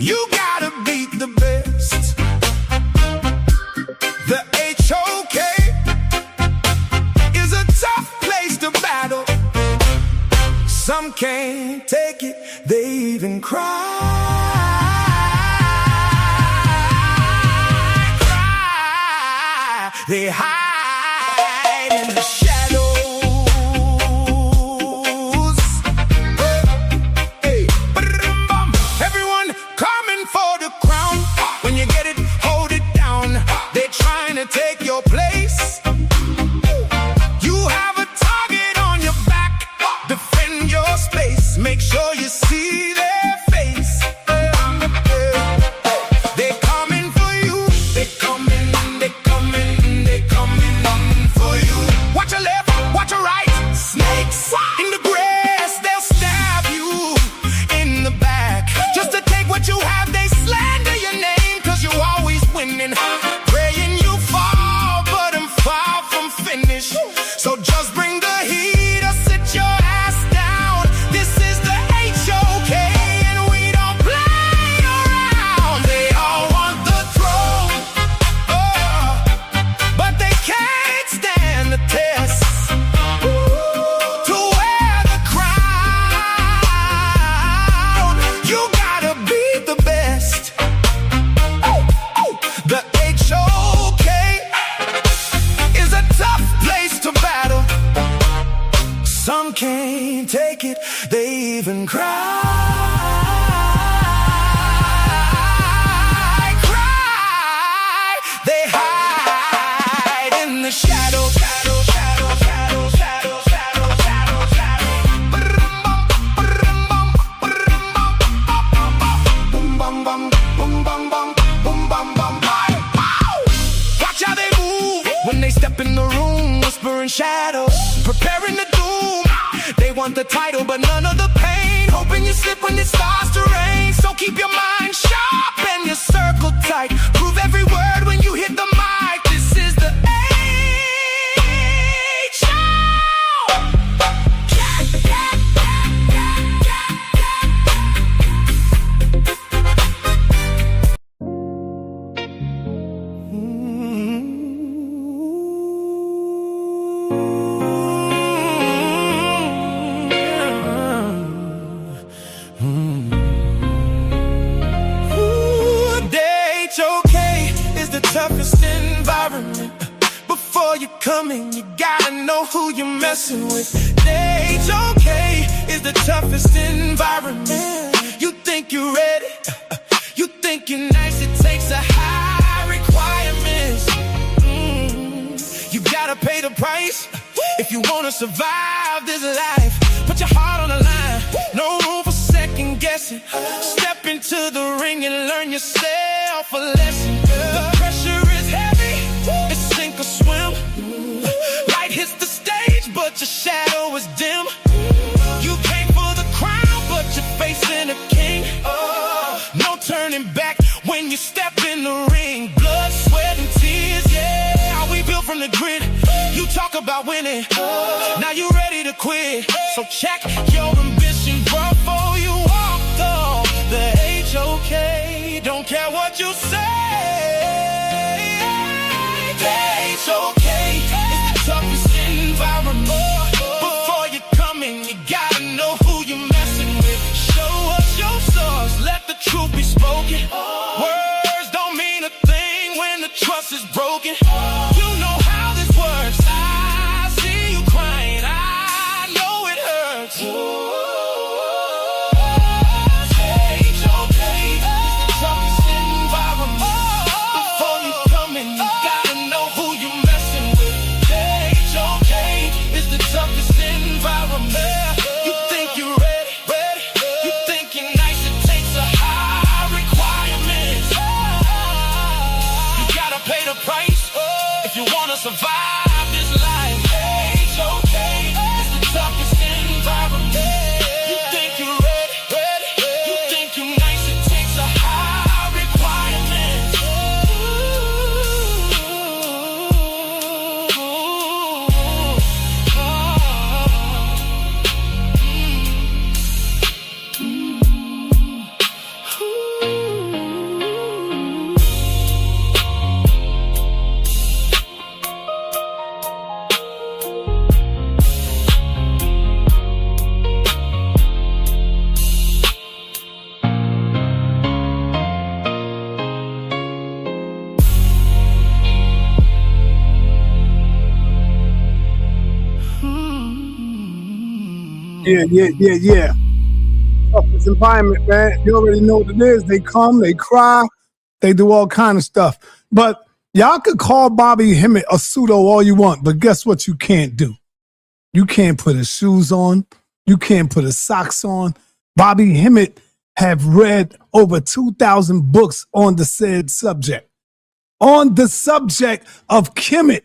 You gotta beat the best. The HOK is a tough place to battle. Some can't take it, they even cry. They hide in the shadows. Hey, everyone coming for the crown. When you get it, hold it down. They're trying to take your place. You have a target on your back. Defend your space. Make sure you see their face. They're coming for you. They're coming, they're coming. For you. Watch your left, watch your right. Snakes in the grass, they'll stab you in the back. Just to take what you have, they slander your name, cause you're always winning. Praying you fall, but I'm far from finished. So just bring the heat or sit your ass down. This is the HOK and we don't play around. They all want the throne, but they can't stand the test. To wear the crown, you gotta be the best. The HOK is a tough place to battle. Some can't take it, they even cry. They hide in the shadows. Watch how they move when they step in the room, whispering shadows, preparing the doom. They want the title, but none of the pain. Hoping you slip when it starts to rain. So keep your mind sharp and your circle tight. Prove every word when you hit the mic. This is the toughest environment. Before you come in, you gotta know who you're messing with. The HOK is the toughest environment. You think you're ready, you think you're nice, it takes a high requirements. You gotta pay the price if you wanna survive this life. Put your heart on the line, no room for second guessing. Step into the ring and learn yourself a lesson. The pressure is heavy, it's sink or swim. Light hits the stage, but your shadow is dim. You came for the crown, but you're facing a king. No turning back when you step in the ring. Blood, sweat, and tears, yeah. Are we built from the grid? You talk about winning, now you ready to quit. So check your ambition before you walk off. The HOK, don't care what you say. The HOK is the toughest environment. Before you come in, you gotta know who you're messing with. Show us your source, let the truth be spoken. Words don't mean a thing when the trust is broken. You know how this works. I see you crying, I know it hurts. HOK is the toughest environment. Yeah. Toughest environment, man. You already know what it is. They come, they cry, they do all kind of stuff. But y'all could call Bobby Hemmitt a pseudo all you want, but guess what you can't do? You can't put his shoes on. You can't put his socks on. Bobby Hemmitt have read over 2,000 books on the said subject. On the subject of Kemetic,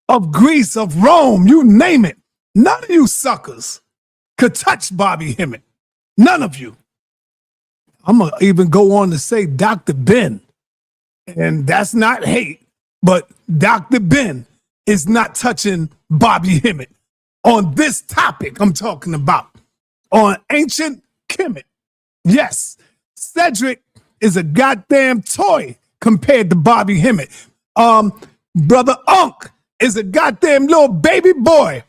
of Greece, of Rome, you name it. None of you suckers could touch Bobby Hemmitt. None of you. I'm going to even go on to say Dr. Ben. And that's not hate, but Dr. Ben is not touching Bobby Hemmitt on this topic I'm talking about, on ancient Kemetic. Yes, Cedric is a goddamn toy compared to Bobby Hemmitt. Brother Unc is a goddamn little baby boy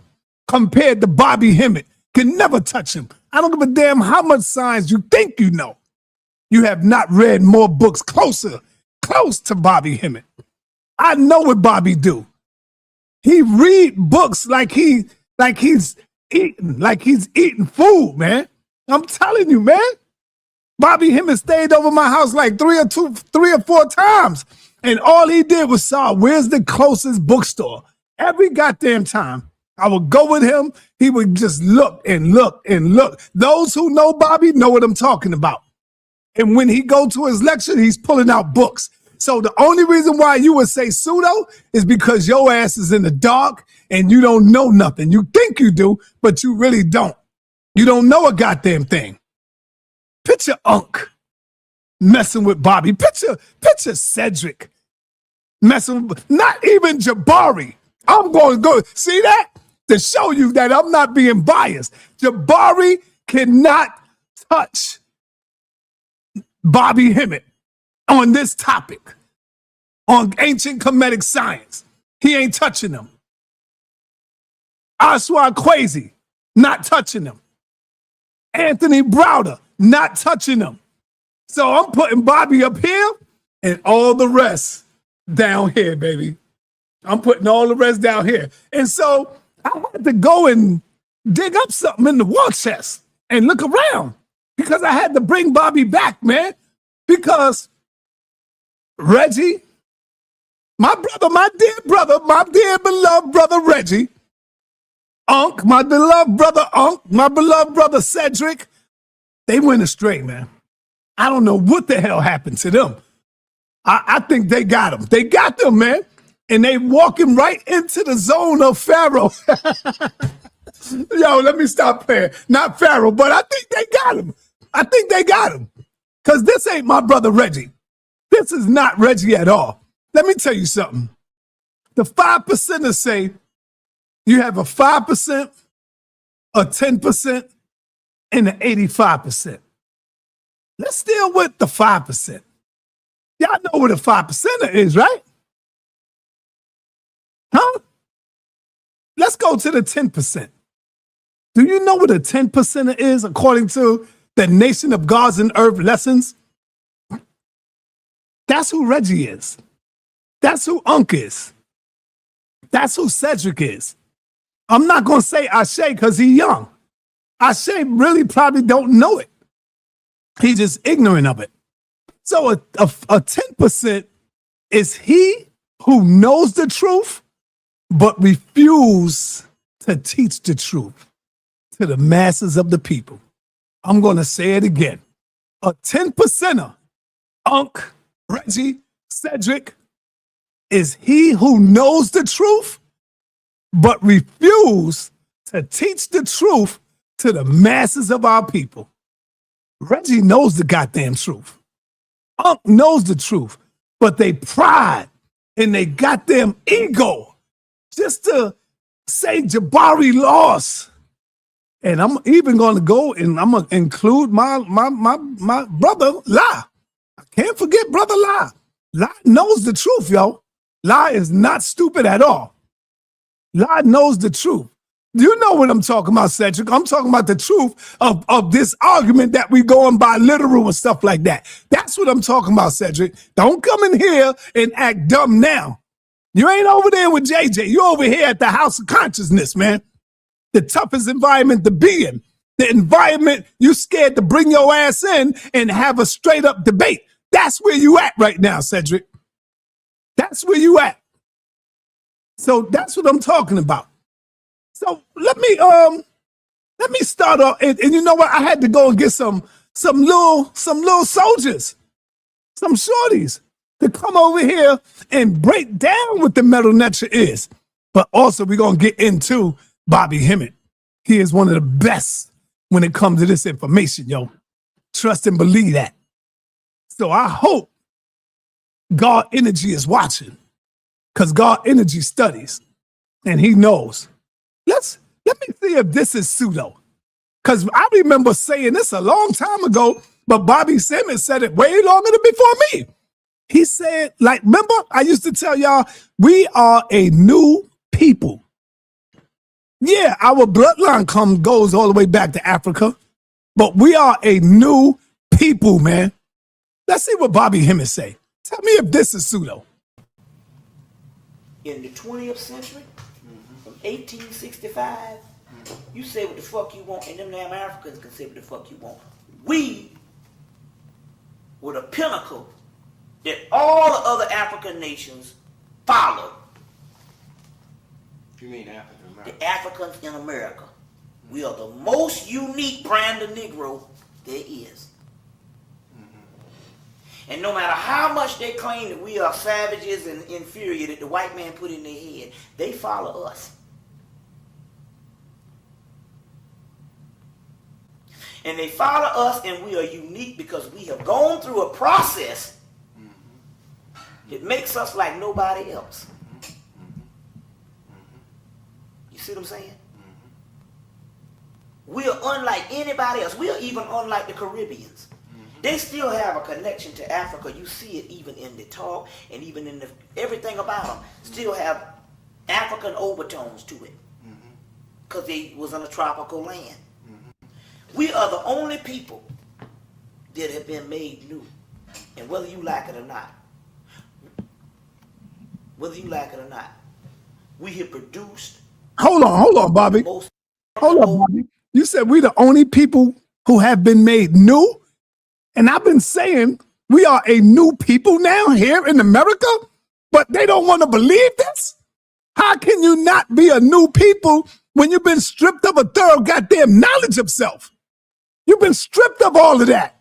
compared to Bobby Hemmitt. Can never touch him. I don't give a damn how much science you think you know. You have not read more books close to Bobby Hemmitt. I know what Bobby do. He read books like he's eating food, man. I'm telling you, man. Bobby Hemmitt stayed over my house like three or four times. And all he did was saw, where's the closest bookstore? Every goddamn time I would go with him, he would just look and look and look. Those who know Bobby know what I'm talking about. And when he go to his lecture, he's pulling out books. So the only reason why you would say pseudo is because your ass is in the dark and you don't know nothing. You think you do, but you really don't. You don't know a goddamn thing. Picture Unc messing with Bobby. Picture Cedric messing with, not even Jabari. I'm going to go, see that? To show you that I'm not being biased. Jabari cannot touch Bobby Hemmitt on this topic, on ancient Kemetic science. He ain't touching them. Oswald Kwesi, not touching them. Anthony Browder, not touching them. So I'm putting Bobby up here and all the rest down here, baby. I'm putting all the rest down here. And so I had to go and dig up something in the war chest and look around because I had to bring Bobby back, man. Because Reggie, my brother, my dear beloved brother Reggie, Unc, my beloved brother Unc, my beloved brother Cedric, they went astray, man. I don't know what the hell happened to them. I think they got them. They got them, man. And they walking right into the zone of Pharaoh. Yo, let me stop playing. Not Pharaoh, but I think they got him. I think they got him. Because this ain't my brother Reggie. This is not Reggie at all. Let me tell you something. The 5%ers say you have a 5%, a 10%, and an 85%. Let's deal with the 5%. Y'all know what a 5%er is, right? Huh? Let's go to the 10%. Do you know what a 10%er is according to the Nation of Gods and Earth lessons? That's who Reggie is. That's who Unc is. That's who Cedric is. I'm not going to say Ashe because he's young. Ashe really probably don't know it. He's just ignorant of it. So a 10% is he who knows the truth but refuse to teach the truth to the masses of the people. I'm going to say it again. A 10%er, Unc, Reggie, Cedric, is he who knows the truth but refuse to teach the truth to the masses of our people. Reggie knows the goddamn truth. Unc knows the truth, but they pride and they goddamn ego just to say Jabari lost. And I'm even going to go and I'm going to include my brother, La. I can't forget brother La. La knows the truth, yo. La is not stupid at all. La knows the truth. You know what I'm talking about, Cedric. I'm talking about the truth of this argument that we going by literal and stuff like that. That's what I'm talking about, Cedric. Don't come in here and act dumb now. You ain't over there with JJ. You over here at the House of Consciousness, man. the toughest environment to be in. The environment you scared to bring your ass in and have a straight up debate. That's where you at right now, Cedric. That's where you at. So that's what I'm talking about. So let me start off, and you know what? I had to go and get some little soldiers, some shorties to come over here and break down what the metal nature is. But also we're gonna get into Bobby Hemmitt. He is one of the best when it comes to this information, yo. Trust and believe that. So I hope God Energy is watching, because God Energy studies and he knows. Let me see if this is pseudo. Because I remember saying this a long time ago, but Bobby Simmons said it way longer than before me. He said, like, remember, I used to tell y'all, we are a new people. Yeah, our bloodline goes all the way back to Africa, but we are a new people, man. Let's see what Bobby Hemmitt say. Tell me if this is pseudo. In the 20th century, from 1865, you say what the fuck you want, and them damn Africans can say what the fuck you want. We were the pinnacle that all the other African nations followed. You mean African American? The Africans in America. We are the most unique brand of Negro there is. And no matter how much they claim that we are savages and inferior that the white man put in their head, they follow us. And they follow us, and we are unique because we have gone through a process that makes us like nobody else. You see what I'm saying? We are unlike anybody else. We are even unlike the Caribbeans. They still have a connection to Africa. You see it even in the talk and even in everything about them. Still have African overtones to it. Because they was in a tropical land. We are the only people that have been made new. And whether you like it or not, we have produced. Hold on, Bobby. Hold on, Bobby. You said we the only people who have been made new? And I've been saying we are a new people now here in America, but they don't want to believe this? How can you not be a new people when you've been stripped of a thorough goddamn knowledge of self? You've been stripped of all of that,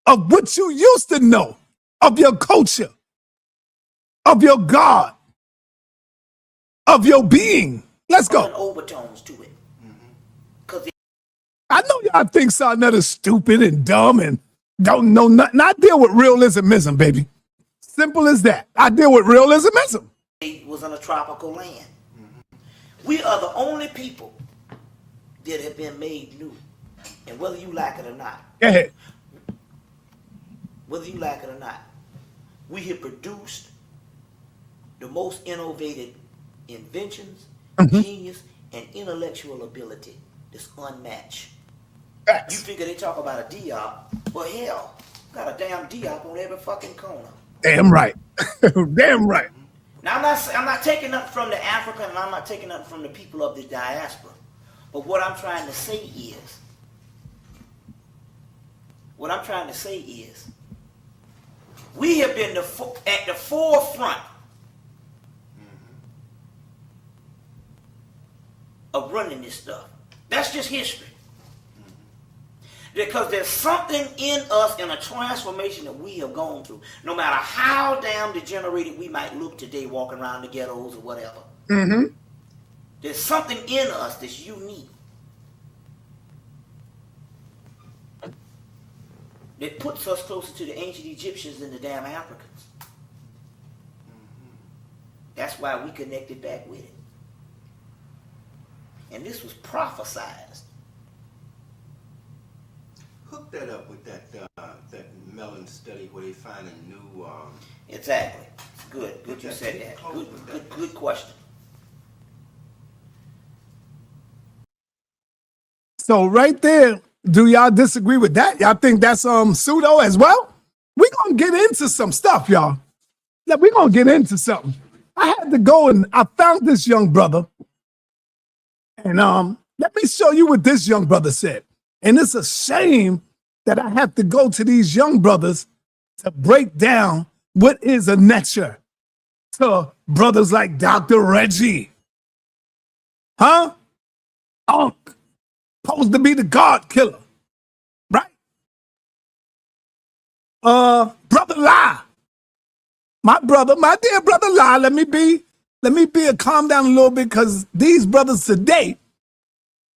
of what you used to know, of your culture, of your God, of your being. Let's go. Overtones to it. I know y'all think sa.neter is stupid and dumb and don't know nothing. I deal with realismism, baby. Simple as that. I deal with realismism. It was in a tropical land. We are the only people that have been made new. And whether you like it or not, we have produced the most innovative inventions, genius, and intellectual ability that's unmatched. You figure they talk about a Diop, well hell, got a damn Diop on every fucking corner. Damn right. Damn right. Now I'm not taking nothing from the African, and I'm not taking nothing from the people of the diaspora. But what I'm trying to say is, we have been at the forefront of running this stuff. That's just history. Because there's something in us in a transformation that we have gone through. No matter how damn degenerated we might look today walking around the ghettos or whatever. There's something in us that's unique. That puts us closer to the ancient Egyptians than the damn Africans. That's why we connected back with it. And this was prophesized. Hook that up with that Mellon study where they find a new. Exactly. Good you said that. Good question. So right there, do y'all disagree with that? Y'all think that's pseudo as well? We're gonna get into some stuff, y'all. Yeah, we're gonna get into something. I had to go and I found this young brother. And Let me show you what this young brother said. And it's a shame that I have to go to these young brothers to break down what is a nature to brothers like Dr. Reggie. Huh? Unk. Supposed to be the God killer. Right? Brother La. My brother, my dear brother La, let me calm down a little bit, because these brothers today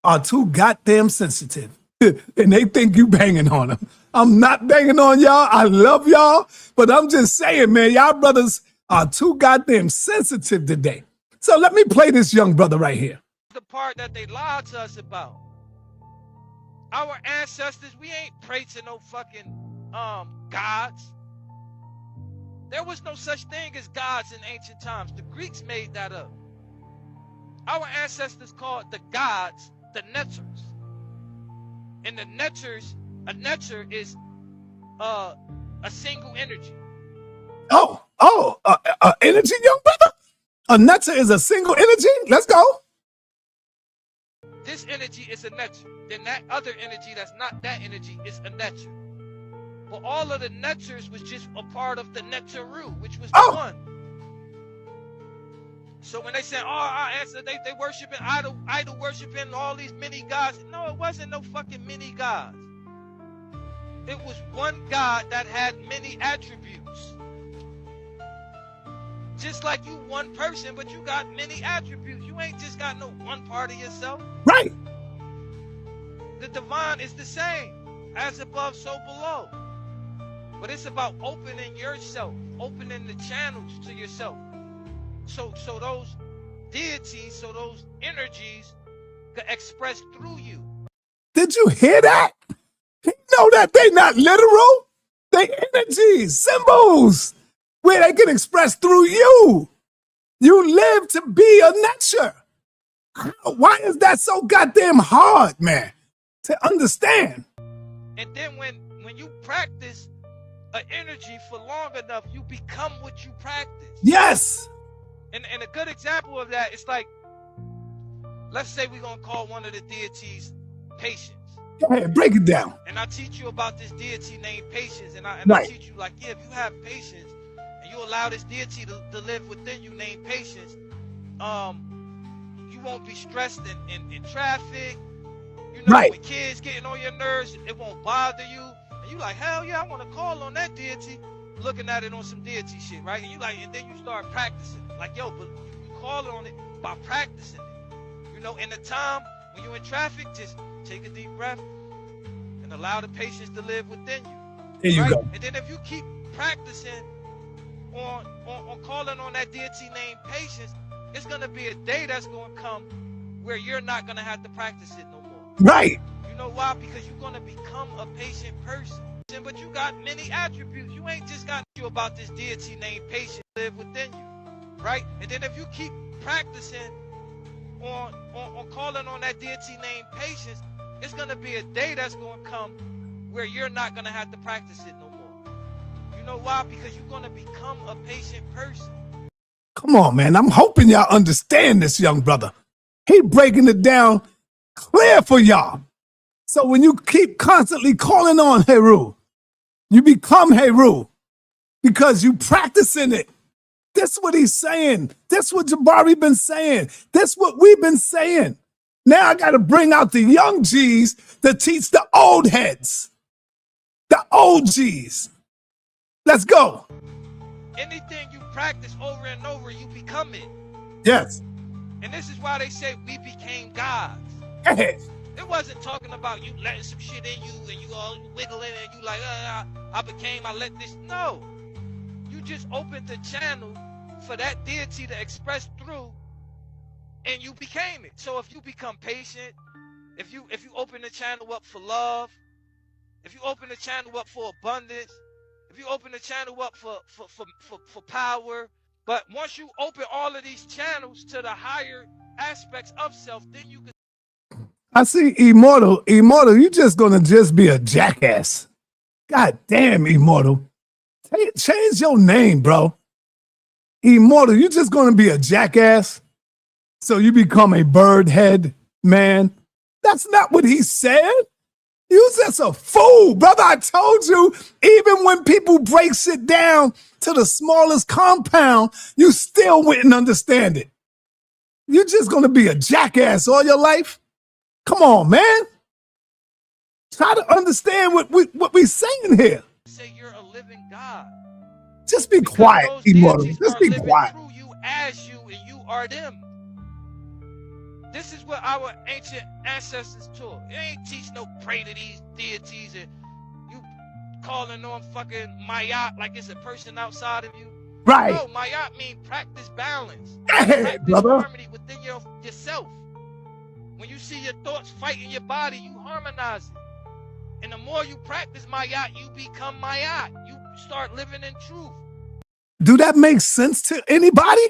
are too goddamn sensitive. And they think you banging on them. I'm not banging on y'all. I love y'all. But I'm just saying, man, y'all brothers are too goddamn sensitive today. So let me play this young brother right here. The part that they lied to us about. Our ancestors, we ain't pray to no fucking gods. There was no such thing as gods in ancient times. The Greeks made that up. Our ancestors called the gods the neters. And the neters, a neter is a single energy. Energy, young brother? A neter is a single energy? Let's go. This energy is a neter. Then that other energy that's not that energy is a neter. But all of the neters was just a part of the neteru, which was the one. So when they said, our ancestors, they worshiping idol worshiping all these many gods. No, it wasn't no fucking many gods. It was one God that had many attributes. Just like you one person, but you got many attributes. You ain't just got no one part of yourself. Right. The divine is the same. As above, so below. But it's about opening yourself, opening the channels to yourself. So those deities, so those energies could express through you. Did you hear that? You know that they not literal. They energies, symbols, where they can express through you. You live to be a nature. Why is that so goddamn hard, man, to understand? And then when you practice an energy for long enough, you become what you practice. Yes. And a good example of that is like, let's say we're going to call one of the deities Patience. Go ahead, break it down. And I teach you about this deity named Patience. And I teach you, like, yeah, if you have patience and you allow this deity to live within you named Patience, you won't be stressed in traffic. You know, when kids getting on your nerves, it won't bother you. And you like, hell yeah, I want to call on that deity, looking at it on some deity shit, right? And you like, and then you start practicing. Like, yo, but you call on it by practicing it. You know, in the time when you're in traffic, just take a deep breath and allow the patience to live within you. There you go. And then if you keep practicing on calling on that deity named Patience, it's gonna be a day that's gonna come where you're not gonna have to practice it no more. Right. You know why? Because you're gonna become a patient person. But you got many attributes. You ain't just got you about this deity named Patience live within you. Right? And then if you keep practicing on calling on that deity named Patience, it's gonna be a day that's gonna come where you're not gonna have to practice it no more. You know why? Because you're gonna become a patient person. Come on, man. I'm hoping y'all understand this, young brother. He breaking it down clear for y'all. So when you keep constantly calling on Heru, you become Heru because you practicing it. This what he's saying. This what Jabari been saying. This what we've been saying. Now I got to bring out the young G's to teach the old heads. The old G's. Let's go. Anything you practice over and over, you become it. Yes. And this is why they say we became gods. Yes. It wasn't talking about you letting some shit in you and you all wiggling and you like, I let this. No. You just opened the channel for that deity to express through and you became it. So if you become patient, if you open the channel up for love, if you open the channel up for abundance, if you open the channel up for power, but once you open all of these channels to the higher aspects of self, then you can. I see Immortal, you just gonna be a jackass. God damn, Immortal. Change your name, bro. Immortal, you just gonna be a jackass. So you become a bird head man That's not what he said. You just a fool, brother. I told you, even when people break shit down to the smallest compound, you still wouldn't understand it. You're just going to be a jackass all your life? Come on, man. Try to understand what we're saying here. Say you're a living God. Just be Because quiet, those Immortal. deities Just are be living quiet. through you as you, and you are them. This is what our ancient ancestors taught. It ain't teach no pray to these deities and you calling on fucking Mayat like it's a person outside of you. Right. No, Mayat mean practice balance. Go ahead, Practice brother. harmony within yourself. When you see your thoughts fighting your body, you harmonize it. And the more you practice Mayat, you become Mayat. You start living in truth. Do that make sense to anybody?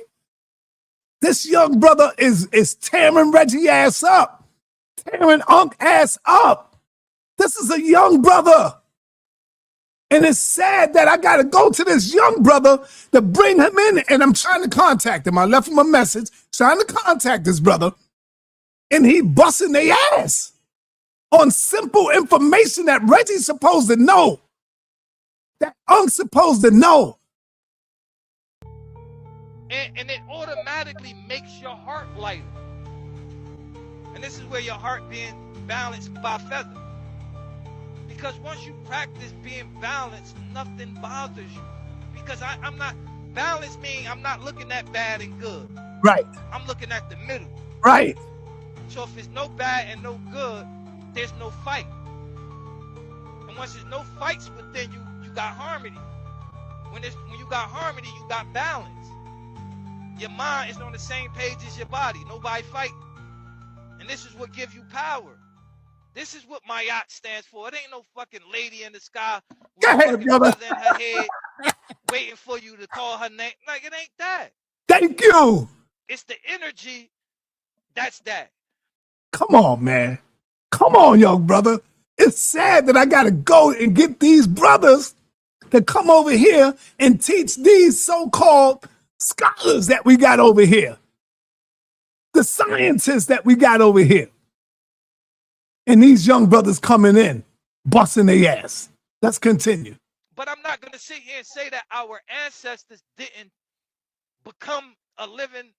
This young brother is tearing Reggie ass up, tearing Unc ass up. This is a young brother. And it's sad that I got to go to this young brother to bring him in. And I'm trying to contact him. I left him a message trying to contact this brother. And he busting their ass on simple information that Reggie's supposed to know, that Unc's supposed to know. And it automatically makes your heart lighter. And this is where your heart being balanced by feather. Because once you practice being balanced, nothing bothers you. Because I'm not, balance means I'm not looking at bad and good. Right. I'm looking at the middle. Right. So if it's no bad and no good, there's no fight. And once there's no fights within you, you got harmony. When you got harmony, you got balance. Your mind is on the same page as your body. Nobody fighting. And this is what gives you power. This is what Mayat stands for. It ain't no fucking lady in the sky with a fucking feather in her head waiting for you to call her name. Like, it ain't that. Thank you. It's the energy that's that. Come on, man. Come on, young brother. It's sad that I got to go and get these brothers to come over here and teach these so-called scholars that we got over here, the scientists that we got over here. And these young brothers coming in, busting their ass. Let's continue. But I'm not going to sit here and say that our ancestors didn't become a living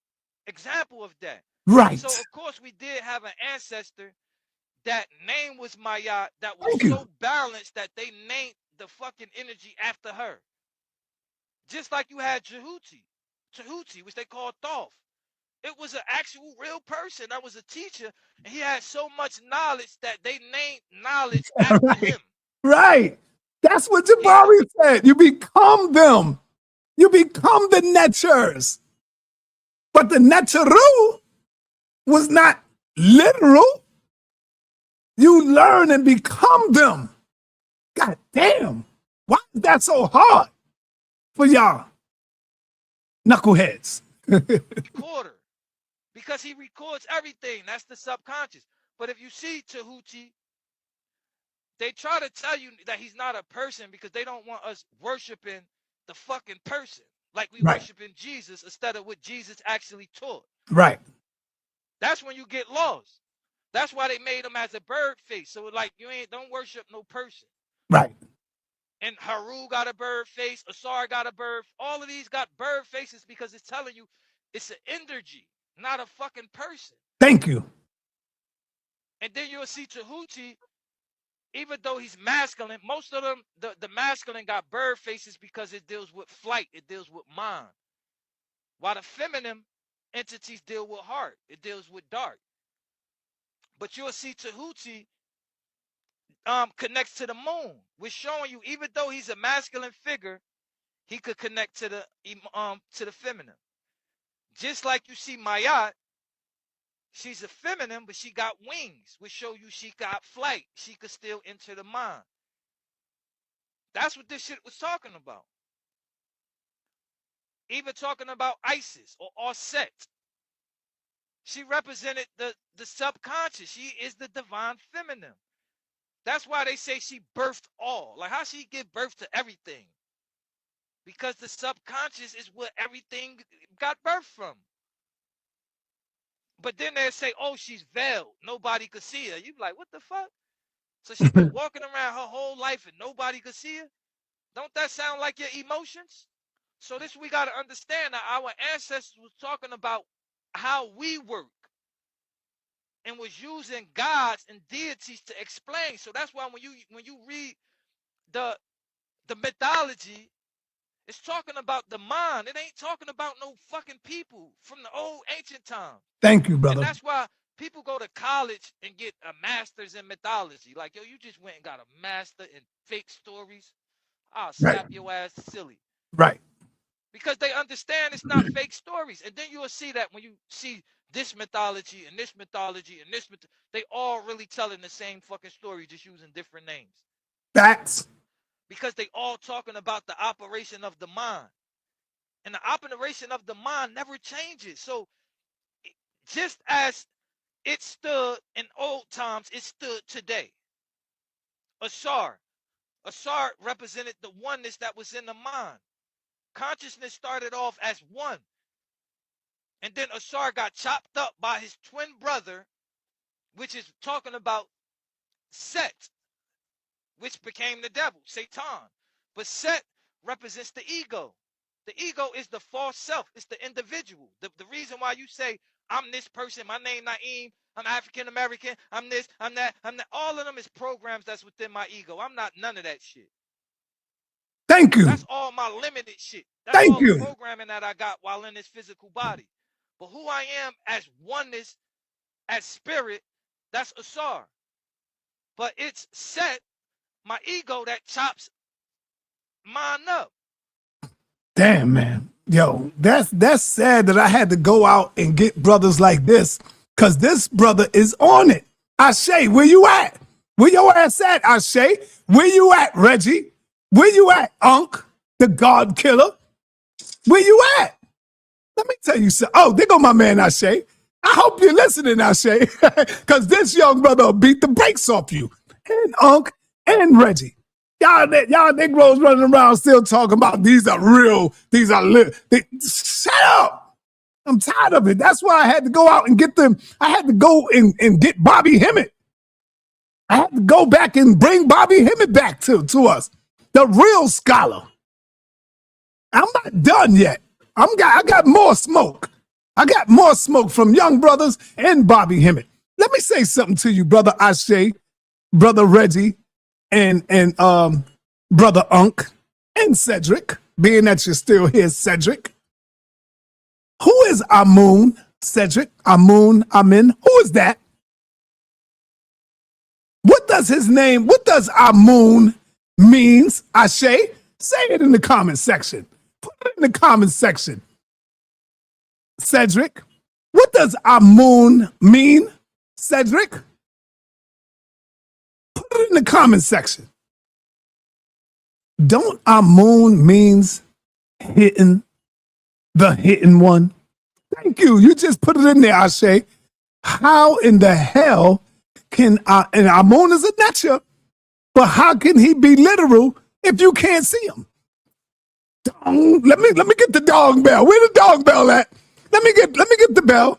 example of that. Right. So, of course, we did have an ancestor that name was Mayat that was so balanced that they named the fucking energy after her. Just like you had Tahuti, which they called Thoth. It was an actual real person that was a teacher, and he had so much knowledge that they named knowledge after him. Right. That's what Jabari said. You become them. You become the neters. But the neteru was not literal. You learn and become them. God damn. Why is that so hard for y'all knuckleheads? Recorder. Because he records everything. That's the subconscious. But if you see Tahuti, they try to tell you that he's not a person because they don't want us worshiping the fucking person. Like we worshiping Jesus instead of what Jesus actually taught. Right. That's when you get lost. That's why they made him as a bird face. So like don't worship no person. Right. And Haru got a bird face, Asar got a bird. All of these got bird faces because it's telling you it's an energy, not a fucking person. Thank you. And then you'll see Tahuti, even though he's masculine, most of them, the masculine got bird faces because it deals with flight, it deals with mind. While the feminine entities deal with heart, it deals with dark. But you'll see Tahuti connects to the moon, which showing you even though he's a masculine figure, he could connect to the feminine. Just like you see Mayat, she's a feminine, but she got wings, which show you she got flight. She could still enter the mind. That's what this shit was talking about. Even talking about Isis or Osset. She represented the subconscious. She is the divine feminine. That's why they say she birthed all. Like how she give birth to everything? Because the subconscious is where everything got birth from. But then they say, oh, she's veiled. Nobody could see her. You be like, what the fuck? So she's been walking around her whole life and nobody could see her? Don't that sound like your emotions? So this we got to understand that our ancestors was talking about how we work and was using gods and deities to explain. So that's why when you read the mythology, it's talking about the mind. It ain't talking about no fucking people from the old ancient time. Thank you, And brother. that's why people go to college and get a master's in mythology. Like, yo, you just went and got a master in fake stories. I'll slap your ass silly. Right. Because they understand it's not fake stories. And then you'll see that when you see this mythology and this mythology and this they all really telling the same fucking story, just using different names. Facts. Because they all talking about the operation of the mind. And the operation of the mind never changes. So just as it stood in old times, it stood today. Asar represented the oneness that was in the mind. Consciousness started off as one. And then Asar got chopped up by his twin brother, which is talking about Set, which became the devil, Satan. But Set represents the ego. The ego is the false self. It's the individual. The reason why you say, I'm this person, my name Naeem, I'm African American, I'm this, I'm that. All of them is programs that's within my ego. I'm not none of that shit. Thank you. That's all my limited shit. That's Thank all you. the programming that I got while in this physical body. But who I am as oneness, as spirit, that's Asar. But it's Set, my ego, that chops mine up. Damn, man. Yo, that's sad that I had to go out and get brothers like this, because this brother is on it. Ashe, where you at? Where your ass at, Ashe? Where you at, Reggie? Where you at, Unc, the God Killer? Where you at? Let me tell you something. Oh, there go my man, Ashe. I hope you're listening, Ashe, because this young brother will beat the brakes off you. And Unc and Reggie. Y'all Negroes running around still talking about these are real, these are shut up. I'm tired of it. That's why I had to go out and get them. I had to go and get Bobby Hemmitt. I had to go back and bring Bobby Hemmitt back to us. The real scholar. I'm not done yet. I got more smoke. I got more smoke from young brothers and Bobby Hemmitt. Let me say something to you, brother Ashe, brother Reggie, and brother Unc, and Cedric, being that you're still here, Cedric. Who is Amun, Cedric? Amun, Amin? Who is that? What does his name, what does Amun means, Ashe? Say it in the comment section. Put it in the comment section. Cedric, what does Amun mean, Cedric? Put it in the comment section. Don't Amun means hitting, the hitting one? Thank you. You just put it in there, Ashe. How in the hell can and Amun is a nature, but how can he be literal if you can't see him? Let me get the dog bell. Where the dog bell at? Let me get the bell.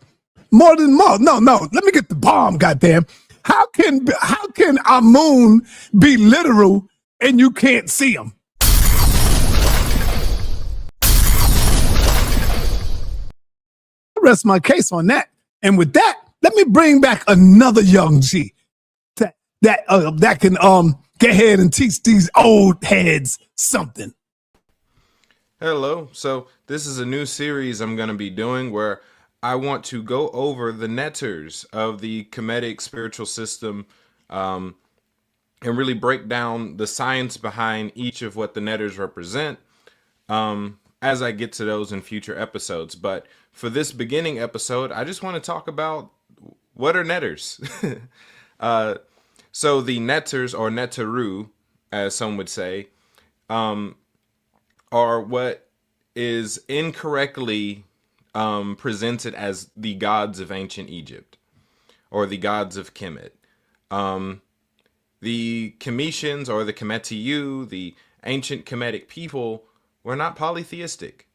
More. No. Let me get the bomb. Goddamn. How can Amun be literal and you can't see him? I rest my case on that. And with that, let me bring back another young G that can get ahead and teach these old heads something. Hello. So this is a new series I'm going to be doing where I want to go over the netters of the Kemetic spiritual system and really break down the science behind each of what the netters represent as I get to those in future episodes. But for this beginning episode, I just want to talk about what are netters. So the netters, or netteru, as some would say, are what is incorrectly presented as the gods of ancient Egypt, or the gods of Kemet. The Kemetians, or the Kemetiu, the ancient Kemetic people, were not polytheistic.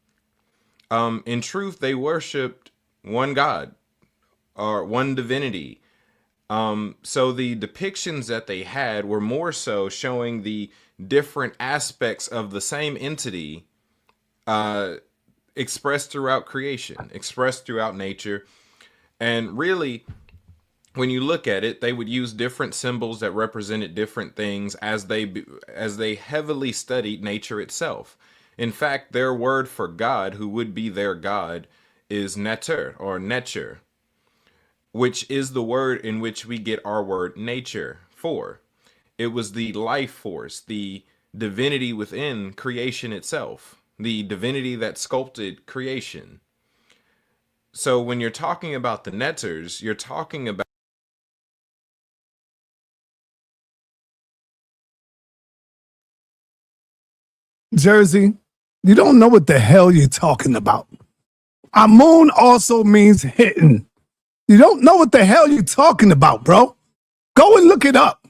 In truth, they worshipped one god, or one divinity. So the depictions that they had were more so showing the different aspects of the same entity expressed throughout creation, expressed throughout nature. And really, when you look at it, they would use different symbols that represented different things as they heavily studied nature itself. In fact, their word for God, who would be their God, is sa.neter or nature, which is the word in which we get our word nature for. It was the life force, the divinity within creation itself, the divinity that sculpted creation. So when you're talking about the neters, you're talking about Jersey, you don't know what the hell you're talking about. Amun also means hitting. You don't know what the hell you're talking about, bro. Go and look it up.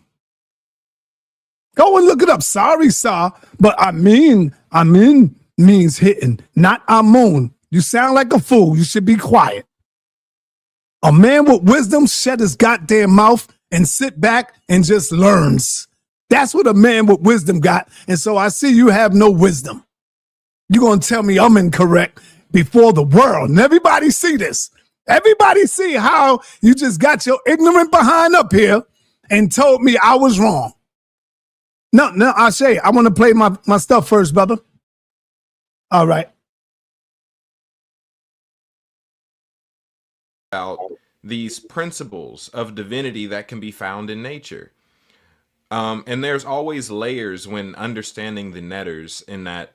Go and look it up. Sorry, sir, but Amin means hitting, not Amun. You sound like a fool. You should be quiet. A man with wisdom shut his goddamn mouth and sit back and just learns. That's what a man with wisdom got. And so I see you have no wisdom. You're going to tell me I'm incorrect before the world. And everybody see this. Everybody see how you just got your ignorant behind up here and told me I was wrong. No, Ashe, I want to play my stuff first, brother. All right. About these principles of divinity that can be found in nature. And there's always layers when understanding the netters, in that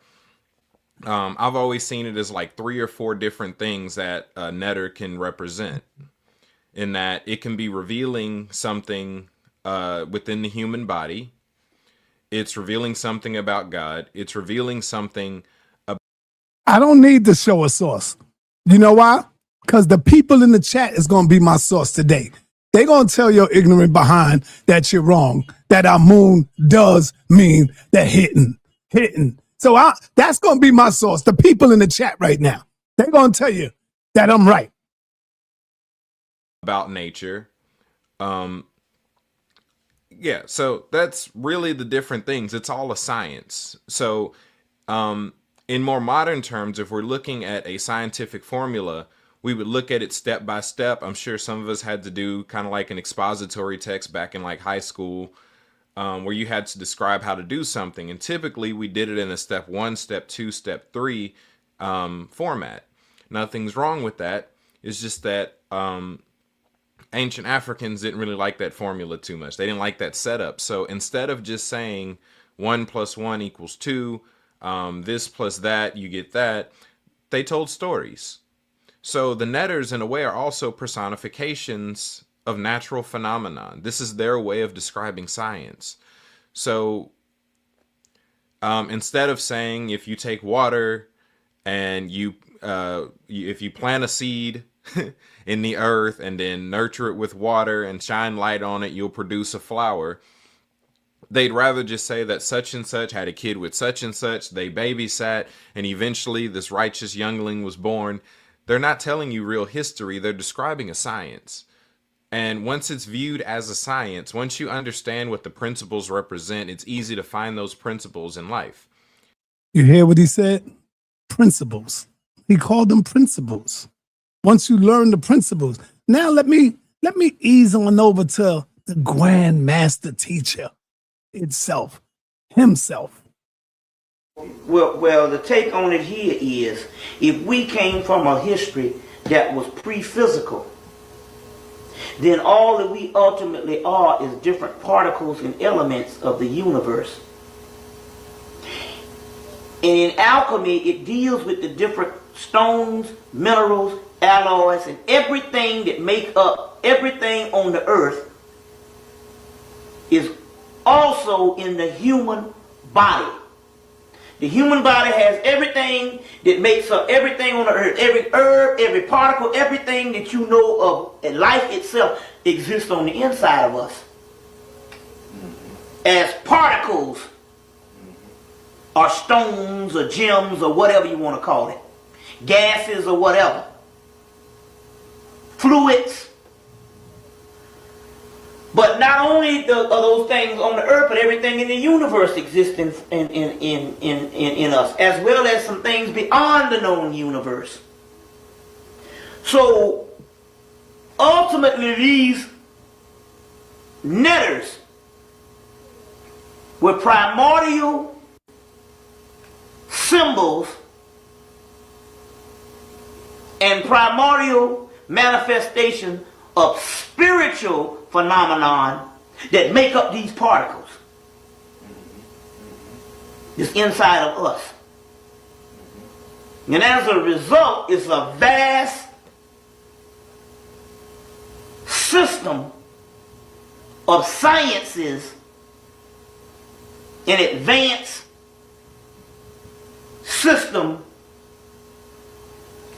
I've always seen it as like 3 or 4 different things that a netter can represent, in that it can be revealing something within the human body. It's revealing something about God. It's revealing something about... I don't need to show a source. You know why? Because the people in the chat is going to be my source today. They're going to tell your ignorant behind that you're wrong, that Amun does mean that hitting. So that's going to be my source. The people in the chat right now, they're going to tell you that I'm right. About nature. Yeah, so that's really the different things. It's all a science. So in more modern terms, if we're looking at a scientific formula, we would look at it step by step. I'm sure some of us had to do kind of like an expository text back in like high school, where you had to describe how to do something. And typically we did it in a step 1, step 2, step 3 format. Nothing's wrong with that. It's just that ancient Africans didn't really like that formula too much. They didn't like that setup. So instead of just saying 1 + 1 = 2, this plus that, you get that, they told stories. So the netters, in a way, are also personifications of natural phenomenon. This is their way of describing science. So instead of saying if you take water and if you plant a seed in the earth and then nurture it with water and shine light on it, you'll produce a flower. They'd rather just say that such and such had a kid with such and such, they babysat, and eventually this righteous youngling was born. They're not telling you real history. They're describing a science. And once it's viewed as a science, once you understand what the principles represent, it's easy to find those principles in life. You hear what he said? Principles. He called them principles. Once you learn the principles, now let me ease on over to the Grand Master Teacher itself, himself. Well, the take on it here is, if we came from a history that was pre-physical, then all that we ultimately are is different particles and elements of the universe. And in alchemy, it deals with the different stones, minerals, alloys, and everything that make up everything on the earth is also in the human body. The human body has everything that makes up everything on the earth. Every herb, every particle, everything that you know of, and life itself exists on the inside of us. As particles, or stones, or gems, or whatever you want to call it. Gases, or whatever. Fluids, But not only are those things on the earth, but everything in the universe exists in us, as well as some things beyond the known universe. So ultimately, these netters were primordial symbols and primordial manifestation of spiritual phenomenon that make up these particles. It's inside of us. And as a result, it's a vast system of sciences and advanced system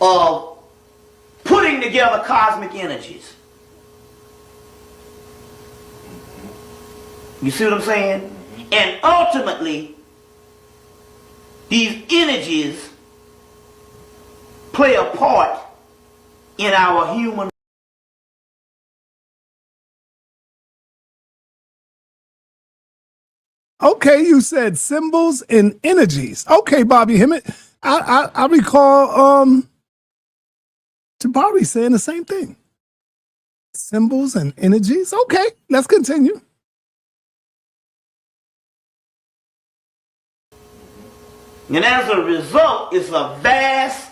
of putting together cosmic energies. You see what I'm saying? And ultimately, these energies play a part in our human. Okay, you said symbols and energies. Okay, Bobby Hemmitt. I recall Jabari saying the same thing. Symbols and energies. Okay, let's continue. And as a result, it's a vast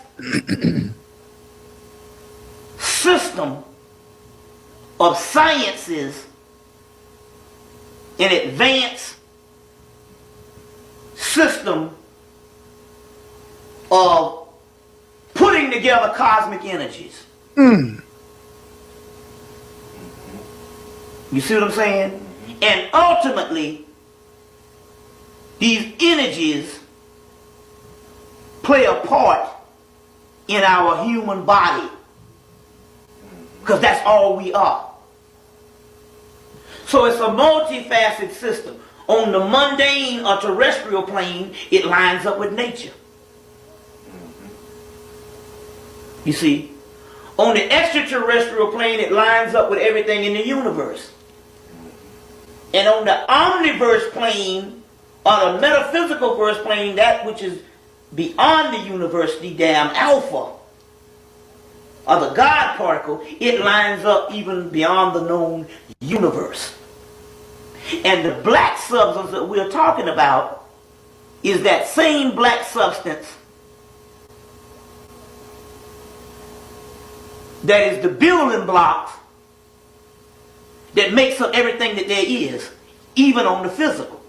system of sciences and advanced system of putting together cosmic energies. You see what I'm saying? And ultimately, these energies play a part in our human body, because that's all we are. So it's a multifaceted system. On the mundane or terrestrial plane, it lines up with nature. You see? On the extraterrestrial plane, it lines up with everything in the universe. And on the omniverse plane, or the metaphysical verse plane, that which is beyond the universe, the damn alpha, or the God particle, it lines up even beyond the known universe. And the black substance that we're talking about is that same black substance that is the building blocks that makes up everything that there is, even on the physical.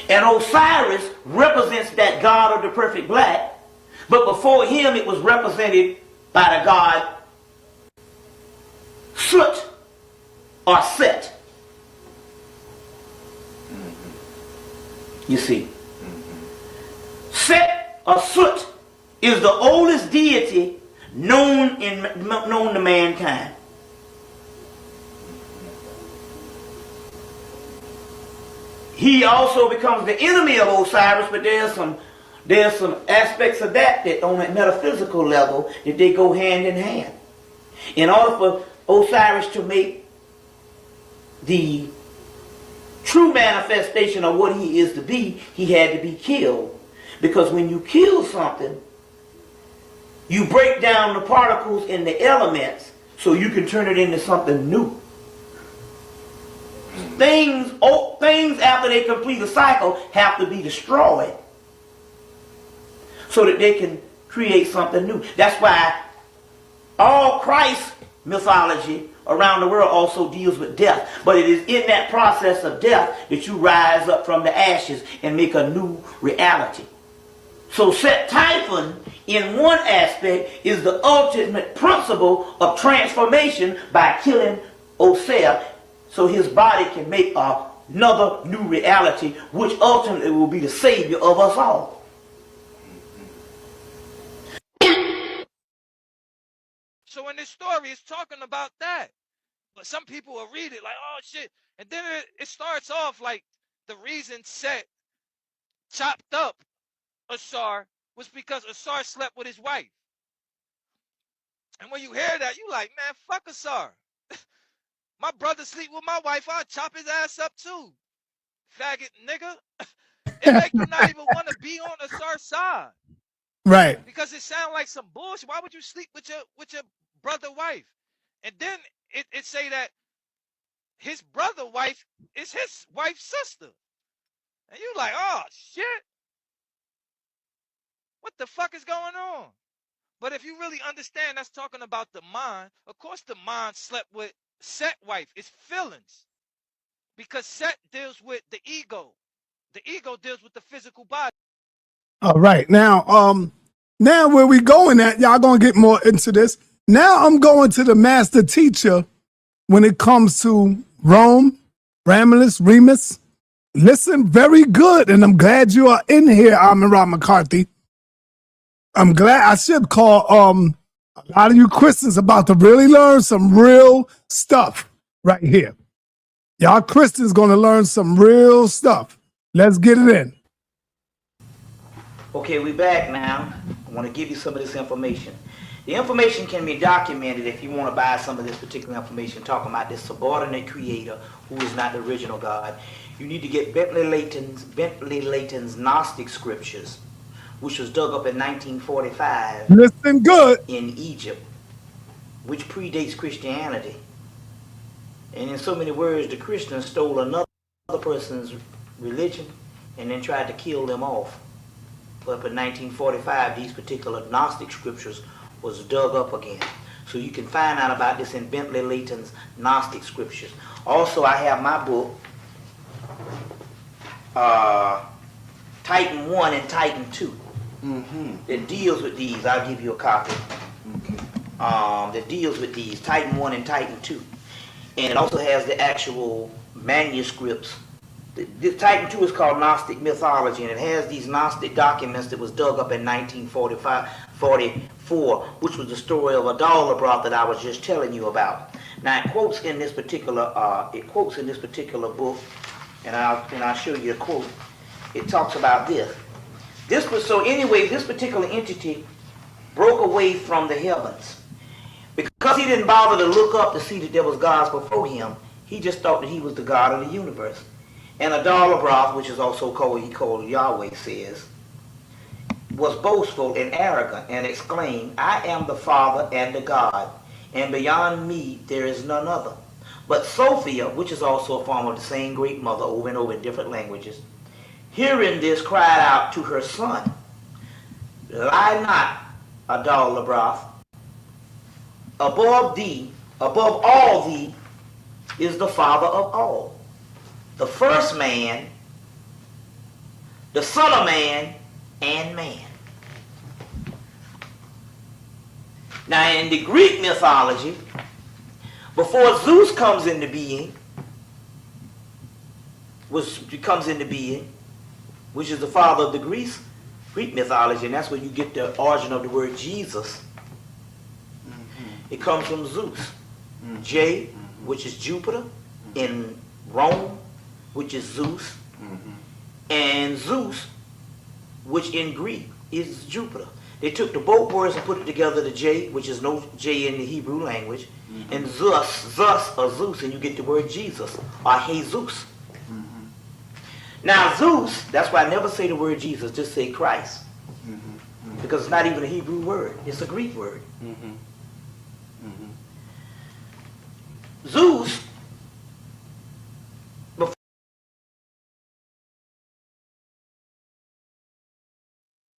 And Osiris represents that god of the perfect black, but before him it was represented by the god Soot or Set. You see, Set or Soot is the oldest deity known to mankind. He also becomes the enemy of Osiris, but there's some aspects of that on a metaphysical level that they go hand in hand. In order for Osiris to make the true manifestation of what he is to be, he had to be killed. Because when you kill something, you break down the particles in the elements so you can turn it into something new. Things after they complete a cycle have to be destroyed so that they can create something new. That's why all Christ mythology around the world also deals with death. But it is in that process of death that you rise up from the ashes and make a new reality. So Set Typhon, in one aspect, is the ultimate principle of transformation by killing Osea, so his body can make another new reality, which ultimately will be the savior of us all. So in this story, it's talking about that. But some people will read it like, oh shit. And then it starts off like the reason Set chopped up Asar was because Asar slept with his wife. And when you hear that, you like, man, fuck Asar. My brother sleep with my wife, I'll chop his ass up too. Faggot nigga. It make you not even want to be on the SAR side. Right. Because it sounds like some bullshit. Why would you sleep with your brother wife? And then it say that his brother wife is his wife's sister. And you like, oh shit. What the fuck is going on? But if you really understand, that's talking about the mind. Of course, the mind slept with Set wife. It's feelings. Because Set deals with the ego. The ego deals with the physical body. All right. Now where we going at, y'all gonna get more into this. Now I'm going to the master teacher when it comes to Rome, Romulus, Remus. Listen very good, and I'm glad you are in here, Amira McCarthy. I'm glad. I should call a lot of you Christians about to really learn some real stuff right here. Y'all Christians gonna learn some real stuff. Let's get it in. Okay, we back now. I want to give you some of this information. The information can be documented if you want to buy some of this particular information, talking about this subordinate creator who is not the original God. You need to get Bentley Layton's Gnostic scriptures, which was dug up in 1945 Listen good. in Egypt, which predates Christianity. And in so many words, the Christians stole another person's religion and then tried to kill them off. But in 1945, these particular Gnostic scriptures was dug up again. So you can find out about this in Bentley Layton's Gnostic scriptures. Also, I have my book, Titan 1 and Titan 2. That deals with these. I'll give you a copy. That deals with these, Titan 1 and Titan 2. And it also has the actual manuscripts. The Titan 2 is called Gnostic Mythology, and it has these Gnostic documents that was dug up in 1944, which was the story of Adalabroth that I was just telling you about. Now it quotes in this particular book, and I'll show you a quote. It talks about this. This particular entity broke away from the heavens. Because he didn't bother to look up to see that there was gods before him, he just thought that he was the God of the universe. And Adalabroth, which is also called Yahweh, says, was boastful and arrogant and exclaimed, I am the Father and the God, and beyond me there is none other. But Sophia, which is also a form of the same great mother over and over in different languages, hearing this cried out to her son, Lie not, Adalabroth, above all thee is the Father of all, the first man, the Son of Man, and man. Now in the Greek mythology, before Zeus comes into being, which is the father of the Greek mythology, and that's where you get the origin of the word Jesus. It comes from Zeus. J, which is Jupiter, in Rome, which is Zeus, and Zeus, which in Greek is Jupiter. They took the both words and put it together to J, which is no J in the Hebrew language, and Zeus, or Zeus, and you get the word Jesus, or Jesus. Now Zeus, that's why I never say the word Jesus, just say Christ. Because it's not even a Hebrew word, it's a Greek word. Zeus,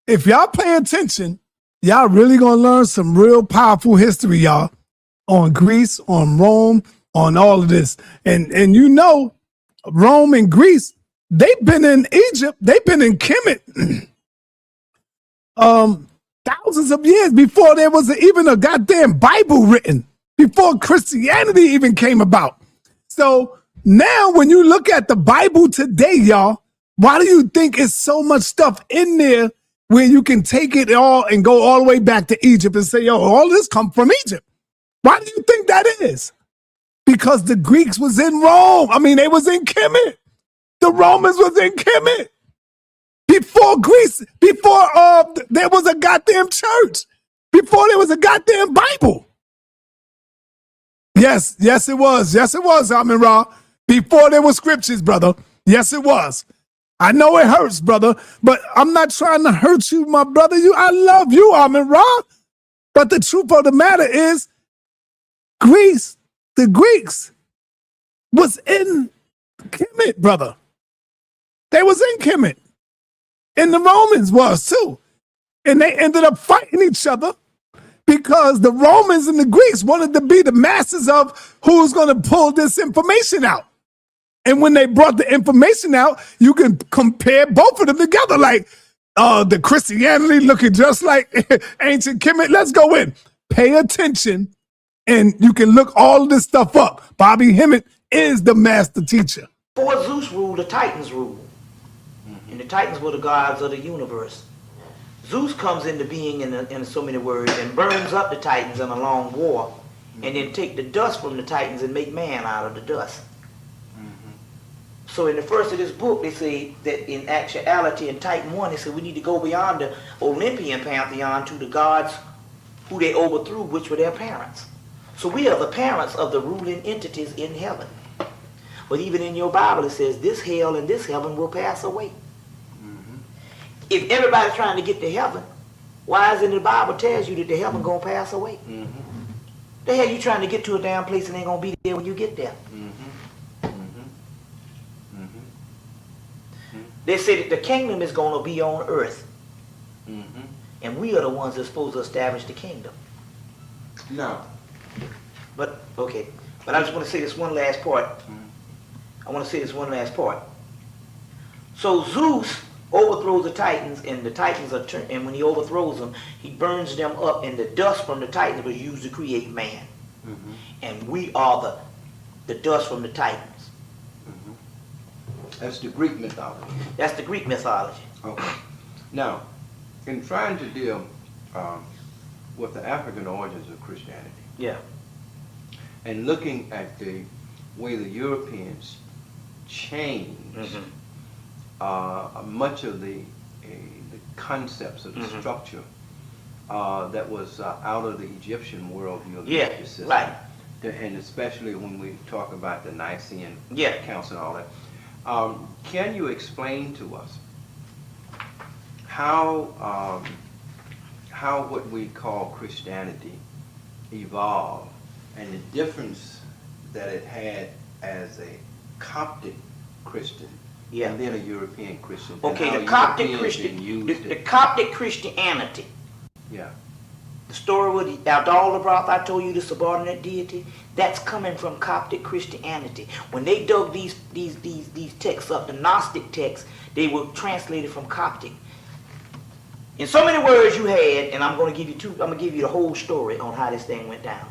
if y'all pay attention, y'all really gonna learn some real powerful history, y'all, on Greece, on Rome, on all of this. And you know, Rome and Greece, they've been in Egypt, they've been in Kemetic thousands of years before there was even a goddamn Bible written, before Christianity even came about. So now when you look at the Bible today, y'all, why do you think it's so much stuff in there where you can take it all and go all the way back to Egypt and say, yo, all this come from Egypt? Why do you think that is? Because the Greeks was in Rome. I mean, they was in Kemetic. The Romans was in Kemetic. Before Greece, before there was a goddamn church, before there was a goddamn Bible. Yes, yes, it was. Yes, it was, Amin Ra. Before there were scriptures, brother. Yes, it was. I know it hurts, brother, but I'm not trying to hurt you, my brother. I love you, Amin Ra. But the truth of the matter is, Greece, the Greeks, was in Kemet, brother. They was in Kemet. And the Romans was too. And they ended up fighting each other because the Romans and the Greeks wanted to be the masters of who's going to pull this information out. And when they brought the information out, you can compare both of them together. Like the Christianity looking just like ancient Kemet. Let's go in. Pay attention, and you can look all of this stuff up. Bobby Hemmitt is the master teacher. Before Zeus ruled, the Titans ruled. And the Titans were the gods of the universe. Zeus comes into being in so many words and burns up the Titans in a long war, and then take the dust from the Titans and make man out of the dust. So in the first of this book, they say that in actuality, in Titan 1, they say we need to go beyond the Olympian pantheon to the gods who they overthrew, which were their parents. So we are the parents of the ruling entities in heaven. But even in your Bible, it says this hell and this heaven will pass away. If everybody's trying to get to heaven, why is it in the Bible tells you that the heaven going to pass away? The hell you trying to get to a damn place and ain't going to be there when you get there? They say that the kingdom is going to be on earth. And we are the ones that's supposed to establish the kingdom. No. But, okay. But I just want to say this one last part. I want to say this one last part. So Zeus overthrows the Titans, and the Titans are and when he overthrows them, he burns them up, and the dust from the Titans was used to create man. And we are the dust from the Titans. That's the Greek mythology. That's the Greek mythology. Okay. Now, in trying to deal with the African origins of Christianity, Yeah. and looking at the way the Europeans changed much of the concepts of the structure that was out of the Egyptian worldview of the religious system. Right. And especially when we talk about the Nicene Council and all that. Can you explain to us how what we call Christianity evolved and the difference that it had as a Coptic Christian and then a European Christian? Okay, the Coptic Christian, the Coptic Christianity. Yeah. The story with the Abdallah I told you, the subordinate deity, that's coming from Coptic Christianity. When they dug these texts up, the Gnostic texts, they were translated from Coptic. In so many words you had, and I'm going to give you the whole story on how this thing went down.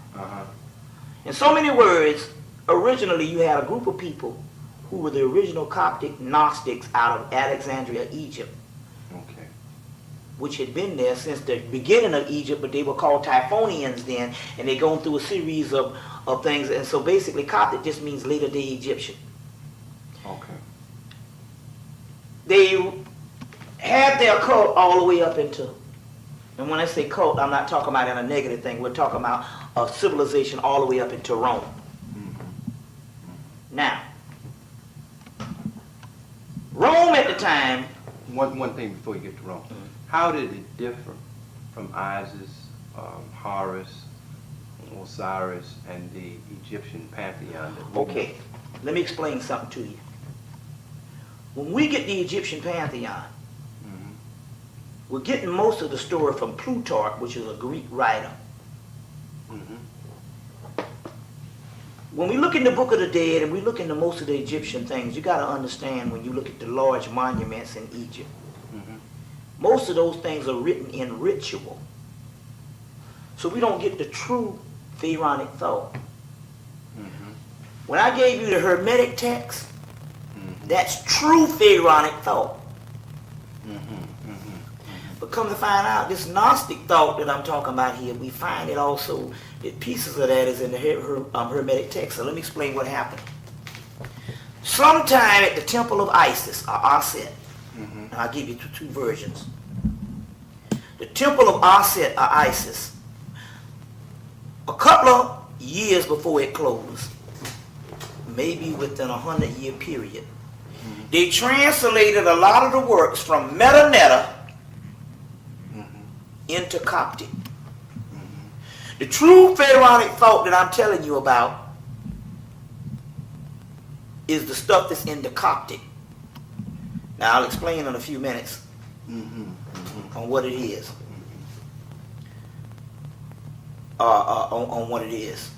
In so many words, originally you had a group of people who were the original Coptic Gnostics out of Alexandria, Egypt. Okay. Which had been there since the beginning of Egypt, but they were called Typhonians then, and they'd gone through a series of things, and so basically Coptic just means later day Egyptian. Okay. They had their cult all the way up into, and when I say cult, I'm not talking about in a negative thing, we're talking about a civilization all the way up into Rome. Now, Rome at the time... One thing before you get to Rome. How did it differ from Isis, Horus, Osiris, and the Egyptian pantheon? Okay, let me explain something to you. When we get the Egyptian pantheon, we're getting most of the story from Plutarch, which is a Greek writer. When we look in the Book of the Dead and we look into most of the Egyptian things, you got to understand when you look at the large monuments in Egypt, most of those things are written in ritual. So we don't get the true pharaonic thought. When I gave you the Hermetic text, that's true pharaonic thought. But come to find out, this Gnostic thought that I'm talking about here, we find it also, that pieces of that is in the Hermetic text. So let me explain what happened. Sometime at the temple of Isis, or Aset, and I'll give you two versions. The temple of Aset, or Isis, a couple of years before it closed, maybe within 100-year period. They translated a lot of the works from sa.neter into Coptic. The true pharaonic thought that I'm telling you about is the stuff that's in the Coptic. Now I'll explain in a few minutes on what it is. On what it is.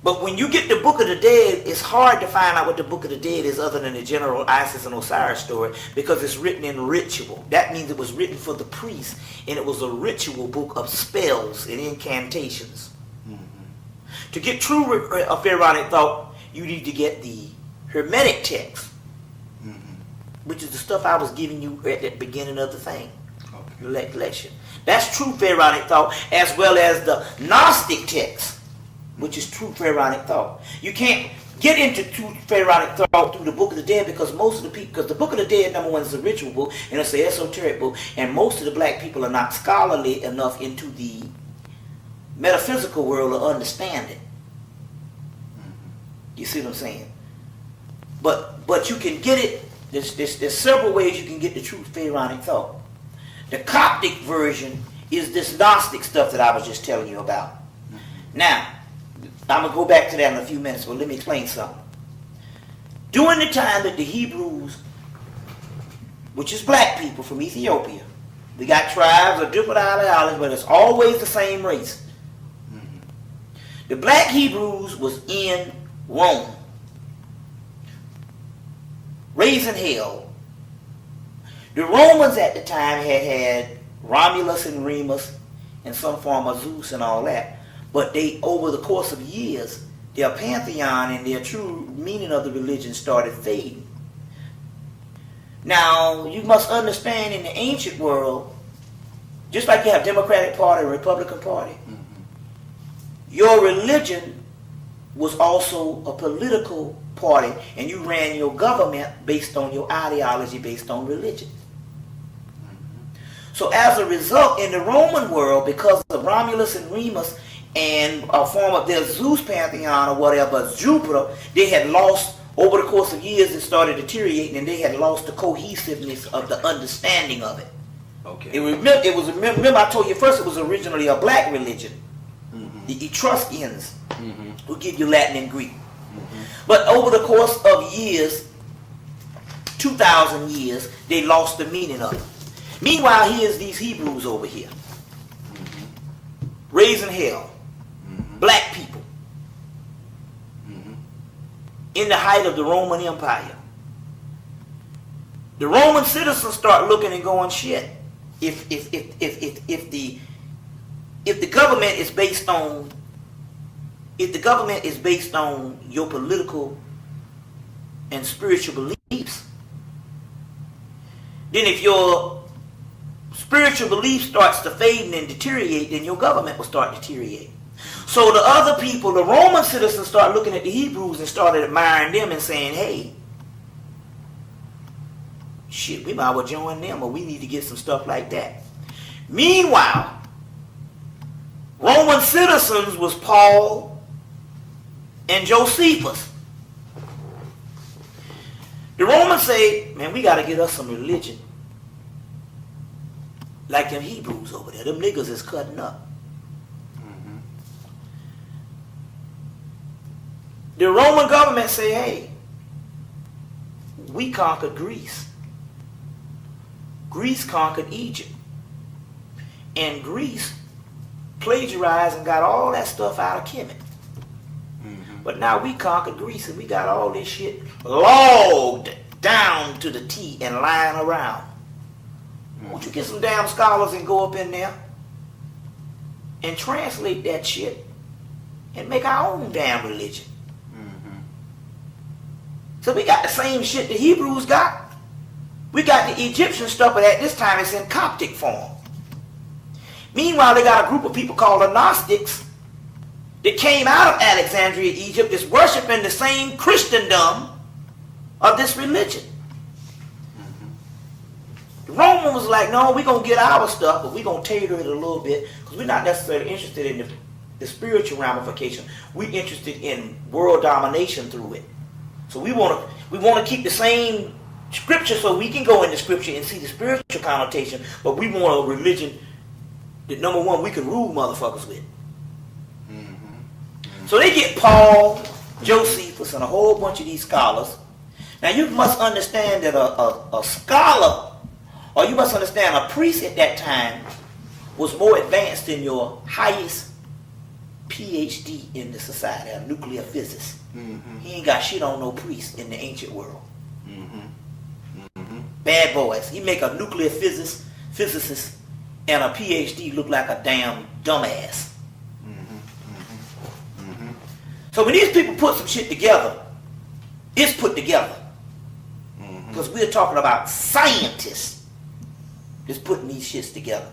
But when you get the Book of the Dead, it's hard to find out what the Book of the Dead is other than the general Isis and Osiris story, because it's written in ritual. That means it was written for the priests, and it was a ritual book of spells and incantations. To get true pharaonic thought, you need to get the Hermetic text, which is the stuff I was giving you at the beginning of the thing, the lecture. That's true pharaonic thought, as well as the Gnostic text, which is true pharaonic thought. You can't get into true pharaonic thought through the Book of the Dead, because most of the people, because the Book of the Dead, number one, is a ritual book, and it's an esoteric book, and most of the black people are not scholarly enough into the metaphysical world to understand it. You see what I'm saying? But you can get it. There's several ways you can get the true pharaonic thought. The Coptic version is this Gnostic stuff that I was just telling you about. Now, I'm going to go back to that in a few minutes, but let me explain something. During the time that the Hebrews, which is black people from Ethiopia, we got tribes of different ideologies, but it's always the same race. The black Hebrews was in Rome, raising hell. The Romans at the time had Romulus and Remus and some form of Zeus and all that. But they, over the course of years, their pantheon and their true meaning of the religion started fading. Now, you must understand, in the ancient world, just like you have Democratic Party and Republican Party, your religion was also a political party, and you ran your government based on your ideology, based on religion. So as a result, in the Roman world, because of Romulus and Remus and a form of their Zeus pantheon or whatever, Jupiter, they had lost, over the course of years, it started deteriorating, and they had lost the cohesiveness of the understanding of it. Okay. Remember I told you first, it was originally a black religion. The Etruscans, who give you Latin and Greek. But over the course of years, 2,000 years, they lost the meaning of it. Meanwhile, here's these Hebrews over here, raising hell, black people, in the height of the Roman Empire. The Roman citizens start looking and going, shit, if the government is based on your political and spiritual beliefs, then if your spiritual belief starts to fade and deteriorate, then your government will start deteriorating. So the other people, the Roman citizens, start looking at the Hebrews and started admiring them and saying, hey, shit, we might as well join them, or we need to get some stuff like that. Meanwhile, Roman citizens was Paul and Josephus. The Romans say, man, we got to get us some religion like them Hebrews over there. Them niggas is cutting up. The Roman government say, hey, we conquered Greece. Greece conquered Egypt. And Greece plagiarized and got all that stuff out of Kemetic. But now we conquered Greece and we got all this shit logged down to the T and lying around. Won't you get some damn scholars and go up in there and translate that shit and make our own damn religion? So we got the same shit the Hebrews got. We got the Egyptian stuff, but at this time it's in Coptic form. Meanwhile, they got a group of people called the Gnostics that came out of Alexandria, Egypt, that's worshiping the same Christendom of this religion. The Roman was like, no, we're going to get our stuff, but we're going to tailor it a little bit, because we're not necessarily interested in the the spiritual ramification. We're interested in world domination through it. So we want to keep the same scripture so we can go into scripture and see the spiritual connotation, but we want a religion that, number one, we can rule motherfuckers with. So they get Paul, Josephus, and a whole bunch of these scholars. Now you must understand that a scholar, or you must understand a priest at that time, was more advanced than your highest PhD in the society, a nuclear physicist. He ain't got shit on no priest in the ancient world. Bad boys. He make a nuclear physicist and a PhD look like a damn dumbass. So when these people put some shit together, it's put together. Because we're talking about scientists that's putting these shits together.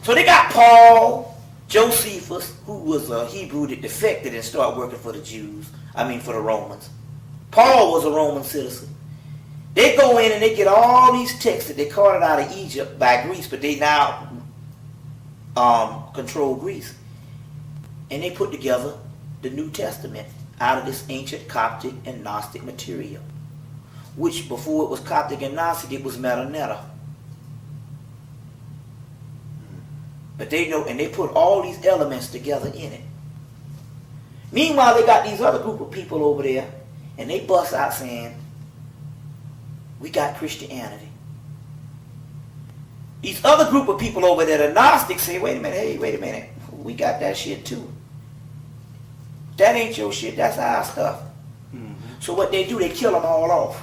So they got Paul, Josephus, who was a Hebrew that defected and started working for the Jews. For the Romans. Paul was a Roman citizen. They go in and they get all these texts that they carted out of Egypt by Greece, but they now control Greece. And they put together the New Testament out of this ancient Coptic and Gnostic material, which before it was Coptic and Gnostic, it was sa.neter. But they know, and they put all these elements together in it. Meanwhile, they got these other group of people over there, and they bust out saying, we got Christianity. These other group of people over there, the Gnostics, say, wait a minute, we got that shit too. That ain't your shit, that's our stuff. So what they do, they kill them all off.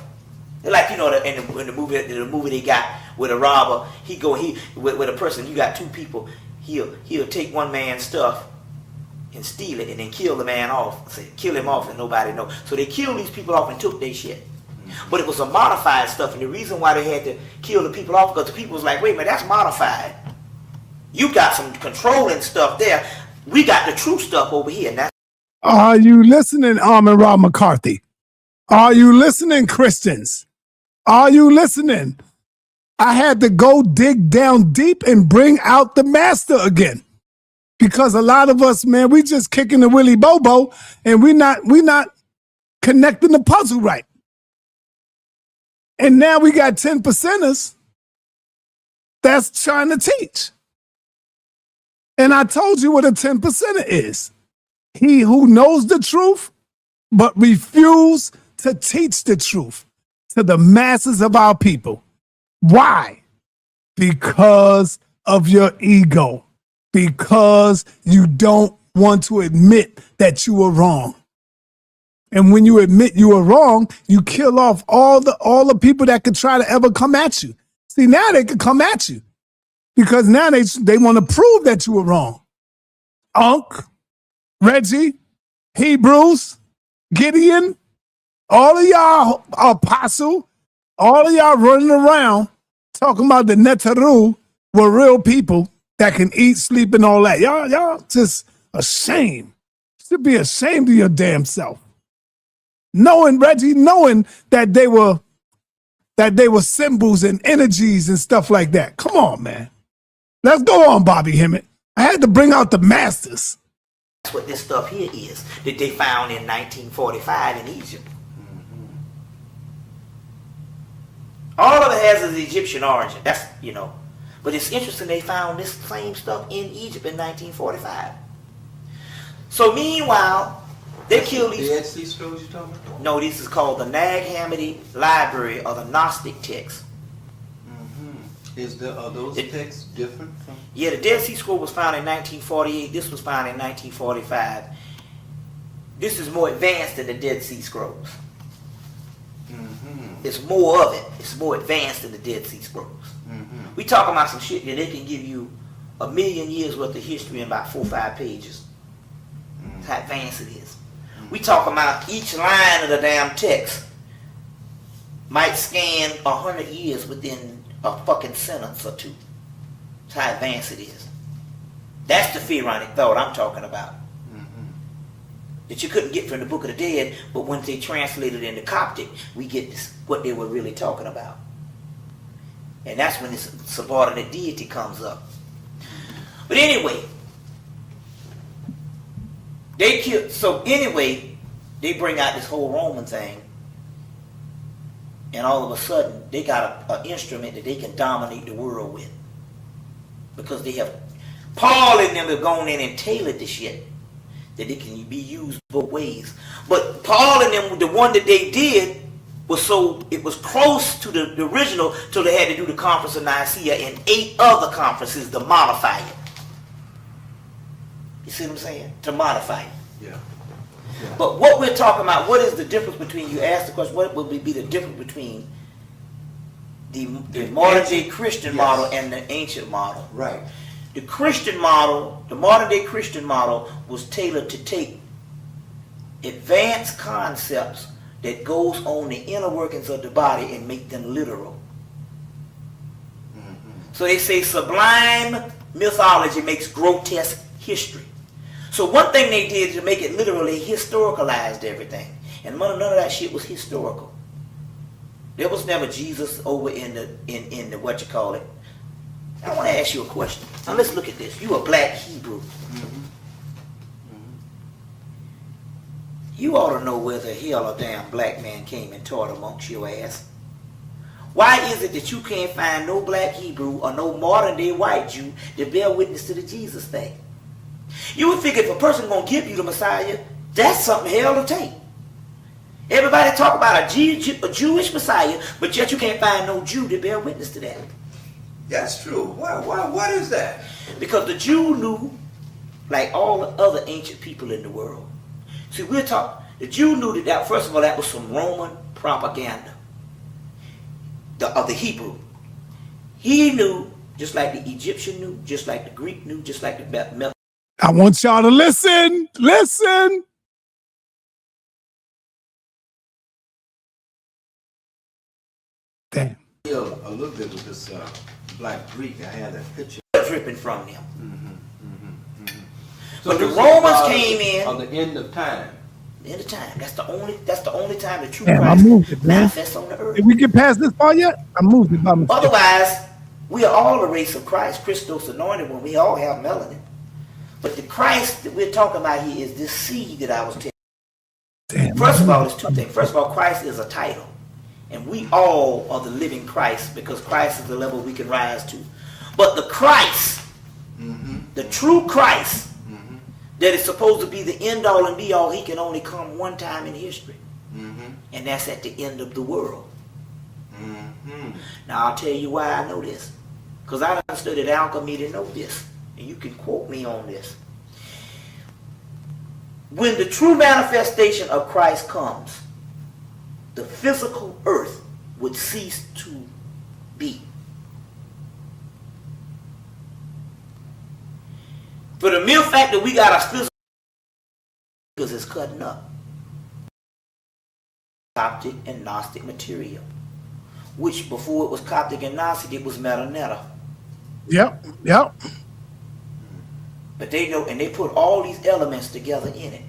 They're like, in the movie they got with a robber, with a person, you got two people, he'll take one man's stuff and steal it and then kill the man off. Say, kill him off and nobody know. So they killed these people off and took their shit. But it was a modified stuff, and the reason why they had to kill the people off, because the people was like, wait a minute, that's modified. You got some controlling stuff there. We got the true stuff over here. And that's Are you listening, Armin Rob McCarthy? Are you listening, Christians? Are you listening? I had to go dig down deep and bring out the master again. Because a lot of us, man, we just kicking the Willy Bobo, and we not connecting the puzzle right. And now we got 10%ers that's trying to teach. And I told you what a 10%er is. He who knows the truth, but refuse to teach the truth to the masses of our people. Why? Because of your ego. Because you don't want to admit that you were wrong. And when you admit you were wrong, you kill off all the people that could try to ever come at you. See, now they could come at you because now they want to prove that you were wrong. Unc, Reggie, Hebrews, Gideon, all of y'all apostle, all of y'all running around talking about the Neteru were real people that can eat, sleep, and all that. Y'all just ashamed. You should be ashamed of your damn self. Knowing that they were symbols and energies and stuff like that. Come on, man. Let's go on, Bobby Hemmitt. I had to bring out the masters. That's what this stuff here is that they found in 1945 in Egypt. All of it has an Egyptian origin. That's, But it's interesting they found this same stuff in Egypt in 1945. So meanwhile, they killed these. Dead Sea Scrolls you talking about? No, this is called the Nag Hammadi Library of the Gnostic Texts. Are those texts different from? Yeah, the Dead Sea Scroll was found in 1948. This was found in 1945. This is more advanced than the Dead Sea Scrolls. It's more of it. It's more advanced than the Dead Sea Scrolls. We talking about some shit that they can give you 1,000,000 years worth of history in about 4 or 5 pages. That's how advanced it is. We talking about each line of the damn text might scan 100 years within a fucking sentence or two. That's how advanced it is. That's the pharaonic thought I'm talking about. That you couldn't get from the Book of the Dead, but once they translated into Coptic, we get this, what they were really talking about. And that's when this subordinate deity comes up. But anyway, They killed. So anyway, they bring out this whole Roman thing, and all of a sudden they got an instrument that they can dominate the world with, because they have Paul and them have gone in and tailored the shit that it can be used both ways. But Paul and them, the one that they did was so it was close to the original, so they had to do the Conference of Nicaea and 8 other conferences to modify it. You see what I'm saying? To modify it. Yeah. But what we're talking about, what is the difference between, you asked the question, what would be the difference between the modern day Christian model and the ancient model? Right. The Christian model, the modern day Christian model, was tailored to take advanced concepts that goes on the inner workings of the body and make them literal. So they say sublime mythology makes grotesque history. So one thing they did to make it literal, they historicalized everything. And none of that shit was historical. There was never Jesus over in the what you call it. I want to ask you a question. Now let's look at this. You a black Hebrew. You ought to know where the hell a damn black man came and taught amongst your ass. Why is it that you can't find no black Hebrew or no modern day white Jew to bear witness to the Jesus thing? You would figure if a person gonna give you the Messiah, that's something hell to take. Everybody talk about a Jewish Messiah, but yet you can't find no Jew to bear witness to that. That's true. What is that? Because the Jew knew, like all the other ancient people in the world. See, the Jew knew that first of all, that was some Roman propaganda of the Hebrew. He knew, just like the Egyptian knew, just like the Greek knew, just like the I want y'all to listen. Listen. Damn. A little bit with this black Greek. I had a picture dripping from them. But the Romans came in on the end of time. End of time. That's the only time the true Damn, I Christ moved it, man. manifests on the earth. Did we get past this part yet? I moved it by mistake. Otherwise, we are all the race of Christ, Christos anointed one. We all have melanin. But the Christ that we're talking about here is this seed that I was telling you. Damn, First of all, there's two things. First of all, Christ is a title. And we all are the living Christ, because Christ is the level we can rise to. But the Christ, the true Christ, that is supposed to be the end all and be all, he can only come one time in history. And that's at the end of the world. Now I'll tell you why I know this. Because I done studied alchemy to know this. And you can quote me on this. When the true manifestation of Christ comes, the physical earth would cease to be. For the mere fact that we got our physical is cutting up. Coptic and Gnostic material. Which before it was Coptic and Gnostic, it was sa.neter. Yep. But they know, and they put all these elements together in it.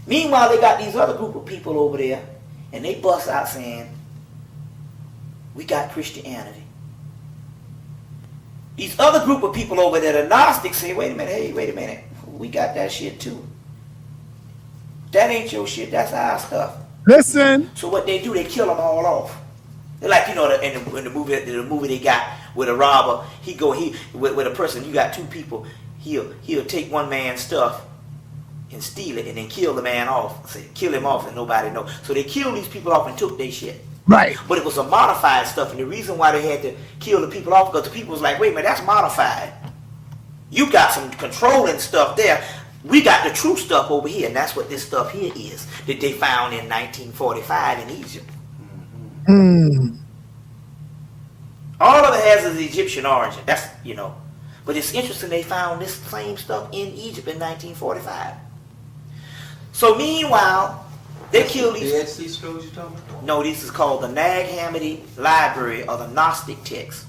Meanwhile, they got these other group of people over there, and they bust out saying, we got Christianity. These other group of people over there, the Gnostics, say, wait a minute, we got that shit too. That ain't your shit, that's our stuff. Listen. So what they do, they kill them all off. They're like, you know, in the movie they got with a robber, with a person, you got two people, he'll take one man's stuff and steal it and then kill the man off. Say, kill him off and nobody knows. So they killed these people off and took their shit. Right. But it was a modified stuff, and the reason why they had to kill the people off, because the people was like, wait a minute, that's modified. You got some controlling stuff there. We got the true stuff over here, and that's what this stuff here is that they found in 1945 in Egypt. All of it has an Egyptian origin. That's, you know. But it's interesting they found this same stuff in Egypt in 1945. So meanwhile, they killed these. Dead Sea Scrolls you talking about? No, this is called the Nag Hammadi Library of the Gnostic texts.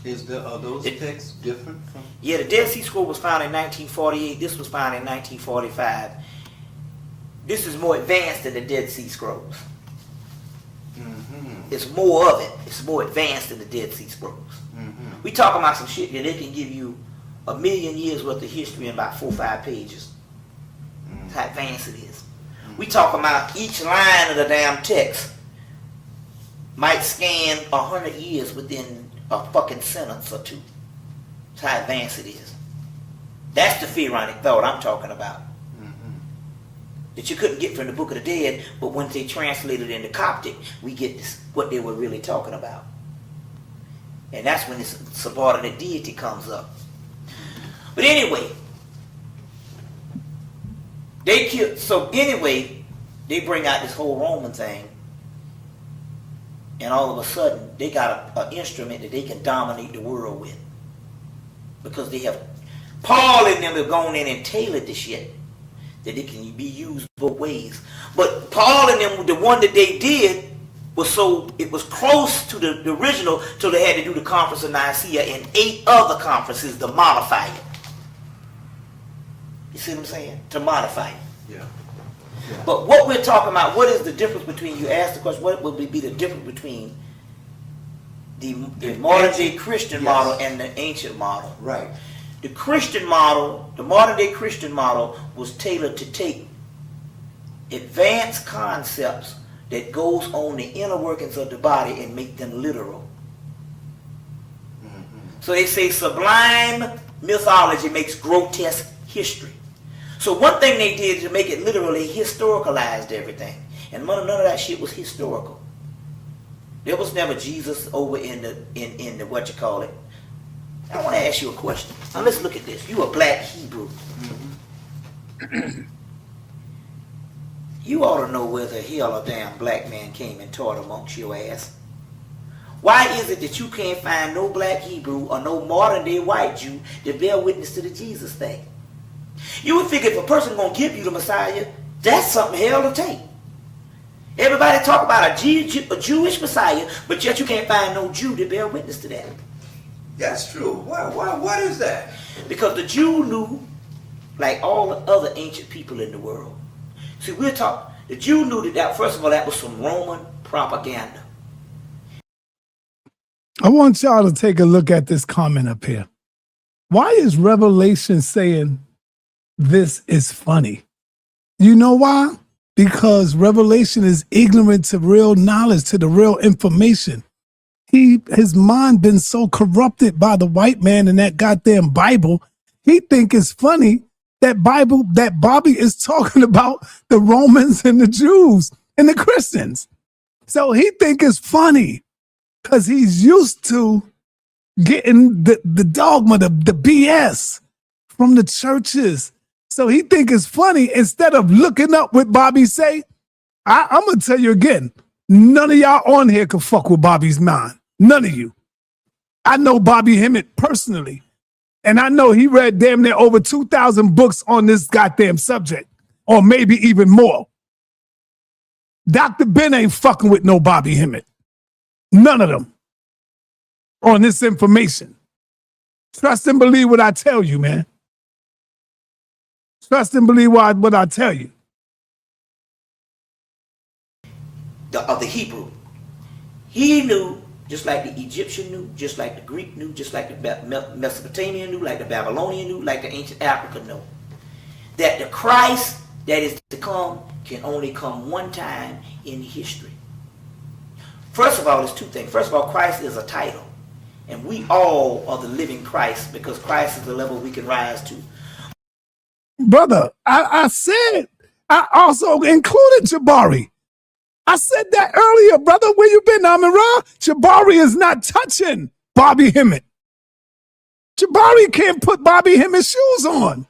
Are those texts different from? Yeah, the Dead Sea Scroll was found in 1948. This was found in 1945. This is more advanced than the Dead Sea Scrolls. It's more of it. It's more advanced than the Dead Sea Scrolls. We talking about some shit that they can give you 1,000,000 years worth of history in about 4 or 5 pages. That's how advanced it is. We talking about each line of the damn text might scan 100 years within a fucking sentence or two. That's how advanced it is. That's the pharaonic thought I'm talking about. That you couldn't get from the Book of the Dead, but when they translated into Coptic, we get this, what they were really talking about. And that's when this subordinate deity comes up. But anyway, they bring out this whole Roman thing, and all of a sudden they got an instrument that they can dominate the world with, because they have, Paul and them have gone in and tailored this shit that it can be used both ways. But Paul and them, the one that they did was so, it was close to the original, so they had to do the Conference of Nicaea and 8 other conferences to modify it. You see what I'm saying? To modify it. Yeah. But what we're talking about, what is the difference between, you asked the question, what would be the difference between the modern day Christian model and the ancient model? Right. The Christian model, the modern day Christian model, was tailored to take advanced concepts that goes on the inner workings of the body and make them literal. So they say sublime mythology makes grotesque history. So one thing they did to make it literal, they historicalized everything. And none of that shit was historical. There was never Jesus over in the what you call it. I want to ask you a question. Now let's look at this. You a black Hebrew. You ought to know where the hell a damn black man came and taught amongst your ass. Why is it that you can't find no black Hebrew or no modern day white Jew that bear witness to the Jesus thing? You would figure if a person gonna give you the Messiah, that's something hell to take. Everybody talk about a Jewish Messiah, but yet you can't find no Jew to bear witness to that. That's true. What is that? Because the Jew knew, like all the other ancient people in the world. See, the Jew knew that first of all, that was some Roman propaganda. I want y'all to take a look at this comment up here. Why is Revelation saying this is funny? You know why? Because Revelation is ignorant to real knowledge, to the real information. His mind been so corrupted by the white man and that goddamn Bible, he think it's funny that Bobby is talking about the Romans and the Jews and the Christians. So he think it's funny because he's used to getting the dogma, the BS from the churches. So he think it's funny instead of looking up what Bobby say. I'm going to tell you again, none of y'all on here can fuck with Bobby's mind. None of you. I know Bobby Hemmitt personally. And I know he read damn near over 2,000 books on this goddamn subject. Or maybe even more. Dr. Ben ain't fucking with no Bobby Hemmitt. None of them. On this information. Trust and believe what I tell you, man. Trust and believe what I tell you. Of the Hebrew. He knew, just like the Egyptian knew, just like the Greek knew, just like the Mesopotamian knew, like the Babylonian knew, like the ancient Africa knew, that the Christ that is to come can only come one time in history. First of all, there's two things. First of all, Christ is a title. And we all are the living Christ because Christ is the level we can rise to. Brother, I said, I also included Jabari. I said that earlier, brother. Where you been, Amin-Ra? Jabari is not touching Bobby Hemmitt. Jabari can't put Bobby Hemmitt's shoes on.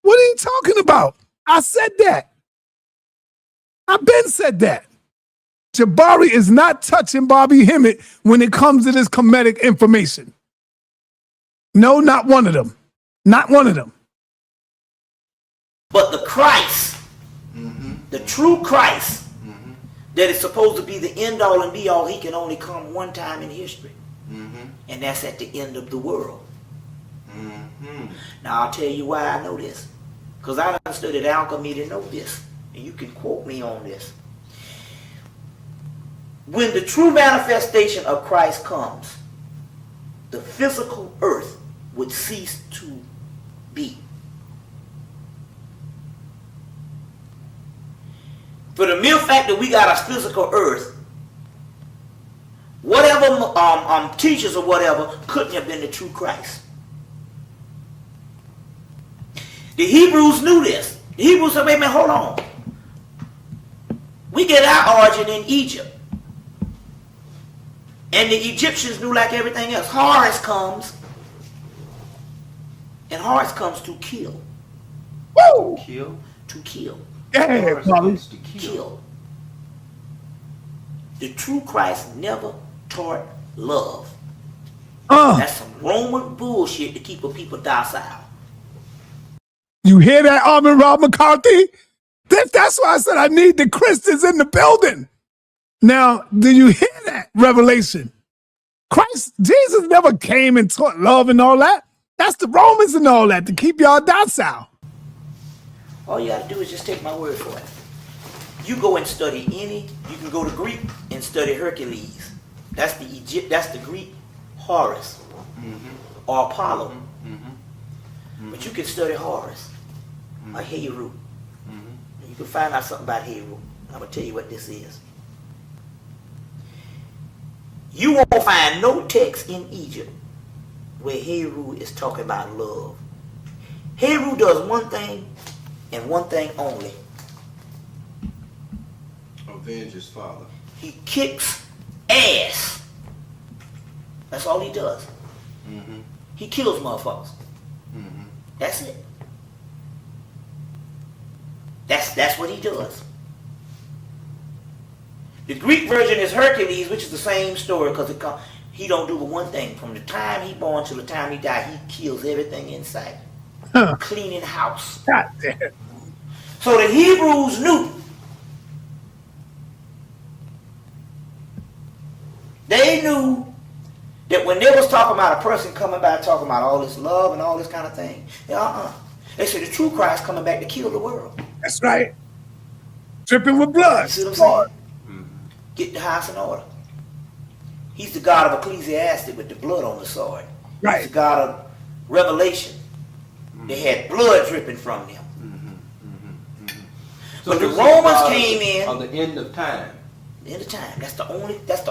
What are you talking about? I said that. I've been said that. Jabari is not touching Bobby Hemmitt when it comes to this Kemetic information. No, not one of them. Not one of them. But the Christ, the true Christ, that is supposed to be the end all and be all, he can only come one time in history. And that's at the end of the world. Now I'll tell you why I know this. Because I done studied alchemy to know this. And you can quote me on this. When the true manifestation of Christ comes, the physical earth would cease to be. For the mere fact that we got a physical earth, whatever teachers or whatever couldn't have been the true Christ. The Hebrews knew this. The Hebrews said, wait a minute, hold on. We get our origin in Egypt. And the Egyptians knew like everything else. Horus comes. And Horus comes to kill. Woo! Kill? To kill. Yeah, Horus Bobby. comes to kill. Kill. The true Christ never taught love. That's some Roman bullshit to keep a people docile. You hear that, Armin Rob McCarthy? That's why I said I need the Christians in the building. Now, do you hear that revelation? Jesus never came and taught love and all that. That's the Romans and all that to keep y'all docile. All you got to do is just take my word for it. You go and study you can go to Greek and study Hercules. That's the Greek Horus or Apollo. But you can study Horus or Heru. You can find out something about Heru. I'm going to tell you what this is. You won't find no text in Egypt where Heru is talking about love. Heru does one thing and one thing only. Avenge his father. He kicks ass. That's all he does. He kills motherfuckers. That's it. That's what he does. The Greek version is Hercules, which is the same story because he don't do but one thing. From the time he born till the time he die, he kills everything in sight. Cleaning house. God damn. So the Hebrews knew. They knew that when they was talking about a person coming back talking about all this love and all this kind of thing, they said the true Christ coming back to kill the world. That's right. Dripping with blood. You see what I'm saying? Get the house in order. He's the God of Ecclesiastes with the blood on the sword. Right. He's the God of Revelation. They had blood dripping from them. So But the this is Romans God came in. on the end of time. End of time. That's the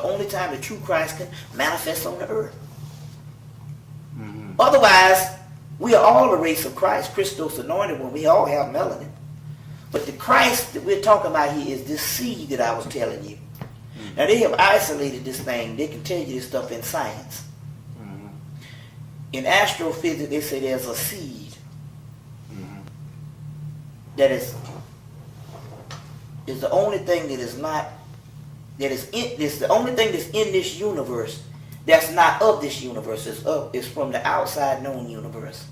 only time the true Christ can manifest on the earth. Otherwise, we are all a race of Christ, Christos anointed one. We all have melanin. But the Christ that we're talking about here is this seed that I was telling you. Now they have isolated this thing. They can tell you this stuff in science. In astrophysics, they say there's a seed that is the only thing that is not it's the only thing that's in this universe that's not of this universe. It's from the outside known universe.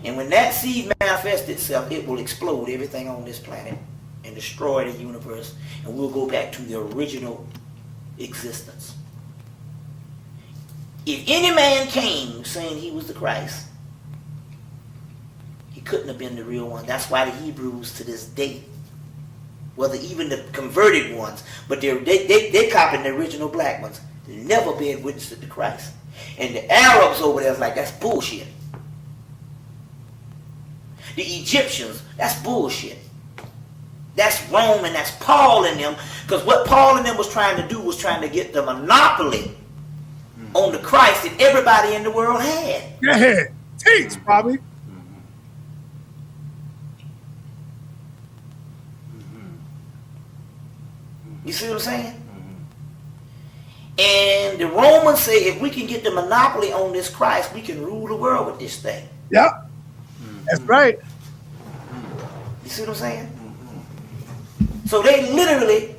And when that seed manifests itself, it will explode everything on this planet and destroy the universe, and we'll go back to the original existence. If any man came saying he was the Christ, he couldn't have been the real one. That's why the Hebrews to this day, whether even the converted ones, but they copying the original black ones, they never bear witness to the Christ. And the Arabs over there is like, that's bullshit. The Egyptians, that's bullshit. That's Rome and that's Paul and them. Because what Paul and them was trying to do was trying to get the monopoly on the Christ that everybody in the world had. Go ahead. Teach, Bobby. You see what I'm saying? And the Romans say if we can get the monopoly on this Christ, we can rule the world with this thing. Yep. That's right. You see what I'm saying? So they literally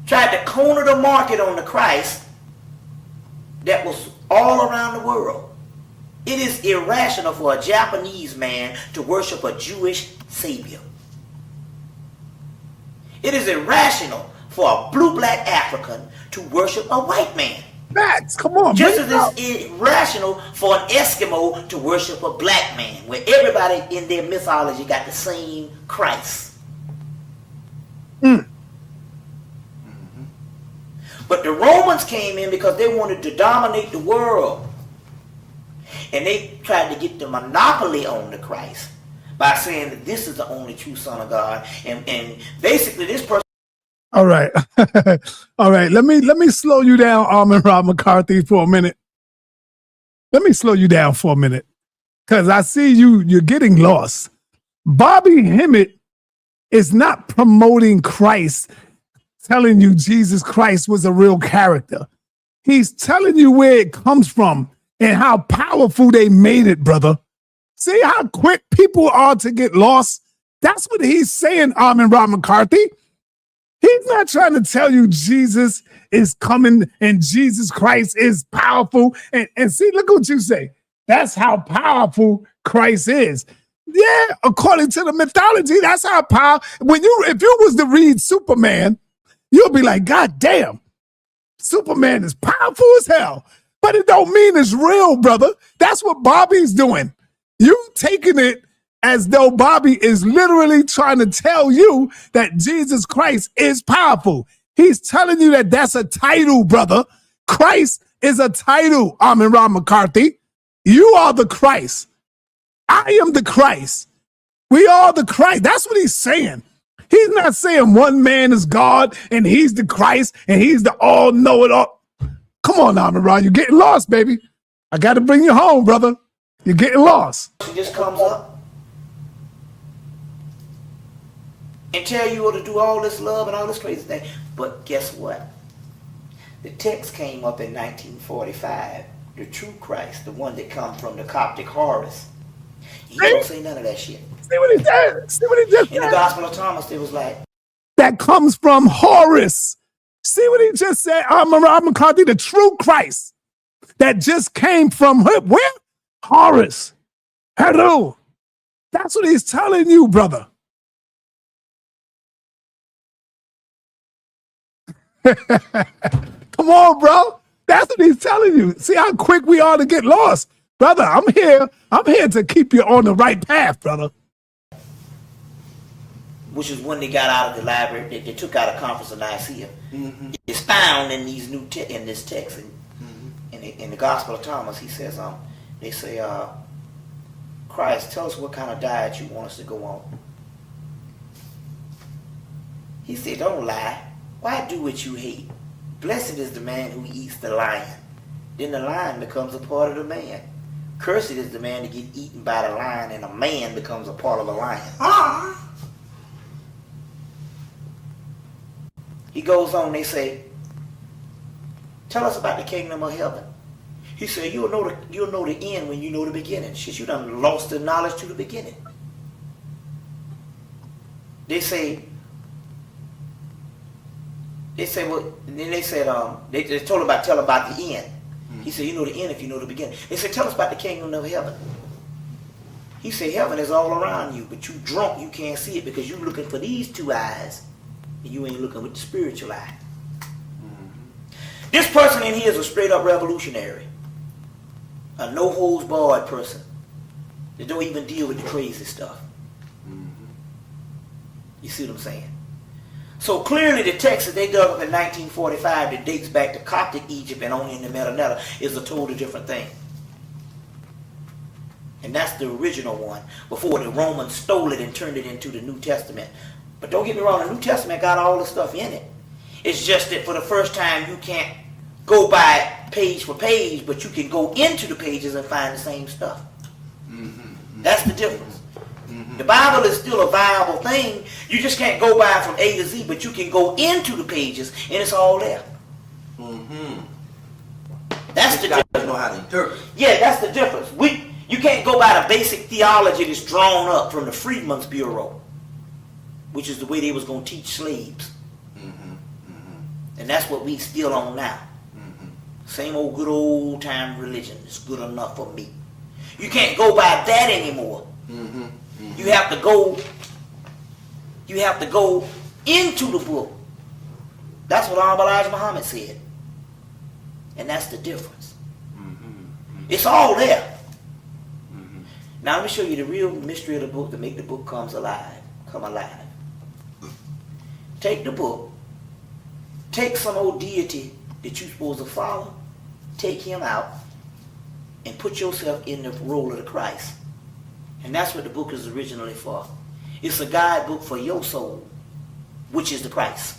tried to corner the market on the Christ that was all around the world. It is irrational for a Japanese man to worship a Jewish savior. It is irrational for a blue-black African to worship a white man. Facts. Come on. Just bring as it out. it's irrational for an Eskimo to worship a black man, where everybody in their mythology got the same Christ. But the Romans came in because they wanted to dominate the world. And they tried to get the monopoly on the Christ by saying that this is the only true Son of God. And basically this person. All right. All right. Let me slow you down, Armin Rob McCarthy, for a minute. Let me slow you down for a minute. Because I see you're getting lost. Bobby Hemmitt is not promoting Christ, telling you Jesus Christ was a real character. He's telling you where it comes from and how powerful they made it, brother. See how quick people are to get lost? That's what he's saying, Armin Rob McCarthy. He's not trying to tell you Jesus is coming and Jesus Christ is powerful. And see, look what you say. That's how powerful Christ is. Yeah, according to the mythology, that's how powerful. If you was to read Superman, you'll be like, God damn, Superman is powerful as hell. But it don't mean it's real, brother. That's what Bobby's doing. You taking it as though Bobby is literally trying to tell you that Jesus Christ is powerful. He's telling you that that's a title, brother. Christ is a title, Armin Rob McCarthy. You are the Christ. I am the Christ. We are the Christ. That's what he's saying. He's not saying one man is God and he's the Christ and he's the all-know-it-all. Come on, Armin Rob. You're getting lost, baby. I got to bring you home, brother. You're getting lost. She just comes up and tell you to do all this love and all this crazy thing. But guess what? The text came up in 1945. The true Christ, the one that comes from the Coptic Horus. He don't say none of that shit. See what he said? See what he just said? In the Gospel of Thomas, it was like, that comes from Horus. See what he just said? Armin Rob McCarthy, the true Christ that just came from where? Horus. Hello. That's what he's telling you, brother. Come on, bro. That's what he's telling you. See how quick we are to get lost. Brother, I'm here to keep you on the right path, brother. which is when they got out of the library. They took out a Conference of Nicaea. Mm-hmm. It's found in these in this text, in the Gospel of Thomas. He says, they say, Christ, tell us what kind of diet you want us to go on. He said, don't lie. Why do what you hate? Blessed is the man who eats the lion. Then the lion becomes a part of the man. Cursed is the man to get eaten by the lion, and a man becomes a part of the lion. He goes on, they say, tell us about the kingdom of heaven. He said, you'll know the end when you know the beginning. Shit, you done lost the knowledge to the beginning. They well, and then they said, they told about tell about the end. He said, you know the end if you know the beginning. They said, tell us about the kingdom of heaven. He said, heaven is all around you, but you drunk, you can't see it because you're looking for these two eyes, and you ain't looking with the spiritual eye. This person in here is a straight up revolutionary. A no-holds-barred person. They don't even deal with the crazy stuff. You see what I'm saying? So clearly the text that they dug up in 1945 that dates back to Coptic Egypt and only in the Meta is a totally different thing. And that's the original one before the Romans stole it and turned it into the New Testament. But don't get me wrong, the New Testament got all the stuff in it. It's just that for the first time you can't go by page for page, but you can go into the pages and find the same stuff. That's the difference. The Bible is still a viable thing. You just can't go by from A to Z, but you can go into the pages and it's all there. That's the difference. Know how to interpret. Yeah, that's the difference. You can't go by the basic theology that's drawn up from the Freedmen's Bureau, which is the way they was going to teach slaves. And that's what we still on now. Same old good old time religion is good enough for me. You can't go by that anymore. You have to go into the book. That's what Elijah Muhammad said. And that's the difference. It's all there. Now let me show you the real mystery of the book to make the book come alive. Take the book. Take some old deity that you're supposed to follow. Take him out. and put yourself in the role of the Christ. And that's what the book is originally for. It's a guidebook for your soul, which is the Christ.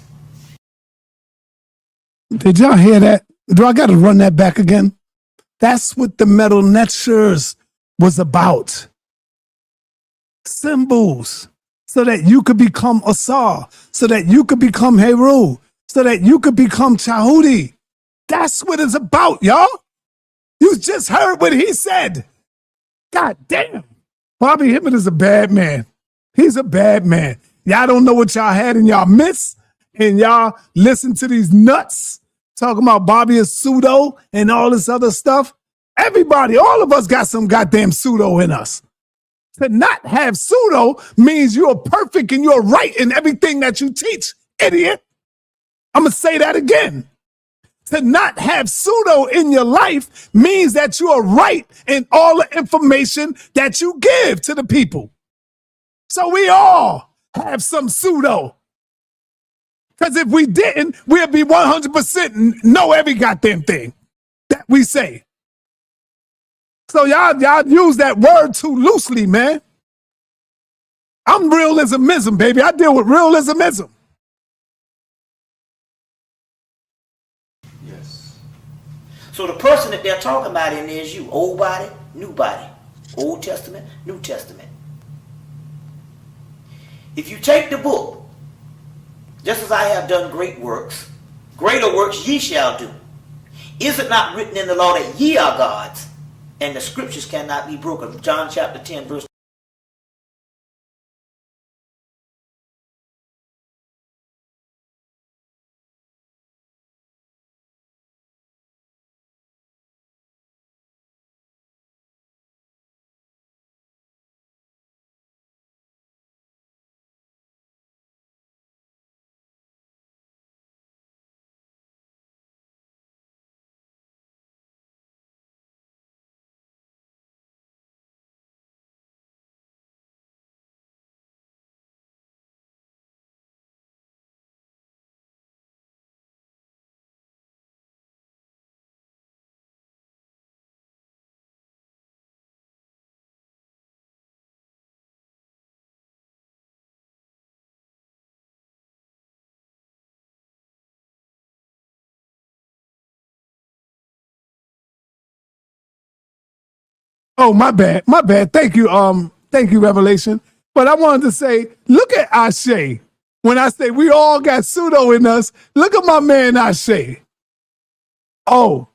Did y'all hear that? Do I got to run that back again? That's what the metal lectures was about. Symbols, so that you could become Asar, so that you could become Heru, so that you could become Chahudi. That's what it's about, y'all. You just heard what he said. God damn. Bobby Hemmitt is a bad man. He's a bad man. Y'all don't know what y'all had in y'all midst, and y'all listen to these nuts talking about Bobby is pseudo and all this other stuff. Everybody, all of us got some goddamn pseudo in us. To not have pseudo means you're perfect and you're right in everything that you teach, idiot. I'm going to say that again. To not have pseudo in your life means that you are right in all the information that you give to the people. So we all have some pseudo. Because if we didn't, we'd be 100% know every goddamn thing that we say. So y'all use that word too loosely, man. I'm realismism, baby. I deal with realismism. Yes. So the person that they're talking about in there is you. Old body, new body. Old Testament, New Testament. If you take the book, just as I have done great works, greater works ye shall do. Is it not written in the law that ye are gods, and the scriptures cannot be broken? John chapter 10, verse. Oh, my bad. My bad. Thank you, Revelation. But I wanted to say, look at Ashe. When I say we all got pseudo in us, look at my man Ashe. Oh,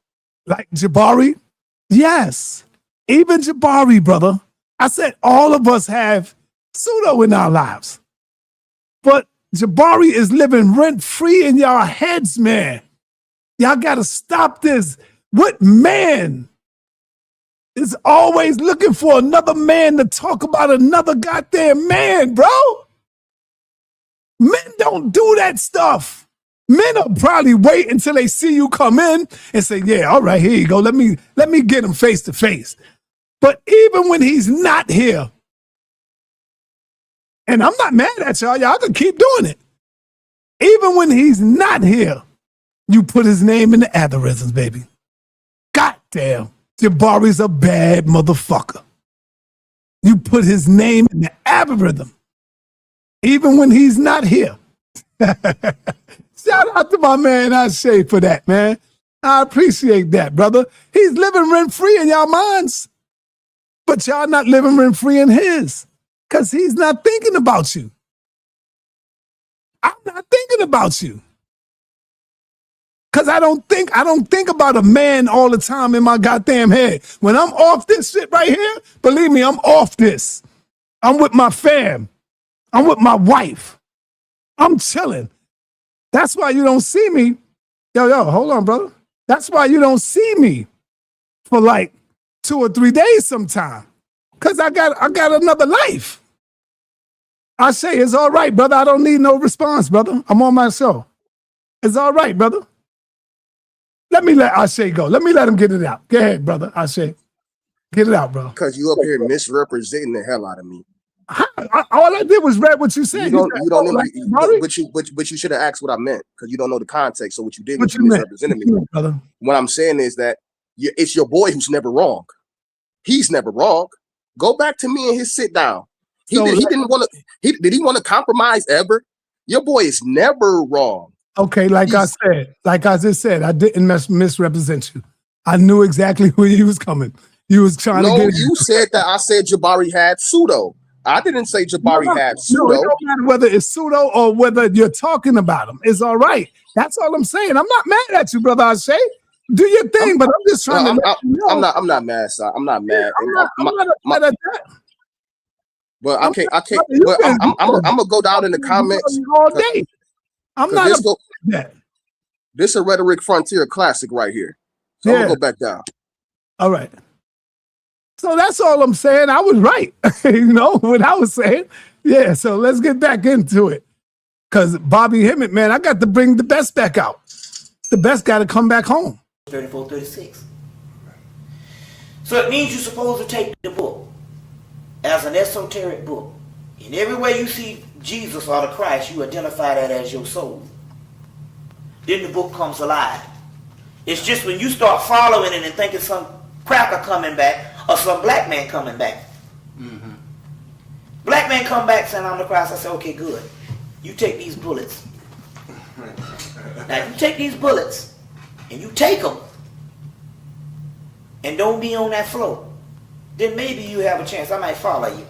like Jabari? Yes. Even Jabari, brother. I said all of us have pseudo in our lives. But Jabari is living rent-free in y'all heads, man. Y'all got to stop this. What man is always looking for another man to talk about another goddamn man, bro? Men don't do that stuff. Men will probably wait until they see you come in and say, yeah, all right, here you go. Let me get him face to face. But even when he's not here, and I'm not mad at y'all can keep doing it. Even when he's not here, you put his name in the algorithms, baby. Goddamn, Jabari's a bad motherfucker. You put his name in the algorithm, even when he's not here. Shout out to my man Ashe for that, man. I appreciate that, brother. He's living rent-free in y'all minds, but y'all not living rent-free in his, because he's not thinking about you. I'm not thinking about you. Because I don't think about a man all the time in my goddamn head. When I'm off this shit right here, believe me, I'm off this. I'm with my fam. I'm with my wife. I'm chilling. That's why you don't see me. Yo, hold on, brother. That's why you don't see me for like 2 or 3 days sometime. Because I got another life. I say, it's all right, brother. I don't need no response, brother. I'm on my show. It's all right, brother. Let me let Ashe go. Let me let him get it out. Go ahead, brother. Ashe. Get it out, bro. Because you up here misrepresenting the hell out of me. All I did was read what you said. You but you should have asked what I meant, because you don't know the context. So what you did was you misrepresented me. Brother? What I'm saying is that it's your boy who's never wrong. he's never wrong. Go back to me and his sit down. He So didn't want to. Did he want to compromise ever? Your boy is never wrong. okay, like I just said, I didn't misrepresent you. I knew exactly where you was coming. You was trying to get. You said that I said Jabari had pseudo. I didn't say Jabari had pseudo. No, it don't matter whether it's pseudo or whether you're talking about him. It's all right. That's all I'm saying. I'm not mad at you, brother Ashe. Do your thing, but I'm just trying to let you know. I'm not mad, son. I'm not mad. I'm not mad at that. But I can't. But I'm gonna go down in the comments all day. I'm not that. This a Rhetoric Frontier classic right here. So I'm gonna go back down. All right. So that's all I'm saying. I was right. You know what I was saying? Yeah. So let's get back into it. Because Bobby Hemmitt, man, I got to bring the best back out. The best got to come back home. 34, 36. So it means you're supposed to take the book as an esoteric book. And everywhere you see Jesus or the Christ, you identify that as your soul. Then the book comes alive. It's just when you start following it and thinking some cracker coming back or some black man coming back. Mm-hmm. Black man come back saying, I'm the Christ. I say, okay, good. You take these bullets. Now, you take these bullets and you take them and don't be on that floor, then maybe you have a chance. I might follow you.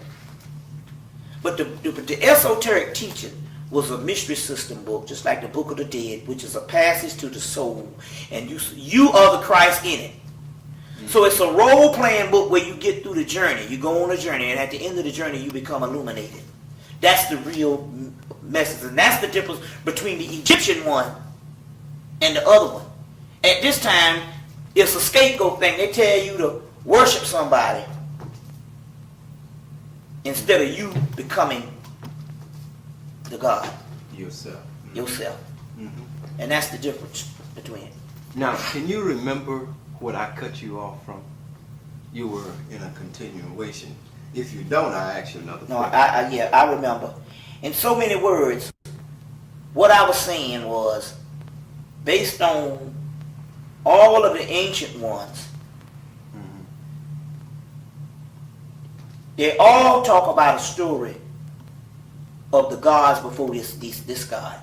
But the esoteric teaching was a mystery system book, just like the Book of the Dead, which is a passage to the soul, and you are the Christ in it. So it's a role-playing book where you get through the journey. You go on a journey, and at the end of the journey, you become illuminated. That's the real message, and that's the difference between the Egyptian one and the other one. At this time, it's a scapegoat thing. They tell you to worship somebody instead of you becoming the God. Yourself. Mm-hmm. And that's the difference between it. Now, can you remember what I cut you off from? You were in a continuation. If you don't, I ask you another question. Yeah, I remember. In so many words, what I was saying was, based on all of the ancient ones, mm-hmm. they all talk about a story of the gods before this God.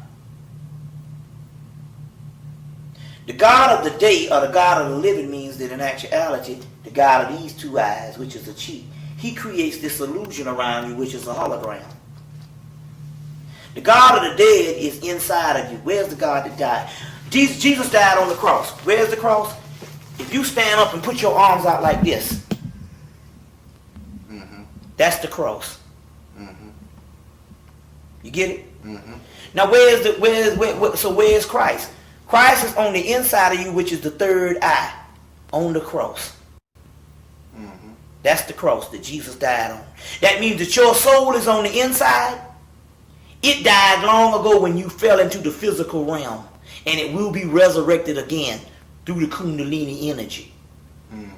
The God of the day or the God of the living means that in actuality, the God of these two eyes, which is a chi, he creates this illusion around you, which is a hologram. The God of the dead is inside of you. Where's the God that died? Jesus died on the cross. Where's the cross? If you stand up and put your arms out like this, mm-hmm. that's the cross. Mm-hmm. You get it? Mm-hmm. Now where's Christ? Christ is on the inside of you, which is the third eye, on the cross. Mm-hmm. That's the cross that Jesus died on. That means that your soul is on the inside. It died long ago when you fell into the physical realm, and it will be resurrected again through the Kundalini energy. Mm-hmm.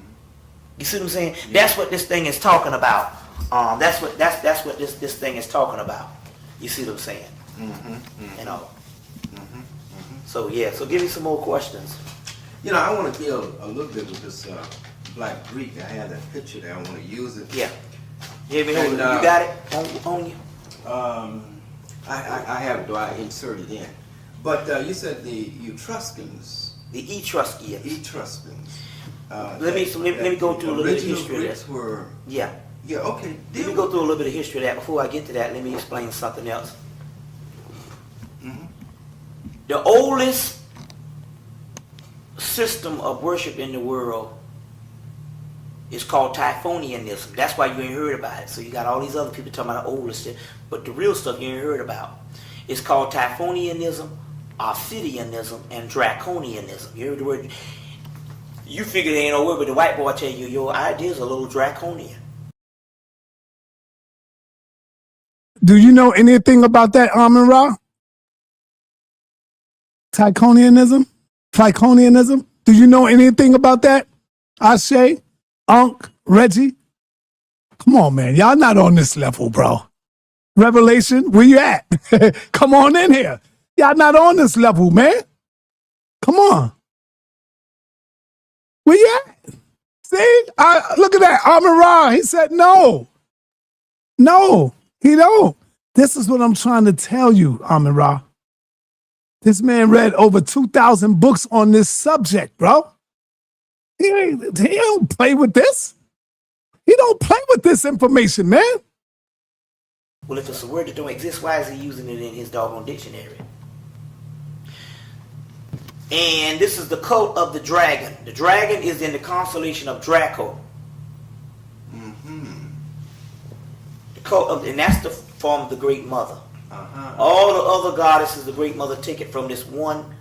You see what I'm saying? Yeah. That's what this thing is talking about. That's what this thing is talking about. You see what I'm saying? Mm-hmm. Mm-hmm. You know. Mm-hmm. Mm-hmm. So yeah. So give me some more questions. You know, I want to deal a little bit with this Black Greek. I had that picture there. I want to use it. Yeah. You got it on you? I have it. Do I insert it in? But you said the Etruscans. The Etruscans. Etruscans. Let me go through a little bit of history of that. Were, yeah. Yeah, okay. Let me go through a little bit of history of that. Before I get to that, let me explain something else. Mm-hmm. The oldest system of worship in the world is called Typhonianism. That's why you ain't heard about it. So you got all these other people talking about the oldest stuff, but the real stuff you ain't heard about. It's called Typhonianism, Ophidianism, and Draconianism. You heard the word? You figure there ain't no word, but the white boy tell you your ideas are a little draconian. Do you know anything about that, Amun Ra? Tychonianism? Tychonianism? Do you know anything about that? Ashe? Unc? Reggie? Come on, man. Y'all not on this level, bro. Revelation, where you at? Come on in here. Y'all not on this level, man. Come on. Where you at? See, look at that. Amara, he said no. No, he don't. This is what I'm trying to tell you, Amara. This man read over 2,000 books on this subject, bro. He don't play with this. He don't play with this information, man. Well, if it's a word that don't exist, why is he using it in his doggone dictionary? And this is the cult of the dragon. The dragon is in the constellation of Draco. The cult of, and that's the form of the Great Mother. All the other goddesses, the Great Mother, take it from this one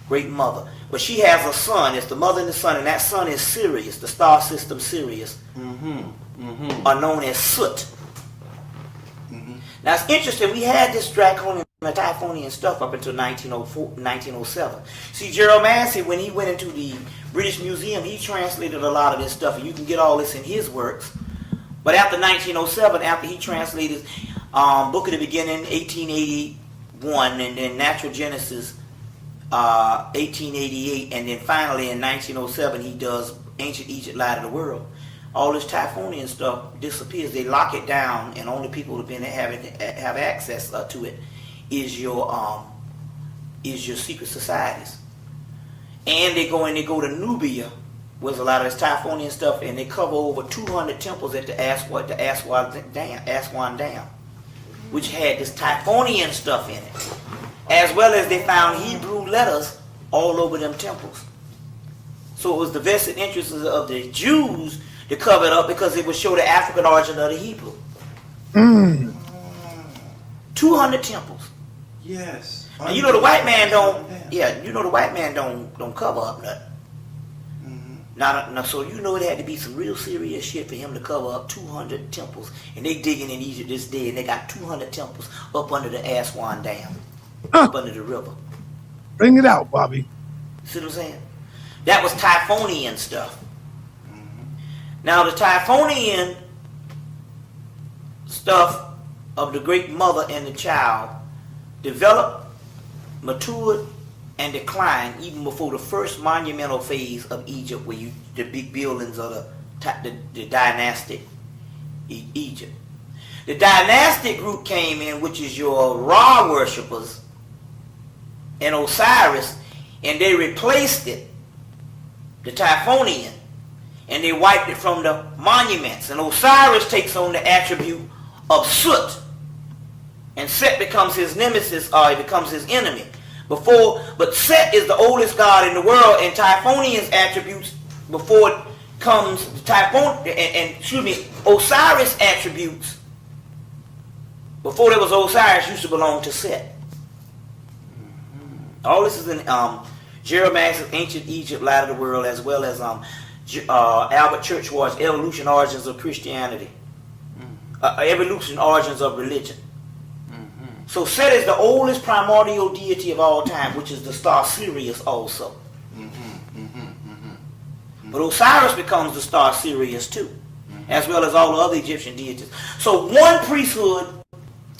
Great Mother. But she has a son. It's the mother and the son, and that son is Sirius, the star system Sirius, are known as Soot. Now it's interesting, we had this draconian and Typhonian stuff up until 1907. See, Gerald Massey, when he went into the British Museum, he translated a lot of this stuff, and you can get all this in his works. But after 1907, after he translated Book of the Beginning, 1881, and then Natural Genesis, 1888, and then finally in 1907 he does Ancient Egypt, Light of the World. All this Typhonian stuff disappears. They lock it down, and only people who've been have access to it is your secret societies. And they go to Nubia, with a lot of this Typhonian stuff, and they cover over 200 temples at the Aswan Dam, which had this Typhonian stuff in it, as well as they found Hebrew letters all over them temples. So it was the vested interests of the Jews to cover it up, because it would show the African origin of the Hebrew. 200 temples. Yes. And you know the white man don't. Yeah, you know the white man don't cover up nothing. Now, so you know it had to be some real serious shit for him to cover up 200 temples. And they digging in Egypt this day, and they got 200 temples up under the Aswan Dam, up under the river. Bring it out, Bobby. See what I'm saying? That was Typhonian stuff. Now the Typhonian stuff of the Great Mother and the Child developed, matured, and declined even before the first monumental phase of Egypt, where the big buildings of the dynastic Egypt. The dynastic group came in, which is your Ra worshippers and Osiris, and they replaced it, the Typhonian, and they wiped it from the monuments. And Osiris takes on the attribute of Soot, and Set becomes his nemesis, or he becomes his enemy. But Set is the oldest god in the world, and Typhonian's attributes before it comes Osiris attributes before there was Osiris used to belong to Set. All this is in Gerald Max's Ancient Egypt, Light of the World, as well as Albert Churchward's Evolution, Origins of Christianity, Evolution, Origins of Religion. So Set is the oldest primordial deity of all time, which is the star Sirius also. But Osiris becomes the star Sirius too, as well as all the other Egyptian deities. So one priesthood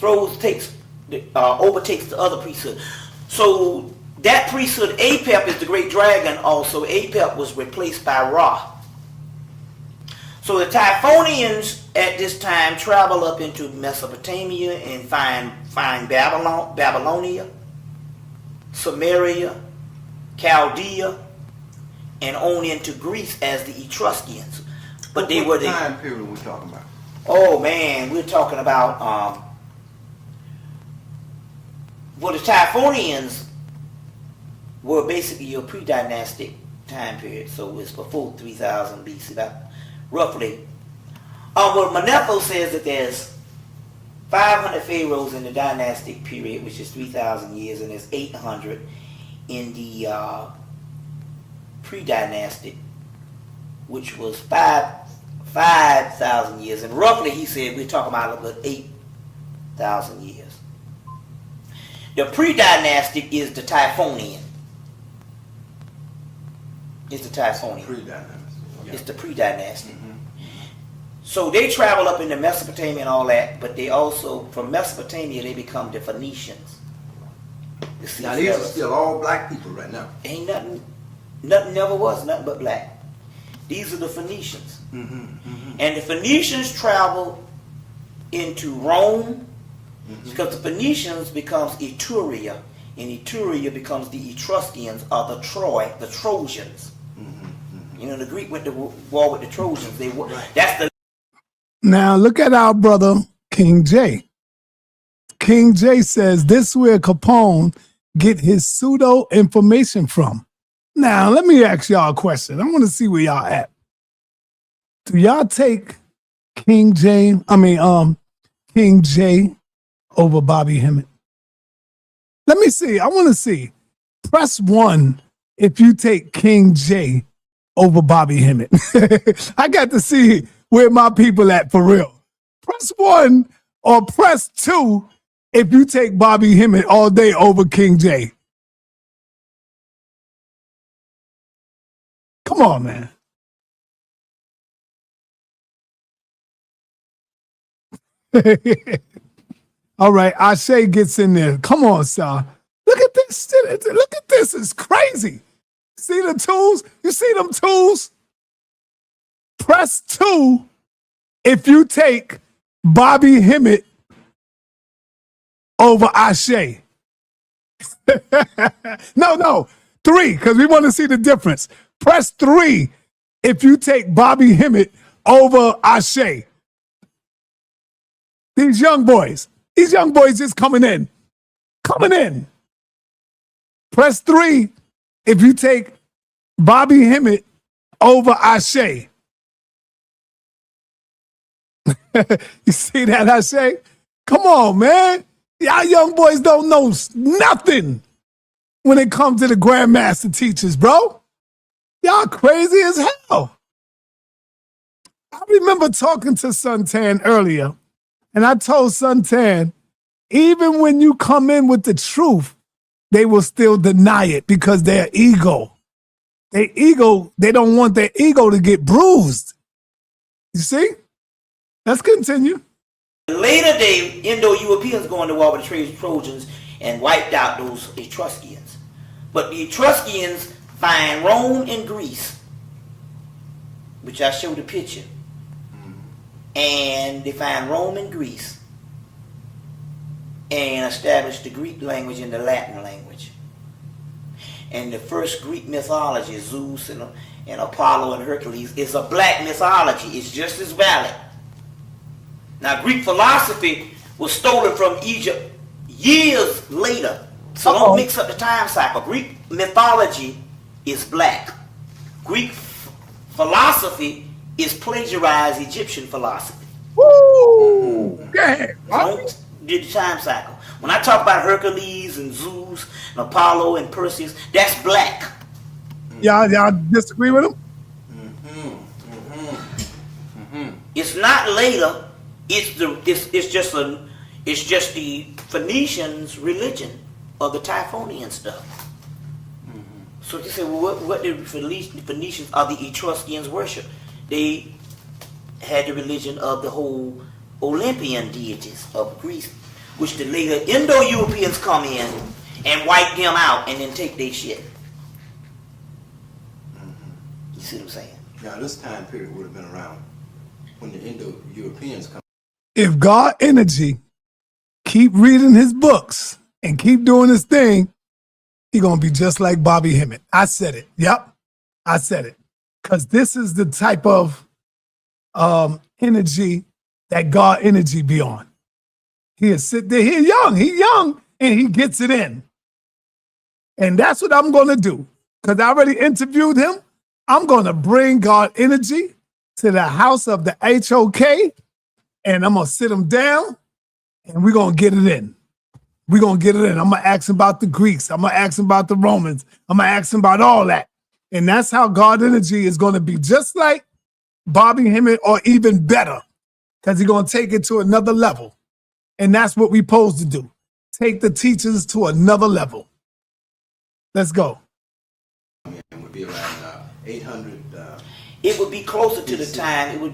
overtakes the other priesthood. So that priesthood, Apep, is the great dragon also. Apep was replaced by Ra. So the Typhonians at this time travel up into Mesopotamia and find Babylonia, Samaria, Chaldea, and on into Greece as the Etruscans. But they were the time period we're talking about. Oh man, we're talking about well, the Typhonians were basically your pre-dynastic time period, so it's before 3000 BC, about roughly. Well, Manetho says that there's 500 pharaohs in the dynastic period, which is 3,000 years, and there's 800 in the pre-dynastic, which was 5,000 years. And roughly, he said, we're talking about about 8,000 years. The pre-dynastic is the Typhonian. It's the Typhonian. It's the pre-dynastic. So they travel up into Mesopotamia and all that, but they also, from Mesopotamia, they become the Phoenicians. Now these are still all black people right now. Ain't nothing never was nothing but black. These are the Phoenicians. And the Phoenicians traveled into Rome because the Phoenicians becomes Etruria, and Etruria becomes the Etruscans or the Trojans. You know, the Greek went to war with the Trojans. That's the. Now look at our brother King J. King J says this is where Capone get his pseudo information from. Now let me ask y'all a question. I want to see where y'all at. Do y'all take King J over Bobby Hemmitt? Let me see. I want to see. Press 1 if you take King J over Bobby Hemmitt. I got to see where my people at for real. Press 1 or press 2 if you take Bobby Hemmitt all day over King J. Come on, man. All right, Ashe gets in there. Come on, sir. Look at this. Look at this. It's crazy. See the tools? You see them tools? Press 2 if you take Bobby Hemmitt over Ashe. No. 3, because we want to see the difference. Press 3 if you take Bobby Hemmitt over Ashe. These young boys just coming in. Press 3 if you take Bobby Hemmitt over Ashe. You see that, Ashe? Come on, man. Y'all young boys don't know nothing when it comes to the Grandmaster teachers, bro. Y'all crazy as hell. I remember talking to Suntan earlier, and I told Suntan, even when you come in with the truth, they will still deny it because their ego. They don't want their ego to get bruised. You see? Let's continue. Later day, Indo-Europeans going to war with the Trojans and wiped out those Etruscans. But the Etruscans find Rome and Greece, which I showed the picture. And they find Rome and Greece and establish the Greek language and the Latin language. And the first Greek mythology, Zeus and Apollo and Hercules, is a black mythology. It's just as valid. Now, Greek philosophy was stolen from Egypt years later. So don't mix up the time cycle. Greek mythology is black. Greek philosophy is plagiarized Egyptian philosophy. Woo! Yeah. Don't do the time cycle. When I talk about Hercules and Zeus and Apollo and Perseus, that's black. Y'all disagree with him? It's not later. It's just the Phoenicians' religion of the Typhonian stuff. So you say, well, what did the Phoenicians or the Etruscans worship? They had the religion of the whole Olympian deities of Greece, which the later Indo-Europeans come in and wipe them out and then take their shit. You see what I'm saying? Now, this time period would have been around when the Indo-Europeans come. If God energy keep reading his books and keep doing his thing, he gonna be just like Bobby Hemmitt. I said it. Yep, I said it. Because this is the type of energy that God energy be on. He'll sit there, he young, and he gets it in. And that's what I'm gonna do. Because I already interviewed him. I'm gonna bring God energy to the house of the HOK, and I'm gonna sit him down, and we're gonna get it in. We're gonna get it in. I'm gonna ask him about the Greeks. I'm gonna ask him about the Romans. I'm gonna ask him about all that. And that's how God energy is gonna be just like Bobby Hemmitt, or even better, because he's gonna take it to another level. And that's what we're supposed to do. Take the teachers to another level. Let's go. It would be around 800. It would be closer to the time. It would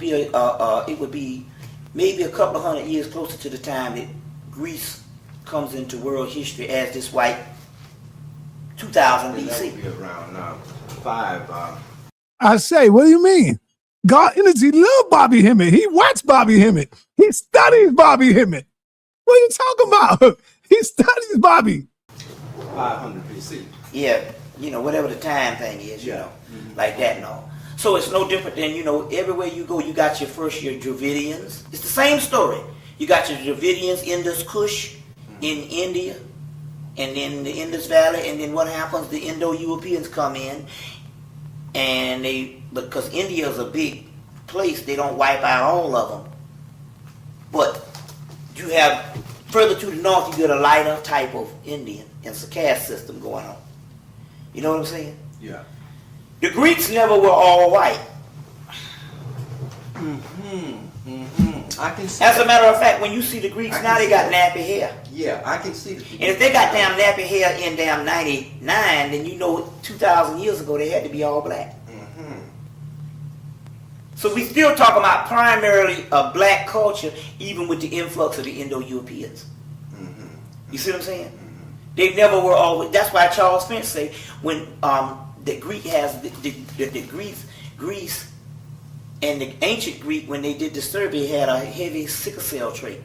be maybe a couple of hundred years closer to the time that Greece comes into world history as this white 2000 BC. That would be around 5. I say, what do you mean? God Energy love Bobby Hemmitt. He watched Bobby Hemmitt. He studies Bobby Hemmitt. What are you talking about? He studies Bobby. 500 BC. Yeah, you know, whatever the time thing is, you know, like that and all. So it's no different than, you know, everywhere you go, you got your Dravidians. It's the same story. You got your Dravidians, Indus Kush in India, and then the Indus Valley, and then what happens? The Indo-Europeans come in, and because India is a big place, they don't wipe out all of them. But you have, further to the north, you get a lighter type of Indian. It's a caste system going on. You know what I'm saying? Yeah. The Greeks never were all white. I can see. As a matter of fact, when you see the Greeks now, they got nappy hair. Yeah, I can see. And if they got damn nappy hair in damn 99, then you know 2,000 years ago they had to be all black. So we still talking about primarily a black culture, even with the influx of the Indo-Europeans. You see what I'm saying? They never were always. That's why Charles Finch say when the Greek has the Greece and the ancient Greek, when they did the survey, had a heavy sickle cell trait.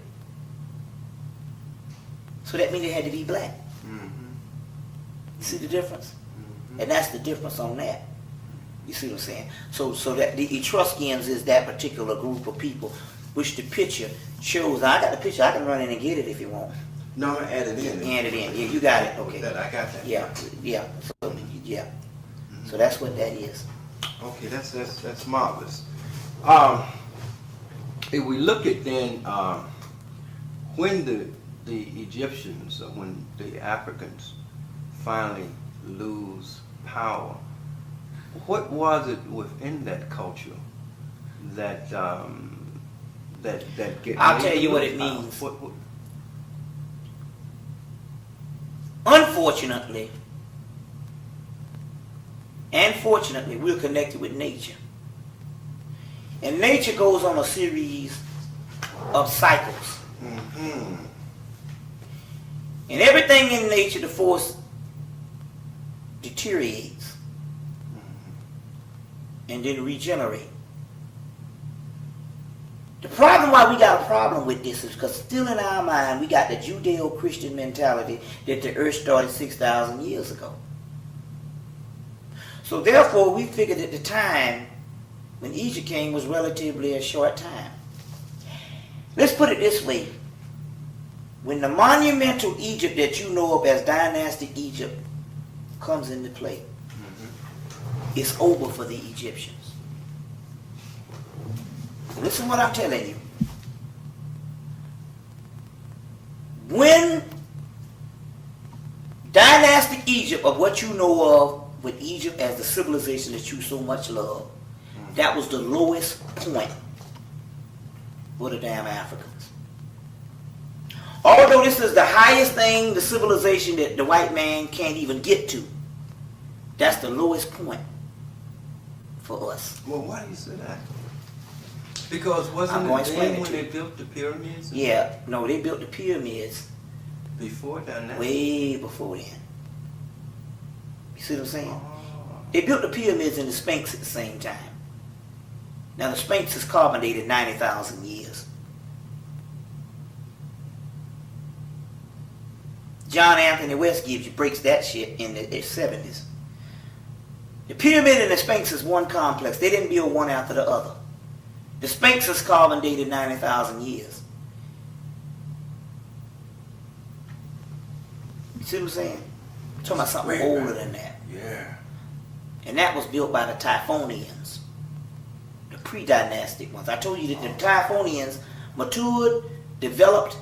So that means they had to be black. You see the difference? And that's the difference on that. You see what I'm saying? So that the Etruscans is that particular group of people, which the picture shows. I got the picture. I can run in and get it if you want. No, I'm gonna add it in. Add it in. Yeah, you got it. Okay. I got that. Yeah. So, yeah. So that's what that is. Okay, that's marvelous. If we look at then when the Egyptians or when the Africans finally lose power, what was it within that culture that get? I'll tell you what it means. Unfortunately, and fortunately, we're connected with nature. And nature goes on a series of cycles. And everything in nature, the force deteriorates and then regenerate. The problem why we got a problem with this is because still in our mind we got the Judeo-Christian mentality that the earth started 6,000 years ago. So therefore we figured that the time when Egypt came was relatively a short time. Let's put it this way. When the monumental Egypt that you know of as dynastic Egypt comes into play, it's over for the Egyptians. Listen what I'm telling you. When dynastic Egypt, of what you know of with Egypt as the civilization that you so much love, that was the lowest point for the damn Africans. Although this is the highest thing, the civilization that the white man can't even get to, that's the lowest point for us. Well, why do you say that? Because I'm wasn't going it to explain then it when to they you. built the pyramids? Yeah, no, they built the pyramids Before that? way before then. You see what I'm saying? They built the pyramids and the Sphinx at the same time. Now the Sphinx is carbon dated 90,000 years. John Anthony West breaks that shit in the 70s. The pyramid and the Sphinx is one complex. They didn't build one after the other. The Sphinx is carbon dated 90,000 years. You see what I'm saying? I'm talking about something older than that. Yeah. And that was built by the Typhonians, the pre-dynastic ones. I told you that the Typhonians developed,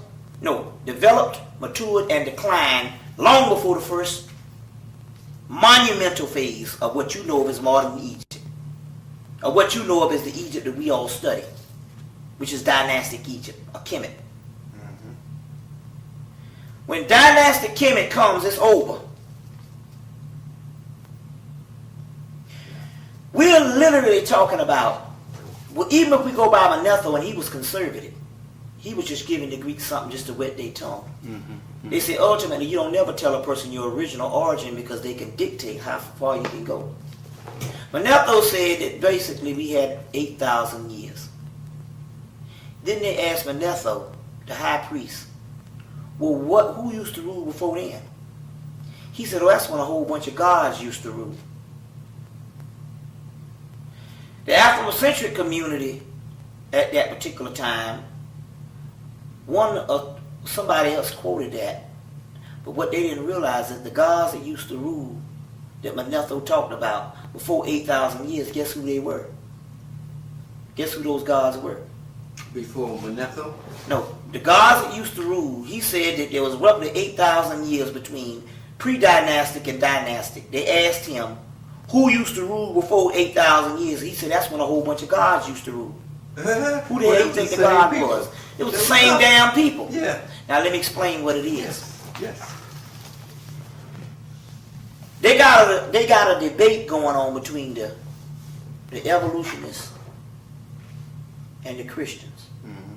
matured, and declined long before the first monumental phase of what you know of as modern Egypt, or what you know of as the Egypt that we all study, which is dynastic Egypt, or Kemet. When dynastic Kemet comes, it's over. We're literally talking about, well, even if we go by Manetho and he was conservative, he was just giving the Greeks something just to wet their tongue. They say ultimately you don't never tell a person your original origin because they can dictate how far you can go. Manetho said that basically we had 8,000 years. Then they asked Manetho, the high priest, well, who used to rule before then? He said, oh, that's when a whole bunch of gods used to rule. The Afrocentric community at that particular time, somebody else quoted that, but what they didn't realize is the gods that used to rule, that Manetho talked about before 8,000 years, guess who they were? Guess who those gods were? Before Manetho? No, the gods that used to rule, he said that there was roughly 8,000 years between pre-dynastic and dynastic. They asked him, who used to rule before 8,000 years? He said, that's when a whole bunch of gods used to rule. Who the hell do you think the God was? It was the same damn people. Yeah. Now let me explain what it is. Yes. They got a debate going on between the evolutionists and the Christians. Mm-hmm.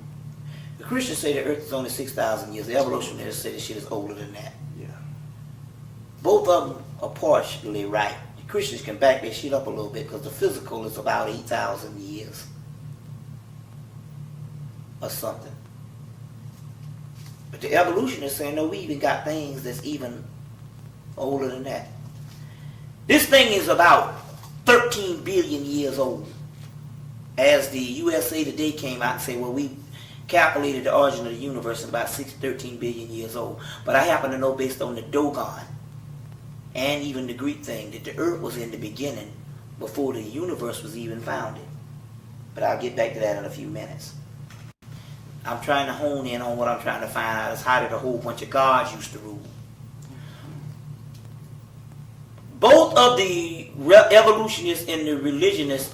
The Christians say the earth is only 6,000 years. The evolutionists say the shit is older than that. Yeah. Both of them are partially right. The Christians can back their shit up a little bit because the physical is about 8,000 years or something. But the evolutionists say, no, we even got things that's even older than that. This thing is about 13 billion years old. As the USA Today came out and said, well, we calculated the origin of the universe in about 13 billion years old. But I happen to know, based on the Dogon and even the Greek thing, that the earth was in the beginning before the universe was even founded. But I'll get back to that in a few minutes. I'm trying to hone in on what I'm trying to find out is how did a whole bunch of gods used to rule. Both of the evolutionists and the religionists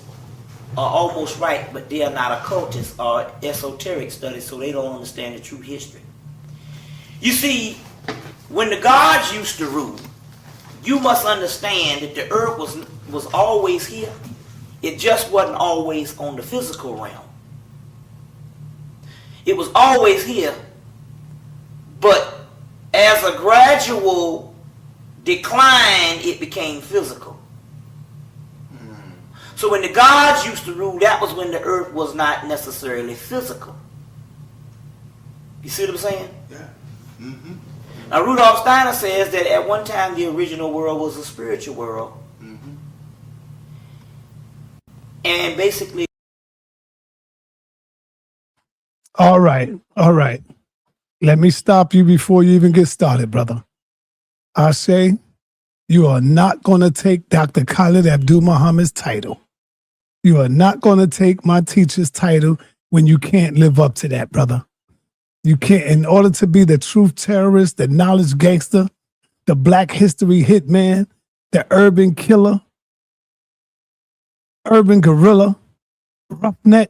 are almost right, but they are not occultists or esoteric studies, so they don't understand the true history. You see, when the gods used to rule, you must understand that the earth was always here. It just wasn't always on the physical realm. It was always here, but as a gradual decline, it became physical. So when the gods used to rule, that was when the earth was not necessarily physical. You see what I'm saying? Yeah. Mm-hmm. Now Rudolf Steiner says that at one time the original world was a spiritual world. Mm-hmm. And basically... All right. Let me stop you before you even get started, brother. I say you are not going to take Dr. Khalid Abdul Muhammad's title. You are not going to take my teacher's title when you can't live up to that, brother. You can't. In order to be the truth terrorist, the knowledge gangster, the black history hitman, the urban killer, urban gorilla, roughneck,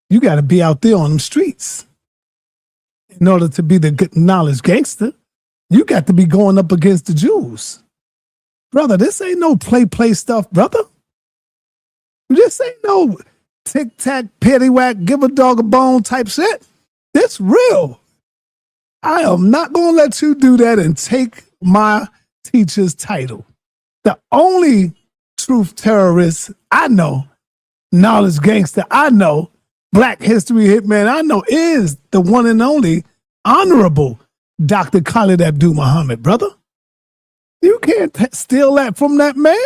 you got to be out there on them streets. In order to be the good knowledge gangster, you got to be going up against the Jews. Brother, this ain't no play stuff, brother. This ain't no tic-tac, paddywhack, give a dog a bone type shit. It's real. I am not going to let you do that and take my teacher's title. The only truth terrorist I know, knowledge gangster I know, black history hitman I know is the one and only honorable Dr. Khalid Abdul Muhammad, brother. You can't steal that from that man.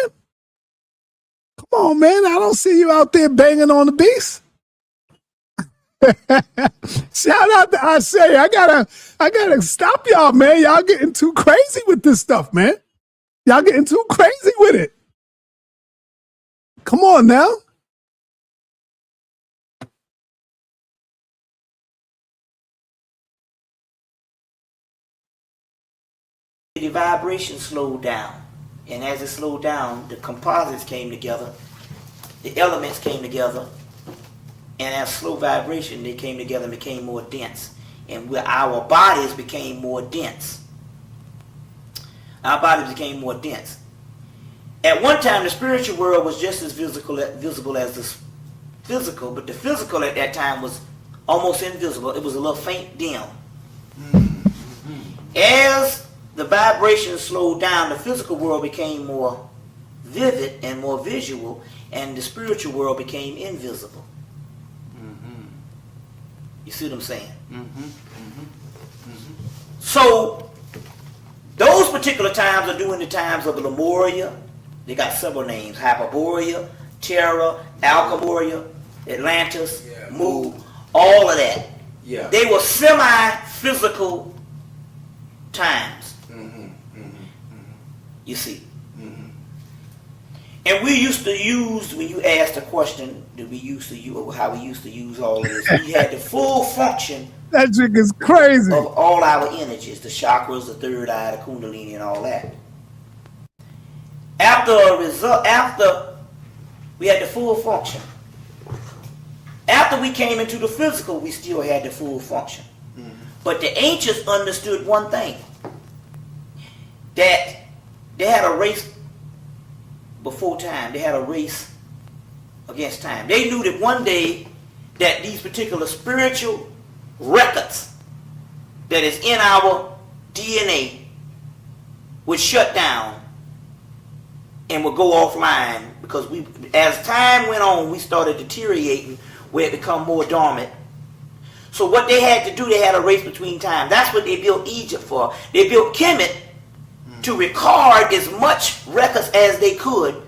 Come on, man. I don't see you out there banging on the beast. Shout out to Ashay. I gotta stop y'all, man. Y'all getting too crazy with this stuff, man. Y'all getting too crazy with it. Come on now. The vibration slowed down. And as it slowed down, the composites came together, the elements came together, and as slow vibration, they came together and became more dense. And our bodies became more dense. Our bodies became more dense. At one time, the spiritual world was just as visible as the physical, but the physical at that time was almost invisible. It was a little faint dim. As the vibration slowed down, the physical world became more vivid and more visual, and the spiritual world became invisible. You see what I'm saying? So those particular times are during the times of Lemuria. They got several names: Hyperborea, Terra, Alchemoria, Atlantis, Mu, all of that. Yeah. They were semi-physical times. You see. And we used to use, when you asked the question that we used to use, how we used to use all of this, we had the full function That trick is crazy. of all our energies, the chakras, the third eye, the kundalini, and all that. After we had the full function. After we came into the physical, we still had the full function. But the ancients understood one thing, that they had a race before time. They had a race against time. They knew that one day that these particular spiritual records that is in our DNA would shut down and would go offline, because we, as time went on, we started deteriorating where it become more dormant. So what they had to do, they had a race between time. That's what they built Egypt for. They built Kemetic to record as much records as they could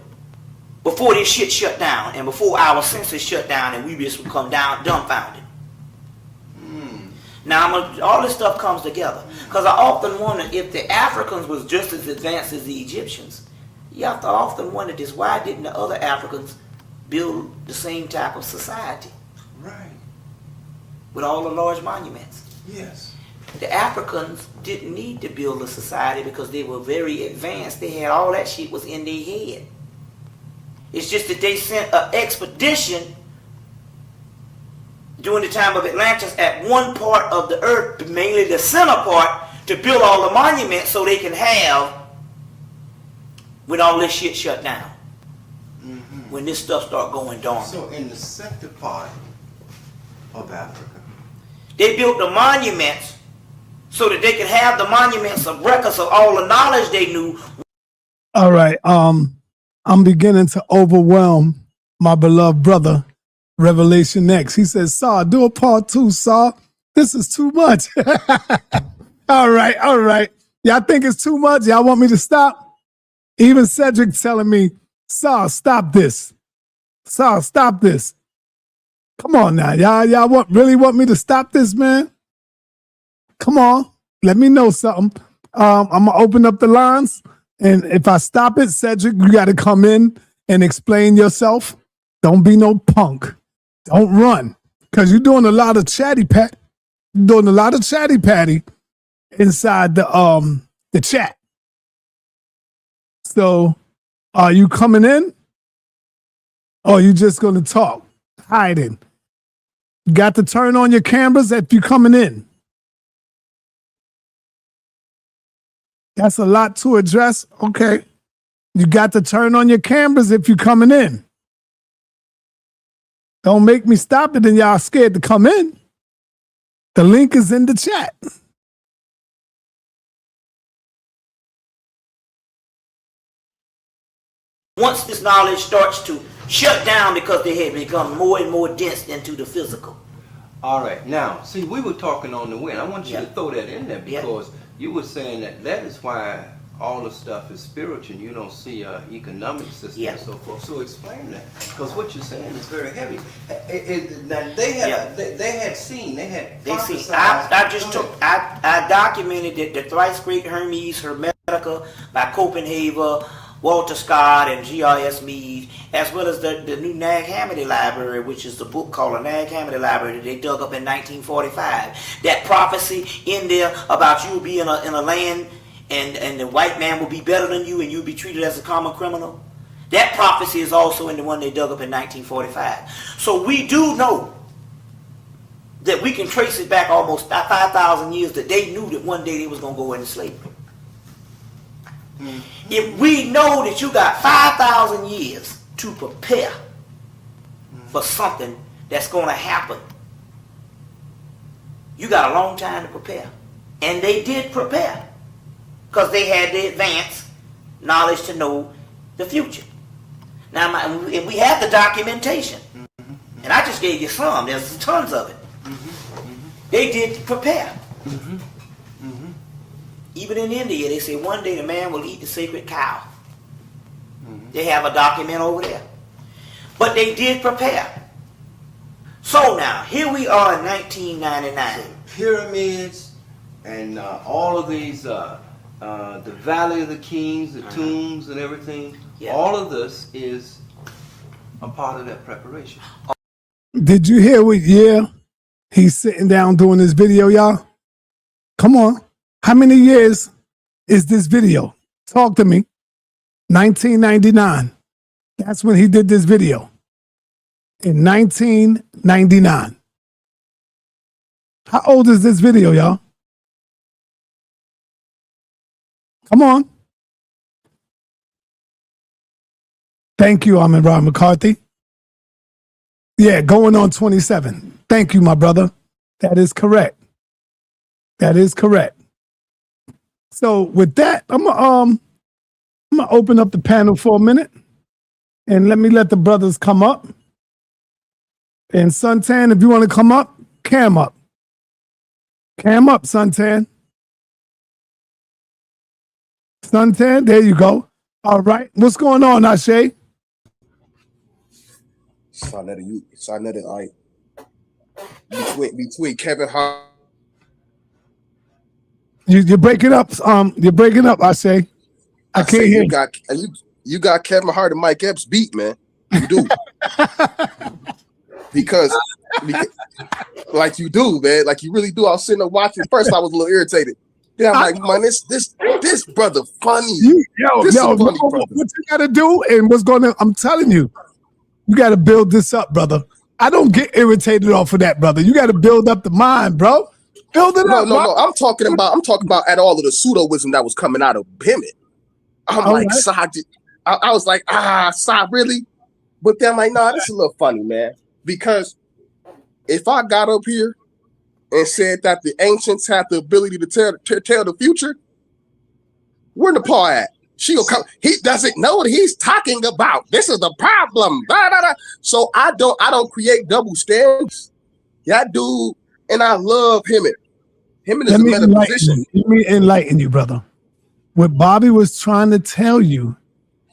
before this shit shut down and before our senses shut down and we just become dumbfounded. Now all this stuff comes together, because I often wonder if the Africans was just as advanced as the Egyptians. You have to often wonder this: why didn't the other Africans build the same type of society? Right. With all the large monuments. Yes. The Africans didn't need to build a society because they were very advanced. They had all that shit was in their head. It's just that they sent an expedition during the time of Atlantis at one part of the earth, mainly the center part, to build all the monuments so they can have when all this shit shut down. When this stuff start going dormant. So in the center part of Africa, they built the monuments so that they could have the monuments of records of all the knowledge they knew. All right. I'm beginning to overwhelm my beloved brother, Revelation X. He says, Saw, do a part 2, Saw. This is too much. All right. Y'all think it's too much? Y'all want me to stop? Even Cedric telling me, Saw, stop this. Saw, stop this. Come on now. Y'all really want me to stop this, man? Come on. Let me know something. I'm going to open up the lines. And if I stop it, Cedric, you got to come in and explain yourself. Don't be no punk. Don't run. Because you're doing a lot of chatty pat. You're doing a lot of chatty patty inside the chat. So are you coming in? Or are you just going to talk? Hiding. You got to turn on your cameras if you're coming in. That's a lot to address. Okay. You got to turn on your cameras if you're coming in. Don't make me stop it and y'all scared to come in. The link is in the chat. Once this knowledge starts to shut down because they had become more and more dense into the physical. all right. Now, see, we were talking on the wind. I want you to throw that in there because you were saying that is why all the stuff is spiritual. You don't see economic system and so forth. So explain that, because what you're saying is very heavy. They had seen. I documented that the thrice great Hermes Hermetica by Copenhagen, Walter Scott, and G.R.S. Mead, as well as the new Nag Hammadi Library, which is the book called the Nag Hammadi Library that they dug up in 1945. That prophecy in there about you being in a land and the white man will be better than you and you'll be treated as a common criminal. That prophecy is also in the one they dug up in 1945. So we do know that we can trace it back almost 5,000 years that they knew that one day they was going to go into slavery. Mm-hmm. If we know that you got 5,000 years to prepare for something that's going to happen, you got a long time to prepare. And they did prepare because they had the advanced knowledge to know the future. Now, and we have the documentation. And I just gave you some. There's tons of it. They did prepare. Even in India, they say one day the man will eat the sacred cow. They have a document over there. But they did prepare. So now, here we are in 1999. Pyramids and all of these, the Valley of the Kings, the tombs and everything, all of this is a part of that preparation. Did you hear what year he's sitting down doing this video, y'all? Come on. How many years is this video? Talk to me. 1999. That's when he did this video. In 1999. How old is this video, y'all? Come on. Thank you, Ahmed Rod McCarthy. Yeah, going on 27. Thank you, my brother. That is correct. That is correct. So with that, I'm gonna open up the panel for a minute, and let the brothers come up. And Suntan, if you want to come up, cam up. Cam up, Suntan. Suntan, there you go. All right. What's going on, Ashe? sa.neter, all right. Between Kevin Hart. You're breaking up. You're breaking up, Ashe. I can't hear you got Kevin Hart and Mike Epps beat, man. You do. because like you do, man. Like you really do. I was sitting there watching. First, I was a little irritated. Then I'm like, man, this brother funny. Funny brother. What you gotta do and what's going to, I'm telling you, you gotta build this up, brother. I don't get irritated off of that, brother. You gotta build up the mind, bro. Build it up. No. I'm talking about at all of the pseudo-wisdom that was coming out of Hemmitt. I'm like, right. I was like, Sa, really? But then I'm like, nah, this is a little funny, man. Because if I got up here and said that the ancients have the ability to tell the future, where Nepal at? She'll come. He doesn't know what he's talking about. This is the problem. Blah, blah, blah. So I don't create double standards. Yeah, dude, and I love Hemmitt. Hemmitt is a metaphysician. Let me enlighten you, brother. What Bobby was trying to tell you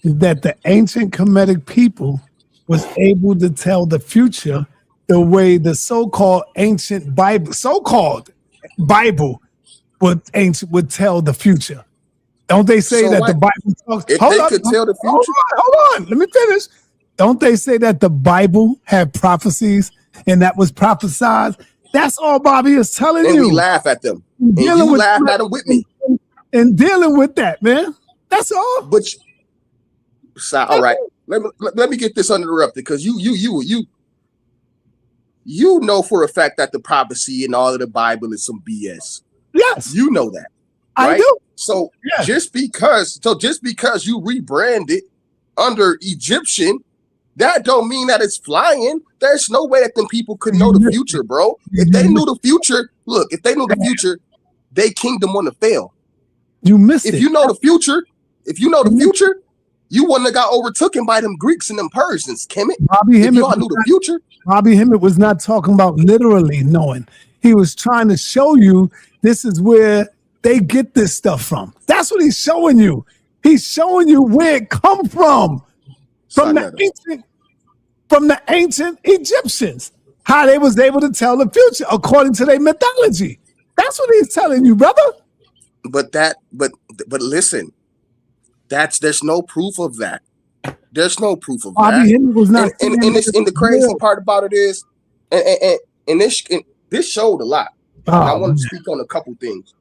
is that the ancient Kemetic people was able to tell the future the way the so-called ancient Bible, would tell the future. Don't they say that the Bible talks? If they could tell the future. Hold on, let me finish. Don't they say that the Bible had prophecies and that was prophesied? That's all Bobby is telling you. And we laugh at them. And you laugh at them with me. And dealing with that, man. That's all. But all right. Let me get this uninterrupted because you know for a fact that the prophecy and all of the Bible is some BS. Yes. You know that. Right? I do. So just because you rebranded under Egyptian, that don't mean that it's flying. There's no way that them people could know the future, bro. If they knew the future, their kingdom wouldn't have failed. You missed it. If you know the future, you wouldn't have got overtaken by them Greeks and them Persians, Kemetic. If y'all knew the future. Bobby Hemmitt was not talking about literally knowing. He was trying to show you this is where they get this stuff from. That's what he's showing you. He's showing you where it come from. From the ancient Egyptians. How they was able to tell the future according to their mythology. That's what he's telling you, brother. But listen, there's no proof of that. There's no proof of Bobby that. Hemmitt was not. And the crazy part about it is, and this showed a lot. I want to speak on a couple things.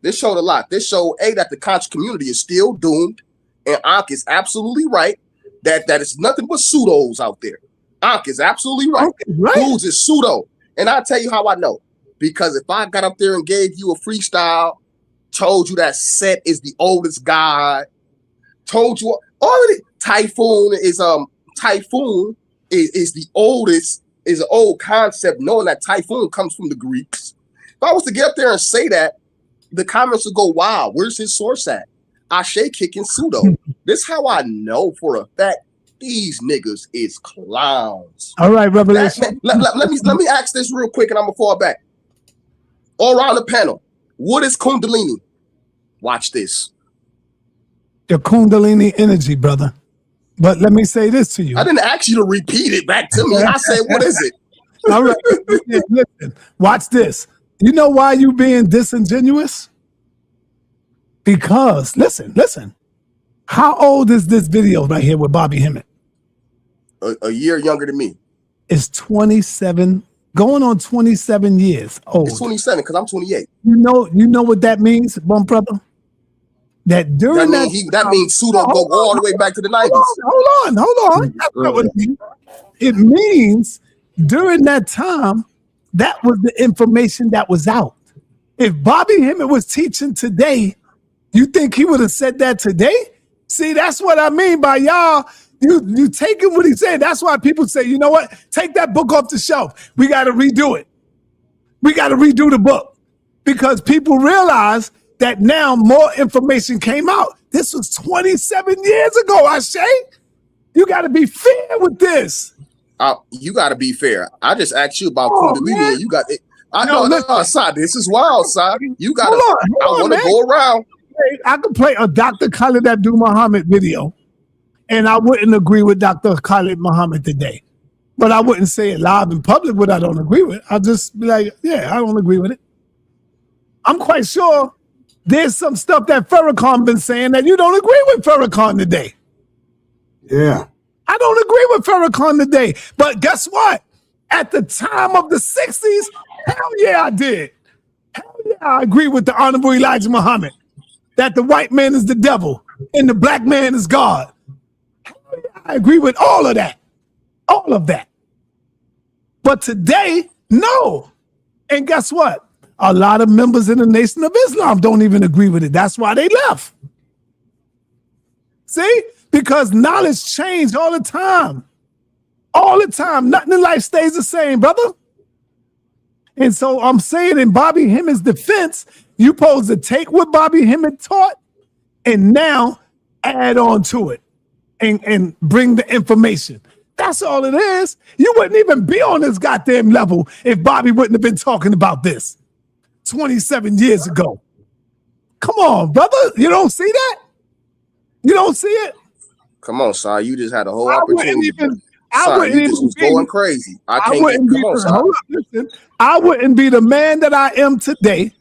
This showed a lot. This showed that the conscious community is still doomed, and Ankh is absolutely right that it's nothing but pseudos out there. Ankh is absolutely right. Dudes is pseudo, and I'll tell you how I know. Because if I got up there and gave you a freestyle, told you that Set is the oldest god, told you all of it, Typhoon is the oldest, is an old concept, knowing that Typhoon comes from the Greeks. If I was to get up there and say that, the comments would go, wow, where's his source at? Ashe kicking pseudo. This how I know for a fact these niggas is clowns. All right, Revelation. Let me ask this real quick, and I'm gonna fall back. All around the panel, what is Kundalini? Watch this. Your Kundalini energy, brother. But let me say this to you. I didn't ask you to repeat it back to me. I said, what is it? All right. Listen, watch this. You know why you being disingenuous? Because, listen. How old is this video right here with Bobby Hemmitt? A year younger than me. It's 27, going on 27 years old. It's 27 because I'm 28. You know what that means, bum brother? That during that means pseudo go all the way back to the 90s. Hold on. That's not what it means. It means during that time, that was the information that was out. If Bobby Hemmitt was teaching today, you think he would have said that today? See, that's what I mean by y'all. You taking what he said. That's why people say, you know what? Take that book off the shelf. We got to redo it. We got to redo the book because people realize that now more information came out. This was 27 years ago, Ashe. You got to be fair with this. You got to be fair. I just asked you about Kundalini and you got it. No, Sa, this is wild, Sa. You got to, I want to go around. I could play a Dr. Khalid Abdul Muhammad video, and I wouldn't agree with Dr. Khalid Muhammad today. But I wouldn't say it live in public what I don't agree with. I'll just be like, yeah, I don't agree with it. I'm quite sure there's some stuff that Farrakhan been saying that you don't agree with Farrakhan today. Yeah. I don't agree with Farrakhan today. But guess what? At the time of the 60s, hell yeah, I did. Hell yeah, I agree with the Honorable Elijah Muhammad. That the white man is the devil and the black man is God. I agree with all of that. All of that. But today, no. And guess what? A lot of members in the Nation of Islam don't even agree with it. That's why they left. See? Because knowledge changes all the time. All the time. Nothing in life stays the same, brother. And so I'm saying in Bobby Hemmitt's defense, you supposed to take what Bobby Hemmitt taught and now add on to it and bring the information. That's all it is. You wouldn't even be on this goddamn level if Bobby wouldn't have been talking about this 27 years ago. Come on, brother. You don't see that? You don't see it? Come on, Sa. You just had a whole opportunity. You just was going crazy. I wouldn't be the man that I am today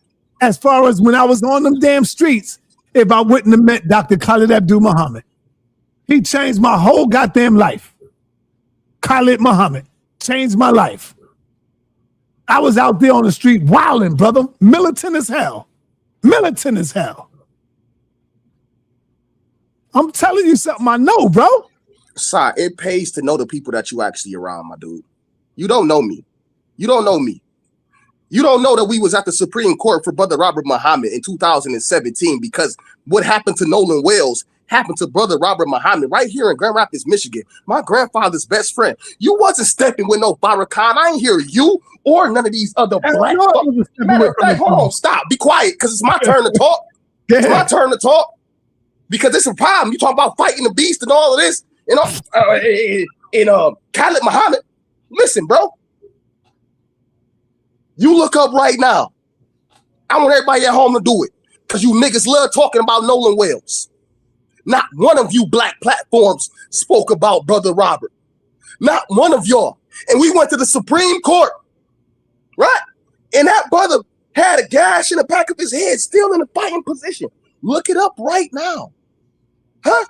as far as when I was on them damn streets if I wouldn't have met Dr. Khalid Abdul Muhammad. He changed my whole goddamn life. Khalid Muhammad changed my life. I was out there on the street wilding, brother. Militant as hell. Militant as hell. I'm telling you something I know, bro. Sa, it pays to know the people that you actually around, my dude. You don't know me. You don't know me. You don't know that we was at the Supreme Court for Brother Robert Muhammad in 2017 because what happened to Nolan Wells happened to Brother Robert Muhammad right here in Grand Rapids, Michigan. My grandfather's best friend. You wasn't stepping with no Farrakhan. I ain't hear you or none of these other black folks. Hold on, stop. Be quiet because it's my turn to talk. It's my turn to talk because it's a problem. You talk about fighting the beast and all of this. You know, Khalid Muhammad. Listen, bro. You look up right now. I want everybody at home to do it because you niggas love talking about Nolan Wells. Not one of you black platforms spoke about Brother Robert. Not one of y'all. And we went to the Supreme Court, right? And that brother had a gash in the back of his head, still in a fighting position. Look it up right now. Huh?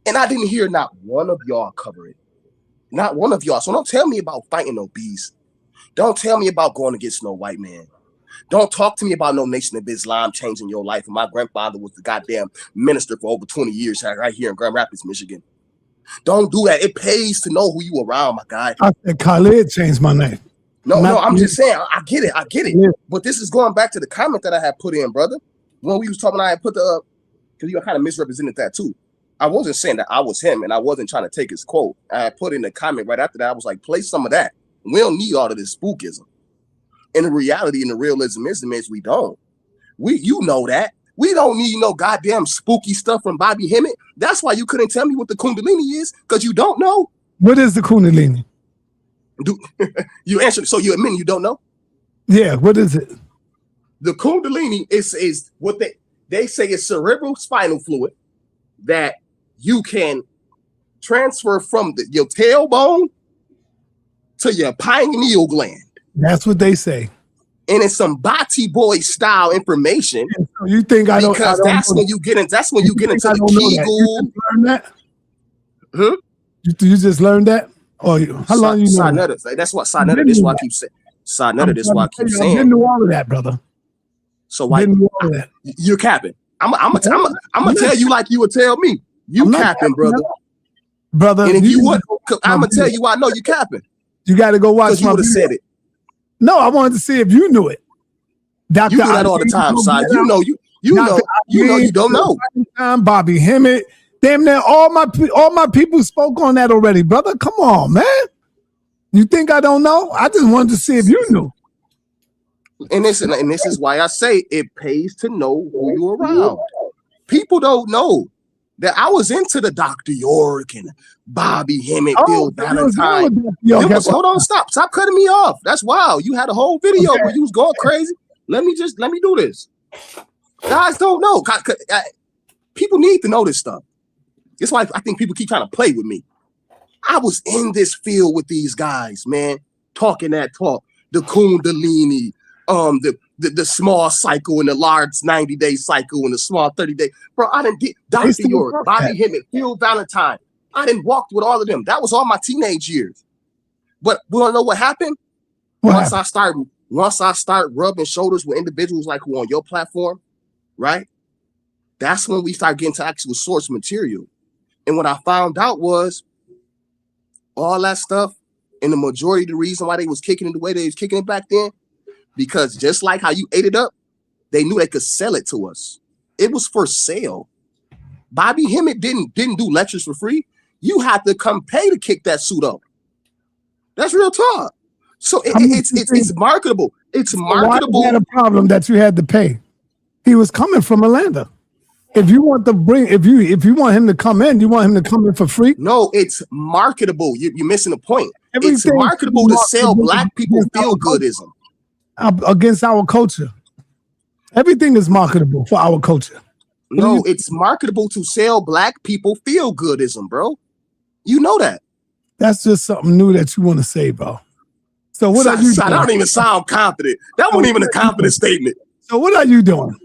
And I didn't hear not one of y'all cover it. Not one of y'all. So don't tell me about fighting no beast. Don't tell me about going against no white man. Don't talk to me about no Nation of Islam changing your life. And my grandfather was the goddamn minister for over 20 years right here in Grand Rapids, Michigan. Don't do that. It pays to know who you around, my guy. I said Khalid changed my name. No, I'm just saying, I get it. Yeah. But this is going back to the comment that I had put in, brother. When we was talking, I had put the, because you kind of misrepresented that too. I wasn't saying that I was him and I wasn't trying to take his quote. I had put in the comment right after that. I was like, play some of that. We don't need all of this spookism. And the reality and the realism is we don't. You know that. We don't need no goddamn spooky stuff from Bobby Hemmitt. That's why you couldn't tell me what the Kundalini is, because you don't know. What is the Kundalini? You answered, so you admit you don't know? Yeah, what is it? The Kundalini is what they say is cerebral spinal fluid that you can transfer from your tailbone to your pineal gland. That's what they say. And it's some Bati boy style information. So you think I don't? Because that's when you get into the Kegel. Learn that? Hmm? You just learned that? Or how long you know? Sa.neter. That's what sa.neter. This is why I keep saying. Sa.neter. This is why I keep saying. I didn't know all of that, brother. So why you're capping? I'm gonna tell you like you would tell me. You capping, brother. Brother, and if you would, I'm gonna tell you why I know you capping. You got to go watch. Because you would have said it. No, I wanted to see if you knew it. Doctor, you do that all the time, Si. You know you don't know. Bobby Hemmitt. Damn near all my people spoke on that already, brother. Come on, man. You think I don't know? I just wanted to see if you knew. And this is why I say it pays to know who you're around. People don't know that I was into the Dr. York and Bobby Hemmitt, Bill Valentine. Hold on, stop cutting me off. That's wild. You had a whole video where you was going crazy. Let me do this. Guys don't know. People need to know this stuff. That's why I think people keep trying to play with me. I was in this field with these guys, man, talking that talk. The Kundalini, the small cycle and the large 90-day cycle and the small 30-day. Bro, I didn't get Dr. York, Bobby Hemmitt, Bill Valentine. I didn't walk with all of them. That was all my teenage years. But we don't know what happened. Once I start rubbing shoulders with individuals like who on your platform, right? That's when we start getting to actual source material. And what I found out was all that stuff, and the majority of the reason why they was kicking it the way they was kicking it back then, because just like how you ate it up, they knew they could sell it to us. It was for sale. Bobby Hemmitt didn't do lectures for free. You had to come pay to kick that suit up. That's real talk. So it's marketable. It's marketable. Why had a problem that you had to pay? He was coming from Atlanta. If you want if you want him to come in, you want him to come in for free? No, it's marketable. You're missing the point. It's marketable to sell black people feel-goodism. Against our culture. Everything is marketable for our culture. No, it's marketable to sell black people feel-goodism, bro. You know that. That's just something new that you want to say, bro. So what are you doing? I don't even sound confident. That wasn't even a confident statement. So what are you doing?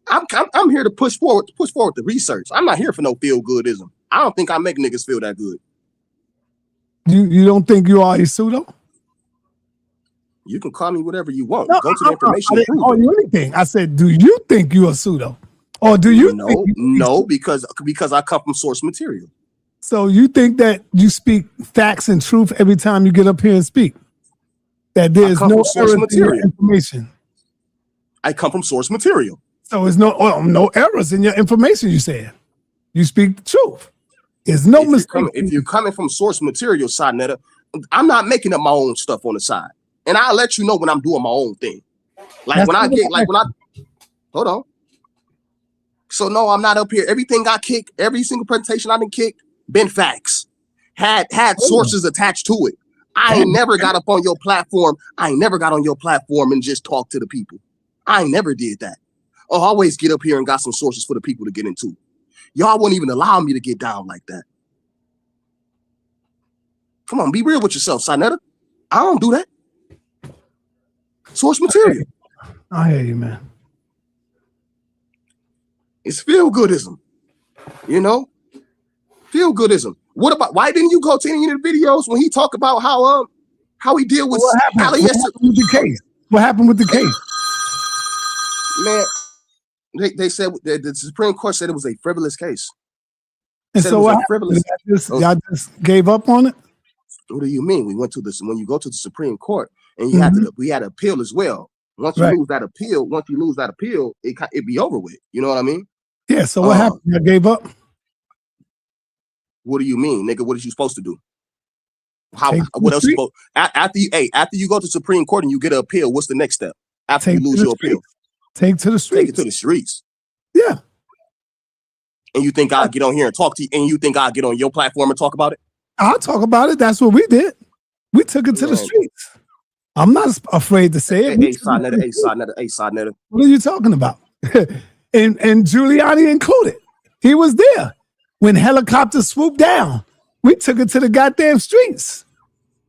I'm here to push forward the research. I'm not here for no feel-goodism. I don't think I make niggas feel that good. You don't think you are a pseudo? You can call me whatever you want. No, go to the information. I didn't call you anything. I said, do you think you're a pseudo? Or do you No, because I come from source material. So you think that you speak facts and truth every time you get up here and speak? That there's no errors in your information? I come from source material. So there's no errors in your information, you said. You speak the truth. There's no mistake. If you're coming from source material, sa.neter, I'm not making up my own stuff on the side. And I'll let you know when I'm doing my own thing. Hold on. So no, I'm not up here. Everything I kick, every single presentation I done kicked, been facts. Had sources attached to it. I ain't never got up on your platform. I ain't never got on your platform and just talk to the people. I ain't never did that. I always get up here and got some sources for the people to get into. Y'all wouldn't even allow me to get down like that. Come on, be real with yourself, sa.neter. I don't do that. Source material. I hear you, man. It's feel-goodism. You know? Feel-goodism. What about, why didn't you go to any of the videos when he talked about how he deal with the case? What happened with the case? Man, they said the Supreme Court said it was a frivolous case. And so what happened? Y'all just gave up on it? What do you mean? We went to this when you go to the Supreme Court and you we had to appeal as well. Once you lose that appeal, it be over with. You know what I mean? Yeah. So what happened? Y'all gave up? What do you mean, nigga? What are you supposed to do? What else? After you go to Supreme Court and you get an appeal, what's the next step? After you lose your appeal, Take to the streets. Take it to the streets. Yeah. And you think I'll get on here and talk to you, and you think I'll get on your platform and talk about it? I'll talk about it. That's what we did. We took it to the streets. I'm not afraid to say it. Hey, sa.neter. What are you talking about? and Giuliani included. He was there when helicopters swooped down. We took it to the goddamn streets.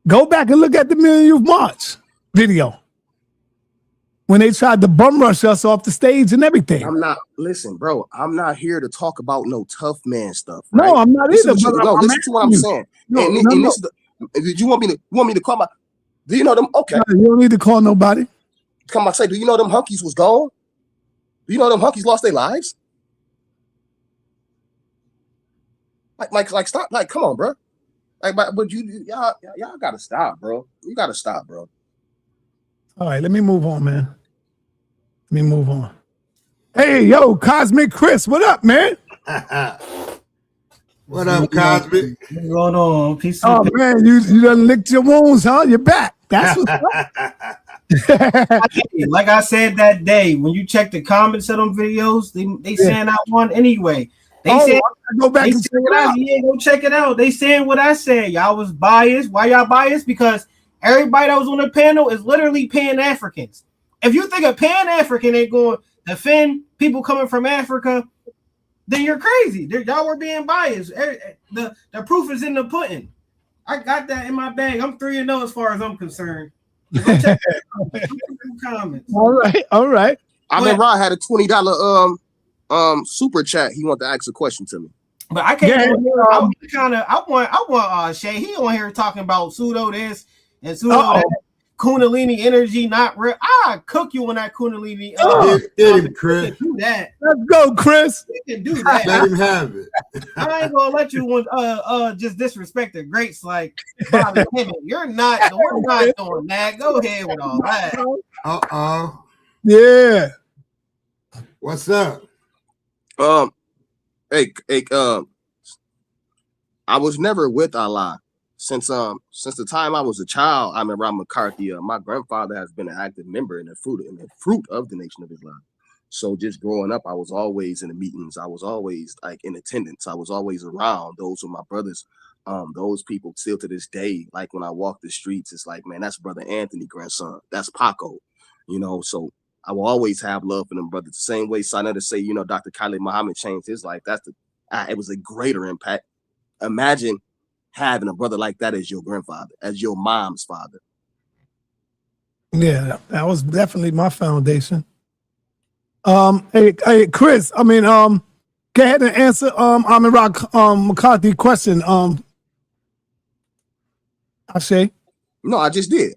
Go back and look at the Million Youth March video when they tried to bum rush us off the stage and everything. Listen, bro, I'm not here to talk about no tough man stuff. Right? No, I'm not either. Listen to what I'm saying. Did you want me to call my? Do you know them? Okay, no, you don't need to call nobody. Come on, say, do you know them hunkies was gone? Do you know them hunkies lost their lives? Like, stop! Like, come on, bro. Like, but y'all gotta stop, bro. You gotta stop, bro. All right, let me move on, man. Let me move on. Hey, yo, Cosmic Chris, what up, man? What up, Cosmic? What's going on? Peace. Oh, man, you done licked your wounds, huh? You're back. That's what's up. Like I said that day, when you check the comments of them videos, they saying I won anyway. They said go back and check it out. Yeah, go check it out. They saying what I said. Y'all was biased. Why y'all biased? Because everybody that was on the panel is literally Pan-Africans. If you think a Pan-African ain't going to defend people coming from Africa, then you're crazy. Y'all were being biased. The proof is in the pudding. I got that in my bag. I'm 3-0 as far as I'm concerned. Check comments. All right. I mean, Rod had a $20 super chat. He wanted to ask a question to me. But I can't. I want Shay. He on here talking about pseudo this and pseudo that. Kundalini energy not real. I cook you on that Kundalini. Get him, Chris. Do that. Let's go, Chris. You can do that. Let him have it. I ain't gonna let you just disrespect the greats like Bobby Hemmitt. We're not doing that. Go ahead with all that. Yeah. What's up? Hey, I was never with Allah. Since the time I was a child, I'm around McCarthy. My grandfather has been an active member in the fruit of the Nation of Islam. So just growing up, I was always in the meetings. I was always like in attendance. I was always around. Those were my brothers. Those people still to this day, like when I walk the streets, it's like, man, that's Brother Anthony, grandson. That's Paco, you know. So I will always have love for them brothers. The same way sa.neter say, you know, Dr. Khalid Muhammad changed his life. It was a greater impact. Imagine having a brother like that as your grandfather, as your mom's father. Yeah, that was definitely my foundation. Hey, Chris, I mean, go ahead and answer Amin Rock McCarthy question. Ashay? No, I just did.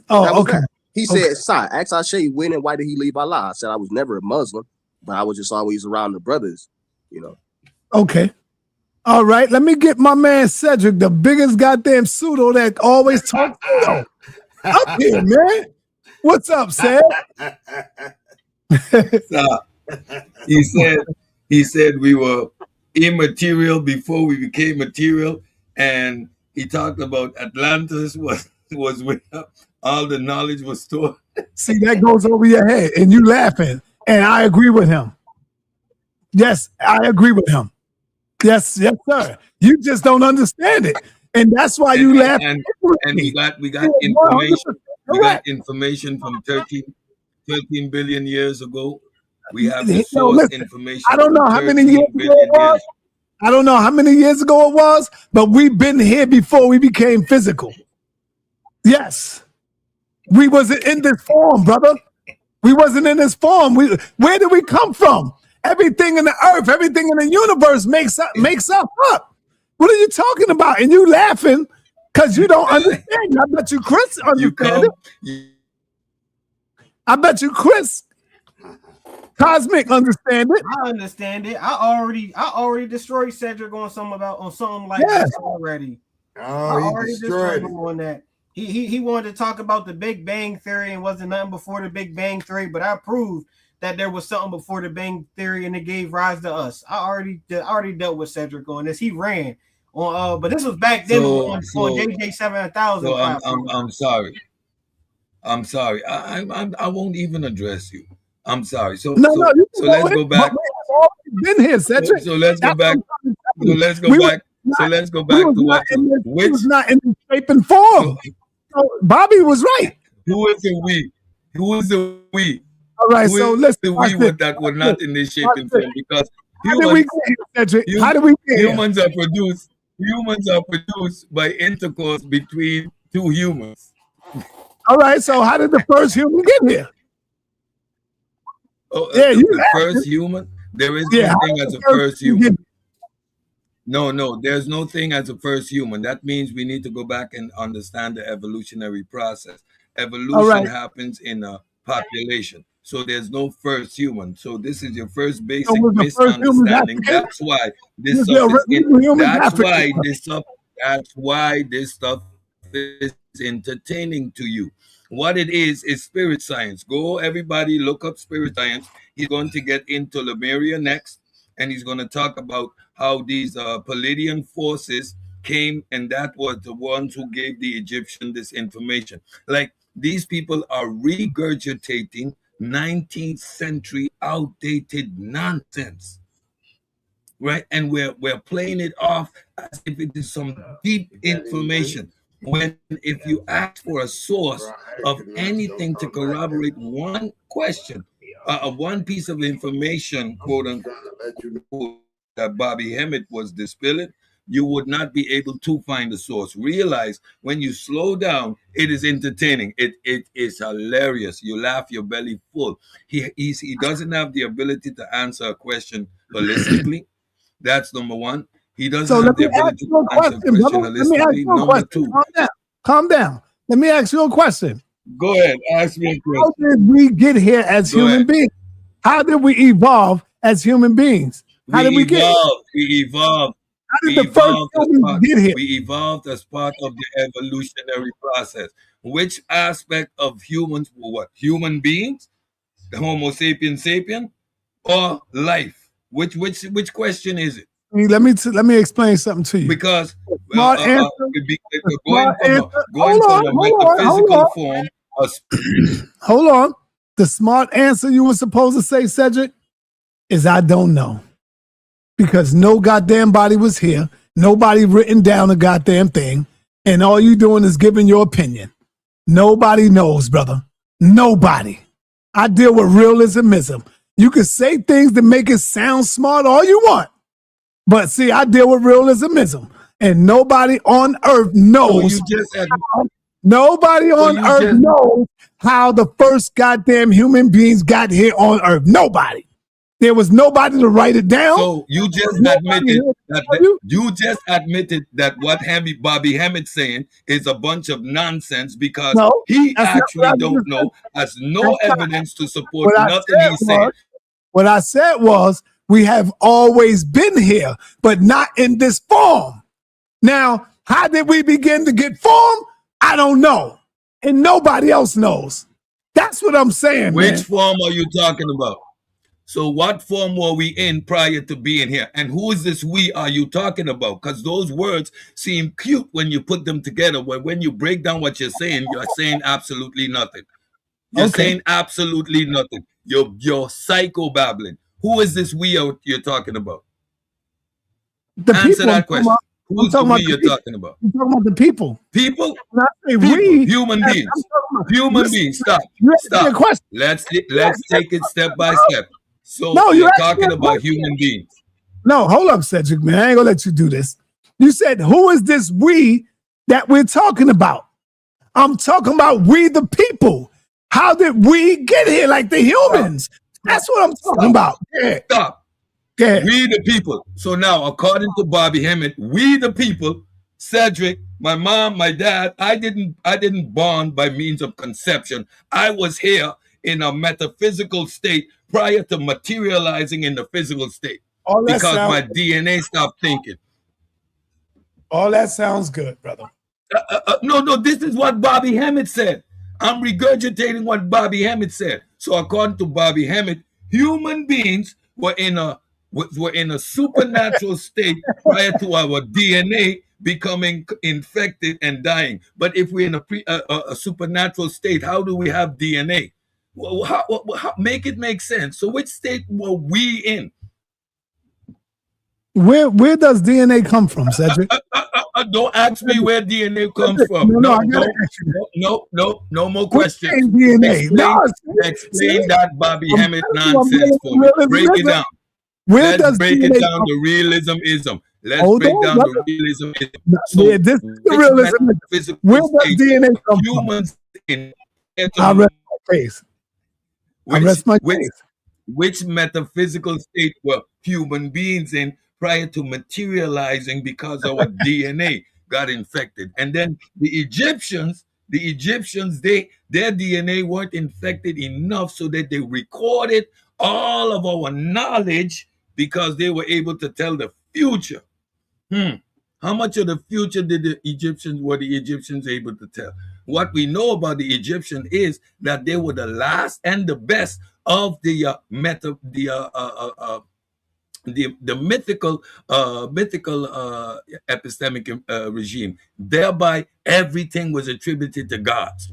Oh, okay. He said, ask Ashay when and why did he leave Allah? I said I was never a Muslim, but I was just always around the brothers, you know. Okay. All right, let me get my man Cedric, the biggest goddamn pseudo that always talks pseudo. Up here, man. What's up, Ced? He said we were immaterial before we became material, and he talked about Atlantis was where all the knowledge was stored. See, that goes over your head, and you laughing, and I agree with him. Yes, I agree with him. Yes, sir. You just don't understand it, and that's why you laugh. And we got information. We got information from 13 billion years ago. We have the source information. I don't know how many years ago it was. I don't know how many years ago it was, but we've been here before we became physical. Yes, we wasn't in this form, brother. We wasn't in this form. Where did we come from? Everything in the earth, everything in the universe makes us up. What are you talking about? And you laughing because you don't understand. I bet you Chris understands it. I bet you Chris Cosmic understand it. I understand it. I already destroyed Cedric on something like this already. Oh, I already destroyed him on that. He wanted to talk about the Big Bang Theory and wasn't nothing before the Big Bang Theory, but I proved that there was something before the Bang Theory and it gave rise to us. I already dealt with Cedric on this. He ran on, but this was back then on JJ 7000. So I'm sorry. I won't even address you. I'm sorry. So No, no, you so can go let's in, go but back. we have always been here, Cedric. So let's go That's what back. I'm trying to tell So you. let's go We was back. So not, let's go we back was to not what in this, we was which not in this shape and so form. So Bobby was right. who is the we? Who is the we? All right, Who so is listen, the watch we this. that were Watch this. not in this shape Watch and this. form? Because How did we humans get here, Cedric? How hum, did we get here? humans are produced by intercourse between two humans. All right, so how did the first human get here? Oh, Yeah, you the asked first it. human. There is Yeah, no how thing did as the a first first human human. get No, there's no thing as a first human. That means we need to go back and understand the evolutionary process. All Evolution right. happens in a population. So there's no first human. So this is your first So basic was the first human misunderstanding. African? That's why this Was the stuff is in original humans that's African? why this stuff is entertaining to you. What it is spirit science. Go everybody look up spirit science. He's going to get into Lemuria next, and he's going to talk about how these Palladian forces came, and that was the ones who gave the Egyptian this information. Like these people are regurgitating 19th century outdated nonsense, right? And we're playing it off as if it is some deep information. When if you ask for a source of anything to corroborate one question, one piece of information, quote unquote, that Bobby Hemmitt was dispelling, you would not be able to find the source. Realize when you slow down, it is entertaining. It is hilarious. You laugh your belly full. He doesn't have the ability to answer a question holistically. That's number one. He doesn't So have let the me ask ability you a to answer a question, question brother. Let me ask holistically. you a Number question. two, Calm down. Calm down. Let me ask you a question. go ahead. Ask me a How question. did we get here as Go human ahead. beings? How did we evolve as human beings? How did we get here? We evolved. How We did the first evolved as humans part. get here? We evolved as part of the evolutionary process. Which aspect of humans were what? Human beings, the Homo sapiens sapien, or life? Which question is it? Let me explain something to you. Because Smart answer. going Smart answer. going from a metaphysical form, a Hold on. The smart answer you were supposed to say, Cedric, is I don't know. Because no goddamn body was here. Nobody written down a goddamn thing. And all you doing is giving your opinion. Nobody knows, brother. Nobody. I deal with realismism. You can say things to make it sound smart all you want. But see, I deal with realismism. And nobody on earth knows. Nobody on earth knows how the first goddamn human beings got here on earth. Nobody. There was nobody to write it down. So you just admitted that what Bobby Hemmitt saying is a bunch of nonsense because No, he that's not what I actually don't just know, has no evidence to support What I nothing said he's saying. what I said was we have always been here, but not in this form. Now, how did we begin to get form? I don't know. And nobody else knows. That's what I'm saying, Which man. form are you talking about? So what form were we in prior to being here? And who is this we are you talking about? Because those words seem cute when you put them together. But when you break down what you're saying absolutely nothing. You're saying absolutely nothing. You're psychobabbling. Who is this we you're talking about? Answer that question. Who's the we you're talking about? I'm talking about the people. People? When I say we, human beings. Human beings. Stop. Let's take it step by step. So no, you're talking about human beings. No, hold up, Cedric, man. I ain't gonna let you do this. You said, who is this we that we're talking about? I'm talking about we the people. How did we get here like the humans? That's what I'm talking about. Yeah. Stop. Yeah. We the people. So now, according to Bobby Hemmitt, we the people, Cedric, my mom, my dad, I didn't born by means of conception. I was here in a metaphysical state prior to materializing in the physical state because my DNA stopped thinking. All that sounds good, brother. No, this is what Bobby Hemmitt said. I'm regurgitating what Bobby Hemmitt said. So according to Bobby Hemmitt, human beings were in a supernatural state prior to our DNA becoming infected and dying. But if we're in a supernatural state, how do we have DNA? Make it make sense. So which state were we in? Where does DNA come from, Cedric? Don't ask me where DNA comes Cedric, from. no, No, I gotta no, ask you that. no more What questions. changed DNA? No, Explain that Bobby I'm Hemmitt telling you, I'm nonsense dealing for with me. realism. Break it down. Where Let's does break DNA it down come to realism-ism. Let's Hold break on, down brother. to realism-ism. No, So yeah, this is the which realism. metaphysical Where does state DNA come from? humans in I rest my case. I rest my case. which metaphysical state were human beings in prior to materializing because our DNA got infected? And then the Egyptians, their DNA weren't infected enough so that they recorded all of our knowledge because they were able to tell the future. How much of the future were the Egyptians able to tell? What we know about the Egyptian is that they were the last and the best of the mythical epistemic regime. Thereby, everything was attributed to gods.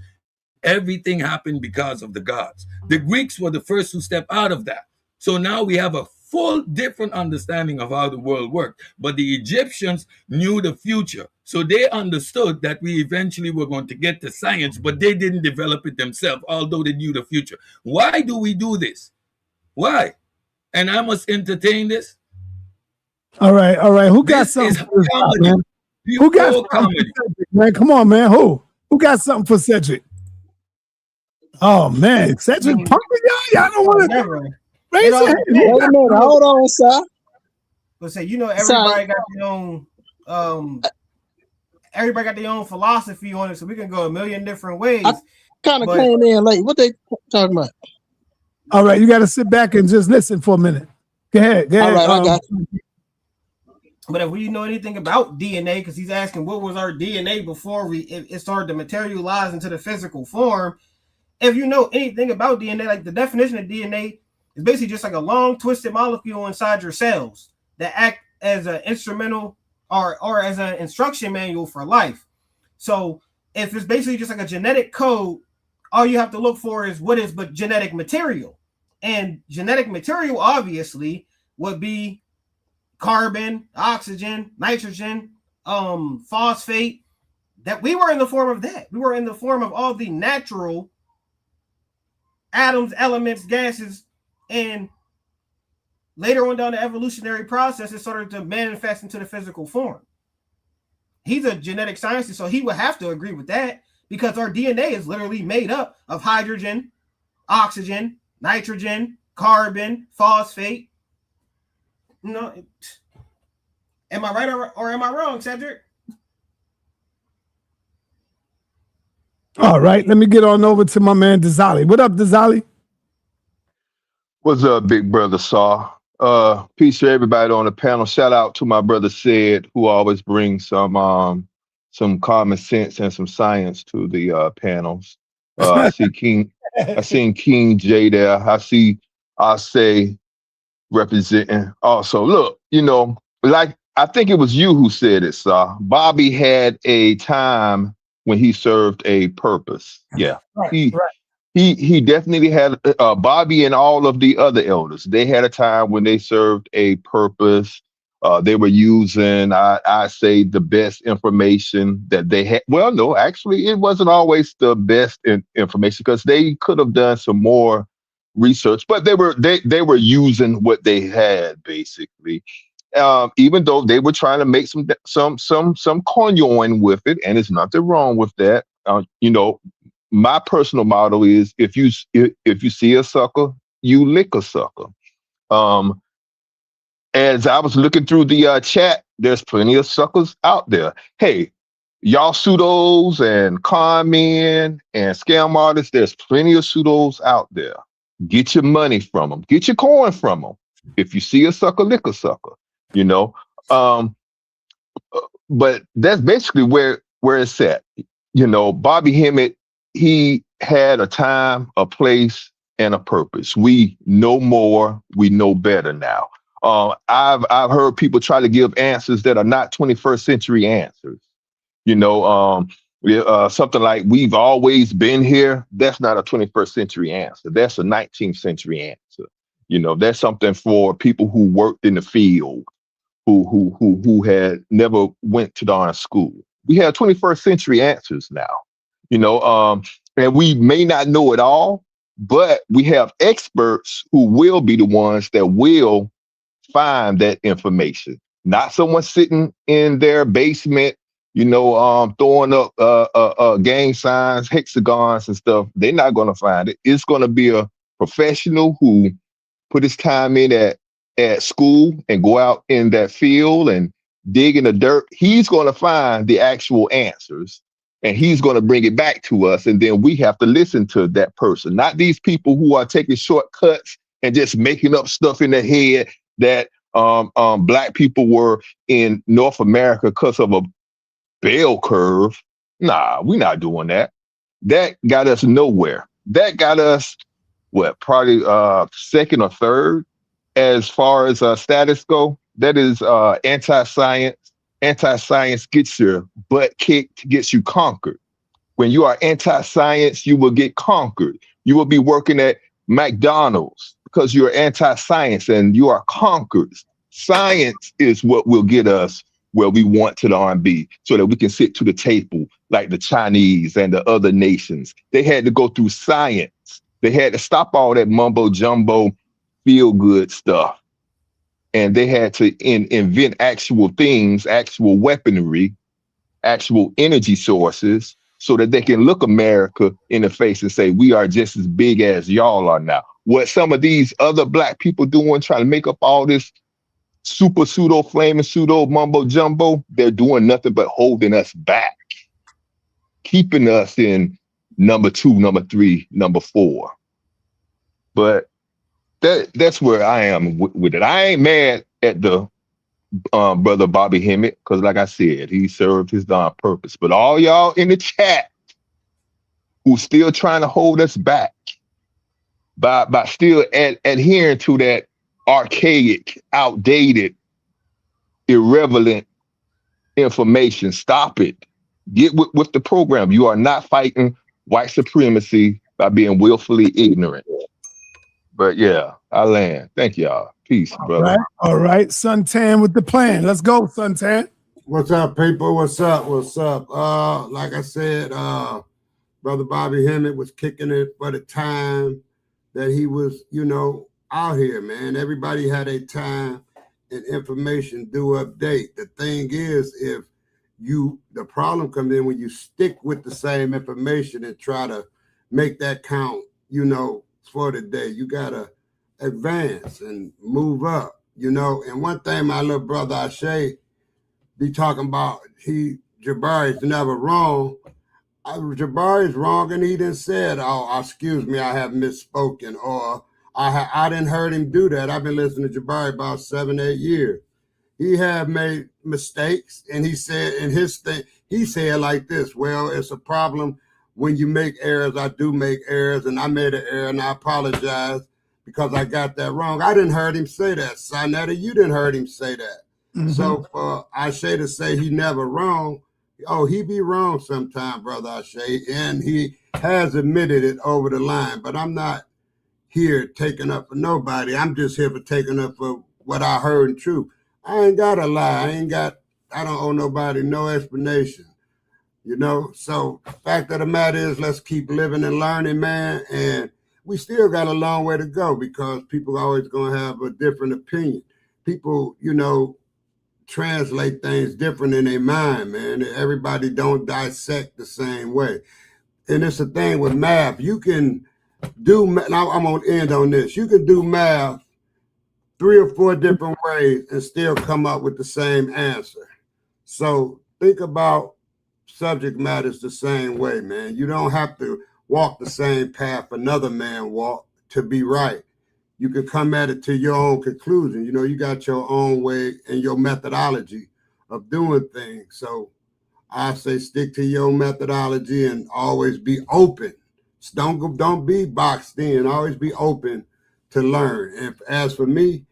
Everything happened because of the gods. The Greeks were the first to step out of that. So now we have a full different understanding of how the world worked. But the Egyptians knew the future. So they understood that we eventually were going to get to science, but they didn't develop it themselves, although they knew the future. Why do we do this? Why? And I must entertain this. All right. Who got This something is for this, comedy. man? Who got something comedy? for Cedric, man? Come on, man. Who got something for Cedric? Oh man, Cedric pumping y'all. Y'all don't want to raise your hand. Wait a minute, hold on, sir. But say, you know, everybody got their own everybody got their own philosophy on it, so we can go a million different ways. I kind of came in late. What they talking about? All right, you got to sit back and just listen for a minute. Go ahead. All right, I got you. But if we know anything about DNA, because he's asking what was our DNA before it started to materialize into the physical form. If you know anything about DNA, like the definition of DNA is basically just like a long twisted molecule inside your cells that act as an instrumental or as an instruction manual for life. So if it's basically just like a genetic code, all you have to look for is what is but genetic material. And genetic material obviously would be carbon, oxygen, nitrogen, phosphate. That we were in the form of that. We were in the form of all the natural atoms, elements, gases, and later on down the evolutionary process, it started to manifest into the physical form. He's a genetic scientist, so he would have to agree with that because our DNA is literally made up of hydrogen, oxygen, nitrogen, carbon, phosphate. You know, am I right or am I wrong, Cedric? All right, let me get on over to my man Dizali. What up, Dizali? What's up, big brother Saw? Peace to everybody on the panel. Shout out to my brother Sid, who always brings some common sense and some science to the panels. I seen King J there. I see Ase representing. Also, look, you know, like I think it was you who said it, Saw. Bobby had a time when he served a purpose. Yeah, right. He definitely had Bobby and all of the other elders. They had a time when they served a purpose. They were using, I say, the best information that they had. Well, no, actually, it wasn't always the best information because they could have done some more research, but they were using what they had basically. Even though they were trying to make some coin with it, and there's nothing wrong with that. You know, my personal motto is if you see a sucker, you lick a sucker. As I was looking through the chat, there's plenty of suckers out there. Hey, y'all pseudos and con men and scam artists, there's plenty of pseudos out there. Get your money from them. Get your coin from them. If you see a sucker, lick a sucker. You know, but that's basically where it's at. You know, Bobby Hemmitt, he had a time, a place, and a purpose. We know more. We know better now. I've heard people try to give answers that are not 21st century answers. You know, Something like we've always been here, that's not a 21st century answer. That's a 19th century answer. That's something for people who worked in the field, who had never went to darn school. We have 21st century answers now, and we may not know it all, but we have experts who will be the ones that will find that information. Not someone sitting in their basement, throwing up gang signs, hexagons and stuff. They're not going to find it. It's going to be a professional who put his time in at school and go out in that field and dig in the dirt. He's going to find the actual answers and he's going to bring it back to us. And then we have to listen to that person, not these people who are taking shortcuts and just making up stuff in their head that Black people were in North America because of a bell curve. Nah, we're not doing that. That got us nowhere. That got us, probably second or third as far as status go. That is anti-science. Anti-science gets your butt kicked, gets you conquered. When you are anti-science, you will get conquered. You will be working at McDonald's because you're anti-science and you are conquered. Science is what will get us where we want to the R&B so that we can sit to the table like the Chinese and the other nations. They had to go through science. They had to stop all that mumbo jumbo feel good stuff. And they had to invent actual things, actual weaponry, actual energy sources so that they can look America in the face and say, we are just as big as y'all are now. What some of these other Black people doing, trying to make up all this super pseudo flaming pseudo mumbo jumbo, they're doing nothing but holding us back, keeping us in number 2, number 3, number 4. But that's where I am with it. I ain't mad at the brother Bobby Hemmitt because, like I said, he served his darn purpose. But all y'all in the chat who still trying to hold us back by still adhering to that archaic, outdated, irrelevant information, stop it. Get with the program. You are not fighting white supremacy by being willfully ignorant. But yeah, I land. Thank y'all. Peace, brother. All right. Suntan with the plan. Let's go, Suntan. What's up, people? What's up? What's up? Like I said, Brother Bobby Hemmitt was kicking it for the time that he was, out here, man. Everybody had a time and information do update. The thing is, if the problem comes in when you stick with the same information and try to make that count, for the day. You gotta advance and move up, And one thing my little brother Ashay be talking about, Jabari's never wrong. Jabari's wrong, and he didn't said, "Oh, excuse me, I have misspoken," or I didn't heard him do that. I've been listening to Jabari about 7, 8 years. He have made mistakes, and he said in his thing, he said like this: "Well, it's a problem." When you make errors, I do make errors, and I made an error, and I apologize because I got that wrong. I didn't heard him say that. sa.neter, you didn't heard him say that. Mm-hmm. So for Ashay to say he never wrong, he be wrong sometime, brother Ashay, and he has admitted it over the line. But I'm not here taking up for nobody. I'm just here for taking up for what I heard and true. I ain't got to lie. I don't owe nobody no explanation. So the fact of the matter is, let's keep living and learning, man. And we still got a long way to go because people are always going to have a different opinion. People, translate things different in their mind, man. Everybody don't dissect the same way. And it's the thing with math. You can do, now I'm going to end on this. You can do math 3 or 4 different ways and still come up with the same answer. So think about subject matters the same way, man. You don't have to walk the same path another man walked to be right. You can come at it to your own conclusion. You got your own way and your methodology of doing things. So I say stick to your methodology and always be open. Don't be boxed in. Always be open to learn. And as for me,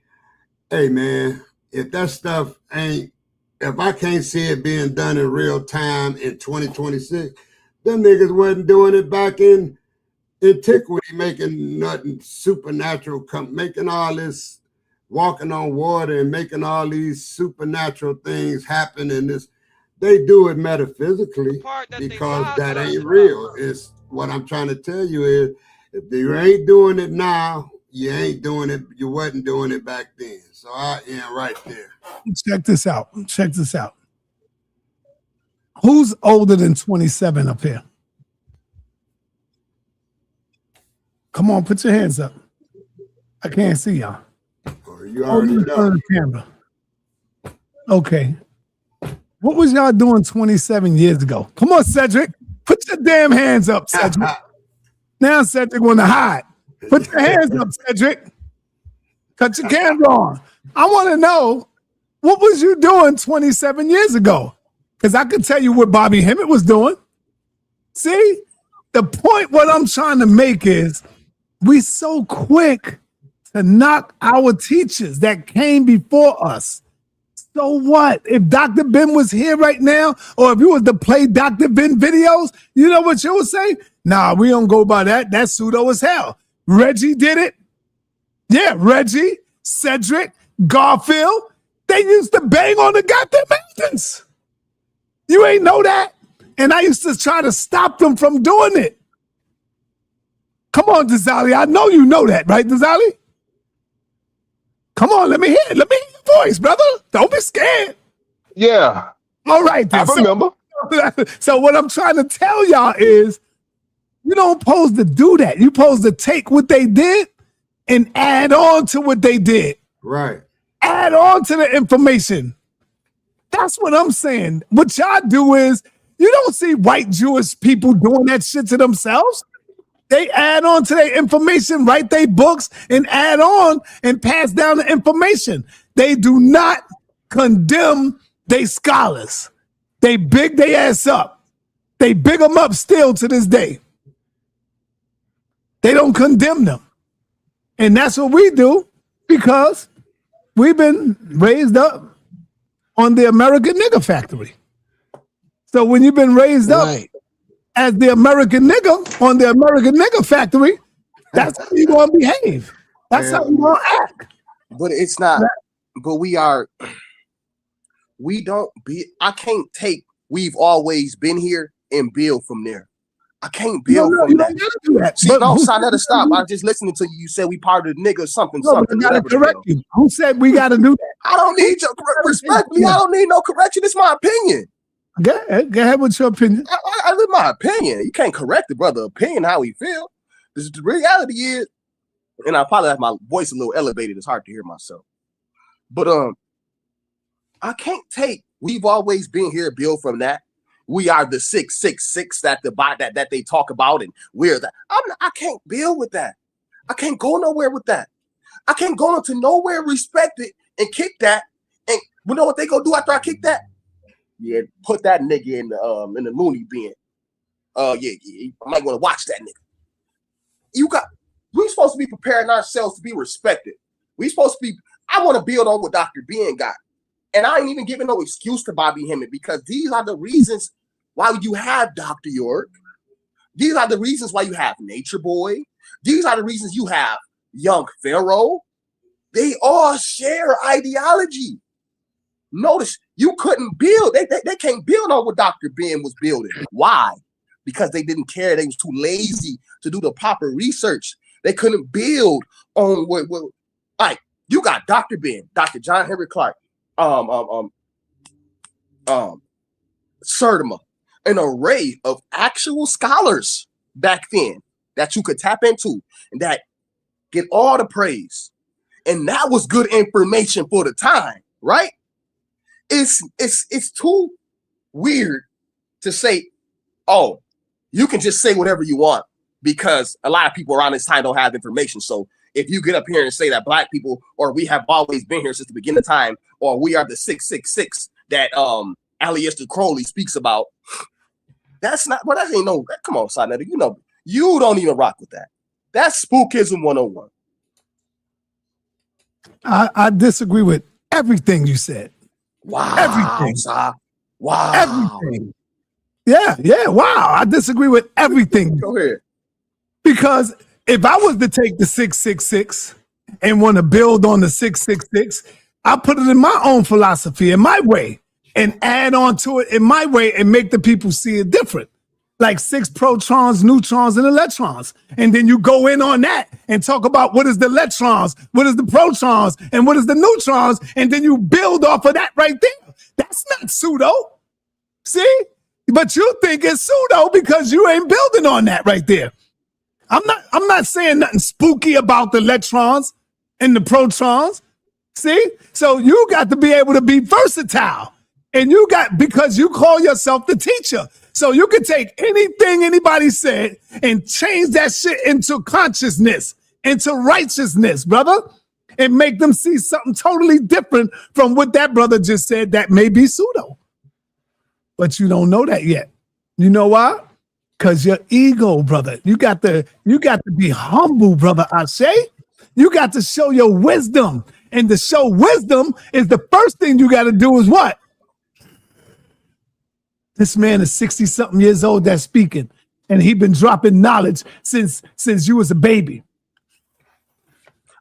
hey, man, if that stuff ain't if I can't see it being done in real time in 2026, them niggas wasn't doing it back in antiquity, making nothing supernatural, making all this walking on water and making all these supernatural things happen in this. They do it metaphysically because that ain't real. It's what I'm trying to tell you is if you ain't doing it now, you ain't doing it, you wasn't doing it back then. So I am right there. Check this out. Check this out. Who's older than 27 up here? Come on, put your hands up. I can't see y'all. You already know. The camera. Okay. What was y'all doing 27 years ago? Come on, Cedric. Put your damn hands up, Cedric. Now Cedric want to hide. Put your hands up, Cedric. Cut your camera on. I want to know, what was you doing 27 years ago? Because I can tell you what Bobby Hemmitt was doing. See? The point what I'm trying to make is we so quick to knock our teachers that came before us. So what? If Dr. Ben was here right now, or if you was to play Dr. Ben videos, you know what you would say? Nah, we don't go by that. That's pseudo as hell. Reggie did it. Yeah, Reggie, Cedric, Garfield, they used to bang on the goddamn mountains. You ain't know that? And I used to try to stop them from doing it. Come on, Dizali. I know you know that, right, Dizali? Come on, let me hear it. Let me hear your voice, brother. Don't be scared. Yeah. All right, then. I remember. So what I'm trying to tell y'all is you don't supposed to do that. You're supposed to take what they did and add on to what they did. Right. Add on to the information. That's what I'm saying. What y'all do is you don't see white Jewish people doing that shit to themselves. They add on to their information, write their books, and add on and pass down the information. They do not condemn their scholars. They big their ass up. They big them up still to this day. They don't condemn them. And that's what we do because we've been raised up on the American nigger factory. So when you've been raised up as the American nigger on the American nigger factory, that's how you gonna behave. That's how you gonna act. But it's not. But I can't take we've always been here and build from there. I can't build from that. See, no, sa.neter, stop. I'm just listening to you. You said we part of the nigga something. I gotta correct you. Who said we gotta do that? I don't need your respectfully. I don't need no correction. It's my opinion. Go ahead with your opinion. I live my opinion. You can't correct the brother opinion how he feel. The reality is, and I probably have my voice a little elevated. It's hard to hear myself. But I can't take we've always been here, build from that. We are the 666 that they talk about, and we're that. I can't build with that. I can't go nowhere with that. I can't go into nowhere, respect it, and kick that. And you know what they gonna do after I kick that? Yeah, put that nigga in the loony bin. Yeah, I might want to watch that nigga. We supposed to be preparing ourselves to be respected. We supposed to be. I want to build on what Dr. Ben got. And I ain't even giving no excuse to Bobby Hemmitt because these are the reasons why you have Dr. York. These are the reasons why you have Nature Boy. These are the reasons you have Young Pharaoh. They all share ideology. Notice you couldn't build. They can't build on what Dr. Ben was building. Why? Because they didn't care. They was too lazy to do the proper research. They couldn't build on what like you got Dr. Ben, Dr. John Henry Clark, Sertima, an array of actual scholars back then that you could tap into and that get all the praise. And that was good information for the time, right? It's too weird to say, oh, you can just say whatever you want because a lot of people around this time don't have information. So if you get up here and say that black people, or we have always been here since the beginning of time, or we are the 666 that Aleister Crowley speaks about, that's not. Well, that ain't no. Come on, sa.neter. You know, you don't even rock with that. That's spookism 101. I disagree with everything you said. Wow, Everything. Si. Wow. Everything. Yeah, wow. I disagree with everything. Go ahead. Because if I was to take the 666 and want to build on the 666, I put it in my own philosophy, in my way, and add on to it in my way and make the people see it different. Like 6 protons, neutrons, and electrons. And then you go in on that and talk about what is the electrons, what is the protons, and what is the neutrons, and then you build off of that right there. That's not pseudo. See? But you think it's pseudo because you ain't building on that right there. I'm not saying nothing spooky about the electrons and the protons. See? So you got to be able to be versatile. And you got, because you call yourself the teacher. So you can take anything anybody said and change that shit into consciousness, into righteousness, brother, and make them see something totally different from what that brother just said that may be pseudo. But you don't know that yet. You know why? Because your ego, brother. You got to be humble, brother Ashe. You got to show your wisdom. And to show wisdom is the first thing you got to do is what? This man is 60-something years old that's speaking, and he been dropping knowledge since you was a baby.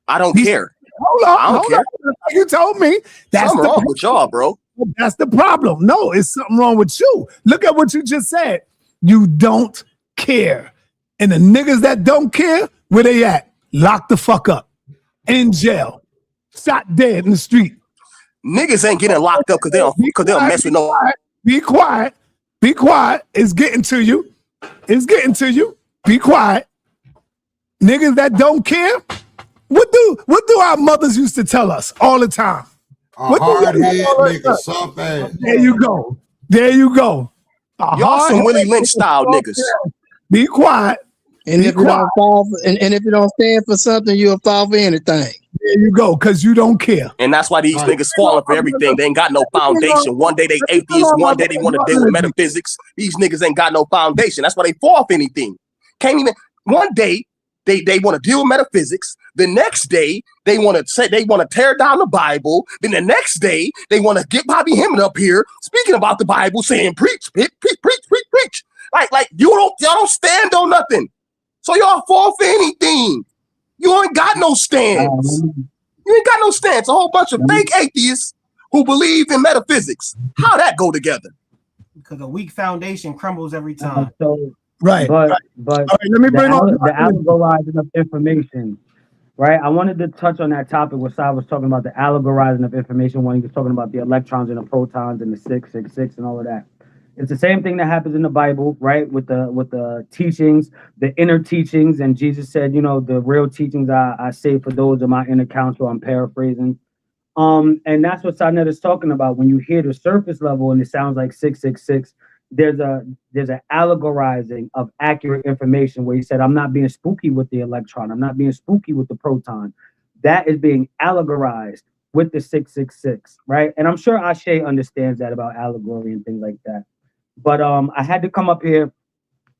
I don't care. Hold on. You told me. That's something wrong with y'all, bro. That's the problem. No, it's something wrong with you. Look at what you just said. You don't care. And the niggas that don't care, where they at? Locked the fuck up. In jail. Shot dead in the street. Niggas ain't getting locked up because they don't mess with no. Be quiet. Be quiet. It's getting to you. It's getting to you. Be quiet. Niggas that don't care. What do our mothers used to tell us all the time? A hard head make a soft ass. There you go. There you go. Y'all some Willie Lynch style niggas. Be quiet. And if you don't fall for, and if you don't stand for something, you'll fall for anything. There you go, because you don't care. And that's why these niggas falling for everything. They ain't got no foundation. One day they atheists, one day they want to deal with metaphysics. These niggas ain't got no foundation. That's why they fall for anything. Can't even. One day they want to deal with metaphysics. The next day they want to say they want to tear down the Bible. Then the next day they want to get Bobby Hemmitt up here speaking about the Bible, saying preach. Like y'all don't stand on nothing. So y'all fall for anything. You ain't got no stance. You ain't got no stance. A whole bunch of fake atheists who believe in metaphysics. How that go together? Because a weak foundation crumbles every time. Right. But all right, let me bring on the allegorizing of information. Right. I wanted to touch on that topic where Sai was talking about the allegorizing of information when he was talking about the electrons and the protons and the 666 and all of that. It's the same thing that happens in the Bible, right? With the teachings, the inner teachings, and Jesus said, the real teachings I say for those of my inner counsel. I'm paraphrasing, and that's what sa.neter is talking about. When you hear the surface level and it sounds like 666, there's an allegorizing of accurate information where he said, I'm not being spooky with the electron, I'm not being spooky with the proton. That is being allegorized with the 666, right? And I'm sure Ashe understands that about allegory and things like that. But I had to come up here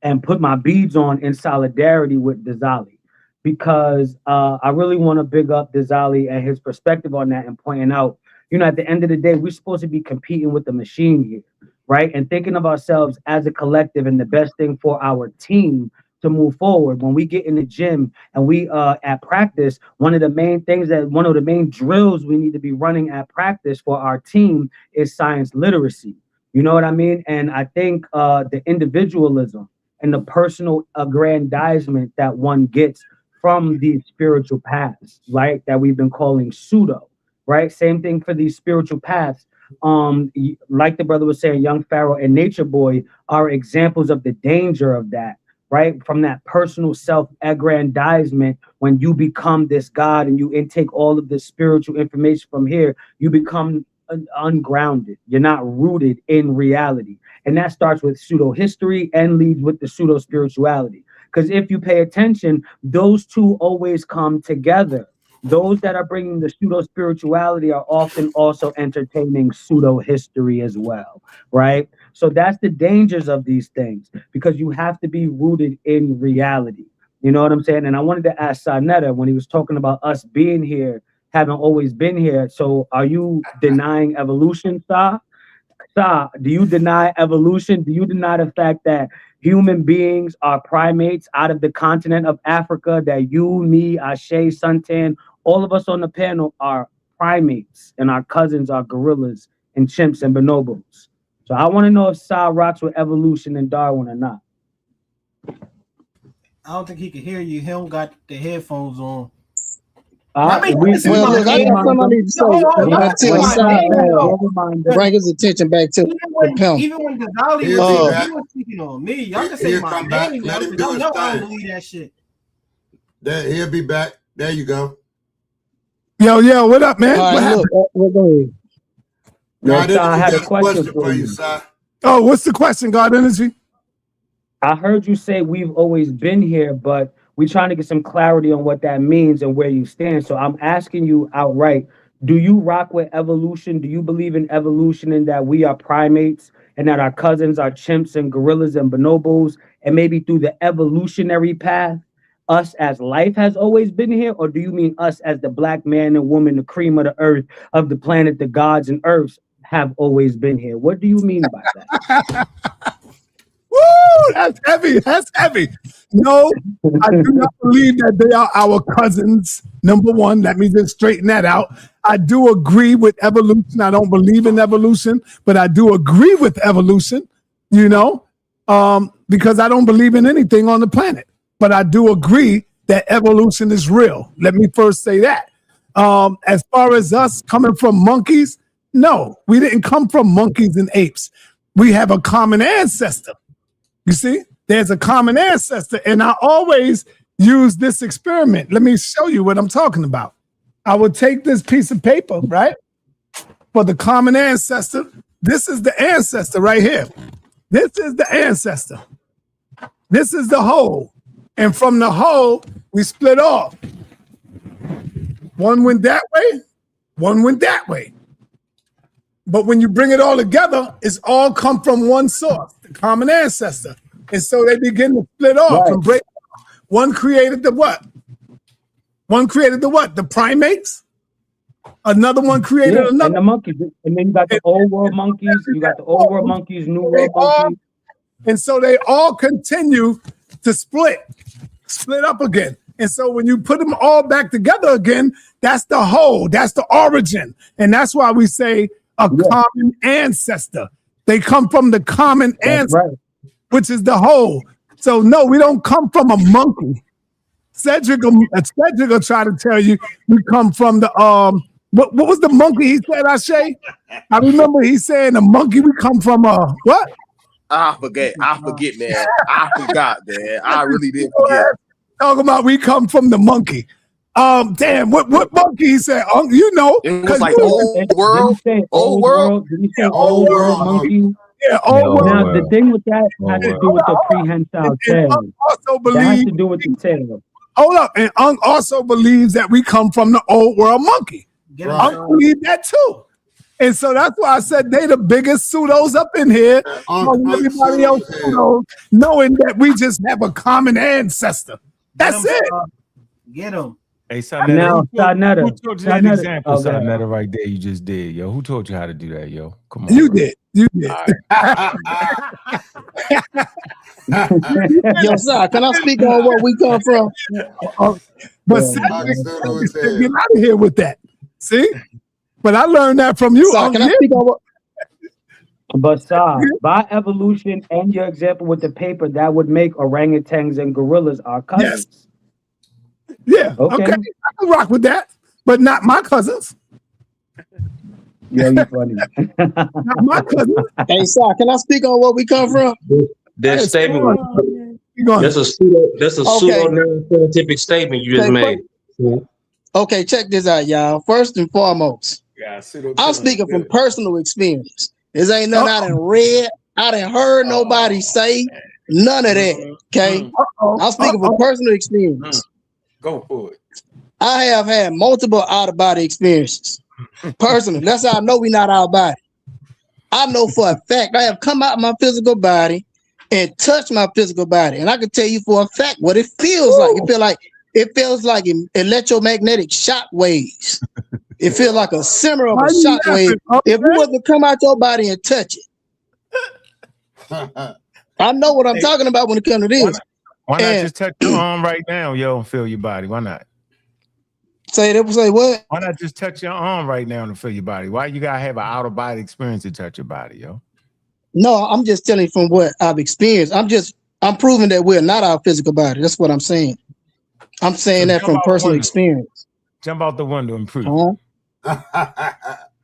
and put my beads on in solidarity with Dizali, because I really want to big up Dizali and his perspective on that and pointing out, at the end of the day, we're supposed to be competing with the machine here, right? And thinking of ourselves as a collective and the best thing for our team to move forward. When we get in the gym and we at practice, one of the main drills we need to be running at practice for our team is science literacy. You know what I mean? And I think the individualism and the personal aggrandizement that one gets from these spiritual paths, right? That we've been calling pseudo, right? Same thing for these spiritual paths. Like the brother was saying, Young Pharaoh and Nature Boy are examples of the danger of that, right? From that personal self-aggrandizement, when you become this God and you intake all of this spiritual information from here, you become ungrounded. You're not rooted in reality. And that starts with pseudo history and leads with the pseudo spirituality. Because if you pay attention, those two always come together. Those that are bringing the pseudo spirituality are often also entertaining pseudo history as well, right? So that's the dangers of these things, because you have to be rooted in reality. You know what I'm saying? And I wanted to ask sa.neter, when he was talking about us being here, haven't always been here. So are you denying evolution, Sa? Sa, do you deny evolution? Do you deny the fact that human beings are primates out of the continent of Africa, that you, me, Ashe, Suntan, all of us on the panel are primates, and our cousins are gorillas and chimps and bonobos? So I want to know if Sa rocks with evolution and Darwin or not. I don't think he can hear you. He don't got the headphones on. Well, look, I got something I need to say. Bring his attention back to the pimp. Even when Ghazali was speaking on me, y'all can say my name. I don't believe that shit. He'll be back. There you go. Yo, what up, man? All right, look, go ahead. I had a question for you. Oh, what's the question, God Energy? I heard you say we've always been here, but we're trying to get some clarity on what that means and where you stand. So I'm asking you outright, do you rock with evolution? Do you believe in evolution and that we are primates and that our cousins are chimps and gorillas and bonobos, and maybe through the evolutionary path, us as life has always been here? Or do you mean us as the black man and woman, the cream of the earth, of the planet, the gods and earths have always been here? What do you mean by that? Woo! That's heavy. That's heavy. No, I do not believe that they are our cousins. Number one, let me just straighten that out. I do agree with evolution. I don't believe in evolution, but I do agree with evolution, because I don't believe in anything on the planet. But I do agree that evolution is real. Let me first say that. As far as us coming from monkeys, no, we didn't come from monkeys and apes. We have a common ancestor. You see, there's a common ancestor, and I always use this experiment. Let me show you what I'm talking about. I would take this piece of paper, right, for the common ancestor. This is the ancestor right here. This is the ancestor. This is the whole. And from the whole, we split off. One went that way, one went that way. But when you bring it all together, it's all come from one source, the common ancestor. And so they begin to split off and break off. One created the what? The primates. Another one created another. And the monkeys. And then you got the old world monkeys. You got the old world monkeys, new world monkeys. And so they all continue to split up again. And so when you put them all back together again, that's the whole, that's the origin. And that's why we say a common ancestor. They come from the common ancestor, which is the whole. So no, we don't come from a monkey. Cedric will try to tell you we come from the what was the monkey he said, Ashe? I remember he saying the monkey we come from what? I forget, man. I forgot, man. I really did forget. Talking about we come from the monkey. Damn, what monkey he said? It was like old world. Old world. Did you say old world monkey? Yeah, old world. Now the thing with that has to do with the prehensile tail. That has to do with the tail. Hold up, and Unk also believes that we come from the old world monkey. Unk believes that too. And so that's why I said they the biggest pseudos up in here. Everybody else pseudos, knowing that we just have a common ancestor. That's it. Get them. Hey, sa.neter. sa.neter. Who taught you that example, sa.neter, right there? You just did, yo. Who taught you how to do that, yo? Come on. You did. Right. Yo, Sa, can I speak on where we come from? But get out of here with that. See? But I learned that from you. Sa, can I speak on what? But Sa, by evolution and your example with the paper, that would make orangutans and gorillas our cousins. Yes. Yeah, okay. I can rock with that, but not my cousins. Yeah, you funny. Not my cousins. Hey, Sa, can I speak on where we come from? That statement, that's a pseudo-scientific statement you just made. Okay, check this out, y'all. First and foremost, I'm speaking from personal experience. This ain't nothing I done read. I done heard nobody say none of that. Okay, I'm speaking from personal experience. Go for it. I have had multiple out-of-body experiences. Personally, that's how I know we're not out of body. I know for a fact I have come out of my physical body and touched my physical body, and I can tell you for a fact what it feels like. It feel like it feels like electromagnetic shock waves. It feels like a simmer of Why a you shock wave. laughing? If you was to come out your body and touch it, I know what I'm talking about when it comes to this. Why not just touch your arm right now, yo, and feel your body? Why not? Say what? Why not just touch your arm right now and feel your body? Why you gotta have an out of body experience to touch your body, yo? No, I'm just telling you from what I've experienced. I'm proving that we're not our physical body. That's what I'm saying. I'm saying that from personal experience. Jump out the window and prove.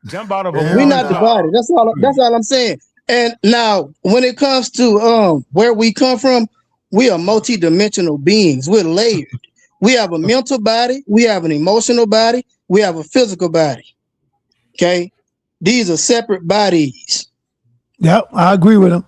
Jump out of a We're not the body. That's all I'm saying. And now, when it comes to where we come from, we are multidimensional beings. We're layered. We have a mental body. We have an emotional body. We have a physical body. Okay, these are separate bodies. Yep, I agree with him.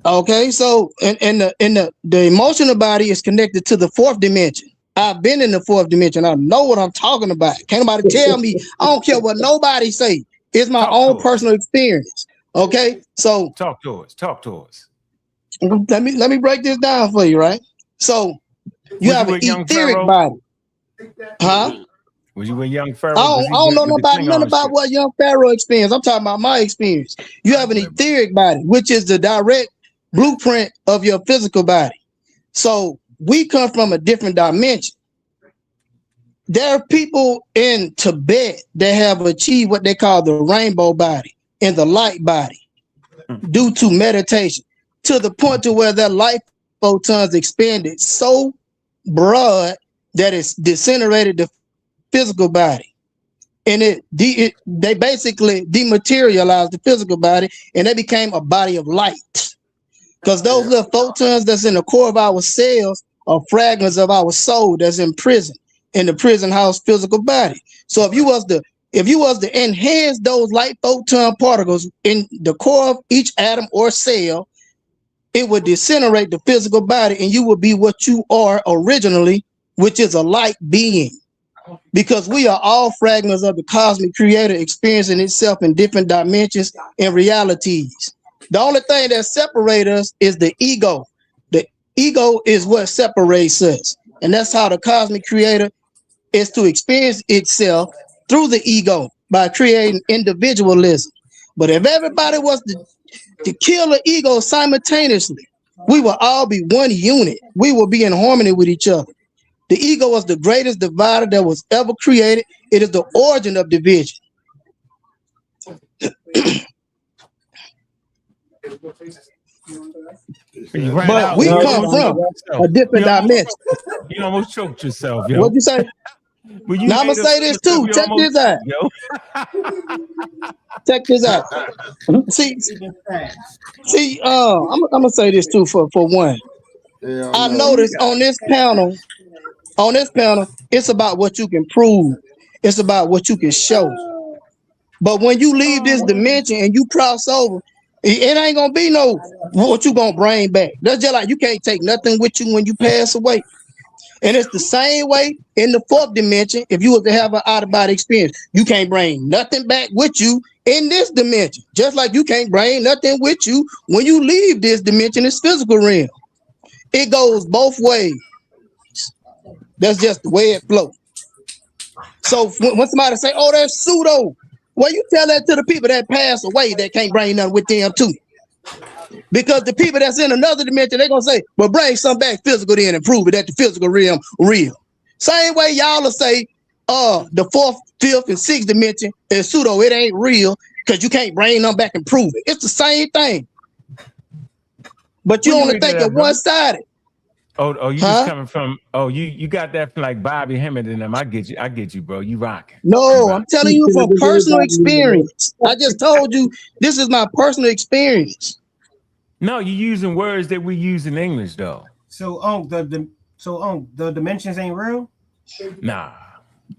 Okay, so and the emotional body is connected to the fourth dimension. I've been in the fourth dimension. I know what I'm talking about. Can't nobody tell me. I don't care what nobody say. It's my own personal experience. Okay, so talk to us. Let me break this down for you, right? So you have an etheric body. Huh? Was you a young Pharaoh? I don't know nothing about what young Pharaoh experienced. I'm talking about my experience. You have an etheric body, which is the direct blueprint of your physical body. So we come from a different dimension. There are people in Tibet that have achieved what they call the rainbow body and the light body due to meditation, to the point to where their light photons expanded so broad that it's disintegrated the physical body. And they basically dematerialized the physical body, and they became a body of light. Because those little photons that's in the core of our cells are fragments of our soul that's in prison, in the prison house physical body. So if you was to enhance those light photon particles in the core of each atom or cell, it would disintegrate the physical body, and you would be what you are originally, which is a light being. Because we are all fragments of the cosmic creator experiencing itself in different dimensions and realities. The only thing that separates us is the ego. The ego is what separates us. And that's how the cosmic creator is to experience itself through the ego by creating individualism. But if everybody was to kill the ego simultaneously, we will all be one unit. We will be in harmony with each other. The ego is the greatest divider that was ever created. It is the origin of division. But we come from a different dimension. You almost choked yourself, yo. What'd you say? Now I'm gonna say this too. Check this out. Check this out. See, I'm gonna say this too for one. I noticed on this panel, it's about what you can prove. It's about what you can show. But when you leave this dimension and you cross over, it ain't gonna be no what you gonna bring back. That's just like you can't take nothing with you when you pass away. And it's the same way in the fourth dimension. If you were to have an out-of-body experience, you can't bring nothing back with you in this dimension. Just like you can't bring nothing with you when you leave this dimension, this physical realm. It goes both ways. That's just the way it flows. So when somebody say, "Oh, that's pseudo," well, you tell that to the people that pass away that can't bring nothing with them too. Because the people that's in another dimension, they're gonna say, "Well, bring something back physical then and prove it that the physical realm real." Same way y'all will say, the fourth, fifth, and sixth dimension is pseudo, it ain't real, because you can't bring them back and prove it. It's the same thing. But you only think of one-sided. Oh, you just coming from? Oh, you got that from like Bobby Hemmitt and them. I get you, bro. You rocking. No, I'm telling you from personal experience. I just told you this is my personal experience. No, you're using words that we use in English though. So the dimensions ain't real? Nah,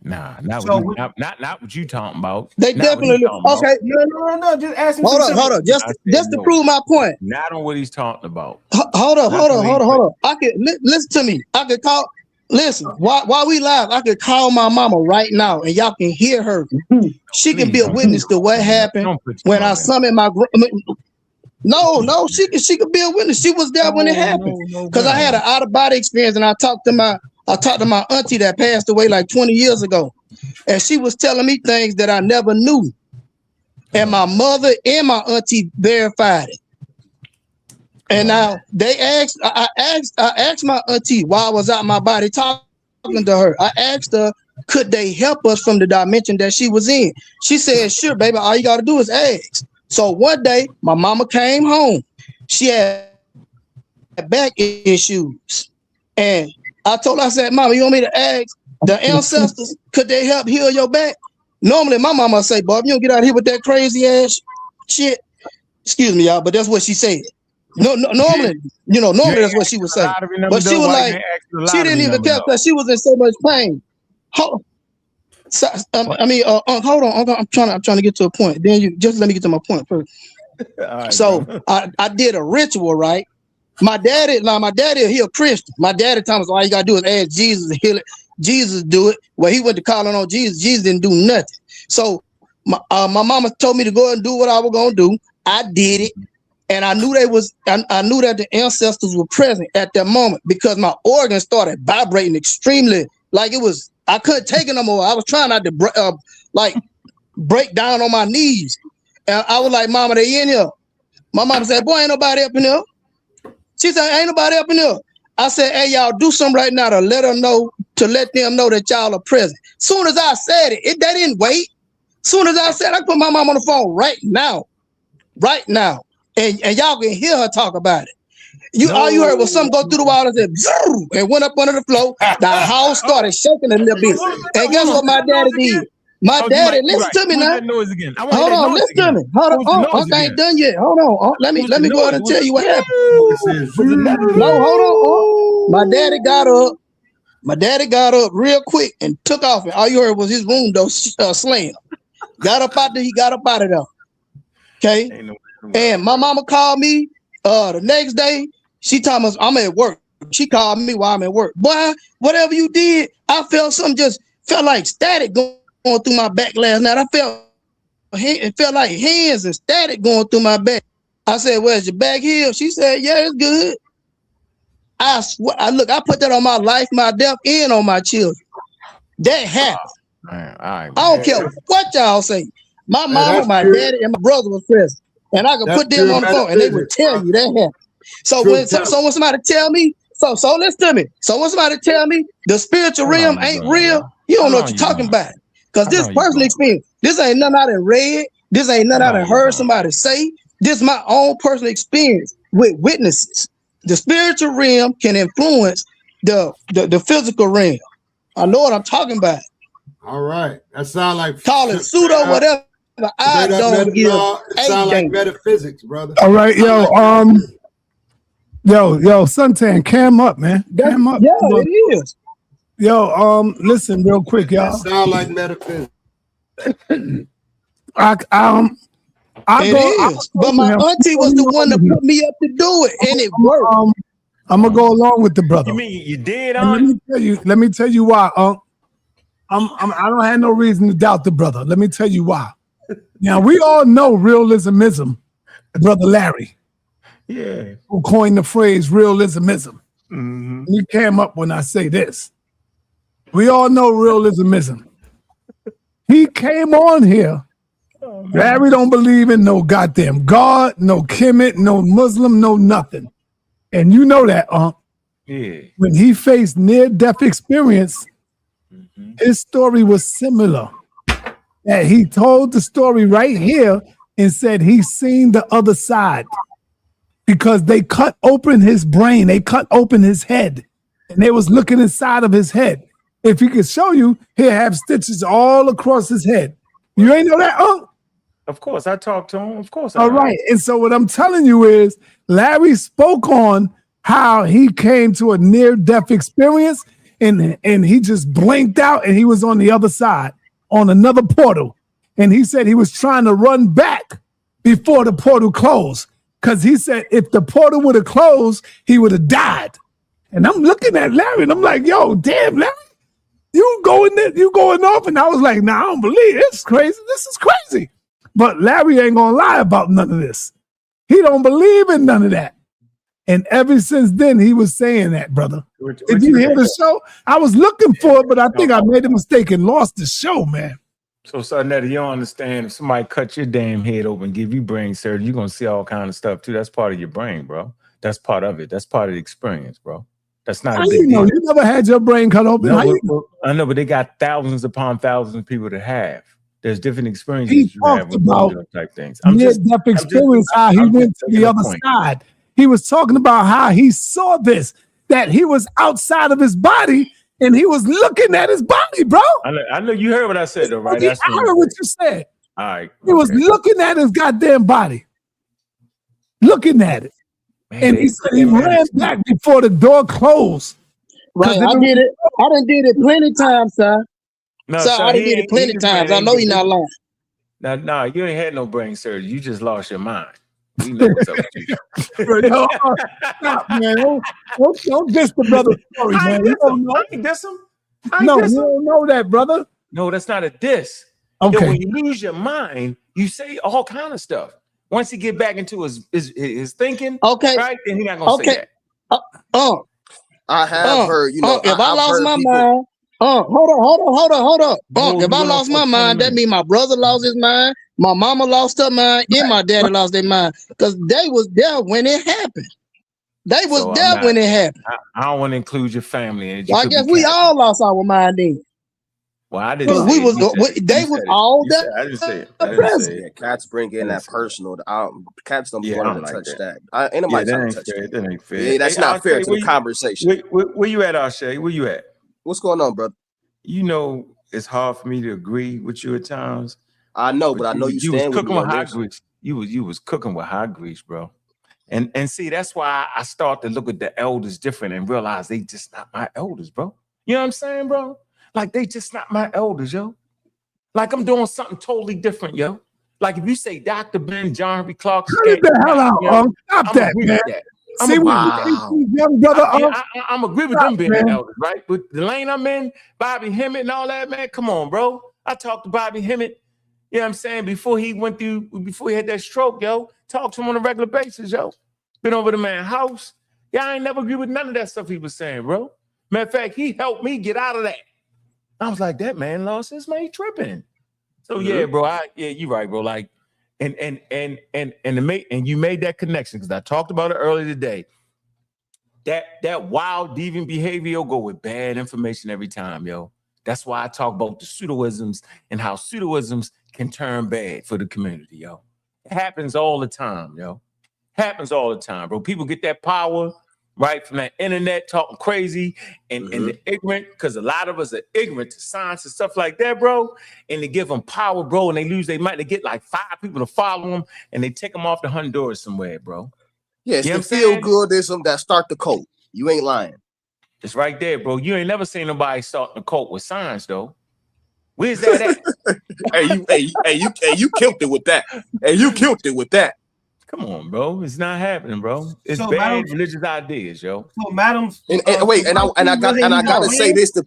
not what you talking about. They definitely okay. No. Just asking. Hold on. Just to prove my point. Not on what he's talking about. Hold on. I could listen to me. I could call. Listen, while we live, I could call my mama right now, and y'all can hear her. She can be a witness to what happened when I summoned my. No, she could be a witness. She was there when it happened. Because I had an out-of-body experience, and I talked to I talked to my auntie that passed away like 20 years ago, and she was telling me things that I never knew. And my mother and my auntie verified it. And now I asked my auntie while I was out my body talking to her. I asked her, could they help us from the dimension that she was in? She said, sure, baby, all you got to do is ask. So one day, my mama came home. She had back issues. And I told her, I said, Mama, you want me to ask the ancestors, could they help heal your back? Normally, my mama say, Bob, you don't get out of here with that crazy ass shit. Excuse me, y'all, but that's what she said. Normally, normally that's what she would say. But she was like, she didn't even care because she was in so much pain. Hold on, I'm trying to get to a point. Then you just let me get to my point first. Right, so I did a ritual, right? My daddy, he a Christian. My daddy told us all you gotta do is ask Jesus to heal it. Jesus do it. Well, he went to calling on Jesus. Jesus didn't do nothing. So my mama told me to go and do what I was gonna do. I did it, and I knew I knew that the ancestors were present at that moment because my organs started vibrating extremely, like it was. I couldn't take it no more. I was trying not to break down on my knees, and I was like, "Mama, they in here." My mama said, "Boy, ain't nobody up in here." She said, "Ain't nobody up in here." I said, "Hey, y'all, do something right now to let them know that y'all are present." Soon as I said it, they didn't wait. Soon as I said, I put my mom on the phone right now, and y'all can hear her talk about it. All you heard was something go through the wall and said, Zoom, and went up under the floor. The house started shaking a little bit. And guess what my daddy did? My daddy, listen to me now. Hold on, listen to me. Hold on, I ain't done yet. Hold on. Let me go ahead and tell you what happened. No, hold on. My daddy got up. My daddy got up real quick and took off, and all you heard was his room door slam. Got up out there. He got up out of there. Okay. And my mama called me the next day. She told us I'm at work. She called me while I'm at work. Boy, whatever you did, I felt something just felt like static going through my back last night. It felt like hands and static going through my back. I said, "Where's your back healed?" She said, "Yeah, it's good." I swear, I put that on my life, my death, and on my children. That happened. Man, I don't care what y'all say. My mama, my daddy, and my brother was present, and I could put them on the phone, and they would tell you that happened. So when somebody tell me, so listen to me. So when somebody tell me the spiritual realm ain't real, you don't know what you're talking about. Because this personal experience, this ain't nothing I done read. This ain't nothing I done heard somebody say. This is my own personal experience with witnesses. The spiritual realm can influence the physical realm. I know what I'm talking about. All right. That sound like call it pseudo whatever. I don't give it sound like metaphysics, brother. All right, yo, Suntan, cam up, man. Cam up. Yeah, it is. Yo, listen real quick, y'all. That sound like metaphysics. But my auntie was the one to put me up to do it, and it worked. I'm gonna go along with the brother. You mean you did? Let me tell you why. I don't have no reason to doubt the brother. Let me tell you why. Now we all know realismism, Brother Larry. Yeah. Who coined the phrase realismism. Mm-hmm. He came up when I say this. We all know realismism. He came on here. Larry don't believe in no goddamn God, no Kemetic, no Muslim, no nothing. And you know that, Yeah. When he faced near-death experience, his story was similar. And he told the story right here and said he's seen the other side because they cut open his brain, they cut open his head, and they was looking inside of his head. If he could show you, he'll have stitches all across his head. You ain't know that, Of course, I talked to him. Of course. All right. And so what I'm telling you is Larry spoke on how he came to a near-death experience and he just blinked out and he was on the other side on another portal. And he said he was trying to run back before the portal closed because he said if the portal would have closed, he would have died. And I'm looking at Larry and I'm like, yo, damn, Larry, you going off. And I was like, nah, I don't believe it. It's crazy. This is crazy. But Larry ain't gonna lie about none of this. He don't believe in none of that. And ever since then, he was saying that, brother. What Did you hear the show? I was looking for it, but I think I made a mistake and lost the show, man. So, sa.neter, you don't understand. If somebody cut your damn head open, give you brain surgery, you're going to see all kind of stuff, too. That's part of your brain, bro. That's part of it. That's part of the experience, bro. That's not How a big you know? deal. You never had your brain cut open? No, I know, but they got thousands upon thousands of people to have. There's different experiences He you have talked with about those type things. near-death experience, how he went to the other side. He was talking about how he saw this, that he was outside of his body and he was looking at his body, bro. I know you heard what I said, though, right? I heard what you said. All right. He was looking at his goddamn body, looking at it. Man, and he said he ran back before the door closed. Right, I did it. I done did it plenty times, sir. No, so I done did it plenty times. I know you're not lying. No, you ain't had no brain surgery. You just lost your mind. We know what's up with you. Yo, stop, man. Don't diss the brother's story, man. You don't know. I ain't diss him. No, you don't know that, brother. No, that's not a diss. Okay. Yo, when you lose your mind, you say all kind of stuff. Once he get back into his thinking, okay, right, then he not gonna say that. I have heard, you know, if I lost my mind, hold on. If I lost my mind, that means my brother lost his mind, my mama lost her mind, and my daddy lost their mind. Because they was there when it happened. They was there when it happened. I don't want to include your family. Well, I guess we all lost our mind then. Well, I didn't. They was all there. I didn't say it. Yeah, cats bring in that personal. Cats don't want to touch that. Ain't nobody trying to touch that. That ain't fair. Yeah, that's not fair to the conversation. Where you at, Ashay? Where you at? What's going on, brother? You know, it's hard for me to agree with you at times. I know, but I know you stand with me on hot this. grease. You was cooking with hot grease, bro. And see, that's why I start to look at the elders different and realize they just not my elders, bro. You know what I'm saying, bro? Like they just not my elders, yo. Like I'm doing something totally different, yo. Like if you say Dr. Ben, John Henry Clark, get the hell out, stop that, man. See, young brother, I'm agree with them being the elders, right? But the lane I'm in, Bobby Hemmitt and all that, man. Come on, bro. I talked to Bobby Hemmitt, you know what I'm saying, before he had that stroke, yo. Talked to him on a regular basis, yo. Been over the man's house. Yeah, I ain't never agree with none of that stuff he was saying, bro. Matter of fact, he helped me get out of that. I was like, that man lost his man, he tripping. So yeah, bro. You right, bro. Like, and you made that connection because I talked about it earlier today. That wild deviant behavior go with bad information every time, yo. That's why I talk about the pseudoisms and how pseudoisms can turn bad for the community, yo. It happens all the time, yo. Happens all the time, bro. People get that power, right, from that internet talking crazy and the ignorant, because a lot of us are ignorant to science and stuff like that, bro. And they give them power, bro, and they lose their mind. They get like 5 people to follow them, and they take them off the Honduras somewhere, bro. Yeah, it's the feel-goodism that start the cult. You ain't lying. It's right there, bro. You ain't never seen nobody start the cult with science, though. Where's that at? You killed it with that. Hey, you killed it with that. Come on, bro. It's not happening, bro. It's so bad religious ideas, yo. So, madams, and I gotta say this to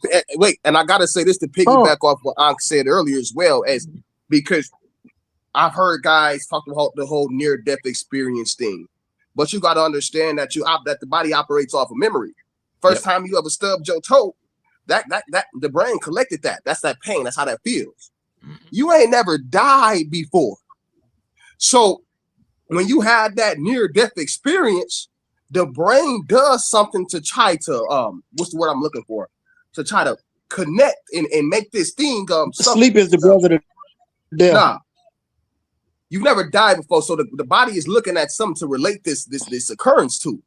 piggyback off what Ankh said earlier as well, as because I've heard guys talk about the whole near-death experience thing, but you got to understand that that the body operates off of memory. First time you ever stubbed your toe, that the brain collected that. That's that pain. That's how that feels. You ain't never died before, so when you had that near-death experience, the brain does something to try to what's the word I'm looking for? To try to connect and make this thing sleep is the brother of death. Nah. You've never died before, so the body is looking at something to relate this occurrence to.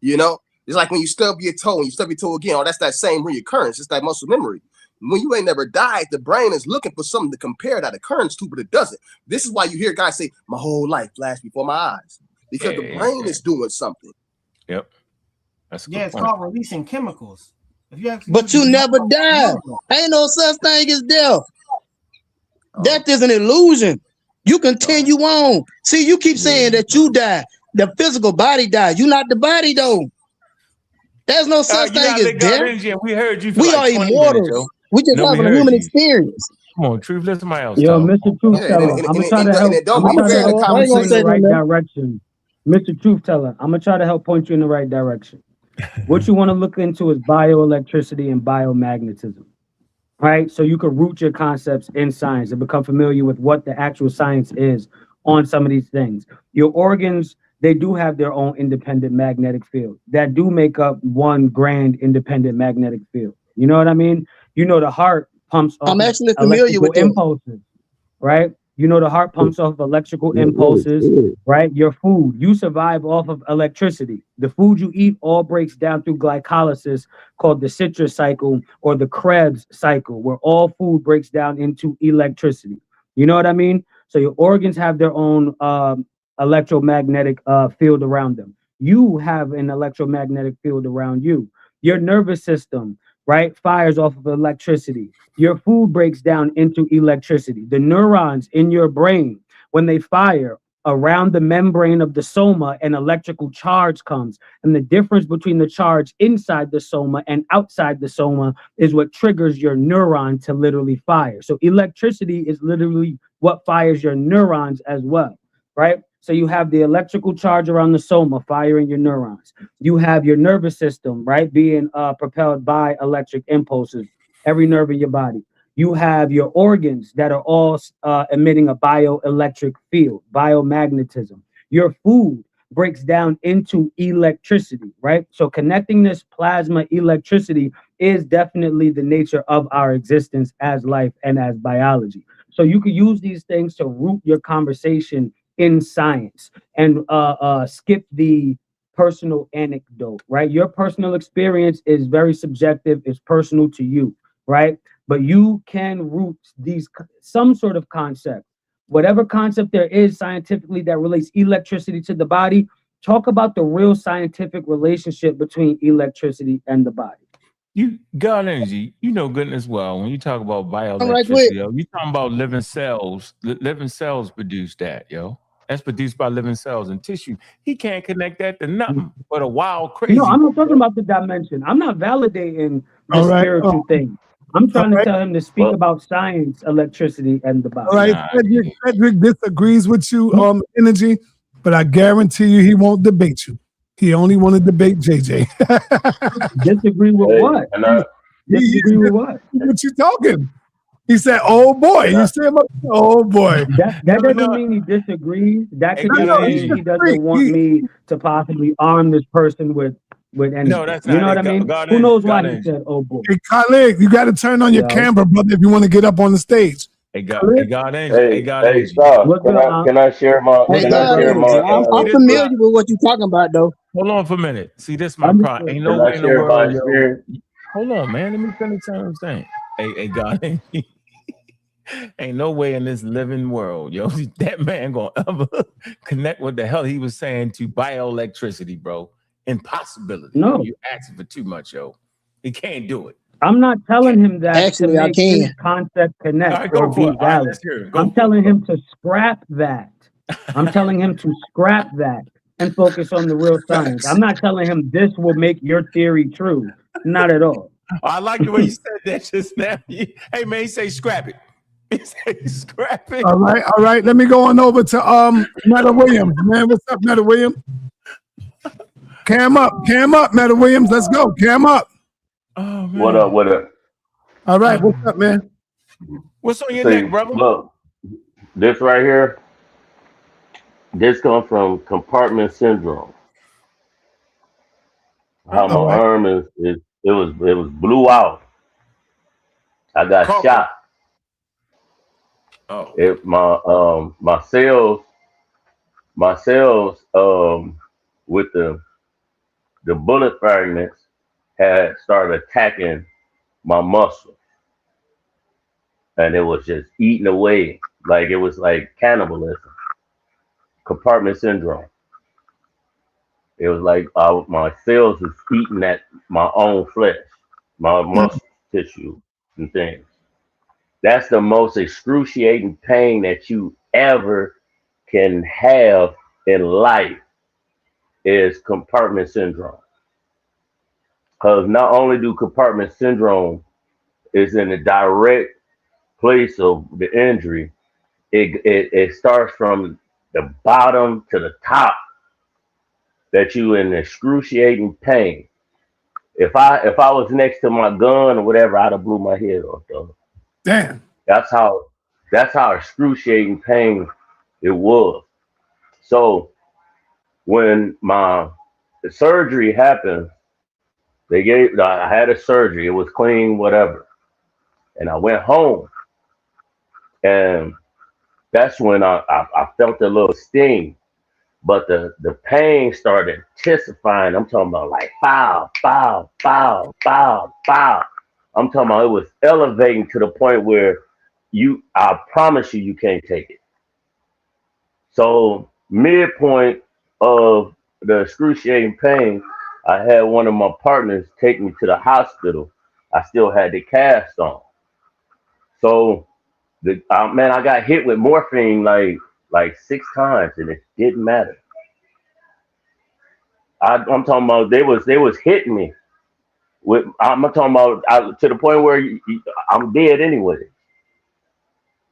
You know, it's like when you stub your toe and you stub your toe again. Oh, that's that same reoccurrence. It's that muscle memory. When you ain't never died, the brain is looking for something to compare that occurrence to, but it doesn't. This is why you hear guys say, "My whole life flashed before my eyes," because the brain is doing something. Yep. That's a good it's point. called releasing chemicals. But you never died. Ain't no such thing as death. Death is an illusion. You continue on. See, you keep saying that you die. The physical body dies. You're not the body, though. There's no such thing as death. We heard you. We are immortals. We just having a human experience. Come on, Truth, let somebody else Yo, talk. Mr. Truth Teller, I'm gonna try to help. I'm gonna try to help in the right direction. Mr. Truth Teller, I'm gonna try to help point you in the right direction. What you want to look into is bioelectricity and biomagnetism, right? So you can root your concepts in science and become familiar with what the actual science is on some of these things. Your organs, they do have their own independent magnetic field that do make up one grand independent magnetic field. You know what I mean? You know, the heart pumps off I'm actually familiar electrical with that. impulses, right? You know, the heart pumps off electrical impulses, right? Your food, you survive off of electricity. The food you eat all breaks down through glycolysis called the citrus cycle or the Krebs cycle, where all food breaks down into electricity. You know what I mean? So your organs have their own electromagnetic field around them. You have an electromagnetic field around you. Your nervous system, right, fires off of electricity. Your food breaks down into electricity. The neurons in your brain, when they fire around the membrane of the soma, an electrical charge comes. And the difference between the charge inside the soma and outside the soma is what triggers your neuron to literally fire. So electricity is literally what fires your neurons as well, right? So you have the electrical charge around the soma firing your neurons. You have your nervous system, right, being propelled by electric impulses, every nerve in your body. You have your organs that are all emitting a bioelectric field, biomagnetism. Your food breaks down into electricity, right? So connecting this plasma electricity is definitely the nature of our existence as life and as biology. So you can use these things to root your conversation in science and skip the personal anecdote, right? Your personal experience is very subjective, it's personal to you, right? But you can root these some sort of concept, whatever concept there is scientifically that relates electricity to the body. Talk about the real scientific relationship between electricity and the body. You God energy, you know goodness well. When you talk about I'm right quick. bioelectricity, yo, you talking about living cells. Living cells produce that, yo. That's produced by living cells and tissue. He can't connect that to nothing but a wild, crazy. No, I'm not talking about the dimension. I'm not validating the spiritual thing. I'm trying to tell him to speak about science, electricity, and the body. All right, Cedric disagrees with you, energy, but I guarantee you he won't debate you. He only want to debate JJ. Disagree with what? Disagree with what? What you talking? He said, "Oh boy." You said, "Oh boy." That doesn't mean he disagrees. That could just mean he doesn't want me to possibly arm this person with anything. No, that's you not know it. what I mean? God Who knows why God he said, "Oh boy"? Hey, Khalid, you got to turn on your camera, brother, if you want to get up on the stage. Hey, God energy. Hey, hey, stop. Can I share my? Hey, Can I God, share my? I'm familiar with what you're talking about, though. Hold on for a minute. See, this is my problem. Ain't no Can I way in the share my world, yo. experience? Hold on, man. Let me finish what I'm saying. Hey, God energy. Ain't no way in this living world, yo, that man gonna ever connect what the hell he was saying to bioelectricity, bro. Impossibility. No. You asking for too much, yo. He can't do it. I'm not telling him that Actually, to I make can. his concept connect All right, go or for be it. All right, valid. let's hear it. Go I'm for telling it. him to scrap that. I'm telling him to scrap that and focus on the real science. I'm not telling him this will make your theory true. Not at all. I like the way you said that just now. Hey, man, he say scrap it. He say scrap it. All right. Let me go on over to Meta Williams. Man, what's up, Meta Williams? Cam up, Meta Williams. Let's go. Cam up. Oh, man. What up? What up? All right, what's up, man? What's on your neck, brother? Look, this right here. This comes from compartment syndrome. How my arm it was blew out. I got shot. Oh. My cells with the bullet fragments had started attacking my muscle, and it was just eating away, like it was like cannibalism. Compartment syndrome. It was like my cells was eating at my own flesh, my muscle tissue and things. That's the most excruciating pain that you ever can have in life is compartment syndrome. Because not only do compartment syndrome is in the direct place of the injury, it starts from the bottom to the top that you in excruciating pain. If I was next to my gun or whatever, I'd have blew my head off, though. Damn. That's how excruciating pain it was. So when the surgery happened, I had a surgery. It was clean, whatever. And I went home, and that's when I felt a little sting. But the pain started intensifying. I'm talking about like pow, pow, pow, pow, pow. I'm talking about it was elevating to the point where I promise you can't take it. So midpoint of the excruciating pain, I had one of my partners take me to the hospital. I still had the cast on. So I got hit with morphine like 6 times, and it didn't matter. I'm talking about they was hitting me I'm talking about to the point where I'm dead anyway.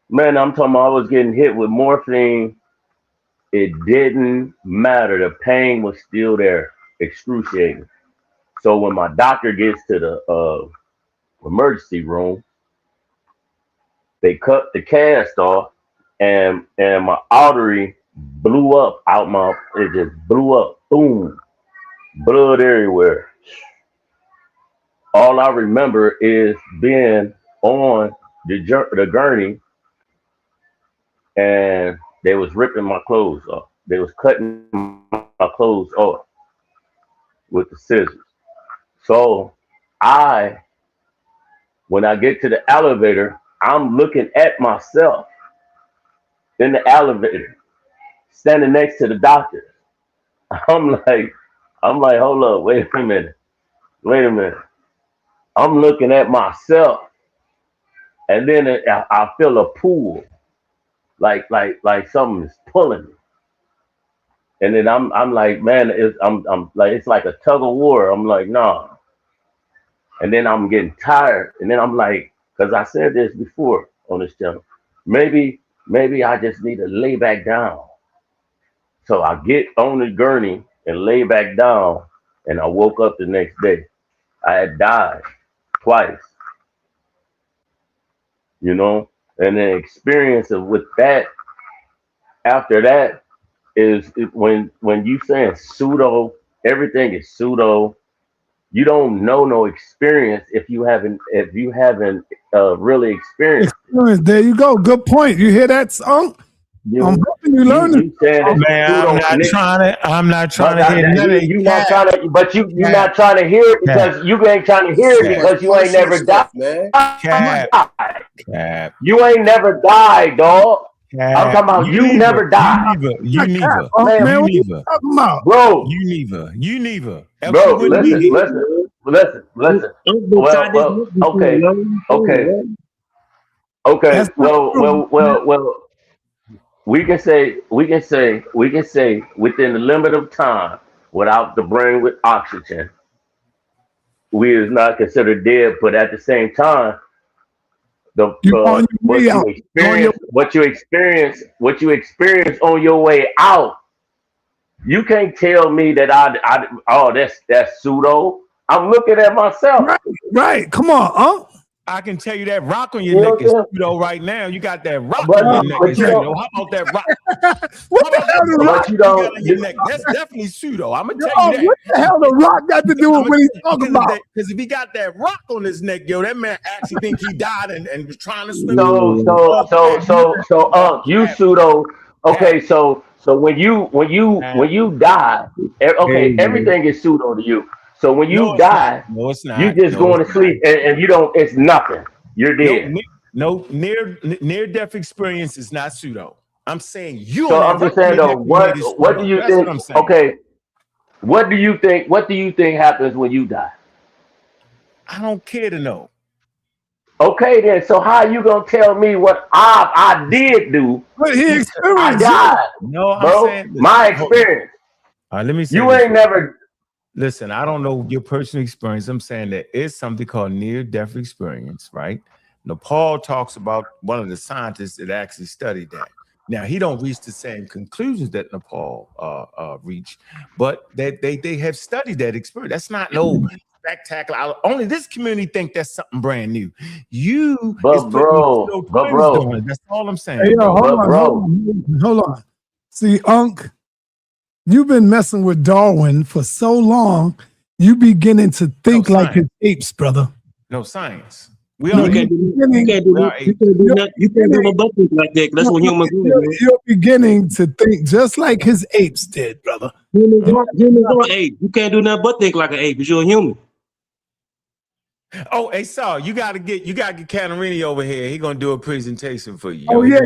Man, I'm talking about I was getting hit with morphine. It didn't matter. The pain was still there, excruciating. So when my doctor gets to the emergency room, they cut the cast off, and my artery blew up it just blew up, boom, blood everywhere. All I remember is being on the gurney, and they was ripping my clothes off. They was cutting my clothes off with the scissors. So when I get to the elevator, I'm looking at myself in the elevator, standing next to the doctor. I'm like, hold up, wait a minute. I'm looking at myself, and then I feel a pull, like something's pulling me. And then I'm like, man, I'm like, it's like a tug of war. I'm like, nah. And then I'm getting tired, and then I'm like, because I said this before on this channel, maybe I just need to lay back down. So I get on the gurney and lay back down, and I woke up the next day. I had died twice, and the experience with that after that is when you saying pseudo, everything is pseudo. You don't know no experience if you haven't really experienced. There you go. Good point. You hear that, Unk? I'm hoping you learn it. Man, I'm not trying to hear none of you're not trying to, but you're not trying to hear it because you ain't trying to hear it because you ain't never died. Cap. You ain't never died, dog. I'm talking about you never died. You neither. Man, what you talking about? Bro. You neither. Bro, listen. Well, okay. Well, we can say within the limit of time, without the brain with oxygen, we is not considered dead. But at the same time, what you experience on your way out, you can't tell me that that's pseudo. I'm looking at myself. Right. Come on, Unk. I can tell you that rock on your neck is pseudo right now. You got that rock on your neck. How about that rock? What the hell the rock you got on your neck? That's definitely pseudo. I'm gonna tell you that. What the hell the rock got to do with what he's talking about? Because if he got that rock on his neck, that man actually think he died and was trying to swim. So you pseudo. Okay, so when you die, okay, everything is pseudo to you. So when you die, it's not. You just going to sleep and you don't. It's nothing. You're dead. No, near death experience is not pseudo. I'm saying you. So I'm just saying though. What do you think? Okay, what do you think happens when you die? I don't care to know. Okay, then. So how you gonna tell me what I did do? But he experienced. I died. No, I'm bro. saying my experience. All right, let me say you ain't never. Listen, I don't know your personal experience. I'm saying there is something called near-death experience, right? Now, Paul talks about one of the scientists that actually studied that. Now he don't reach the same conclusions that Nepal reached, but they have studied that experience. That's not no spectacular. Only this community think that's something brand new. You is putting bro, on it. That's all I'm saying. Hey, yo, hold on. See, Unc, you've been messing with Darwin for so long, you beginning to think like his apes, brother. No science. You can't do no butt think like that. That's what humans do. You're beginning to think just like his apes did, brother. Humans are apes. You can't do nothing but think like an ape because you're a human. Oh, hey, Saul, you gotta get Canarini over here. He gonna do a presentation for you. Oh, yeah.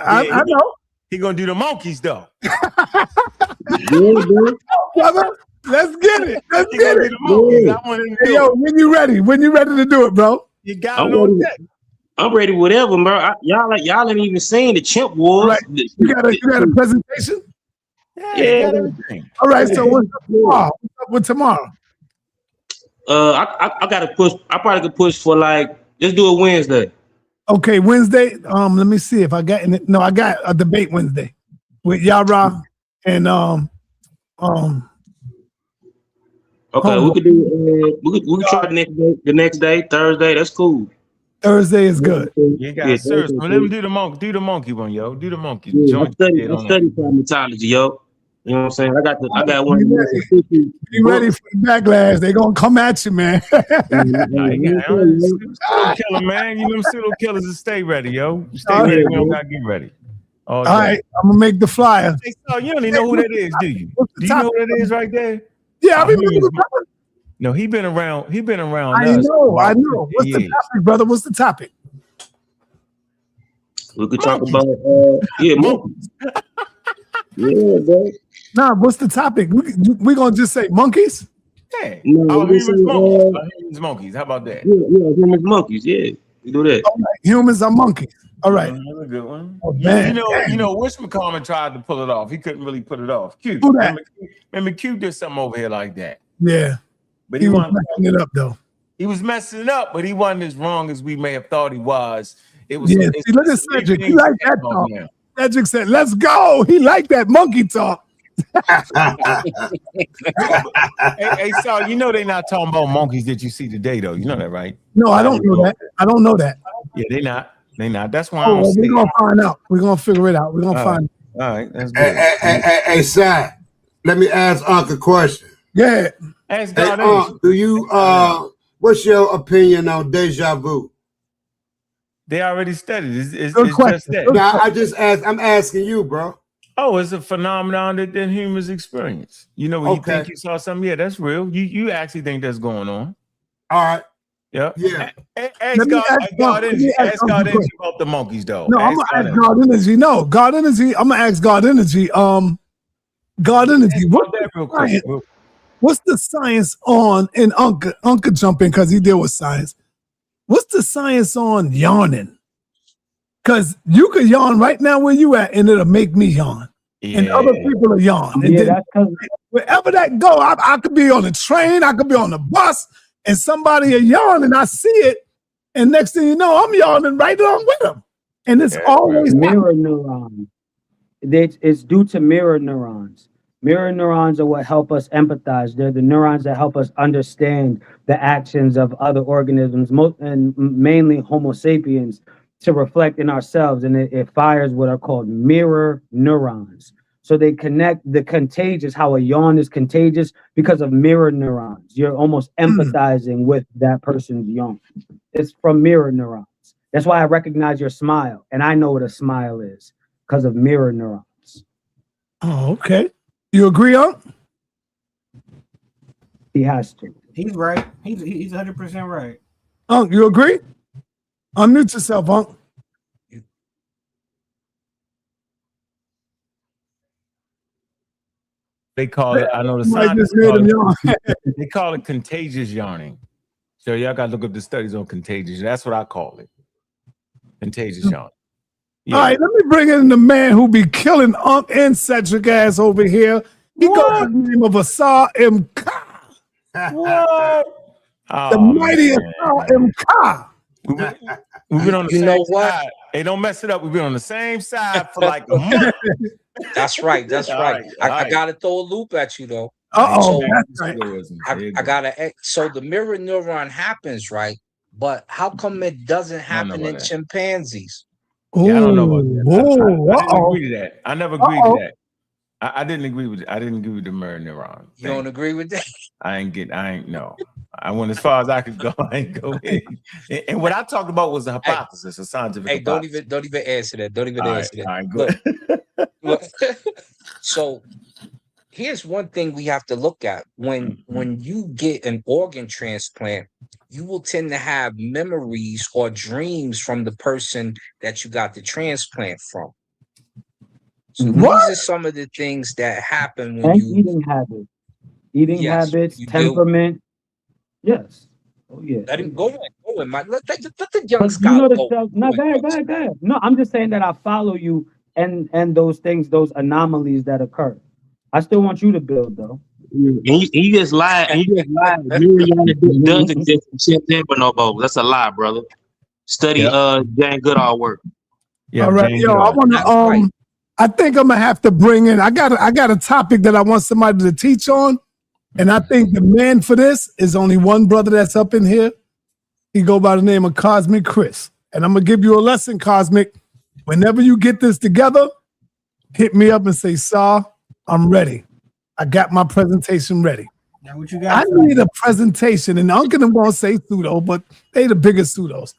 I know. He gonna do the monkeys though. Brother, let's get it. Let's He get gonna it. do the monkeys. I want him to Hey, do yo, it. when you ready? When you ready to do it, bro? You got it on deck. I'm ready, whatever, bro. Y'all ain't even saying the chimp wars. Right. You got a presentation? Yeah. All right. So what's up tomorrow? What's up with tomorrow? I gotta push. I probably could push for like let's do it Wednesday. Okay, Wednesday. Let me see if I got in it. No, I got a debate Wednesday with Yara and Okay, we could do. We could try the next day, Thursday. That's cool. Thursday is good. You got serious. Well, let him do the monkey one, yo. Do the monkey. Yeah, I Joint study primatology, yo. You know what I'm saying? I got one. Be ready for the backlash. They gonna come at you, man. Pseudo killer, man. You know pseudo killers is stay ready, yo. Stay ready. We don't gotta get ready. All right, I'm gonna make the flyer. Hey, so you don't even know who that is, do you? Do you know who that is right there? Yeah, I remember. No, he been around. He been around. I know. What's the topic, brother? What's the topic? We could talk about monkeys. Yeah, bro. Nah, what's the topic? We gonna just say monkeys? Yeah. No, humans, monkeys. How about that? Yeah, humans, monkeys. Yeah, we do that. All right. Humans are monkeys. All right. That's a good one. Oh, man. You know, Wish McCormick tried to pull it off. He couldn't really put it off. Q. Who that? Remember Q did something over here like that. Yeah. But he was messing it up though. He was messing it up, but he wasn't as wrong as we may have thought he was. It was. Yeah. See, look at Cedric. He like that talk. Now. Cedric said, "Let's go." He liked that monkey talk. hey, Sal, you know they're not talking about monkeys that you see today, though. You know that, right? No, I don't know that. I don't know that. Yeah, they not. They not. That's why we're gonna find out. We're gonna figure it out. We're gonna find out. All right, that's good. Hey, Sam, let me ask Unc a question. Yeah. Ask God. Hey, do you what's your opinion on deja vu? They already studied. It's good question. Just that. Now, I just asked. I'm asking you, bro. Oh, it's a phenomenon that humans experience. You know, when you think you saw something, yeah, that's real. You actually think that's going on. All right. Yeah. Ask God Energy about the monkeys, though. No, I'm gonna ask God Energy. No, God Energy. I'm gonna ask God Energy. God Energy. What's the science on? And Uncle jump in because he deal with science. What's the science on yawning? Because you could yawn right now where you at, and it'll make me yawn. Yeah. And other people are yawn. And then wherever that go, I could be on a train, I could be on a bus, and somebody are yawning, and I see it, and next thing you know, I'm yawning right along with them. And it's always mirror neurons. It's due to mirror neurons. Mirror neurons are what help us empathize. They're the neurons that help us understand the actions of other organisms, and mainly Homo sapiens, to reflect in ourselves, and it fires what are called mirror neurons. So they connect the contagious, how a yawn is contagious because of mirror neurons. You're almost empathizing with that person's yawn. It's from mirror neurons. That's why I recognize your smile, and I know what a smile is because of mirror neurons. Oh, okay. You agree, Unc? He has to. He's right. He's 100% right. Unc, you agree? Unmute yourself, Unc. They call it, I know the science, they call it contagious yawning. So y'all got to look up the studies on contagious. That's what I call it. Contagious yawning. Yeah. All right, let me bring in the man who be killing Unc and Cedric ass over here. He goes by the name of sa.neter. What? The mighty sa.neter. We've been on the same side. Hey, don't mess it up. We've been on the same side for like a month. That's right. That's right. I gotta throw a loop at you though. So I gotta. So the mirror neuron happens, right? But how come it doesn't happen in chimpanzees? Yeah, I don't know about that. I didn't agree to that. I never agreed to that. I didn't agree with it. I didn't agree with the mirror neuron. You don't agree with that? I ain't no. I went as far as I could go. I ain't go ahead. And what I talked about was a hypothesis, a scientific hypothesis. Don't even answer that. Don't even answer that. All right, good. Look, so here's one thing we have to look at. When you get an organ transplant, you will tend to have memories or dreams from the person that you got the transplant from. So these are some of the things that happen when you eating habits, temperament. Yes. Oh yeah. Let him go in. Let the young Scott go. No, go ahead. No, I'm just saying that I follow you and those things, those anomalies that occur. I still want you to build though. And you just lied. Myriad does exist in chimp bonobo. That's a lie, brother. Study Jane Goodall work. Yeah, all right, I want to I think I'm gonna have to bring in. I got a topic that I want somebody to teach on, and I think the man for this is only one brother that's up in here. He go by the name of Cosmic Chris, and I'm gonna give you a lesson, Cosmic. Whenever you get this together, hit me up and say, "Sir, I'm ready. I got my presentation ready." Now what you got? I need a presentation, and Uncle them won't say pseudo, but they the biggest pseudos.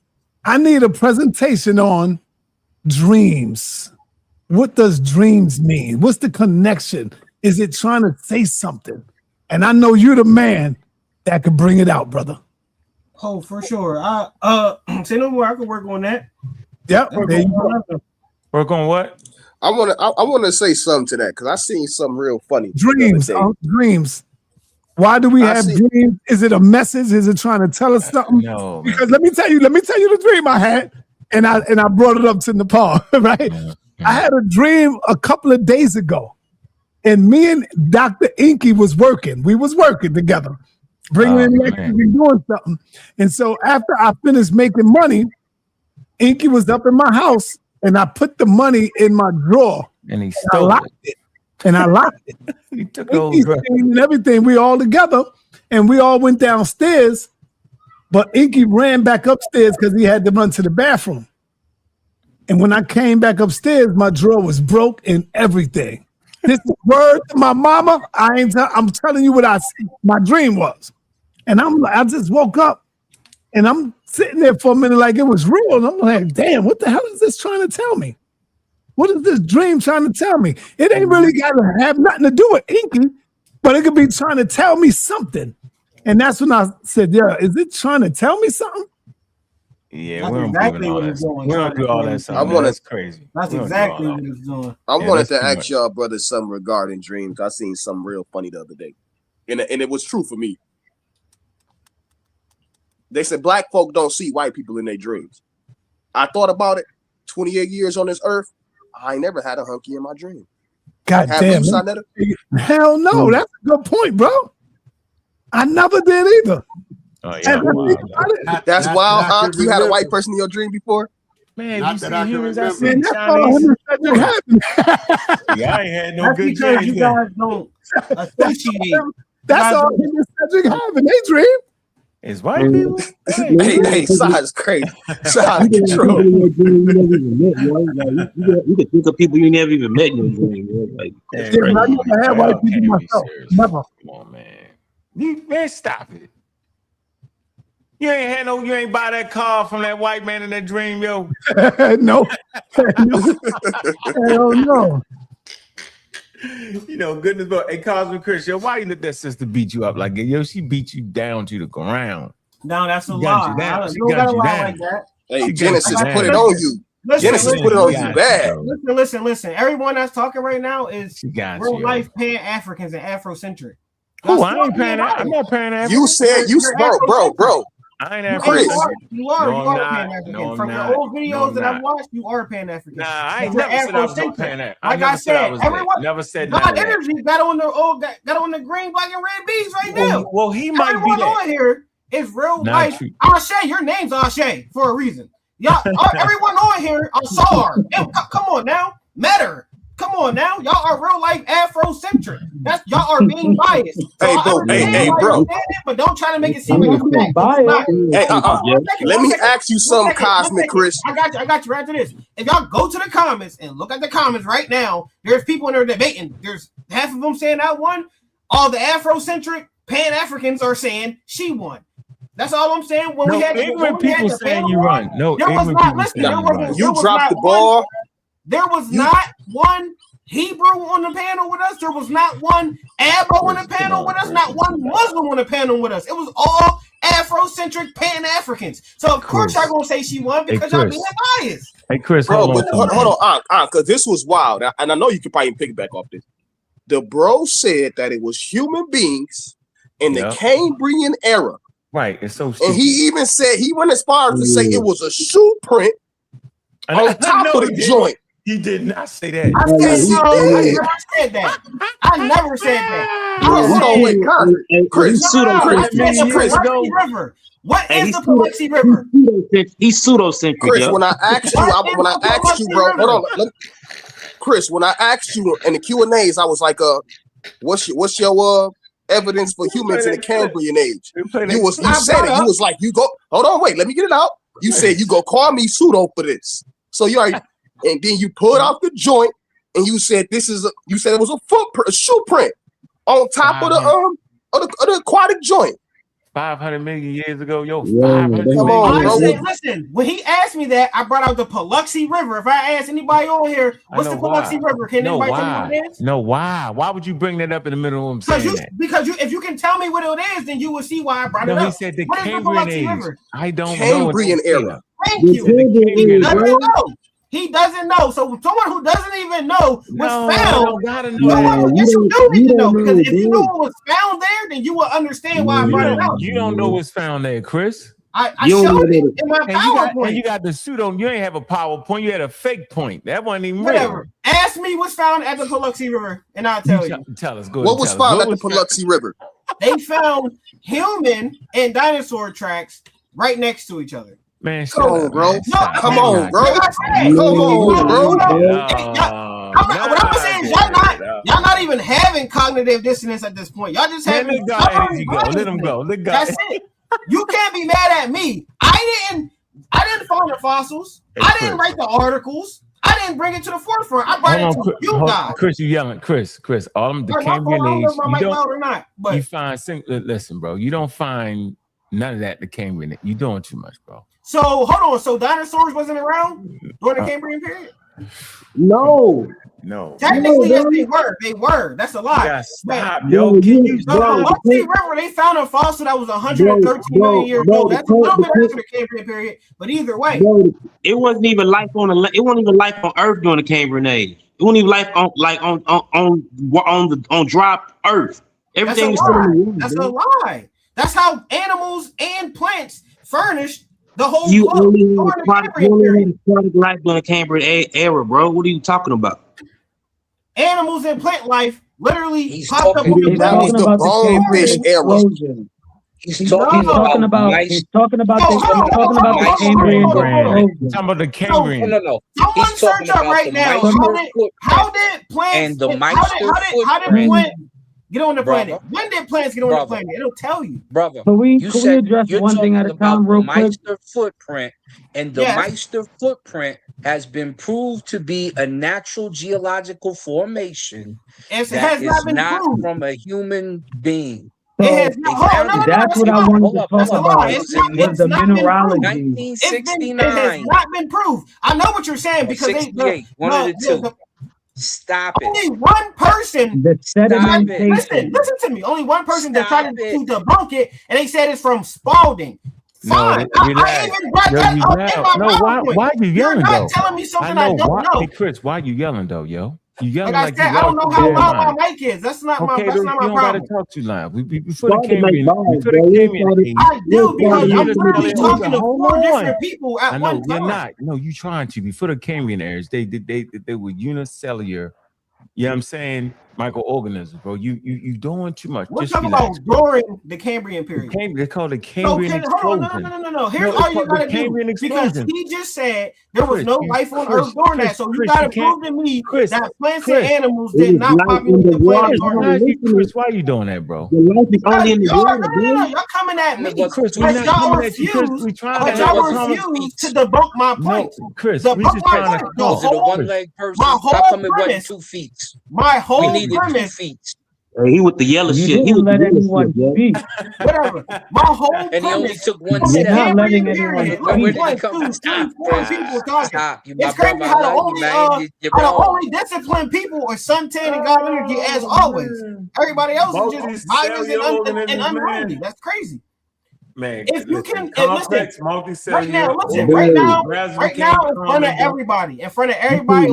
I need a presentation on dreams. What does dreams mean? What's the connection? Is it trying to say something? And I know you're the man that could bring it out, brother. Oh, for sure. Say no more. I could work on that. Yep. Work on what? I want to say something to that because I seen something real funny. Dreams. Dreams. Why do we have dreams? Is it a message? Is it trying to tell us something? No. Because let me tell you the dream I had, and I brought it up to Nepal, right? I had a dream a couple of days ago, and me and Dr. Inky was working. We was working together, bringing in lectures and doing something. And so after I finished making money, Inky was up in my house, and I put the money in my drawer, and he stole it. And I locked it. He took and everything. We all together, and we all went downstairs. But Inky ran back upstairs because he had to run to the bathroom. And when I came back upstairs, my drawer was broke and everything. This is word to my mama. I'm telling you what my dream was. And I just woke up and I'm sitting there for a minute like it was real. And I'm like, damn, what the hell is this trying to tell me? What is this dream trying to tell me? It ain't really got to have nothing to do with Inky, but it could be trying to tell me something. And that's when I said, yeah, is it trying to tell me something? Yeah, we don't do all that stuff. That's crazy. That's exactly what he's doing. I wanted to ask y'all brothers something regarding dreams. I seen something real funny the other day, and it was true for me. They said black folk don't see white people in their dreams. I thought about it. 28 years on this earth, I ain't never had a hunky in my dream. God damn. Hell no. That's a good point, bro. I never did either. Oh, yeah, that's wild, huh? You had a white person in your dream before? Man, not you that see I humans can I see Chinese. Yeah, I ain't had no good because you guys don't associate. That's all him and Cedric have in their dream. It's white people. Hey, size crazy. Size control. You can think of people you never even met in your dream. Like, I never had white people myself. Never. Come on, man. Man, stop it. You ain't buy that car from that white man in that dream, yo. No. Hell no. You know, goodness, but hey, Cosmic Chris, yo, why you let that sister beat you up like that? Yo, she beat you down to the ground. No, that's a lie. She got you down. Like that. Hey, Genesis put it on you. Genesis put it on you bad. Listen. Everyone that's talking right now is real life Pan-Africans and Afrocentric. Oh, I ain't I'm not Pan-African. You said bro. I ain't African. You are Pan-African. From the old videos that I've watched, you are Pan-African. Nah, I ain't never said I was no Pan-African. Like I said, everyone never said God Energy got on the green, black, and red beats right now. Well, he might be on here is real Not life. true. Ashe, your name's Ashe for a reason. Y'all, everyone on here, Asar. Come on now, Metter. Come on now, y'all are real life Afrocentric. Y'all are being biased. So hey, bro. But don't try to make it seem like it's biased. Hey, let me ask you something, Cosmic Chris. I got you right after this. If y'all go to the comments and look at the comments right now, there's people in there debating. There's half of them saying I won. All the Afrocentric Pan-Africans are saying she won. That's all I'm saying. When we had ignorant people saying you run. No, there was not. Listen, there was you dropped the ball. There was not one Hebrew on the panel with us. There was not one Arab on the panel with us. Not one Muslim on the panel with us. It was all Afrocentric Pan-Africans. So of course y'all gonna say she won because y'all being biased. Hey Chris, bro, hold on, because this was wild, and I know you could probably piggyback off this. The bro said that it was human beings in the Cambrian era. Right, it's so stupid. And he even said he went as far as to say it was a shoe print on top of the joint. He did not say that. I never said that. I never said that. Hold on, wait, Chris. River. What is the Paluxy River? He's pseudocentric. Chris, when I asked you, bro, hold on. Chris, when I asked you in the Q&As, I was like, what's your evidence for humans in the Cambrian age? You said it. You was like, you go. Hold on, wait. Let me get it out. You said you go call me pseudo for this. So you already. And then you pulled out the joint, and you said you said it was a footprint, a shoe print on top of the aquatic joint. 500 million years ago, yo. Come on, bro. Listen, when he asked me that, I brought out the Paluxy River. If I ask anybody on here, what's the Paluxy River? Can anybody tell me what it is? No, why? Why would you bring that up in the middle of him saying that? Because if you can tell me what it is, then you will see why I brought it up. He said the Cambrian age. I don't know. Cambrian era. Thank you. He doesn't know. He doesn't know. So someone who doesn't even know was found. Yes, you do need to know, because if you know what was found there, then you will understand why I brought it up. You don't know what's found there, Chris. I showed it in my PowerPoint. You got the pseudo. You ain't have a PowerPoint. You had a fake point. That wasn't even whatever. real. Ask me what's found at the Paluxy River, and I'll tell you. Tell us. Go what was found at the Paluxy River? They found human and dinosaur tracks right next to each other. Man, come on, bro. Come on, bro. What I'm saying is y'all not even having cognitive dissonance at this point. Y'all just having. Let him go. That's it. You can't be mad at me. I didn't find the fossils. I didn't write the articles. I didn't bring it to the forefront. I brought it to you guys. Chris, you yelling. Chris, all them the Cambrian age. You find. Listen, bro. You don't find none of that in the Cambrian. You're doing too much, bro. So hold on. So dinosaurs wasn't around during the Cambrian period? No. Technically, yes, they were. They were. That's a lie. Yeah, stop, yo. The Paluxy River, they found a fossil that was 113 million years old. That's a little bit after the Cambrian period, but either way, it wasn't even life on Earth during the Cambrian age. It wasn't even life on dry Earth. Everything was still in the water. That's a lie. That's how animals and plants furnished the whole you globe. only had aquatic life during the Cambrian era, bro. What are you talking about? Animals and plant life literally popped up. That was the bonefish era. He's talking about the Cambrian. Talking about the Cambrian. No. Someone search up right now. How did plants and the how did plants get on the planet? When did plants get on the planet? It'll tell you. Brother, can we address one thing at a time real quick? Meister footprint, and the Meister footprint has been proved to be a natural geological formation that is not from a human being. That's what I wanted to talk about. Was the mineralogy. 1969. It has not been proved. I know what you're saying because 68. One of the two. Stop it. Only one person. Listen to me. Only one person that tried to debunk it, and they said it's from Spalding. Fine. I even brought that up in my PowerPoint. Why are you yelling, You're not though? telling me something I don't know. Hey, Chris, why are you yelling, though, yo? You yelling like I said, I don't know how loud my mic is. That's not my problem. You don't gotta talk too loud. Before the Cambrian, I do, because I'm literally talking to 4 different people at one time. You're not. No, you trying to. Before the Cambrian eras, they were unicellular. You know what I'm saying? microorganisms, bro. You doing too much. We're Just talking relax, about during the Cambrian period. They call it Cambrian Hold on, explosion. no. Here's all you gotta do, because he just said there was no life on Earth during that. So you gotta prove to me that plants and animals did not populate the planet. Chris, why are you doing that, bro? The life is only in the water, No, y'all coming at me. Chris, we're not coming at you, Chris. We trying to have a refuse to debunk my point. No, Chris, we just trying to Was it a one-leg person? How come it wasn't 2 feet? My whole we needed premise. 2 feet. He with the yellow You shit. He didn't with let the yellow anyone shit, speak. Whatever. My whole And he only premise. took 1 You're step. not letting anyone Look, Where did he one, come two, Stop, three, four Chris. people talking. Stop. You my It's crazy brother. how I the love only you, man. You're how the wrong. only disciplined people are suntan and God energy as always. Everybody else is just biased and unruly. That's crazy. Man, If you can, complex, listen, right now, in front of everybody, on live, in front of everybody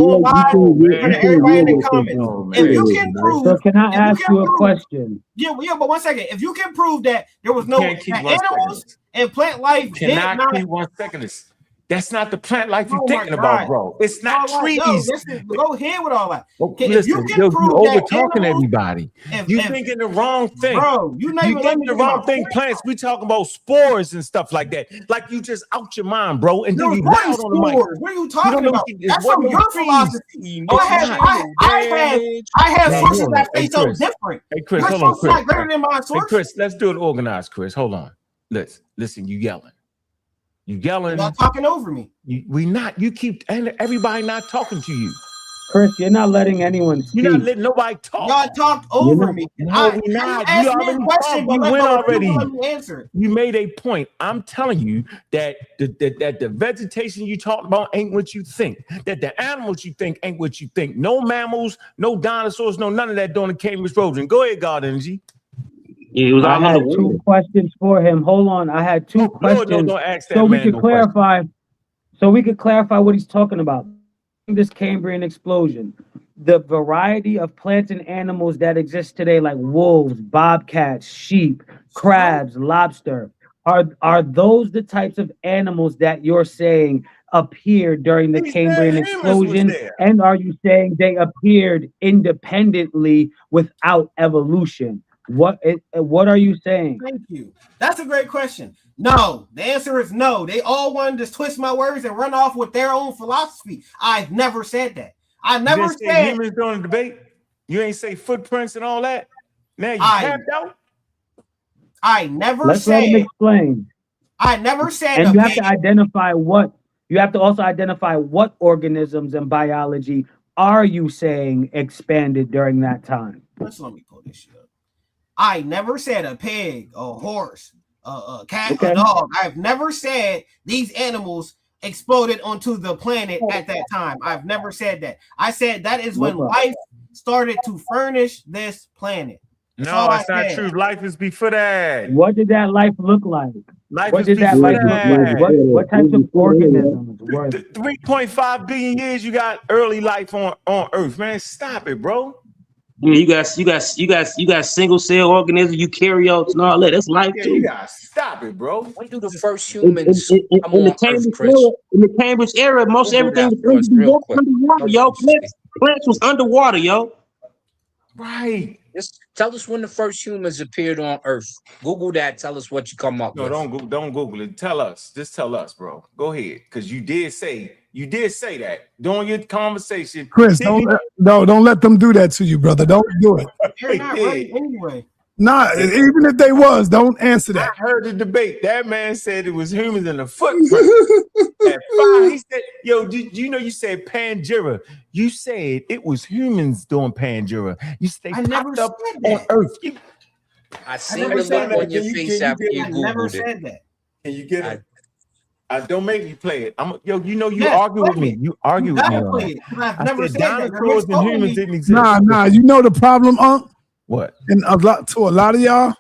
in the comments. If you can prove, So can I ask you a question? Yeah, but 1 second. If you can prove that there was no animals and plant life did not keep 1 second. That's not the plant life you're Oh my thinking about, God. bro. It's not trees. No, listen, go ahead with all that. If Listen, you can you prove over that talking animals, everybody. You thinking the wrong thing, bro. You not even let think me the get my wrong thing. point. Plants. We talking about spores and stuff like that. Like you just out your mind, bro. And There then was you more loud than on the mic. spores. What are you talking know about? it's That's what from no your trees. philosophy. I have sources that say something different. Hey, Chris, Your hold on, source Chris. not greater than my Hey, source. Chris, let's do it organized, Chris. Hold on. Listen, you yelling. You yelling. Y'all talking over me. We not. You keep, and everybody not talking to you. Chris, you're not letting anyone speak. You're not letting nobody talk. Y'all talked over me. No, we're not. You asked me a already question, talked. but You went you already. let me answer it. You made a point. I'm telling you that the vegetation you talked about ain't what you think. That the animals you think ain't what you think. No mammals, no dinosaurs, no none of that during the Cambrian explosion. Go ahead, God Energy. Yeah, it was I all had underwater. 2 questions for him. Hold on. I had 2 questions don't ask that so we man could no clarify. So we could clarify what he's talking about. This Cambrian explosion, the variety of plants and animals that exist today, like wolves, bobcats, sheep, crabs, lobster, are those the types of animals that you're saying appeared during the Cambrian explosion? And are you saying they appeared independently without evolution? What are you saying? Thank you. That's a great question. No, the answer is no. They all wanted to twist my words and run off with their own philosophy. I've never said that. I never said humans during the debate. You ain't say footprints and all that. Now you tapped out. I never Let's said. let him explain. I never said. And you have to identify what. You have to also identify what organisms and biology are you saying expanded during that time. Let's let me pull this shit up. I never said a pig, a horse, a cat, a dog. I've never said these animals exploded onto the planet at that time. I've never said that. I said that is when life started to furnish this planet. No, that's not true. Life is before that. What did that life look like? What did that life look like? What types of organisms were 3.5 billion years you got early life on Earth, man. Stop it, bro. Yeah, you got single cell organisms, eukaryotes, and all that. That's life too. You gotta stop it, bro. When do the first humans come in on Earth, Chris? In the Cambridge era, most everything was underwater, yo. Plants was underwater, yo. Right. Just tell us when the first humans appeared on Earth. Google that. Tell us what you come up with. No, don't Google it. Tell us. Just tell us, bro. Go ahead, because you did say that during your conversation. Chris, don't let them do that to you, brother. Don't do it. You're not right anyway. Nah, even if they was, don't answer that. I heard the debate. That man said it was humans in the footprint. At 5, he said, "Yo, you know you said Pangea? You said it was humans doing Pangea. You said they popped up on Earth." I seen the look on your face after you Googled it. I never said that. Can you get it? Don't make me play it. You argue with me. You argue with me on that. I've never said dinosaurs and humans didn't exist. Nah. You know the problem, Unc? What? And a lot of y'all,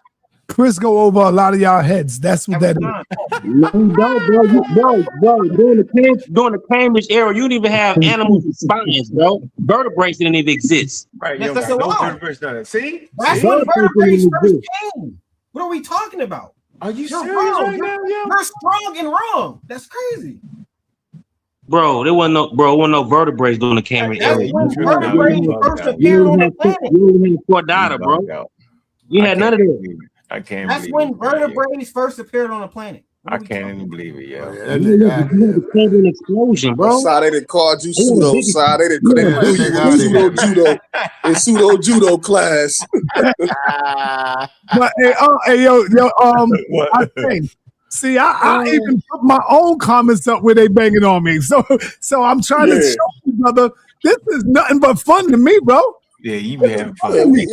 Chris go over a lot of y'all heads. That's what that is. No, bro. During the Cambridge era, you didn't even have animals with spines, bro. Vertebrates didn't even exist. Right. Yes, that's a lie. See? That's when vertebrates first came. What are we talking about? Are you serious wrong. right now, yo? You're strong and wrong. That's crazy. Bro, there wasn't no vertebrates during the Cambrian That's era. when vertebrates first appeared You on the didn't have planet. chordata, bro. You had none of that. I can't That's believe when it. vertebrates first appeared on the planet. I can't even believe it, yo. That You nigga had out the Cambrian explosion, bro. Side they done called you They had the pseudo. biggest- Side they Yeah, threw that you nigga in out pseudo of judo in pseudo judo class. But hey, yo, I think. See, I even put my own comments up where they banging on me. So I'm trying to Yeah. show you, brother, this is nothing but fun to me, bro. Yeah, you be having fun. Yeah, we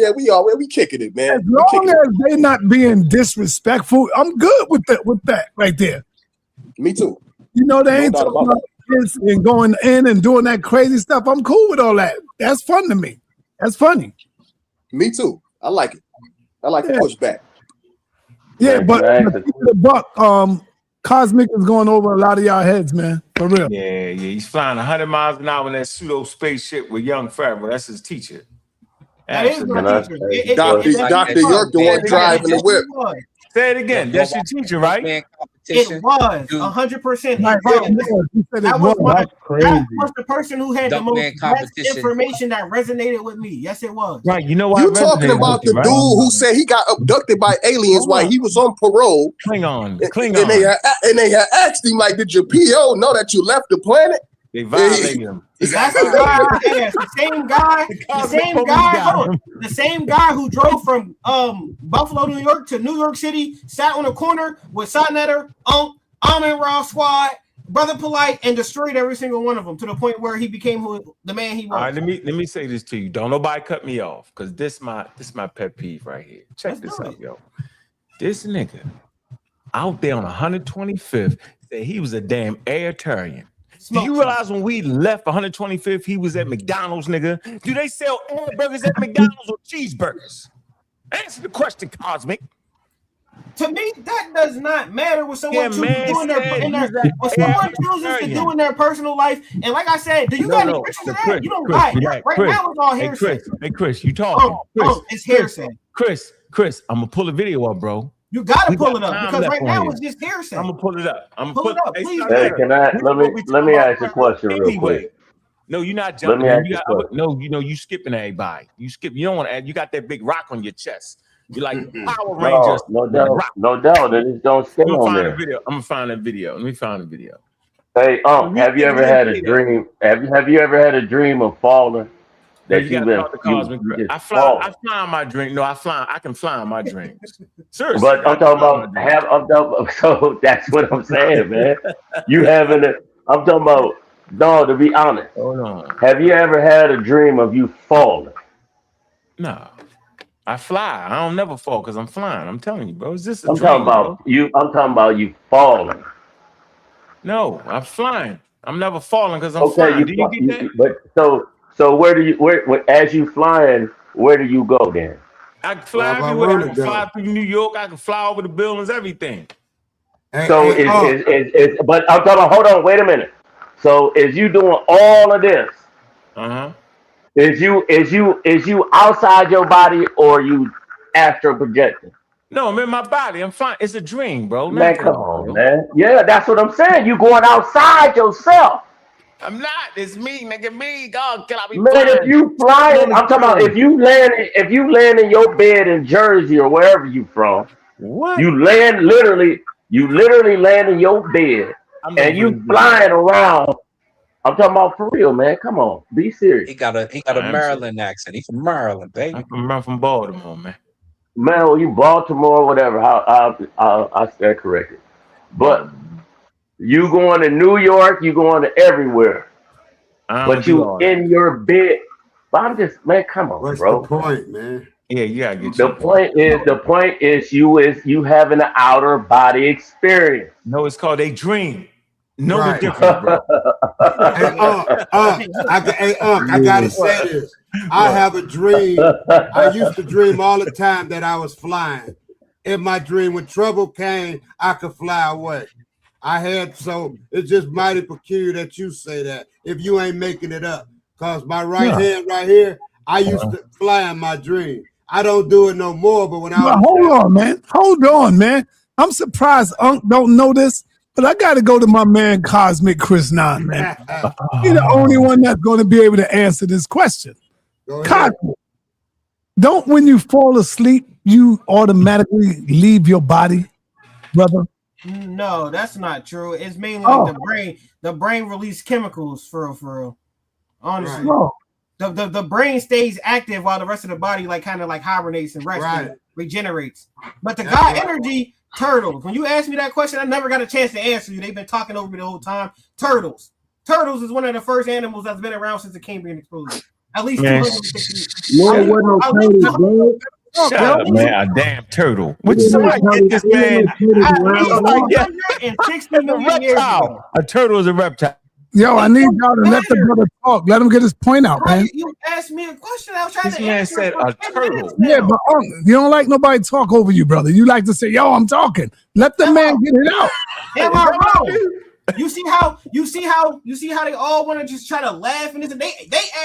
kicking it, man. As long as they not being disrespectful, I'm good with that right there. Me too. You know, they No ain't doubt talking about about kids and going in and doing that crazy stuff. I'm cool with all that. That's fun to me. That's funny. Me too. I like it. I like the pushback. Yeah, Man, but can I ask to keep it a buck, Cosmic is going over a lot of y'all heads, man. For real. Yeah, he's flying 100 miles an hour in that pseudo spaceship with young Favreau. That's his teacher. That is Absolutely. my teacher. Dr. York, the one driving the whip. Say it again. That's your teacher, right? It was 100%. Right, That was That's crazy. That was the person who had the Duckman most best competition. information that resonated with me. Yes, it was. Right. You know why? You talking about the dude who said he got abducted by aliens while he was on parole? Klingon. And they had asked him, like, did your PO know that you left the planet? They violated him. That's the guy. Yes, the same guy. The same guy who drove from Buffalo, New York to New York City, sat on a corner with sa.neter, Amin Ra Squad, Brother Polite, and destroyed every single one of them to the point where he became the man he was. All right, let me say this to you. Don't nobody cut me off, because this my pet peeve right here. Check this out, yo. This nigga out there on 125th said he was a damn Airtarian. Do you realize when we left 125th, he was at McDonald's, nigga? Do they sell hamburgers at McDonald's or cheeseburgers? Answer the question, Cosmic. To me, that does not matter what someone chooses to do what someone chooses to do in their personal life. And like I said, do you got any pictures of that? You don't lie. Right now, it's all hearsay. Hey, Chris, you talking? It's hearsay. Chris, I'm gonna pull a video up, bro. You gotta pull it up because right now it's just hearsay. I'm gonna pull it up. Pull it up, please. Hey, can I let me ask you a question real quick? No, you're not jumping. Let me ask you a question. No, you skipping everybody. You don't want to add. You got that big rock on your chest. You're like Power Rangers. No doubt. That it don't stay on there. I'm gonna find that video. Let me find the video. Hey, have you ever had a dream? Have you ever had a dream of falling? That you gotta talk to Cosmic. I fly on my dream. No, I can fly on my dreams. Seriously. But I'm talking about so that's what I'm saying, man. You having it? I'm talking about. No, to be honest. Hold on. Have you ever had a dream of you falling? No. I fly. I don't never fall because I'm flying. I'm telling you, bro. Is this a I'm dream, talking about bro? you. I'm talking about you falling. No, I'm flying. I'm never falling because I'm flying. Do you get that? But so where do you as you flying? Where do you go then? I can fly everywhere. I can fly through New York. I can fly over the buildings. Everything. So but I'm talking about. Hold on. Wait a minute. So is you doing all of this? Is you outside your body or you astral projecting? No, I'm in my body. I'm fine. It's a dream, bro. Man, come on, man. Yeah, that's what I'm saying. You going outside yourself. I'm not. It's me, nigga. Me. God, can I be Man, flying? if you flying, I'm talking about if you land in your bed in Jersey or wherever you from, what? You literally land in your bed and you flying around. I'm talking about for real, man. Come on, be serious. He got a Maryland accent. He's from Maryland, baby. I'm from Baltimore, man. Man, well, you Baltimore, whatever. I stand corrected. But you going to New York, you going to everywhere. But you in your bed. But I'm just, man, come on, bro. What's the point, man? Yeah, you gotta get the point is you having an outer body experience. No, it's called a dream. No Right. difference, bro. I gotta say this. I have a dream. I used to dream all the time that I was flying. In my dream, when trouble came, I could fly away. So it's just mighty peculiar that you say that if you ain't making it up. Because my right hand right here, I used to fly in my dream. I don't do it no more, but when I was hold on, man. I'm surprised Unc don't know this. But I got to go to my man Cosmic Chris 9, man. He's the only one that's going to be able to answer this question. Cosmic, don't when you fall asleep, you automatically leave your body, brother? No, that's not true. It's mainly like the brain. The brain release chemicals for real. Honestly, the brain stays active while the rest of the body kind of hibernates and rests and regenerates. But the God energy, turtles. When you asked me that question, I never got a chance to answer you. They've been talking over me the whole time. Turtles is one of the first animals that's been around since the Cambrian explosion. At least 260. Shut up, man! A damn turtle. Would somebody get this man? 160 million years ago. A turtle is a reptile. Yo, I need y'all to let the brother talk. Let him get his point out, man. You asked me a question. I was trying to answer. This man said a turtle. Yeah, but you don't like nobody talk over you, brother. You like to say, "Yo, I'm talking." Let the man get it out. Am I wrong? You see how they all want to just try to laugh and this. And they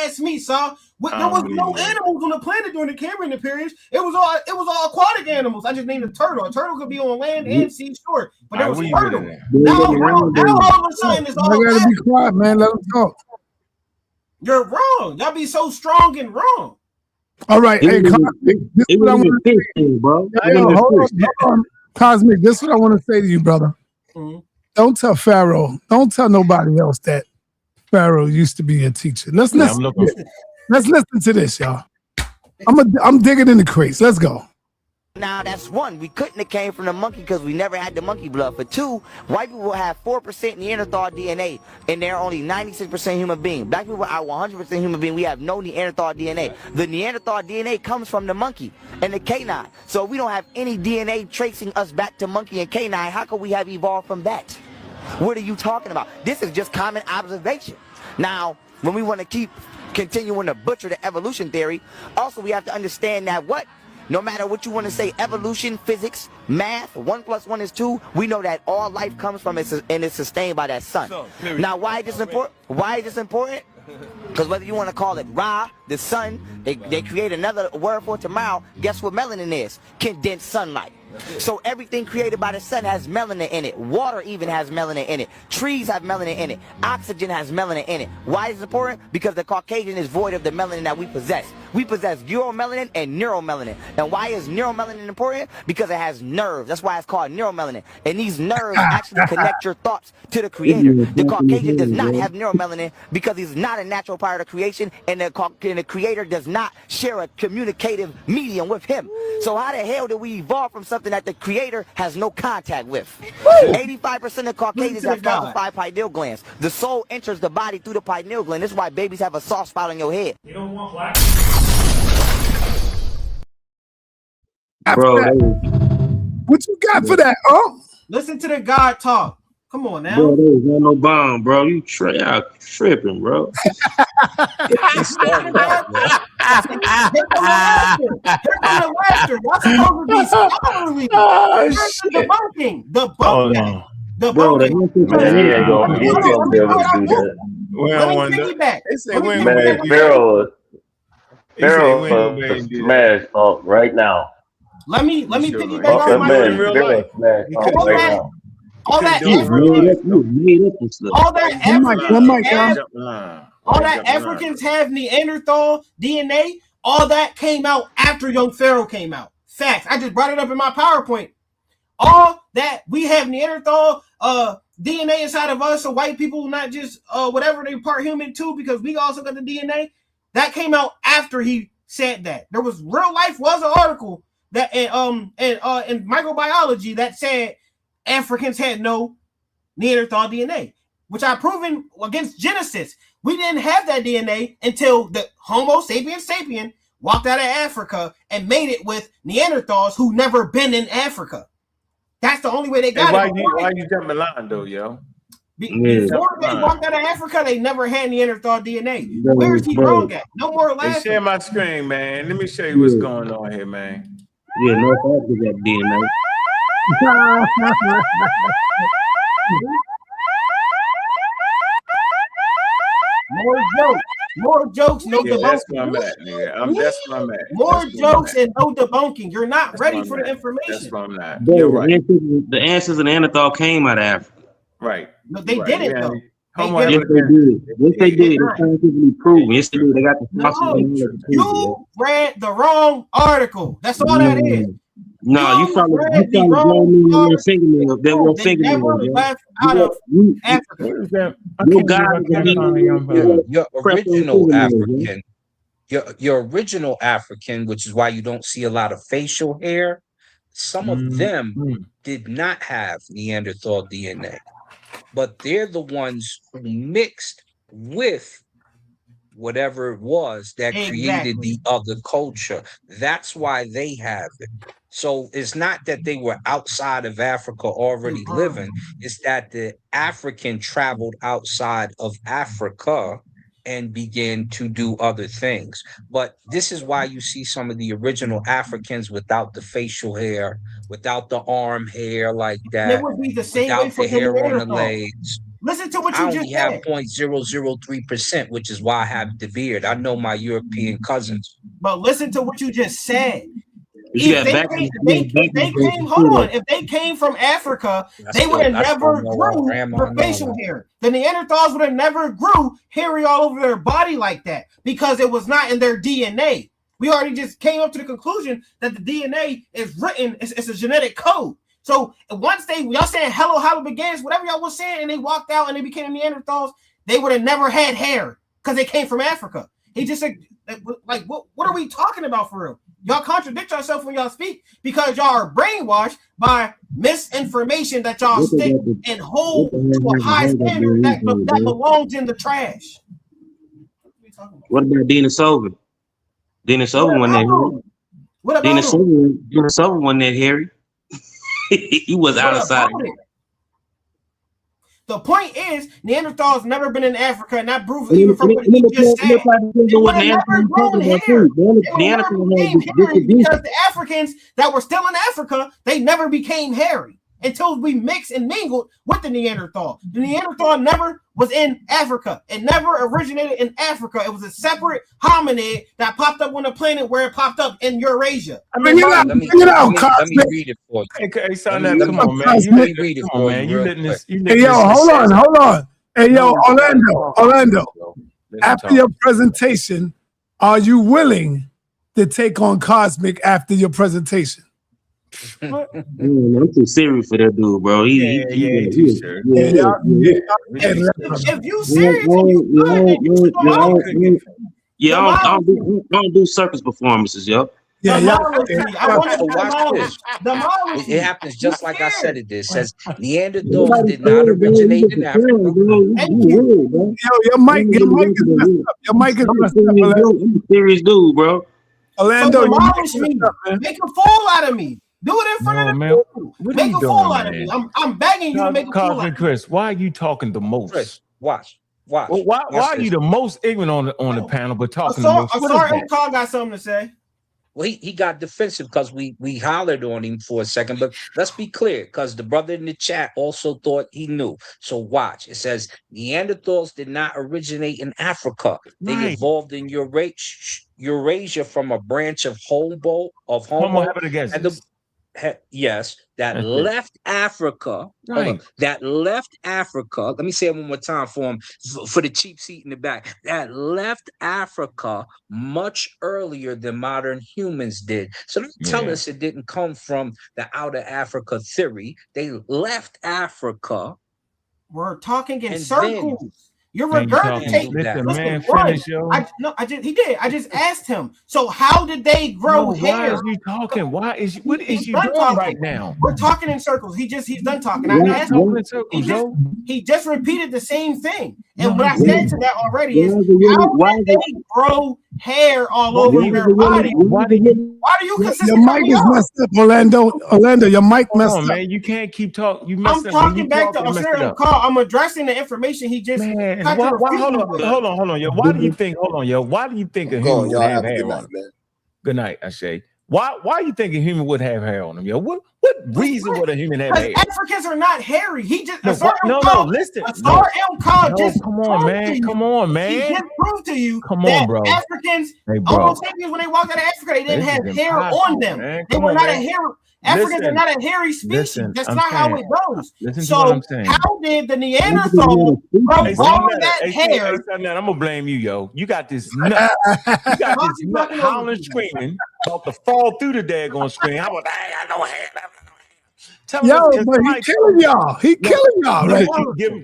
asked me, so there was no animals on the planet during the Cambrian period. It was all aquatic animals. I just named a turtle. A turtle could be on land and sea shore, but there was a turtle. Now all of a sudden it's all. I gotta be quiet, man. Let him talk. You're wrong. Y'all be so strong and wrong. All right, hey, Cosmic, this is what I want to say, bro. Hold on, Cosmic. This is what I want to say to you, brother. Mm-hmm. Don't tell Pharaoh. Don't tell nobody else that Pharaoh used to be your teacher. Let's listen. Let's listen to this, y'all. I'm digging in the crates. Let's go. Now that's one. We couldn't have came from the monkey because we never had the monkey blood. For two, white people have 4% Neanderthal DNA, and they're only 96% human being. Black people are 100% human being. We have no Neanderthal DNA. The Neanderthal DNA comes from the monkey and the canine. So if we don't have any DNA tracing us back to monkey and canine, how could we have evolved from that? What are you talking about? This is just common observation. Now, when we want to keep continuing to butcher the evolution theory, also we have to understand that no matter what you want to say, evolution, physics, math, 1 + 1 is 2, we know that all life comes from it and is sustained by that sun. Now, why is this important? Why is this important? Because whether you want to call it Ra, the sun, they create another word for tomorrow. Guess what melanin is? Condensed sunlight. So everything created by the sun has melanin in it. Water even has melanin in it. Trees have melanin in it. Oxygen has melanin in it. Why is it important? Because the Caucasian is void of the melanin that we possess. We possess uromelanin and neuromelanin. And why is neuromelanin important? Because it has nerves. That's why it's called neuromelanin. And these nerves actually connect your thoughts to the creator. The Caucasian does not have neuromelanin because he's not a natural part of creation, and the creator does not share a communicative medium with him. So how the hell did we evolve from something that the creator has no contact with? 85% of Caucasians have calcified pineal glands. The soul enters the body through the pineal gland. This is why babies have a soft spot on your head. You don't want black. Bro, what you got for that? Oh, listen to the God talk. Come on now. Bro, there's no bomb, bro. You tripping, bro. Debunking. Bro, he ain't gonna be able to do that. Man, Pharaoh smash up right now. Let me piggyback on my all that Africans have Neanderthal DNA, all that came out after young Pharaoh came out. Facts. I just brought it up in my PowerPoint. All that we have Neanderthal DNA inside of us, so white people, not just whatever they part human too, because we also got the DNA. That came out after he said that. There was real life was an article that in microbiology that said Africans had no Neanderthal DNA, which I proven against Genesis. We didn't have that DNA until the Homo sapiens sapien walked out of Africa and made it with Neanderthals who never been in Africa. That's the only way they got it. Why you jumping the line though, yo? Before they walked out of Africa, they never had Neanderthal DNA. Where is he wrong at? No more laughing. Share my screen, man. Let me show you what's going on here, man. Yeah, no fact with that DNA. More jokes, no debunking. That's where I'm at, nigga. That's where I'm at. More jokes and no debunking. You're not ready for the information. That's where I'm at. You're right. The ancestors of Neanderthal came out of Africa. Right. No, they Right. didn't Yeah. though. Homo Yes, they did. Yes, they did. It's scientifically proven. Yes, they did. They got the fossils No, and all that to prove it, you read the wrong article. That's all that is. No, you follow read the grown wrong men that wear article. fingernails. That wear They fingernails, never yo. left out of Africa. What is that? I Your can't guys believe I are can't find a young being fella. Your pressed on original fingernails, yo. African, your original African, which is why you don't see a lot of facial hair, some of them did not have Neanderthal DNA, but they're the ones who mixed with whatever it was that created the other culture. That's why they have it. So it's not that they were outside of Africa already living, it's that the African traveled outside of Africa and began to do other things. But this is why you see some of the original Africans without the facial hair, without the arm hair like It that, would be the same way without for the the hair on the Neanderthal. legs. Listen to what I you just only have said. 0.003%, which is why I have the beard. I know my European cousins. But listen to what you just said. You If got they came, hold on. If they came from Africa, they would have never grew the facial hair. The Neanderthals would have never grew hairy all over their body like that because it was not in their DNA. We already just came up to the conclusion that the DNA is written. It's a genetic code. So once y'all saying hello, how it begins, whatever y'all was saying, and they walked out and they became Neanderthals, they would have never had hair because they came from Africa. He just said, like, what are we talking about for real? Y'all contradict yourself when y'all speak because y'all are brainwashed by misinformation that y'all stick and hold to a high standard that belongs in the trash. What about Dina Sullivan? Dina Sullivan wasn't that hairy. What about Dina Sullivan wasn't that hairy. He was out of sight. The point is, Neanderthals never been in Africa, and that proves even from what he just said. They would have never grown hair. Because the Africans that were still in Africa, they never became hairy until we mixed and mingled with the Neanderthal. The Neanderthal never was in Africa. It never originated in Africa. It was a separate hominid that popped up on the planet where it popped up in Eurasia. Let me read it for you. Hey, sa.neter, come on, man. Let me read it for you. Hey, yo, hold on. Hey, yo, Orlando. After your presentation, are you willing to take on Cosmic after your presentation? I'm too serious for that dude, bro. If you serious, I don't do circus performances, yo. It happens just like I said it did. It says Neanderthals did not originate in Africa. Yo, your mic is messed up. Your mic is messed up. I'm a serious dude, bro. Orlando, make a fool out of me. Do it in front of the people. Make a fool out of me. I'm begging you to make a fool out of me. Chris, why are you talking the most? Chris, watch. Well, why are you the most ignorant on the panel, but talking the most? I'm sorry, Carl got something to say. Well, he got defensive because we hollered on him for a second, but let's be clear because the brother in the chat also thought he knew. So watch. It says Neanderthals did not originate in Africa. They evolved in Eurasia from a branch of Homo habilis. Yes, that left Africa. Right. That left Africa. Let me say it one more time for him, for the cheap seat in the back. That left Africa much earlier than modern humans did. So don't tell us it didn't come from the outer Africa theory. They left Africa. We're talking in circles. You're regurgitating. Listen, man, finish, yo. I just asked him. So how did they grow hair? Why is he talking? What is you doing right now? We're talking in circles. He's done talking. I asked him. He just repeated the same thing. And what I said to that already is, how did they grow hair all over their body? Why do you consistently? Your mic is messed up, Orlando. Orlando, your mic messed up. Man, you can't keep talking. You I'm talking back to Carl. I'm addressing the information he just. Hold on, yo. Why do you think? Why do you think a human would have hair on him? Good night, Ashay. Why you think a human would have hair on him, yo? What What reason would a human have Because hair? Africans are not hairy. He just No, listen. Asar El Khan just come on, man. Come on, man. He just proved to you Come that on, bro. Africans, Hey, bro. Homo sapiens, when they walked out of Africa, they didn't This have is hair impossible, on them. man. They Come were on, not man. a hair. Africans are Listen. not a hairy species. Listen, That's I'm not how saying- it goes. Listen to what I'm saying. How did the Neanderthal grow Hey, all that hair? I'm gonna blame you, yo. You got this nut. You got this nut howling, screaming, about to fall through the daggone screen. I got no hair. Tell Yo, us, but he killing y'all. He killing y'all, right?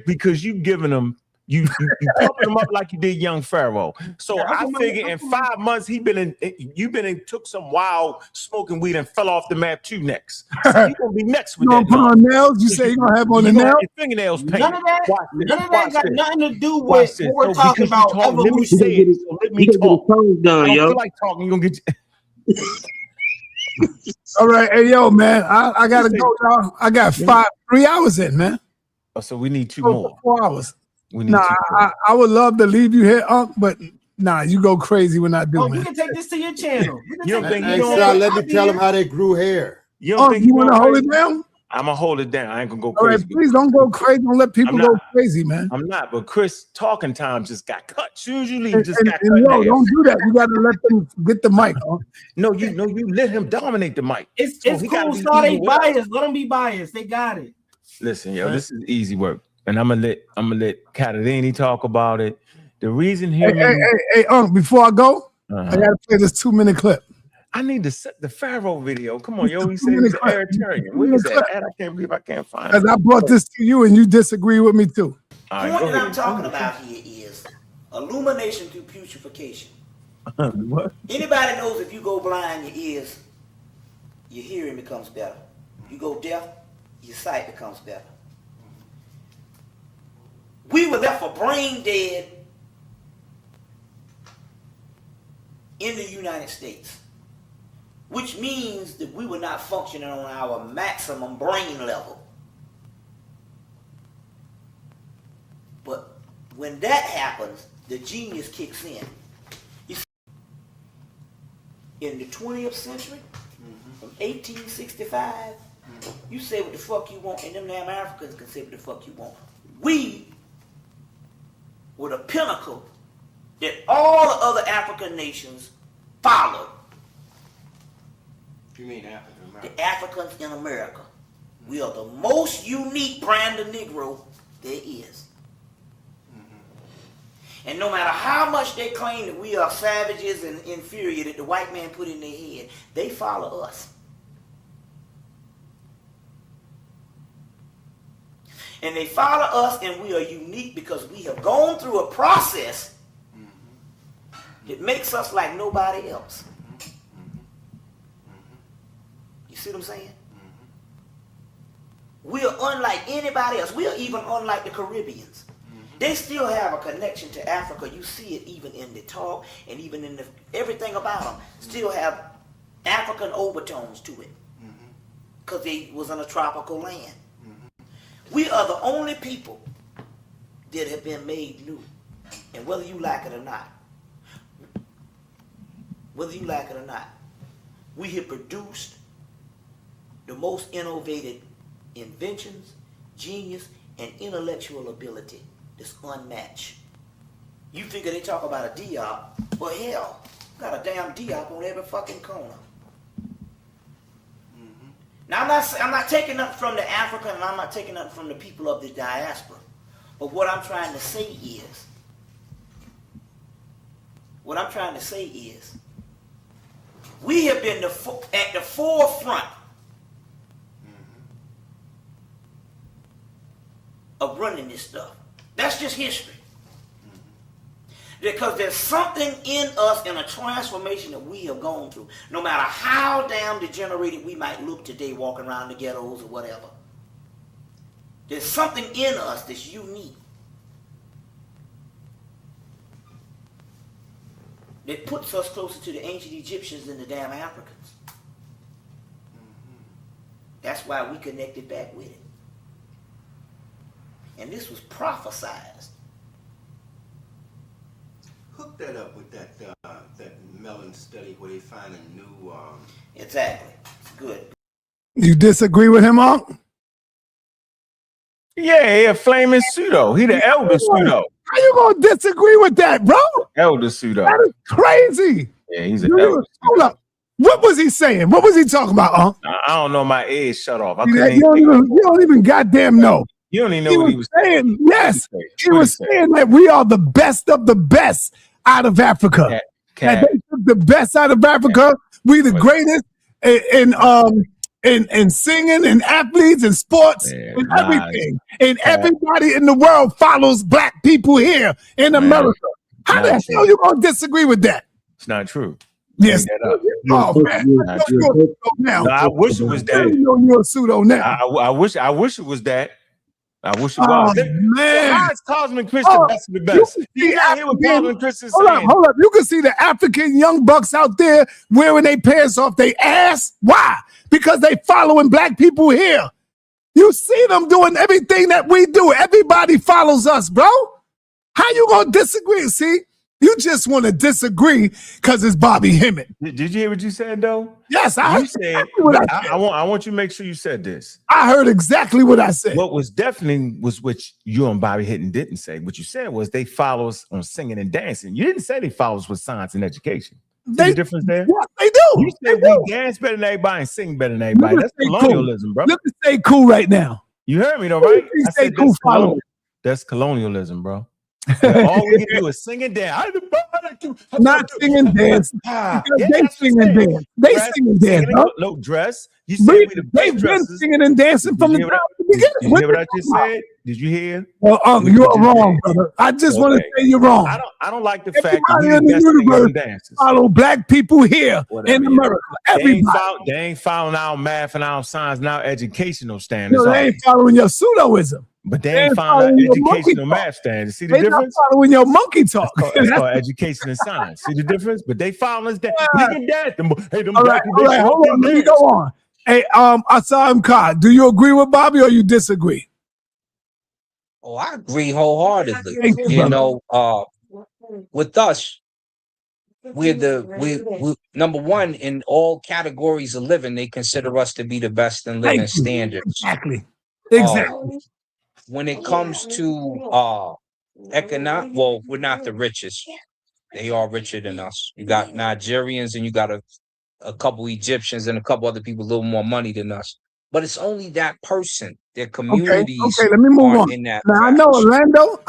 Because you giving them, you pumping them up like you did young Pharaoh. So I figure in 5 months you've been in, took some wild smoking weed and fell off the map too next. So you gonna be next with You gonna that. put on nails? You say you gonna have on the gonna have nails? your fingernails painted. None of that. Watch this. None of that Watch got this. nothing to do Watch with this. what we're No, talking because you about. talk, let me Evolution. say it. So let me You gotta get talk. the toes done, I don't yo. feel like talking. You gonna get. All right, hey yo, man, I gotta go, y'all. I got 3 hours in, man. Oh, so we need 2 more. 4 hours. We need Nah, 2 more. I would love to leave you here, Unc, but nah, you go crazy when I do, Oh, you man. can take this to your channel. You don't think Hey, you son, let me tell them how they grew hair. You don't think you want to hold crazy? it down? I'm gonna hold it down. I ain't gonna go All right, crazy. please don't go crazy. Don't let people I'm go not. crazy, man. I'm not, but Chris talking time just got cut. As soon as you leave, And, just and, got and cut. in yo, half. don't do that. You gotta let them get the mic. Huh? No, you let him dominate the mic. It's So he gotta cool. be So they even with us. biased. Let them be biased. They got it. Listen, yo, this is easy work, and I'm gonna let Catalini talk about it. The reason Hey, Unc, before I go, I gotta play this 2-minute clip. I need to set the Pharaoh video. Come on, yo, he said 2-minute he's an clip. Eritrean. Where is that at? I can't believe I can't find it. Because I brought this to you and you disagree with me too. All The right, point go that I'm ahead. talking about here is illumination through putrefaction. What? Anybody knows if you go blind, your ears, your hearing becomes better. You go deaf, your sight becomes better. We were therefore brain dead in the United States, which means that we were not functioning on our maximum brain level. But when that happens, the genius kicks in. You see, in the 20th century, from 1865, you say what the fuck you want, and them damn Africans can say what the fuck you want. We were the pinnacle that all the other African nations followed. You mean African American? The Africans in America. We are the most unique brand of Negro there is. And no matter how much they claim that we are savages and inferior that the white man put in their head, they follow us. And they follow us, and we are unique because we have gone through a process that makes us like nobody else. You see what I'm saying? We are unlike anybody else. We are even unlike the Caribbeans. They still have a connection to Africa. You see it even in the talk and even in everything about them. Still have African overtones to it. Because they was in a tropical land. We are the only people that have been made new. And whether you like it or not, we have produced the most innovative inventions, genius, and intellectual ability that's unmatched. You figure they talk about a Diop, well hell, got a damn Diop on every fucking corner. Now I'm not taking nothing from the African, and I'm not taking nothing from the people of the diaspora. But what I'm trying to say is, we have been at the forefront of running this stuff. That's just history. Because there's something in us in a transformation that we have gone through. No matter how damn degenerated we might look today walking around the ghettos or whatever. There's something in us that's unique. That puts us closer to the ancient Egyptians than the damn Africans. That's why we connected back with it. And this was prophesized. Hook that up with that Mellon study where they find a new. Exactly. It's good. You disagree with him, Unc? Yeah, he a flaming pseudo. He the elder pseudo. How you gonna disagree with that, bro? Elder pseudo. That is crazy. Yeah, he's an elder. Hold up. What was he saying? What was he talking about, Unc? I don't know. My ears shut off. You don't even goddamn know. You don't even know what he was saying. Yes, he was saying that we are the best of the best out of Africa. That they took the best out of Africa. We the greatest in singing and athletes and sports and everything. And everybody in the world follows black people here in America. How the hell you gonna disagree with that? It's not true. Yes. Oh man. No, I wish it was that. You're a pseudo now. I wish it was that. I wish it Oh, was. man. How is Cosmic Chris the best of the best? You not hear what Cosmic Chris is saying. Hold up. You can see the African young bucks out there wearing their pants off their ass. Why? Because they following black people here. You see them doing everything that we do. Everybody follows us, bro. How you gonna disagree? See? You just want to disagree because it's Bobby Hemmitt. Did you hear what you said, though? Yes, I heard exactly what I said. I want you to make sure you said this. I heard exactly what I said. What was definitely was what you and Bobby Hitton didn't say. What you said was they follow us on singing and dancing. You didn't say they follow us with science and education. See the difference there? Yeah, they do. You said we dance better than everybody and sing better than everybody. That's colonialism, bro. Let me stay cool right now. You heard me though, right? I Stay said cool, follow. that's colonialism, bro. All we can do is sing and dance. Not sing and dance. They sing and dance. They sing and dance, bro. No dress. You said we the best They've been dresses. singing and dancing from the beginning. Did you hear what I just said? Did you hear? Well, you're wrong, brother. I just want to say you're wrong. I don't like the fact that Everybody in we the the best singers universe and dancers. follow black people here in America. Everybody. They ain't following our math and our science and our educational standards. No, they ain't following your pseudoism. But they ain't following our educational math standards. See the They're difference? not following your monkey talk. It's called education and science. See the difference? But they following us that. We can dance. Hey, them All black right, people, they hold on. Let me go on. Hey, Assam Khan, do you agree with Bobby or you disagree? Oh, I agree wholeheartedly. Thank you, You brother. know, with us, we number one in all categories of living. They consider us to be the best in living Thank you. standards. Exactly. When it comes to economic, well, we're not the richest. They are richer than us. You got Nigerians and you got a couple Egyptians and a couple other people a little more money than us. But it's only that person. Their communities. Okay, let me move on. In that Now I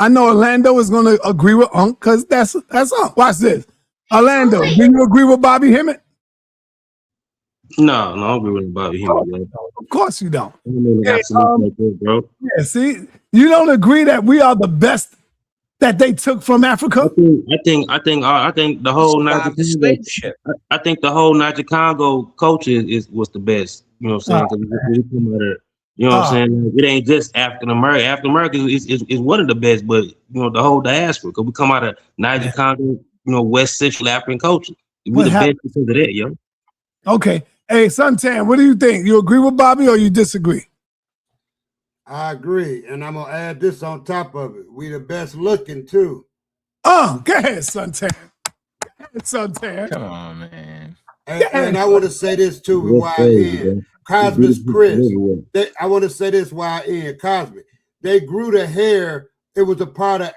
know Orlando is going to agree with Unc because that's Unc. Watch this. Orlando, do you agree with Bobby Hemmitt? No, I don't agree with Bobby Hemmitt, man. Of course you don't. Hey, bro. Yeah, see, you don't agree that we are the best that they took from Africa? I think the whole Niger Congo. I think the whole Niger Congo culture was the best. You know what I'm saying? 'Cause we come out of, you know what I'm saying? Like, it ain't just African American. African American is one of the best, but you know the whole diaspora. Because we come out of Niger Congo, you know, West Central African culture. We the best because of that, yo. Okay. Hey, Suntan, what do you think? You agree with Bobby or you disagree? I agree, and I'm gonna add this on top of it. We the best looking too. Go ahead, Suntan. Go ahead, Suntan. Come on, man. And I want to say this too while I end. Cosmic Chris. I want to say this while I end. Cosmic. They grew the hair. It was a part of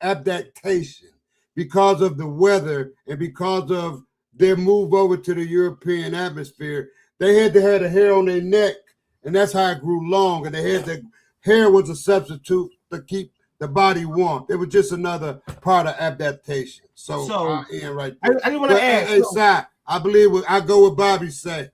adaptation because of the weather and because of their move over to the European atmosphere. They had to have the hair on their neck, and that's how it grew long. And they had the hair was a substitute to keep the body warm. It was just another part of adaptation. So I'll end right there. I just want to ask. Hey, Si, I believe I go with Bobby say.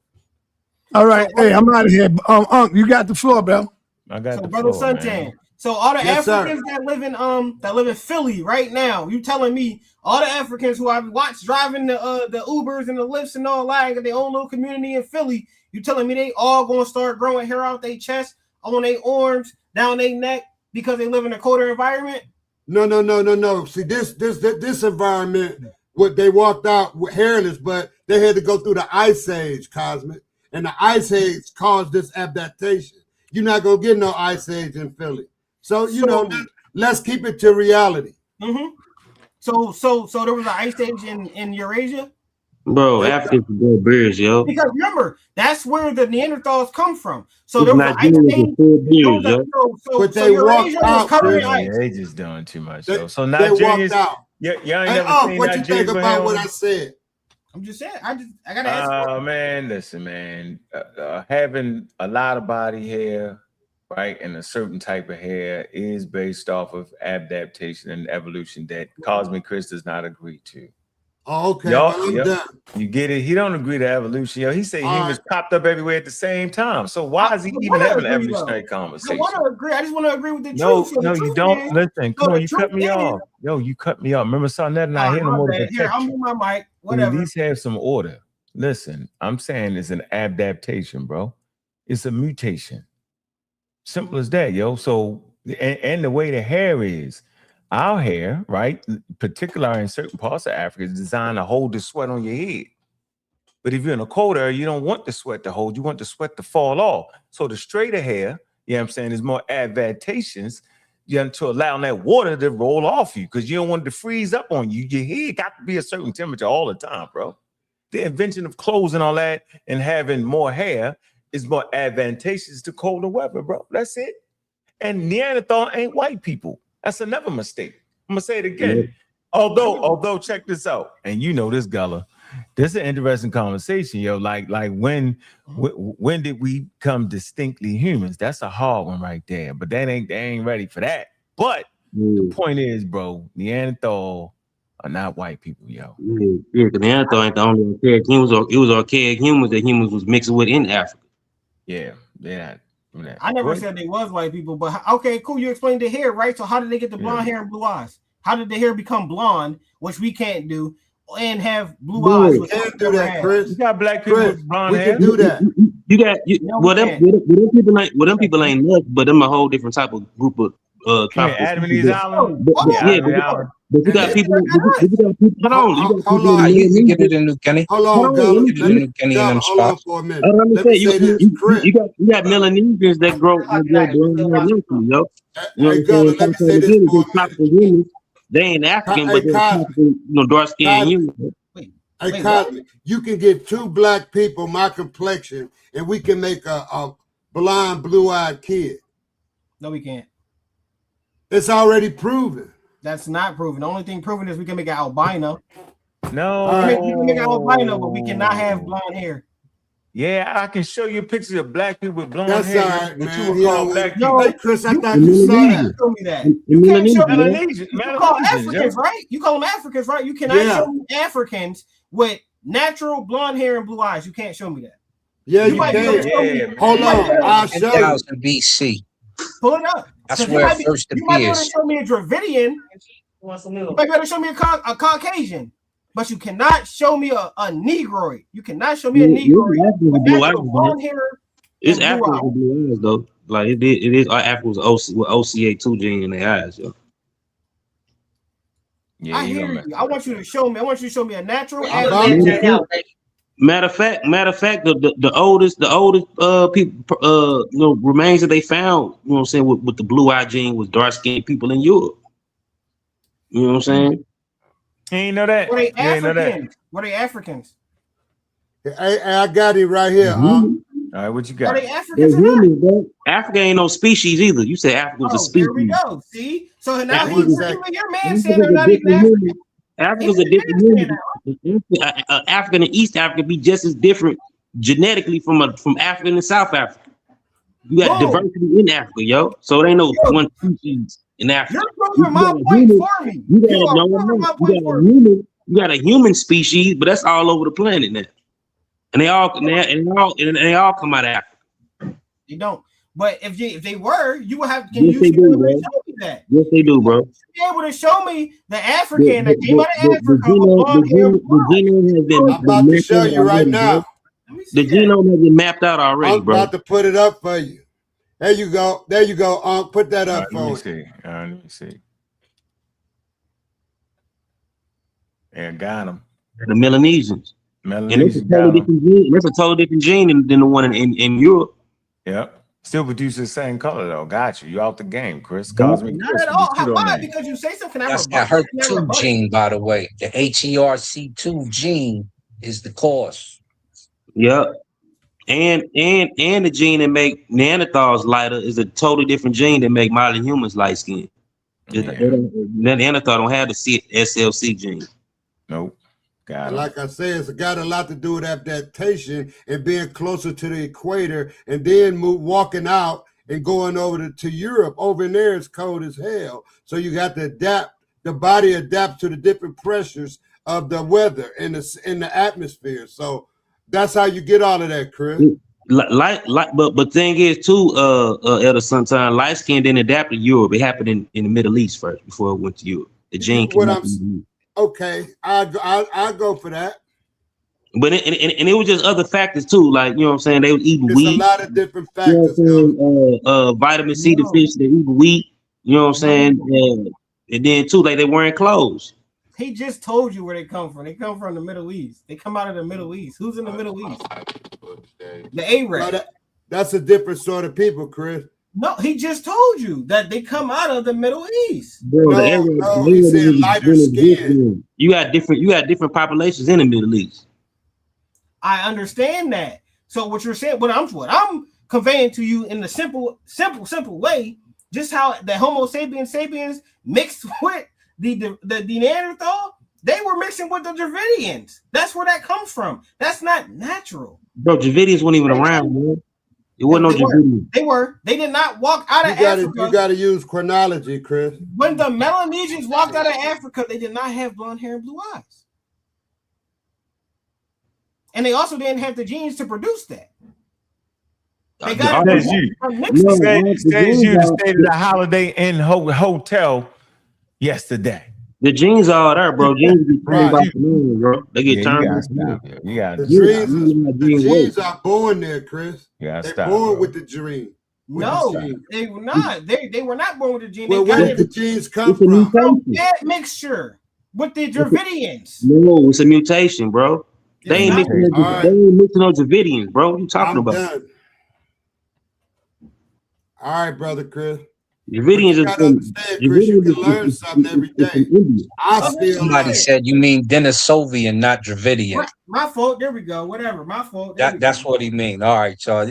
All right. Hey, I'm out of here. Unc, you got the floor, bro. I got the Brother floor, Suntan. man. So all the Yes, Africans that live in Philly right now, you telling me all the Africans who I've watched driving the Ubers and the Lyfts and all that, got their own little community in Philly, you telling me they all gonna start growing hair out their chest, on their arms, down their neck because they live in a colder environment? No. See, this environment, what they walked out with hairless, but they had to go through the ice age, Cosmic. And the ice age caused this adaptation. You're not gonna get no ice age in Philly. So let's keep it to reality. Mm-hmm. So there was an ice age in Eurasia? Bro, Africans grow beards, yo. Because remember, that's where the Neanderthals come from. So These there was an ice Nigerians king. are full beards, yo. But So they walked Eurasia was out, covered in Chris. ice. Yeah, they just doing too much. Yo. So They walked Nigerians, out. y'all ain't Hey, never seen what you think Nigerians go about what ahead I said? I'm just saying. I gotta ask. Man, listen, man. Having a lot of body hair, right, and a certain type of hair is based off of adaptation and evolution that Cosmic Chris does not agree to. Oh, okay, Y'all, well, I'm done. you get it? He don't agree to evolution. Yo, he said humans popped up everywhere at the same time. So why is he even having an evolutionary conversation? I want to agree. I just want to agree with the No, truth. So no, the you truth don't. is, Listen, come so on, the you truth cut me is- off. Yo, you cut me off. Remember, sa.neter not here no my more to bad. Here, protect I'll you. move my mic. At Whatever. least have some order. Listen, I'm saying it's an adaptation, bro. It's a mutation. Simple as that, yo. So, and the way the hair is, our hair, right, particularly in certain parts of Africa, is designed to hold the sweat on your head. But if you're in a cold area, you don't want the sweat to hold. You want the sweat to fall off. So the straighter hair, you know what I'm saying, is more advantageous to allow that water to roll off you because you don't want it to freeze up on you. Your head got to be a certain temperature all the time, bro. The invention of clothes and all that and having more hair is more advantageous to colder weather, bro. That's it. And Neanderthal ain't white people. That's another mistake. I'm gonna say it again. Although, check this out, and you know this, Gullah. This is an interesting conversation, yo. Like when did we become distinctly humans? That's a hard one right there. But they ain't ready for that. But the point is, bro, Neanderthal are not white people, yo. Yeah, because Neanderthal ain't the only archaic humans. It was archaic humans that humans was mixing with in Africa. Yeah, they're not. I never said they was white people, but okay, cool. You explained the hair, right? So how did they get the blonde hair and blue eyes? How did the hair become blonde, which we can't do, and have blue eyes? We can't do that, Chris. You got black people with blonde we hair. can do that. You got them people ain't nuts, but them a whole different type of group of Adam and Eve's Island. But you got people. Hold on. Hold on. You get it in New Kenny. Hold on, hold on for a minute. Let me say this, Chris. You got Melanesians that grow blonde hair naturally, yo. Hey, Gullah, let me say this for a minute. They ain't African, but they're dark skinned humans. Hey, Cosmic, you can get two black people my complexion, and we can make a blonde, blue-eyed kid. No, we can't. It's already proven. That's not proven. The only thing proven is we can make an albino. No, we can make an albino, but we cannot have blonde hair. Yeah, I can show you pictures of black people with blonde That's hair. all right, what man. you would call black people. Hey, Chris, I thought you saw that. Show me that. You can't show me Melanesian. You call Africans, right? You call them Africans, right? You cannot show me Africans with natural blonde hair and blue eyes. You can't show me that. Yeah, you can. Hold on, I'll show you. 10,000 BC. Pull it up. That's where it first You might be able appears. to show me a Dravidian. You might be able to show me a Caucasian. But you cannot show me a Negroid. You cannot show me a Negroid. Blonde hair. It's Africans with blue eyes, though. Like it is Africans with OCA2 gene in their eyes, yo. Yeah, I hear you. I want you to show me. I want you to show me a natural. Matter of fact, the oldest people remains that they found, you know what I'm saying, with the blue eye gene was dark skinned people in Europe. You know what I'm saying? You ain't know that. Were they Africans? Were they Africans? I got it right here. All right, what you got? Are they Africans or not? Africa ain't no species either. You said Africa was a species. There we go. See? So now your man said Africa's they're not even African. Africa's a different human. African and East Africa be just as different genetically from African and South Africa. You got diversity in Africa, yo. So it ain't no one species in Africa. You're proving my point for me. You got a human species, but that's all over the planet now. And they all come out of Africa. They don't. But if they were, you would have. Yes, they do, bro. Show me that? Yes, they do, bro. Be able to show me the African that came out of Africa. The genome has been. I'm about to show you right now. The genome has been mapped out already, I'm about to put it up for you. There you go. There you go. Put that up for me. Let me see. Yeah, got him. The Melanesians. And that's a totally different gene than the one in Europe. Yep. Still produces the same color though. Got you. You out the game, Chris. Not at all. Why? Because you say something. That's that HER2 gene, by the way. The HERC2 gene is the cause. Yep. And the gene that make Neanderthals lighter is a totally different gene that make modern humans light skinned. Neanderthal don't have the SLC gene. Nope. And like I said, it's got a lot to do with adaptation and being closer to the equator, and then walking out and going over to Europe. Over in there, it's cold as hell. So you got to adapt. The body adapts to the different pressures of the weather in the atmosphere. So that's how you get all of that, Chris. But thing is too, Elder Sometime light skin didn't adapt to Europe. It happened in the Middle East first before it went to Europe. The gene came out. Okay, I go for that. But it was just other factors too, like you know what I'm saying. They was eating wheat. A lot of different factors. Vitamin C deficiency, they eat wheat. You know what I'm saying. And then too, like they wearing clothes. He just told you where they come from. They come from the Middle East. They come out of the Middle East. Who's in the Middle East? The Arab. That's a different sort of people, Chris. No, he just told you that they come out of the Middle East. Bro, he said lighter skin. You got different populations in the Middle East. I understand that. So what you're saying, what I'm conveying to you in the simple way, just how the Homo sapiens mixed with the Neanderthal, they were mixing with the Dravidians. That's where that comes from. That's not natural. Bro, Dravidians weren't even around, man. It wasn't no Dravidians. They were. They did not walk out of Africa. You got to use chronology, Chris. When the Melanesians walked out of Africa, they did not have blonde hair and blue eyes. And they also didn't have the genes to produce that. They got Says you stayed at a Holiday Inn hotel yesterday. The genes are there, bro. Genes be turned by the bro. They get turned. The genes are born there, Chris. They're born with the gene. No, they were not. They were not born with the gene. Well, where did the genes come from? That mixture with the Dravidians. No, it's a mutation, bro. They ain't mixing no Dravidians, bro. What you talking about? Done. All right, brother Chris. Dravidians you can learn something every day. Somebody said you mean Denisovian, not Dravidian. My fault. There we go. Whatever. My fault. That's what he mean. All right, so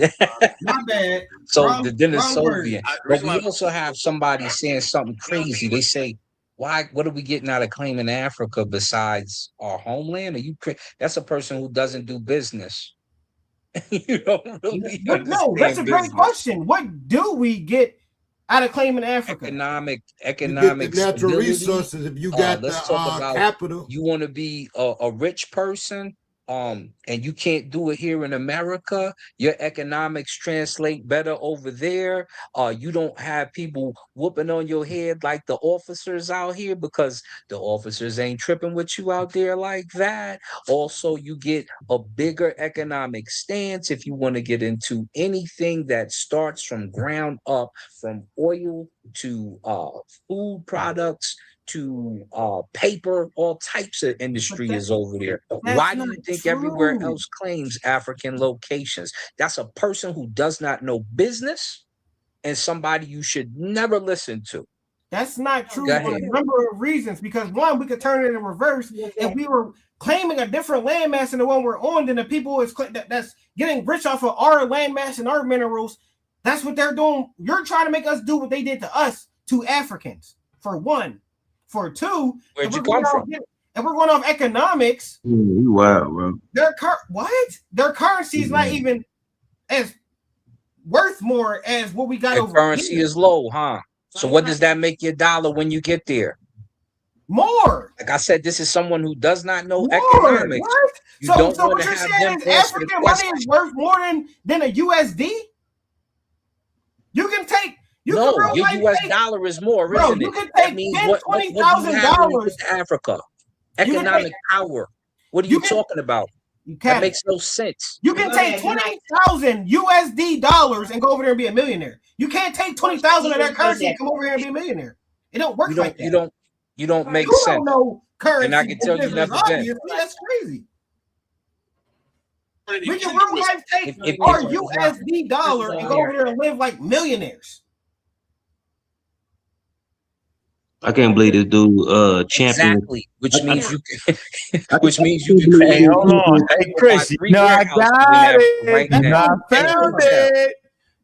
my bad. So the Denisovian. But we also have somebody saying something crazy. They say, "Why? What are we getting out of claiming Africa besides our homeland?" Are you? That's a person who doesn't do business. You don't really. No, that's a great question. What do we get out of claiming Africa? Economic you get the natural resources. If you got let's talk about capital, you want to be a rich person, and you can't do it here in America. Your economics translate better over there. You don't have people whooping on your head like the officers out here because the officers ain't tripping with you out there like that. Also, you get a bigger economic stance if you want to get into anything that starts from ground up, from oil to food products to paper. All types of industry is over there. Why do you think everywhere else claims African locations? That's a person who does not know business and somebody you should never listen to. That's not true for a number of reasons. Because one, we could turn it in reverse. If we were claiming a different landmass than the one we're on, then the people that's getting rich off of our landmass and our minerals, that's what they're doing. You're trying to make us do what they did to us, to Africans, for one. For two, where'd you come from? And we're going off economics. Wow, bro. Their currency is not even as worth more as what we got over currency is low, huh? So what does that make your dollar when you get there? More. Like I said, this is someone who does not know economics. What? You so don't what want to you're have saying them is answer the African money question. is worth more than a USD? You can take your US dollar is more, bro, isn't you it? can That take means $20,000. Africa. Economic power. What are you talking about? That makes no sense. You can take 20,000 USD dollars and go over there and be a millionaire. You can't take 20,000 of that currency and come over here and be a millionaire. It don't work like that. You don't make you sense. Don't know currency. And I can tell you never been. That's crazy. We can real life take our USD dollar and go over there and live like millionaires. I can't believe this dude champion. Exactly, which means you can, which means you can crash Hey, hold on. Hey, Chris, you know I warehouses in got Africa it. right You know now. I found it.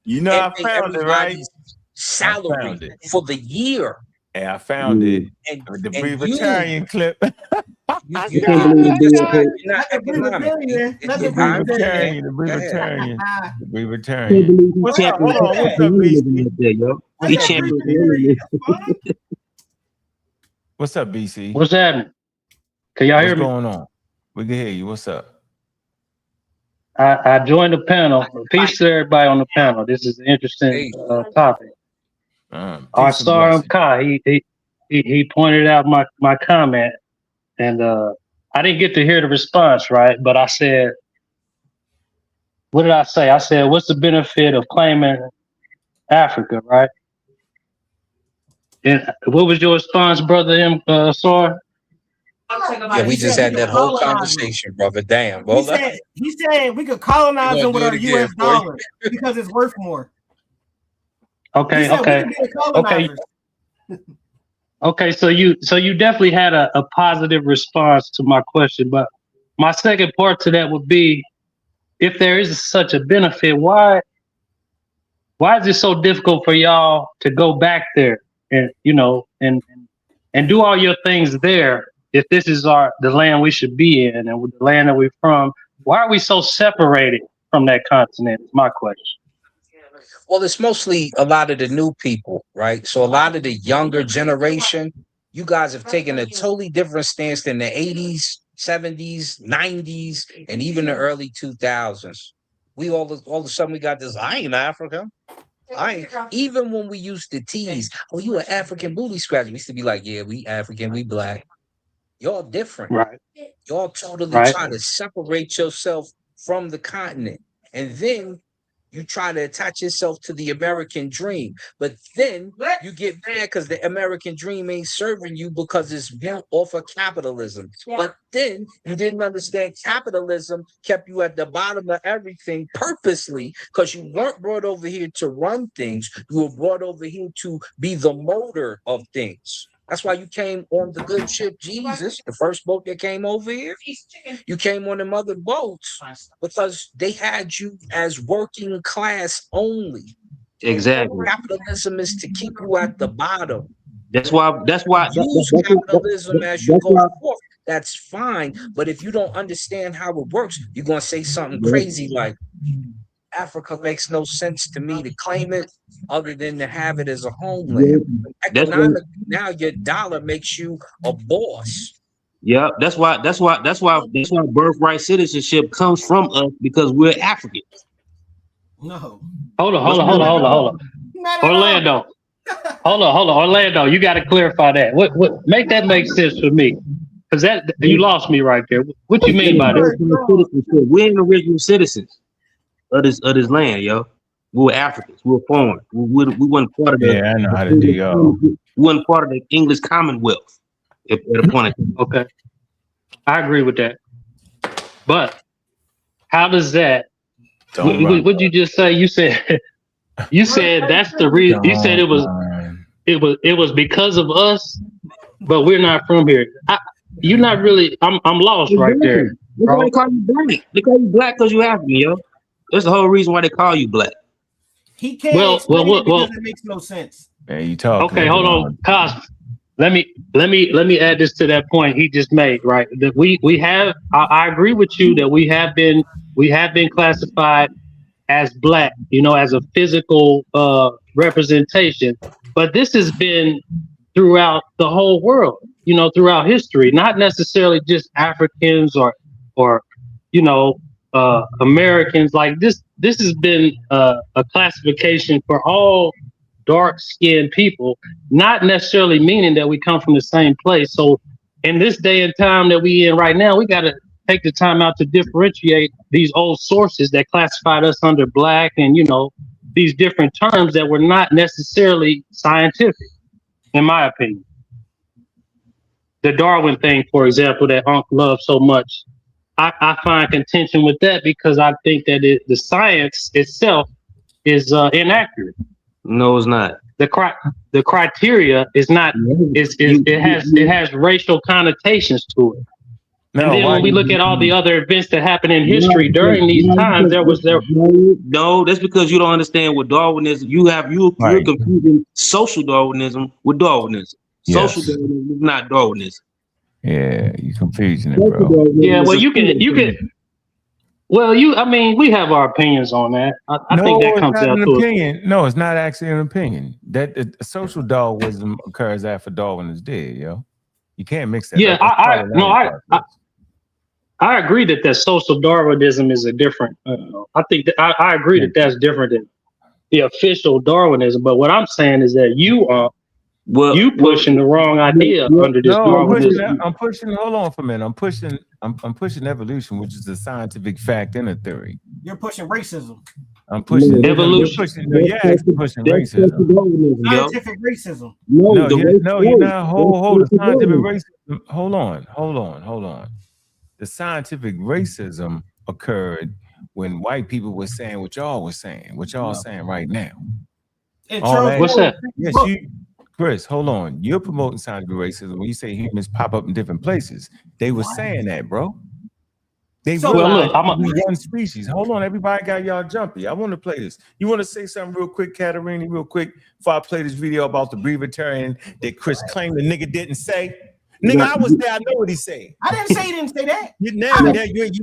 You know And I pay found it, right? everybody's salary found it. for the year. Hey, I found it. And, With the and Brevetarian clip. you I can't believe this dude. you're not economic. The I understand. Brevetarian. The Go ahead. Brevetarian. The Can't Brevetarian. believe he What's up? champion Hold on. What's up, BC? out there, yo. He champion. What's up, BC? What's happening? Can y'all hear me? What's going on? We can hear you. What's up? I joined the panel. Peace to everybody on the panel. This is an interesting topic. Our star Kai, he pointed out my comment, and I didn't get to hear the response, right? But I said, what did I say? I said, what's the benefit of claiming Africa, right? And what was your response, brother Sar? Yeah, we just had that whole conversation, brother. Damn. He said we could colonize them with our U.S. dollar because it's worth more. Okay. So you definitely had a positive response to my question, but my second part to that would be, if there is such a benefit, why is it so difficult for y'all to go back there and and do all your things there? If this is the land we should be in and the land that we're from, why are we so separated from that continent? Is my question. Well, it's mostly a lot of the new people, right? So a lot of the younger generation, you guys have taken a totally different stance than the 80s, 70s, 90s, and even the early 2000s. We all of a sudden we got this, I ain't Africa. Even when we used to tease, oh, you an African booty scratcher. We used to be like, yeah, we African, we black. Y'all different. Right. Y'all totally Right. try to separate yourself from the continent. And then you try to attach yourself to the American dream. But then you get mad because the American dream ain't serving you because it's built off of capitalism. But then you didn't understand capitalism kept you at the bottom of everything purposely because you weren't brought over here to run things. You were brought over here to be the motor of things. That's why you came on the good ship Jesus, the first boat that came over here. You came on them other boats because they had you as working class only. Exactly. Capitalism is to keep you at the bottom. That's why. Use capitalism as you go forth. That's fine. But if you don't understand how it works, you're gonna say something crazy like, Africa makes no sense to me to claim it other than to have it as a homeland. Economically, now your dollar makes you a boss. Yeah, that's why birthright citizenship comes from us, because we're Africans. No. Hold on. Orlando. Hold on. Orlando, you got to clarify that. What make that make sense for me? Because that you lost me right there. What you mean by that? We're an original citizens of this land, yo. We were Africans. We were foreign. We weren't part of the. Yeah, I know how to do y'all. We weren't part of the English Commonwealth at a point in time. Okay, I agree with that. But how does that? What you just say? You said that's the reason. You said it was because of us, but we're not from here. You're not really. I'm lost right there. That's why they call you black. They call you black because you African, yo. That's the whole reason why they call you black. He can't explain it because it makes no sense. Man, you talk. Okay, hold on, Cos. Let me add this to that point he just made. Right, that we have. I agree with you that we have been classified as black. As a physical representation. But this has been throughout the whole world. Throughout history, not necessarily just Africans or Americans. Like this has been a classification for all dark-skinned people, not necessarily meaning that we come from the same place. So in this day and time that we in right now, we got to take the time out to differentiate these old sources that classified us under black and these different terms that were not necessarily scientific, in my opinion. The Darwin thing, for example, that Unc loves so much, I find contention with that because I think that the science itself is inaccurate. No, it's not. the criteria is not it has racial connotations to it. No, and then when we look at all the other events that happened in history during these times, No, that's because you don't understand what Darwinism. You're confusing social Darwinism with Darwinism. Yes. Social Darwinism is not Darwinism. Yeah, you confusing it, bro. Yeah, well, you can. Well, I mean, we have our opinions on that. I think that comes down to opinion. No, it's not actually an opinion. That social Darwinism occurs after Darwin is dead, yo. You can't mix that. Yeah, I agree that social Darwinism is a different. I think that I agree that that's different than the official Darwinism. But what I'm saying is that you pushing the wrong idea under this Darwinism. I'm pushing. Hold on for a minute. I'm pushing evolution, which is a scientific fact and a theory. You're pushing racism. I'm pushing evolution. You're actually pushing racism. Scientific racism. No, you're not. Hold the scientific racism. Hold on. The scientific racism occurred when white people were saying what y'all were saying, what y'all saying right now. What's that? Yes, Chris, hold on. You're promoting scientific racism when you say humans pop up in different places. They were saying that, bro. They realized one species. Hold on, everybody got y'all jumpy. I want to play this. You want to say something real quick, Katerini, real quick, before I play this video about the breatharian that Chris claimed the nigga didn't say? Nigga, I was there. I know what he said. I didn't say he didn't say that. You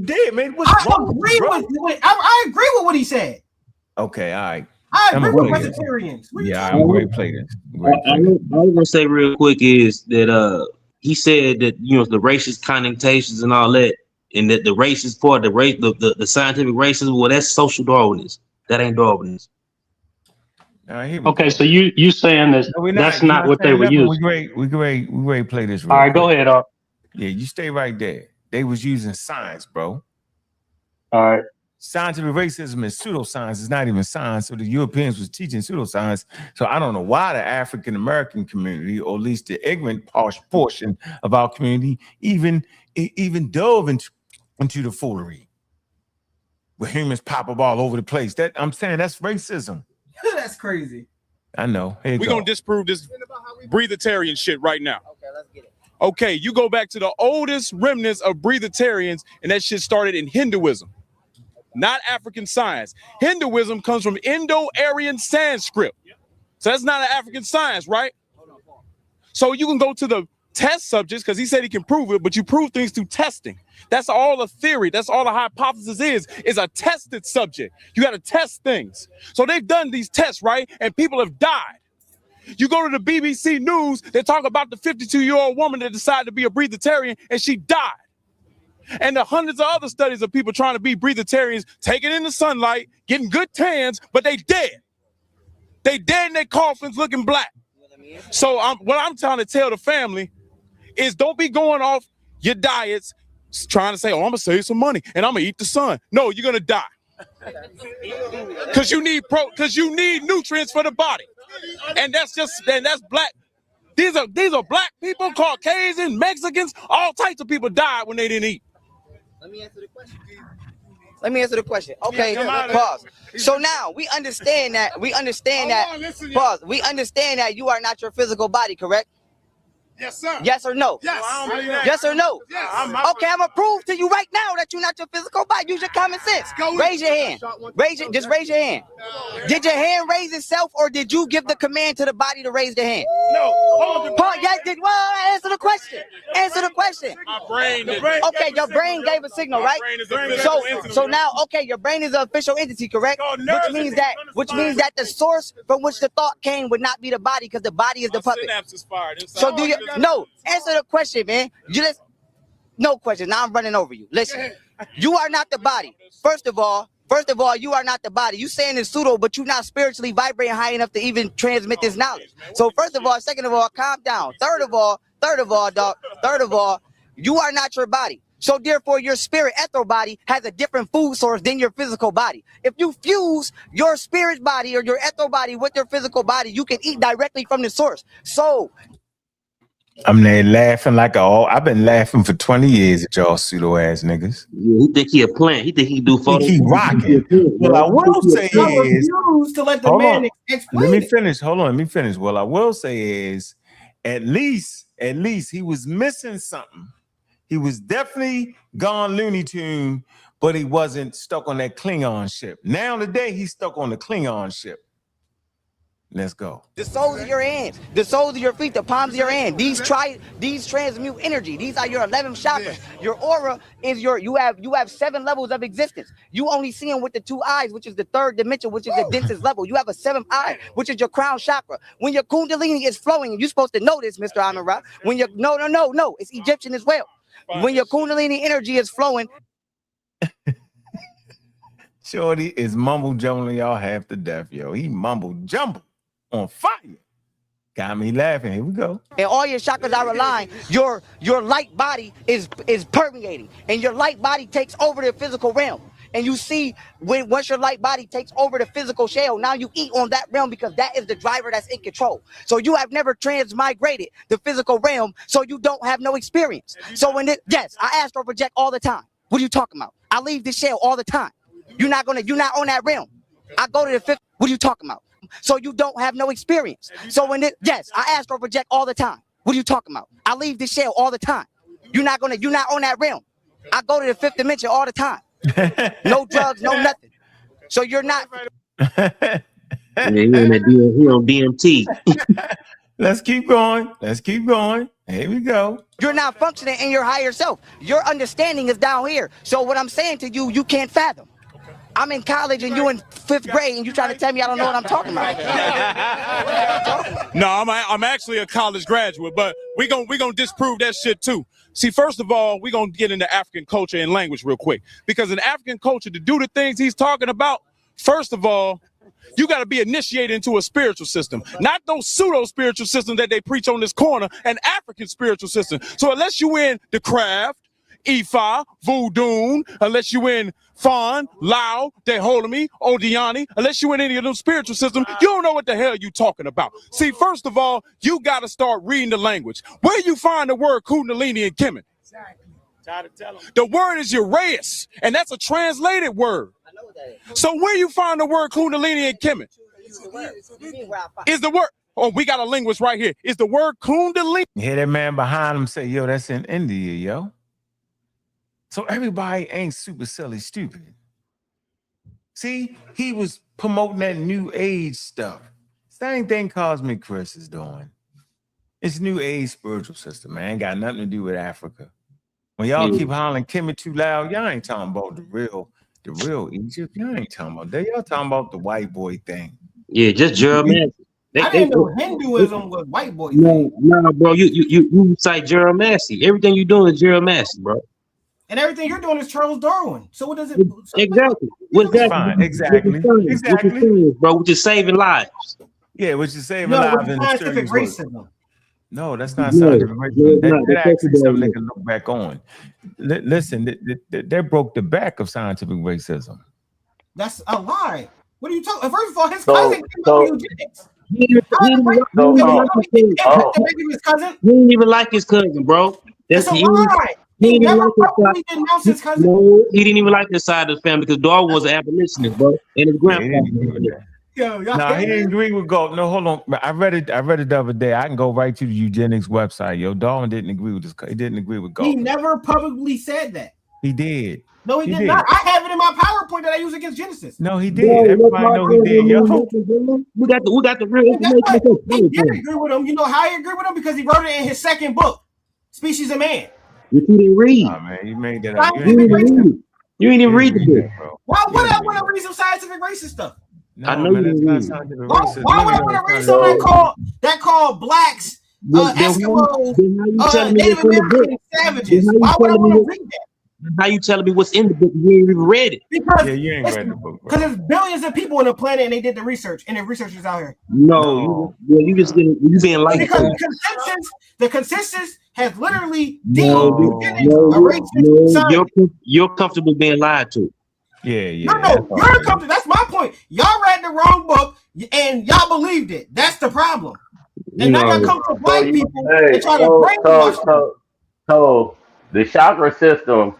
did, man. What's wrong? I agree with what he said. Okay, all right. I agree with vegetarians. Yeah, I'm going to play this. All I was gonna say real quick is that he said that the racist connotations and all that, and that the racist part, the scientific racism, well, that's social Darwinism. That ain't Darwinism. Okay, so you saying that's not what they were using. We great play this. All right, go ahead, Yeah, you stay right there. They was using science, bro. All right. Scientific racism is pseudoscience. It's not even science. So the Europeans was teaching pseudoscience. So I don't know why the African American community, or at least the ignorant portion of our community, even dove into the foolery where humans pop up all over the place. That I'm saying that's racism. That's crazy. I know. We're going to disprove this breatharian shit right now. Okay, let's get it. Okay, you go back to the oldest remnants of breatharians, and that shit started in Hinduism, not African science. Hinduism comes from Indo-Aryan Sanskrit. So that's not an African science, right? So you can go to the test subjects, because he said he can prove it, but you prove things through testing. That's all a theory. That's all a hypothesis is a tested subject. You got to test things. So they've done these tests, right? And people have died. You go to the BBC News, they talk about the 52-year-old woman that decided to be a breatharian, and she died. And the hundreds of other studies of people trying to be breatharians, taking in the sunlight, getting good tans, but they dead. They dead in their coffins looking black. So what I'm trying to tell the family is don't be going off your diets trying to say, oh, I'm going to save some money and I'm going to eat the sun. No, you're going to die. Because you need nutrients for the body. And that's black. These are black people, Caucasian, Mexicans, all types of people died when they didn't eat. Let me answer the question. Okay, pause. So now we understand that. Pause. We understand that you are not your physical body, correct? Yes, sir. Yes or no? Yes. Yes or no? Yes. Okay, I'm gonna prove to you right now that you're not your physical body. Use your common sense. Raise your hand. Just raise your hand. Did your hand raise itself, or did you give the command to the body to raise the hand? No. Well, answer the question. Answer the question. Okay, your brain gave a signal, right? So now, okay, your brain is an official entity, correct? Which means that the source from which the thought came would not be the body, because the body is the puppet. So do you? No, answer the question, man. No question. Now I'm running over you. Listen, you are not the body. First of all, you are not the body. You saying it's pseudo, but you're not spiritually vibrating high enough to even transmit this knowledge. So first of all, second of all, calm down. Third of all, you are not your body. So therefore, your spirit ether body has a different food source than your physical body. If you fuse your spirit body or your ether body with your physical body, you can eat directly from the source. So I'm there laughing like I've been laughing for 20 years at y'all pseudo ass niggas. Yeah, he think he a plant. He think he do photos. He rocking. Well, I will say is, refuse to let the hold man on. explain Let me it. finish. Hold on. Let me finish. What I will say is, at least he was missing something. He was definitely gone Looney Tune, but he wasn't stuck on that Klingon ship. Now today he's stuck on the Klingon ship. Let's go. The soles of your hands, the soles of your feet, the palms of your hand. These transmute energy. These are your 11 chakras. Your aura is you have 7 levels of existence. You only see them with the 2 eyes, which is the 3rd dimension, which is the densest level. You have a 7th eye, which is your crown chakra. When your kundalini is flowing, and you're supposed to know this, Mr. Amara. When you're no, it's Egyptian as well. When your kundalini energy is flowing. Shorty is mumble jumbling y'all half to death, yo. He mumble jumble on fire. Got me laughing. Here we go. And all your chakras are aligned. Your light body is permeating, and your light body takes over the physical realm. And you see, once your light body takes over the physical shell, now you eat on that realm because that is the driver that's in control. So you have never transmigrated the physical realm, so you don't have no experience. So yes, I astral project all the time. What are you talking about? I leave this shell all the time. You're not on that realm. I go to the 5th. What are you talking about? So you don't have no experience. So yes, I astral project all the time. What are you talking about? I leave this shell all the time. You're not on that realm. I go to the 5th dimension all the time. No drugs, no nothing. So you're not. Yeah, he on DMT. Let's keep going. Here we go. You're not functioning in your higher self. Your understanding is down here. So what I'm saying to you, you can't fathom. I'm in college and you in 5th grade and you trying to tell me I don't know what I'm talking about. No, I'm actually a college graduate, but we gonna disprove that shit too. See, first of all, we're gonna get into African culture and language real quick. Because in African culture, to do the things he's talking about, first of all, you got to be initiated into a spiritual system, not those pseudo spiritual systems that they preach on this corner, an African spiritual system. So unless you in the craft, Ifa, Voodoo, unless you in Fan, Lao, Deholomi, Odiani, unless you in any of those spiritual systems, you don't know what the hell you talking about. See, first of all, you got to start reading the language. Where you find the word Kundalini and Kemetic? The word is Uraeus, and that's a translated word. So where you find the word Kundalini and Kemetic? Is the word, oh, we got a linguist right here. Is the word Kundalini? You hear that man behind him say, yo, that's in India, yo. So everybody ain't super silly stupid. See, he was promoting that new age stuff. Same thing Cosmic Chris is doing. It's new age spiritual system, man. Ain't got nothing to do with Africa. When y'all keep hollering Kemetic too loud, y'all ain't talking about the real Egypt. Y'all ain't talking about that. Y'all talking about the white boy thing. Yeah, just Jeremiah. I didn't know Hinduism was white boy. No, bro. You cite Jeremiah. Everything you doing is Jeremiah, bro. And everything you're doing is Charles Darwin. So what does it? Exactly. What's that? Fine. Exactly. Bro, which is saving lives. Yeah, which is saving lives in the scientific racism. No, that's not scientific racism. That actually something they can look back on. Listen, they broke the back of scientific racism. That's a lie. What are you talking? First of all, his cousin came up with eugenics. He didn't even like his cousin, bro. That's a lie. He never probably denounced his cousin. No, he didn't even like this side of the family because Darwin was an abolitionist, bro, and his grandpa. No, he didn't agree with Galt. No, hold on. I read it the other day. I can go right to the eugenics website. Yo, Darwin didn't agree with this. He didn't agree with Galt. He never publicly said that. He did. No, he did not. I have it in my PowerPoint that I use against Genesis. No, he did. Everybody know he did, yo. We got the real information. He did agree with him. You know how he agreed with him? Because he wrote it in his second book, Species of Man. You didn't read. Oh, man, you made that up. You didn't even read the book. Why would I want to read some scientific racist stuff? No, I know you didn't read. Why would I want to read something that called blacks, Eskimos, Native American savages? Why would I want to read that? How you telling me what's in the book? You ain't even read it. Because you ain't read the book. Because there's billions of people on the planet and they did the research, and the researchers out here. No. You just getting you being like because the consensus has literally you're comfortable being lied to. Yeah. No, you're comfortable. That's my point. Y'all read the wrong book and y'all believed it. That's the problem. And that got No. come from So white you, people hey, and try to brainwash them. so the chakra system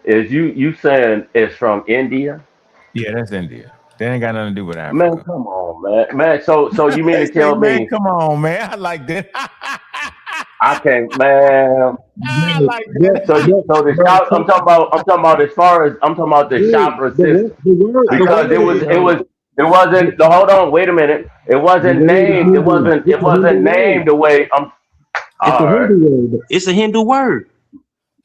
is you saying it's from India? Yeah, that's India. They ain't got nothing to do with Man, Africa. come on, man. So you mean They to say, tell man, me come on, man. I like that. I can't, man? I like that. So I'm talking about as far as I'm talking about the chakra system because it wasn't. Hold on, wait a minute. It wasn't named. It wasn't named the way I'm. It's a All right. Hindu word. It's a Hindu word.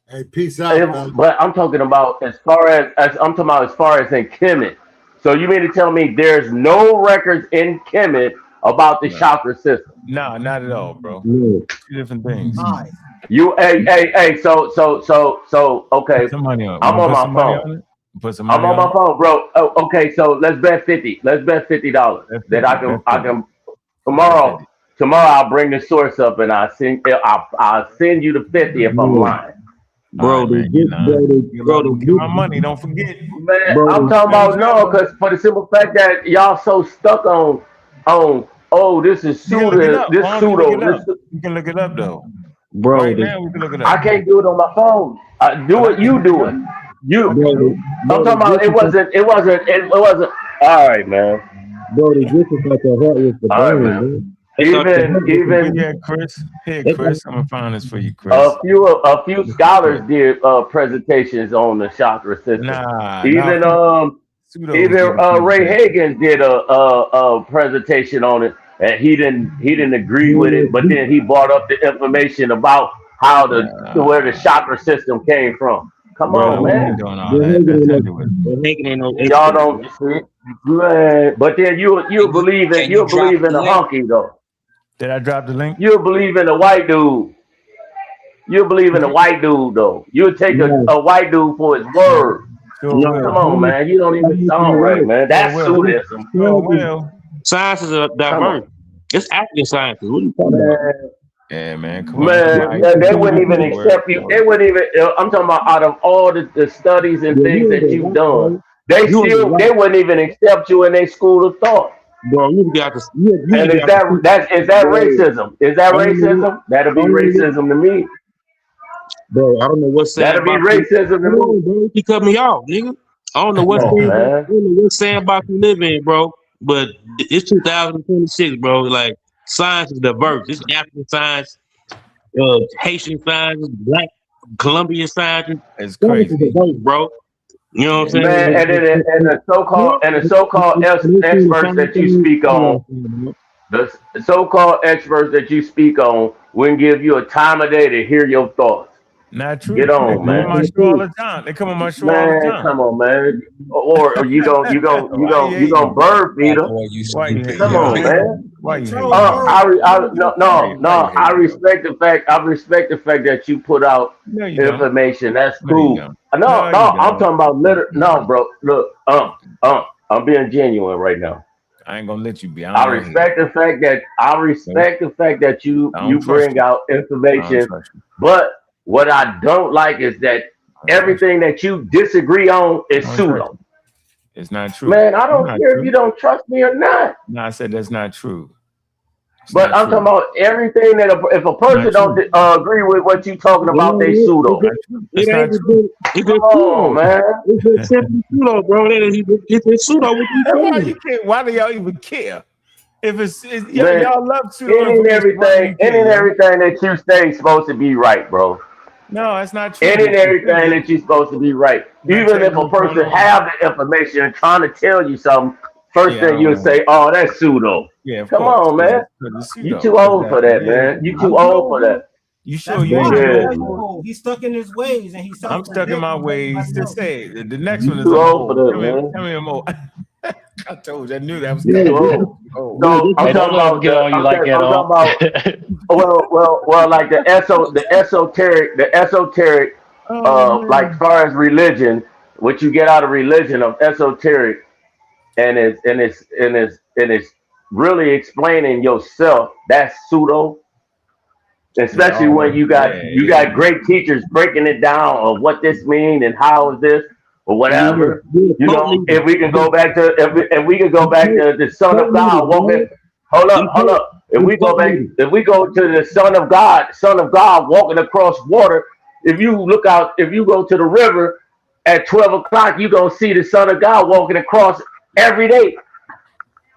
Hey, peace out, fellas. But I'm talking about as far as I'm talking about as far as in Kemet. So you mean to tell me there's no records in Kemet about the chakra system? No, not at all, bro. No. Two different things. You hey. So okay. Put some money on it. I'm You on put my some money phone. on it? Put some I'm money on my on phone, bro. Oh, okay, so let's bet 50. Let's bet $50 that I can tomorrow. Tomorrow I'll bring the source up and I'll send you the 50 if I'm lying. Bro, man, get my money. Don't forget. Man, I'm talking about no, because for the simple fact that y'all so stuck on this is You can look it up. this Why don't you look it pseudo. up? You can look it up though. Bro, Right now we can look it up. I can't do it on my phone. Do it. You do it. You. I'm talking about. It wasn't. All right, man. Bro, the difference like the heart was the All right, brain, man. man. Even Yeah, Chris. Here, Chris. I'm gonna find this for you, Chris. a few scholars did presentations on the chakra system. Even Ray Higgins did a presentation on it, and he didn't agree with it. But then he brought up the information about how where the chakra system came from. Come on, man. Doing all that. Y'all don't see, man. But then you'll believe in a hunky though. Did I drop the link? You'll believe in a white dude. You'll believe in a white dude though. You'll take a white dude for his word. Come on, man. You don't even sound right, man. That's Sudism. Science is diverse. It's active science. What are you talking about? Yeah, man. Come on. Man, they wouldn't even accept you. They wouldn't even. I'm talking about out of all the studies and things that you've done, they wouldn't even accept you in their school of thought. Bro, you got to. And is that racism? Is that racism? That'll be racism to me. Bro, I don't know what's saying. That'll be racism to me. Bro, you cut me off, nigga. I don't know what's saying about you live in, bro. But it's 2026, bro. Like science is diverse. It's African science, Haitian science, Black Colombian science. It's crazy, diverse, bro. You know what I'm saying? Man, and the so-called experts that you speak on, the so-called experts that you speak on wouldn't give you a time of day to hear your thoughts. Not true. Get on, they come man. on my show all the time. They come on my show all the time. Come on, man. Or you gonna bird feed them. Come on, man. I respect the fact. That you put out information. That's cool. No, I'm talking about no, bro. Look, I'm being genuine right now. I ain't gonna let you be. I respect the fact that you bring out information, but what I don't like is that everything that you disagree on is pseudo. It's not true. Man, I don't care if you don't trust me or not. No, I said that's not true. But I'm talking about everything that if a person don't agree with what you talking about, they pseudo. It ain't true. Come on, man. It's simply pseudo, bro. It's pseudo. Why do y'all even care? If Man, y'all love pseudo, any and everything that you say is supposed to be right, bro. No, that's not true. Any and everything that you're supposed to be right. Even if a person have the information and trying to tell you something, first thing you'll say, "Oh, that's pseudo." Yeah, come on, man. You too old for that, man. You too old for that. You sure He's stuck in his ways, and he's. I'm stuck in my ways. To say the next one is too old for that, man. Tell me more. I told you, I knew that was coming. No, I'm talking about well, like the esoteric, like far as religion, what you get out of religion of esoteric, and it's really explaining yourself. That's pseudo. Especially when you got great teachers breaking it down of what this means and how is this. Or whatever, you know, if we can go back to the Son of God walking, Hold up. If we go to the Son of God walking across water, if you go to the river at 12 o'clock, you're gonna see the Son of God walking across every day.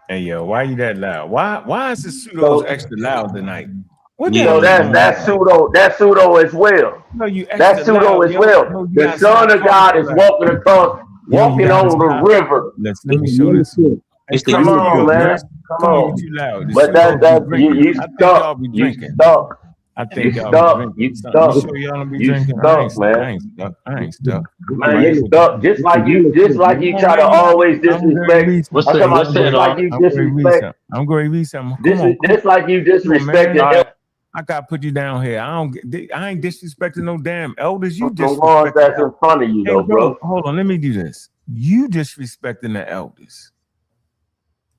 Hey yo, why you that loud? Why is the pseudos So, extra loud tonight? What the so hell is going that's on? pseudo as well. No, you That's extra pseudo loud, as yo. well. No, you The gotta stop Son of talking God so is loud. Yo, you walking gotta on the stop. river. Let me show this. Hey, It's the Chris, Come you on, up, man. Chris? Come Come on, you on. too loud. The But pseudos be drinking. you I think y'all stuck. be You drinking. stuck. I You think y'all be stuck. drinking. You Something. You stuck. sure y'all don't be You drinking? stuck, man. I ain't stuck. I'm Man, right you here with you. stuck. Just like you Come on, try to man. always I'm going to disrespect. read What's something. I'm that? talking What's about that? just like you I'm going to read disrespect. something. I'm going to read something. This Come is on. just like you Come on, man. disrespecting I gotta put you down here. I ain't disrespecting no damn elders. You the ones disrespecting that's in elders. front of you, Hey, though, bro, bro. hold on. Let me do this. You disrespecting the elders.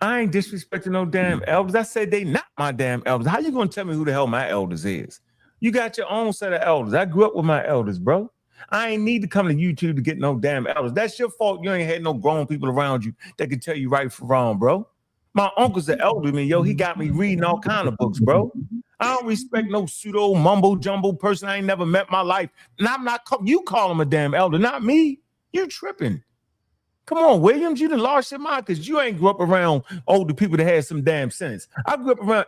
I ain't disrespecting no damn elders. I said they not my damn elders. How you gonna tell me who the hell my elders is? You got your own set of elders. I grew up with my elders, bro. I ain't need to come to YouTube to get no damn elders. That's your fault. You ain't had no grown people around you that can tell you right from wrong, bro. My uncle's the elder than me, yo. He got me reading all kind of books, bro. I don't respect no pseudo mumbo jumbo person I ain't never met in my life. And I'm not, you call him a damn elder, not me. You tripping. Come on, Williams, you done lost your mind because you ain't grew up around older people that had some damn sense. I grew up around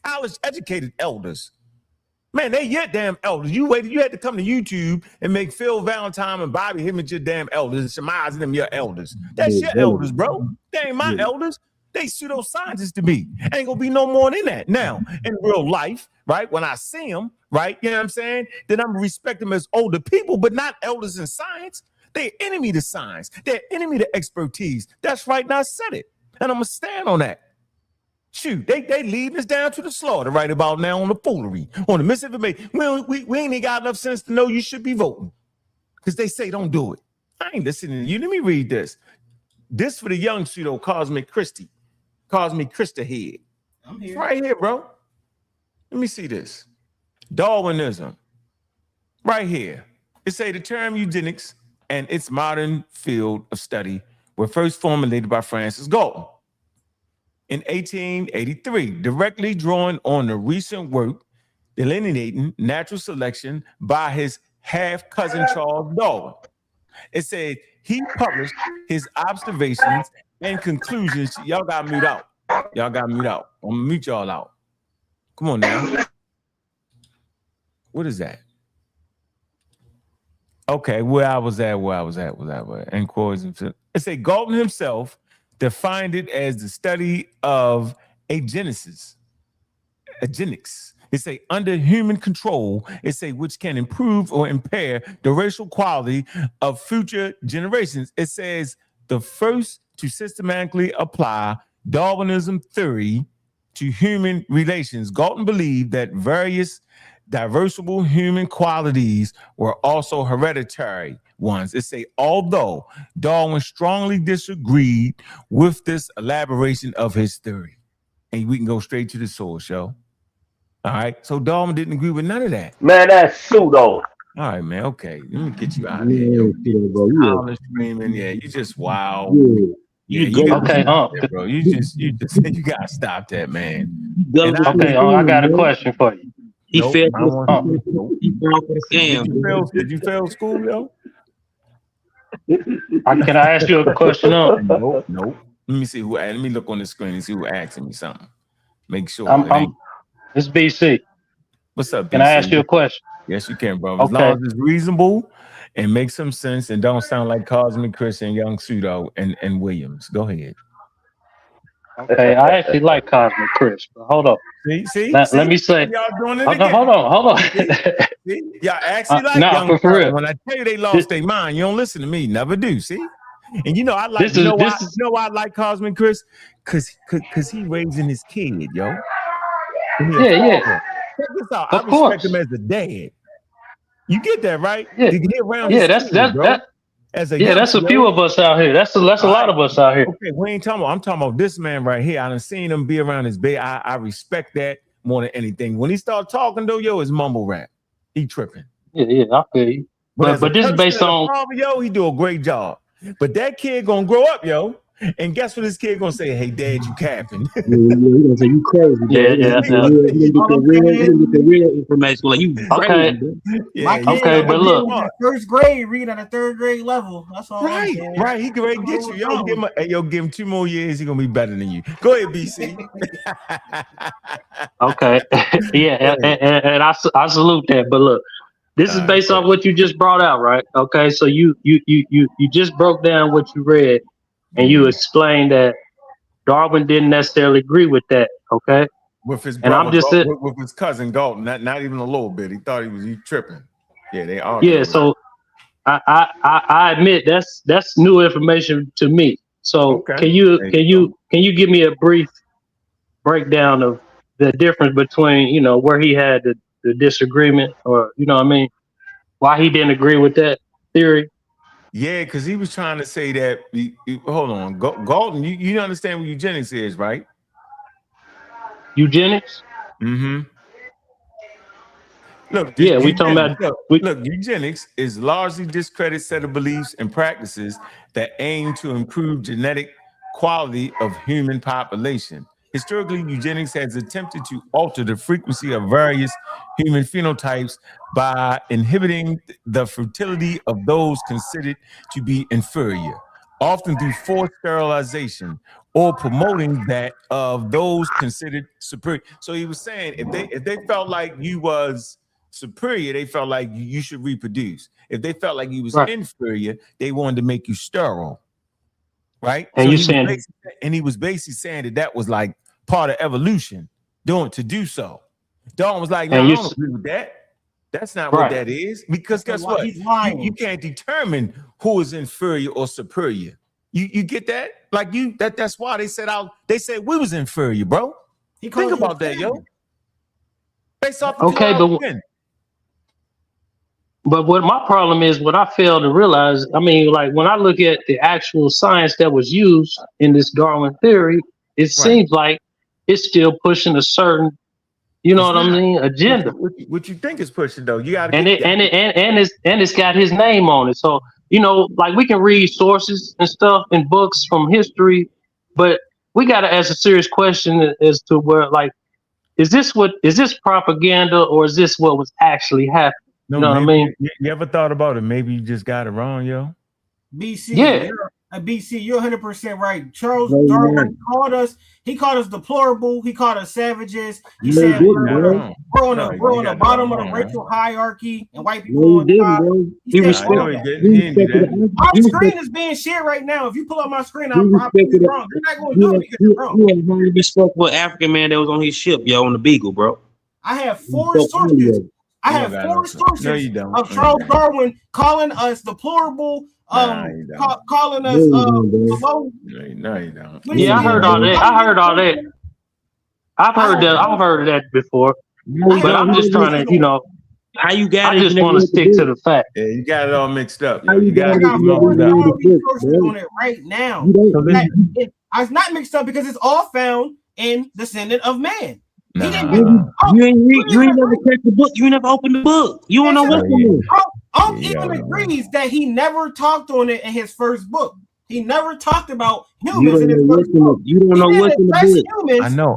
college-educated elders. Man, they your damn elders. You had to come to YouTube and make Phil Valentine and Bobby Hemmitt your damn elders and Shemaiah and them your elders. That's your elders, bro. They ain't my elders. They pseudoscientists to me. Ain't gonna be no more than that. Now, in real life, right, when I see them, right, you know what I'm saying, then I'm gonna respect them as older people, but not elders in science. They're enemy to science. They're enemy to expertise. That's right, and I said it. And I'm gonna stand on that. Shoot, they leading us down to the slaughter right about now on the foolery, on the misinformation. We ain't even got enough sense to know you should be voting because they say don't do it. I ain't listening to you. Let me read this. This for the young pseudo Cosmic Christie. Cosmic Krista head. I'm here. It's right here, bro. Let me see this. Darwinism. Right here. It say the term eugenics and its modern field of study were first formulated by Francis Galton in 1883, directly drawing on the recent work delineating natural selection by his half-cousin Charles Darwin. It said he published his observations and conclusions. Y'all got to mute out. Y'all got to mute out. I'm going to mute y'all out. Come on now. What is that? Okay, where I was at. And quotes. It said Galton himself defined it as the study of eugenics. It say under human control, it say which can improve or impair the racial quality of future generations. It says the first to systematically apply Darwinism theory to human relations. Galton believed that various diversible human qualities were also hereditary ones. It say, although Darwin strongly disagreed with this elaboration of his theory. And we can go straight to the source, yo. All right. So Darwin didn't agree with none of that. Man, that's pseudo. All right, man. Okay. Let me get you out of here, yo. Howling, screaming. Yeah, you just wow. Yeah, you gotta Okay, stop that, bro. You gotta stop that, man. Okay, I got a question for you. He Nope, failed I don't want to. Nope. he fell for the scam. Did you fail school, yo? Can I ask you a question? Nope. Let me see who. Let me look on the screen and see who asking me something. Make sure. It's BC. What's up, BC? Can I ask you a question? Yes, you can, bro. As long as it's reasonable and makes some sense and don't sound like Cosmic Chris and Young Pseudo and Williams. Go ahead. Okay, I actually like Cosmic Chris, but hold on. See? Let me say. Y'all doing it Hold again. on. See? Y'all actually like nah, Young for real. When I tell you they lost their mind, you don't listen to me. Never do. See? And you know I like. This You is- know this why? is- You know why I like Cosmic Chris? Cause he raising his kid, yo. Yeah. Check this out. Of I course. respect him as a dad. You get that, right? Yeah. To get around Yeah, his that's kid, bro. As a young, that's a few of us out here. That's a lot of us out here. Okay, we ain't talking about. I'm talking about this man right here. I done seen him be around his baby. I respect that more than anything. When he start talking though, yo, it's mumble rap. He tripping. Yeah, I feel you. But as a this is person based and a on. father, yo, he do a great job. But that kid gonna grow up, yo, And guess what this kid gonna say? Hey, Dad, you capping. You're gonna say you crazy, Dad. Yeah. You get the real information. Like you Okay. crazy, bro. My kid, Okay, but look. in first grade, reading at a third grade level. That's all I'm saying. Right. He can ready to get you. Give him 2 more years. He gonna be better than you. Go ahead, BC. Okay. Yeah, and I salute that. But look, this is based off what you just brought out, right? Okay, so you just broke down what you read, and you explained that Darwin didn't necessarily agree with that. Okay, with his and brother, I'm just with his cousin Galton, not even a little bit. He thought he was tripping. Yeah, they are. Yeah, so I admit that's new information to me. So can you give me a brief breakdown of the difference between where he had the disagreement, or what I mean, why he didn't agree with that theory? Yeah, because he was trying to say that. Hold on, Galton, you understand what eugenics is, right? Eugenics. Mm-hmm. Look, yeah, we talking about. Look, eugenics is largely discredited set of beliefs and practices that aim to improve genetic quality of human population. Historically, eugenics has attempted to alter the frequency of various human phenotypes by inhibiting the fertility of those considered to be inferior, often through forced sterilization, or promoting that of those considered superior. So he was saying if they felt like you was superior, they felt like you should reproduce. If they felt like you was inferior, they wanted to make you sterile. Right? And So he was basically saying that was like part of evolution, to do so. Darwin was like, no, I don't agree with that. That's not what that is. Because guess what? You can't determine who is inferior or superior. You get that? Like that's why they said we was inferior, bro. Think about that, yo. Based off of But what my problem is, what I fail to realize, I mean, like when I look at the actual science that was used in this Darwin theory, it seems like it's still pushing a certain, what I mean, agenda. What you think is pushing though? You got to it's got his name on it. So like we can read sources and stuff in books from history, but we got to ask a serious question as to where, like, is this propaganda or is this what was actually happening? No, you know what I mean? You ever thought about it? Maybe you just got it wrong, yo. BC, you're 100% right. Charles Darwin called us deplorable. He called us savages. He said we're on the bottom of the racial hierarchy and white people on top. My screen is being shared right now. If you pull up my screen, I'm probably wrong. You're not going to do it because you're wrong. You had a respectful African man that was on his ship, yo, on the Beagle, bro. I have 4 sources. I have 4 sources of Charles Darwin calling us deplorable, calling us below. No, you don't. Yeah, I heard all that. I've heard that before. But I'm just trying to, how you got I just want to stick to the fact. Yeah, you got it all mixed up. You got it all on it right now. It's not mixed up because it's all found in Descendant of Man. You ain't never checked the book. You ain't never opened the book. You don't know what's going on. Even agrees that he never talked on it in his first book. He never talked about humans in his first book. You don't know what's in the book. I know.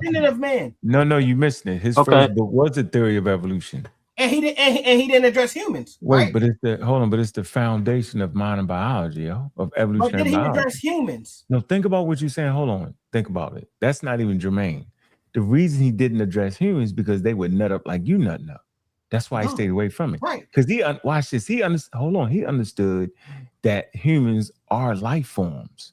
Descendant of Man. No, you missed it. His first book was the theory of evolution. And he didn't address humans. Wait, but it's the foundation of modern biology, of evolutionary biology. But did he address humans? No, think about what you're saying. Hold on. Think about it. That's not even germane. The reason he didn't address humans because they would nut up like you nutting up. That's why he stayed away from it. Right. Because watch this. He understood that humans are life forms.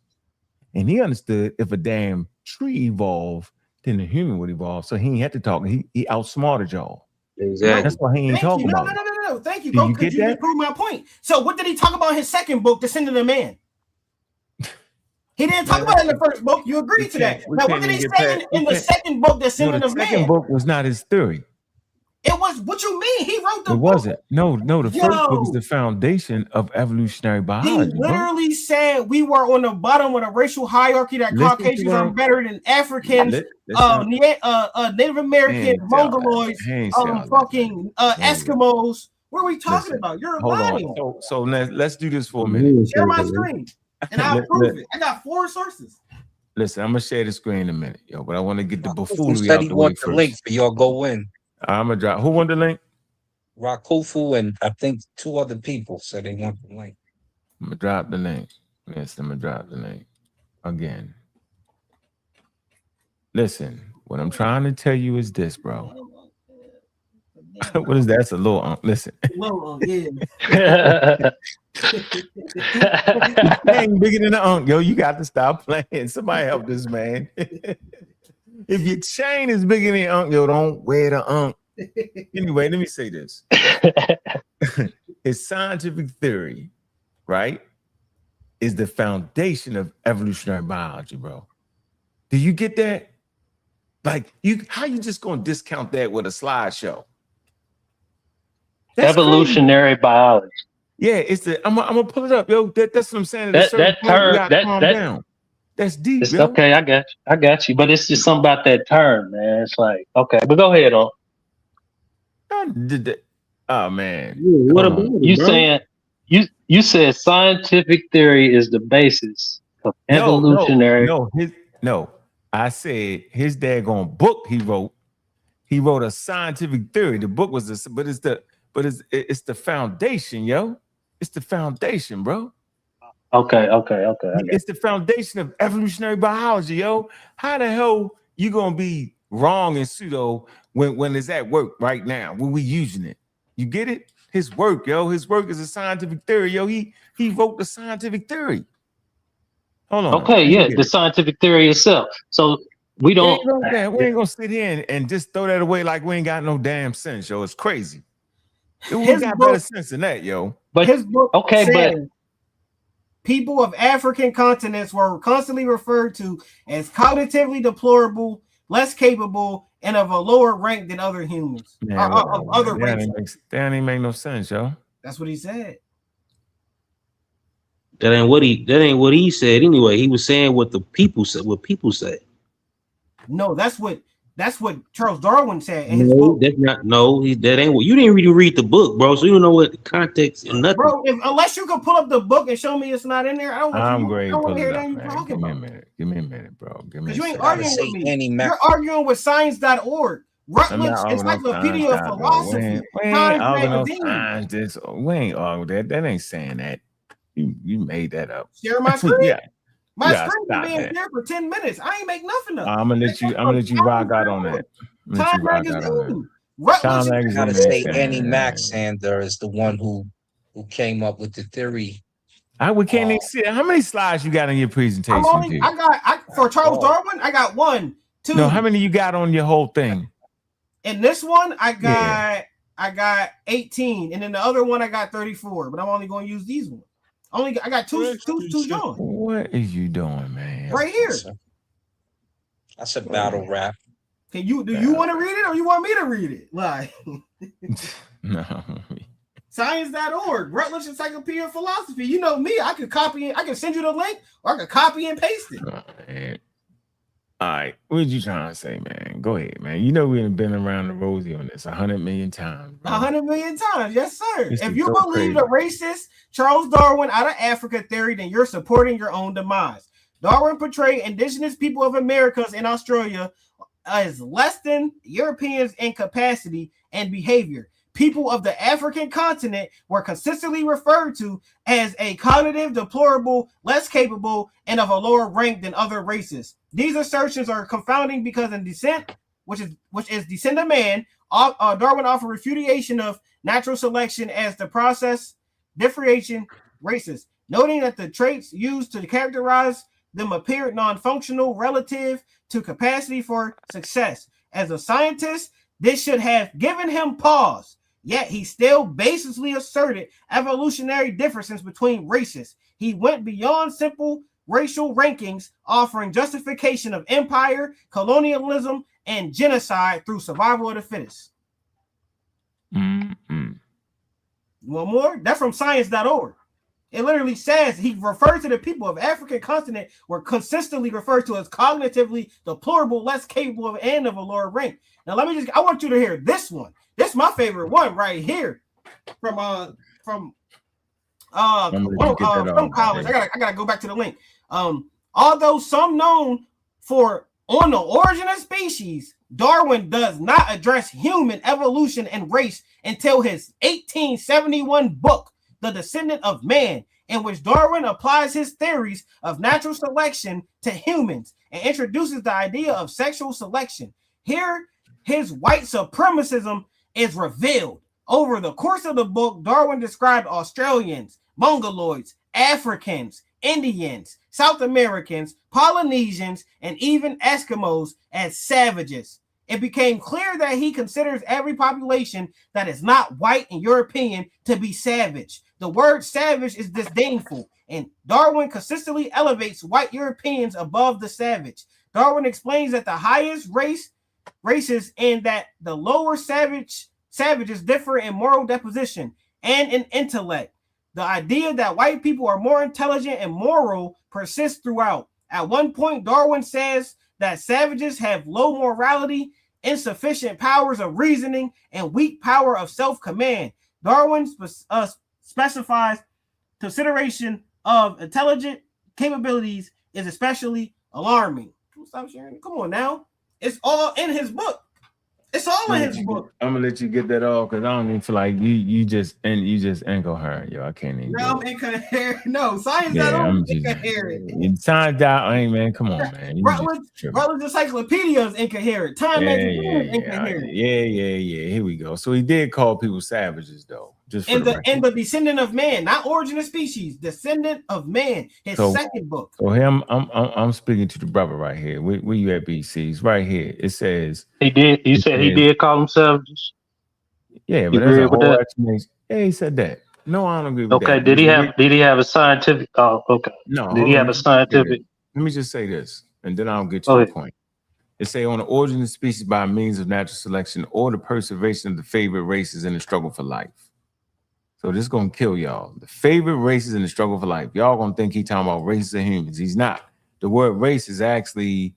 And he understood if a damn tree evolved, then the human would evolve. So he ain't had to talk. He outsmarted y'all. Exactly. That's why he ain't talking about it. No. Thank you, bro. Because you prove my point. So what did he talk about in his second book, Descendant of Man? He didn't talk about it in the first book. You agreed to that. Now, what did he say in the second book, Descendant of Man? The second book was not his theory. It was, what you mean? He wrote the book. It wasn't. No, the first book is the foundation of evolutionary biology. He literally said we were on the bottom of the racial hierarchy, that Caucasians are better than Africans, Native Americans, Mongoloids, fucking Eskimos. What are we talking about? You're lying. So let's do this for a minute. Share my screen. And I'll prove it. I got 4 sources. Listen, I'm gonna share the screen in a minute, yo, but I want to get the Who buffoonery said out he the way want the link first. for y'all go in? I'm gonna drop. Who want the link? Rakufu and I think 2 other people said they want the link. I'm gonna drop the link. Yes, I'm gonna drop the link again. Listen, what I'm trying to tell you is this, bro. What is that? That's a little listen. Yeah. Ain't bigger than the unk, yo. You got to stop playing. Somebody help this man. If your chain is bigger than the unk, yo, don't wear the unk. Anyway, let me say this. His scientific theory, right, is the foundation of evolutionary biology, bro. Do you get that? Like, how you just gonna discount that with a slideshow? That's evolutionary biology. Yeah, it's the I'm gonna pull it up, yo. That's what I'm saying. That term, calm down. That's deep, yo. Okay, I got you. But it's just something about that term, man. It's like, okay, but go ahead on. Oh man. What about it, you bro? saying you said scientific theory is the basis of evolutionary. No. I said his daggone book he wrote a scientific theory. The book was it's the foundation, yo. It's the foundation, bro. Okay. It's the foundation of evolutionary biology, yo. How the hell you gonna be wrong and pseudo when it's at work right now, when we using it? You get it? His work, yo. His work is a scientific theory, yo. He wrote the scientific theory. Hold on. Okay, yeah, the scientific theory itself. So we don't. We ain't gonna sit here and just throw that away like we ain't got no damn sense, yo. It's crazy. We got better sense than that, yo. But his book said people of African continents were constantly referred to as cognitively deplorable, less capable, and of a lower rank than other humans. Man, of other races. That ain't make no sense, yo. That's what he said. That ain't what he said anyway. He was saying what the people said. What people say. No, that's what Charles Darwin said in his book. That's not. No, that ain't what. You didn't really read the book, bro. So you don't know what the context and nothing. Bro, unless you can pull up the book and show me it's not in there, I don't want I'm you. great. I don't want to hear Pull it that up, you man. talking about. Give me a minute, bro. Because you ain't arguing with me. You're arguing with science.org. Rutledge Encyclopedia of Philosophy. We ain't arguing science. We ain't arguing that. That ain't saying that. You made that up. Share my screen. Yeah. My screen can be in there for 10 minutes. I ain't make nothing up. I'm gonna let you rock out on that. Time magazine. Gotta say Annie Maxander is the one who came up with the theory. We can't even see it. How many slides you got in your presentation? For Charles Darwin, I got 1, 2. No, how many you got on your whole thing? In this one, I got 18, and in the other one, I got 34. But I'm only going to use these ones. I got two John. What is you doing, man? Right here. That's a battle rap. Do you want to read it or you want me to read it? Like no. Science.org, Rutledge Encyclopedia of Philosophy. You know me, I could copy it, I can send you the link, or I could copy and paste it. All right, what you trying to say, man? Go ahead, man. You know we've been around the rosy on this 100 million times. Bro. 100 million times, yes, sir. If you believe the racist Charles Darwin out of Africa theory, then you're supporting your own demise. Darwin portrayed indigenous people of Americas and Australia as less than Europeans in capacity and behavior. People of the African continent were consistently referred to as a cognitive, deplorable, less capable, and of a lower rank than other races. These assertions are confounding because in Descent, which is Descent of Man, Darwin offered refutation of natural selection as the process differentiation races, noting that the traits used to characterize them appeared non-functional relative to capacity for success. As a scientist, this should have given him pause. Yet he still basically asserted evolutionary differences between races. He went beyond simple racial rankings, offering justification of empire, colonialism, and genocide through survival of the fittest. Mm-hmm. One more? That's from science.org. It literally says he referred to the people of African continent were consistently referred to as cognitively deplorable, less capable of, and of a lower rank. Now I want you to hear this one. This is my favorite one right here from from college. I gotta go back to the link. Although some known for on the origin of species, Darwin does not address human evolution and race until his 1871 book, The Descendant of Man, in which Darwin applies his theories of natural selection to humans and introduces the idea of sexual selection. Here, his white supremacism is revealed. Over the course of the book, Darwin described Australians, Mongoloids, Africans, Indians, South Americans, Polynesians, and even Eskimos as savages. It became clear that he considers every population that is not white and European to be savage. The word savage is disdainful, and Darwin consistently elevates white Europeans above the savage. Darwin explains that the highest races and that the lower savages differ in moral disposition and in intellect. The idea that white people are more intelligent and moral persists throughout. At one point, Darwin says that savages have low morality, insufficient powers of reasoning, and weak power of self-command. Darwin specifies consideration of intelligent capabilities is especially alarming. Stop sharing. Come on now. It's all in his book. It's all in his book. I'm gonna let you get that off because I don't even feel like you just incoherent, yo. I can't even. No, I'm incoherent. No, science Yeah, I'm incoherent. Science out, ain't man. Come on, man. Rutledge Encyclopedia is incoherent. Time magazine is incoherent. Yeah. Here we go. So he did call people savages, though. Just and the Descendant of Man, not Origin of Species, Descendant of Man, his second book. So here I'm speaking to the brother right here. Where you at, BC's? Right here. It says he did. He said he did call them savages. Yeah, but there's a whole explanation. Yeah, he said that. No, I don't agree with that. Okay, did he have a scientific? Oh, okay. No, did he have a scientific? Let me just say this, and then I'll get to the point. It say on the origin of species by means of natural selection or the preservation of the favorite races in the struggle for life. So this is gonna kill y'all. The favorite races in the struggle for life. Y'all gonna think he talking about races of humans. He's not. The word race is actually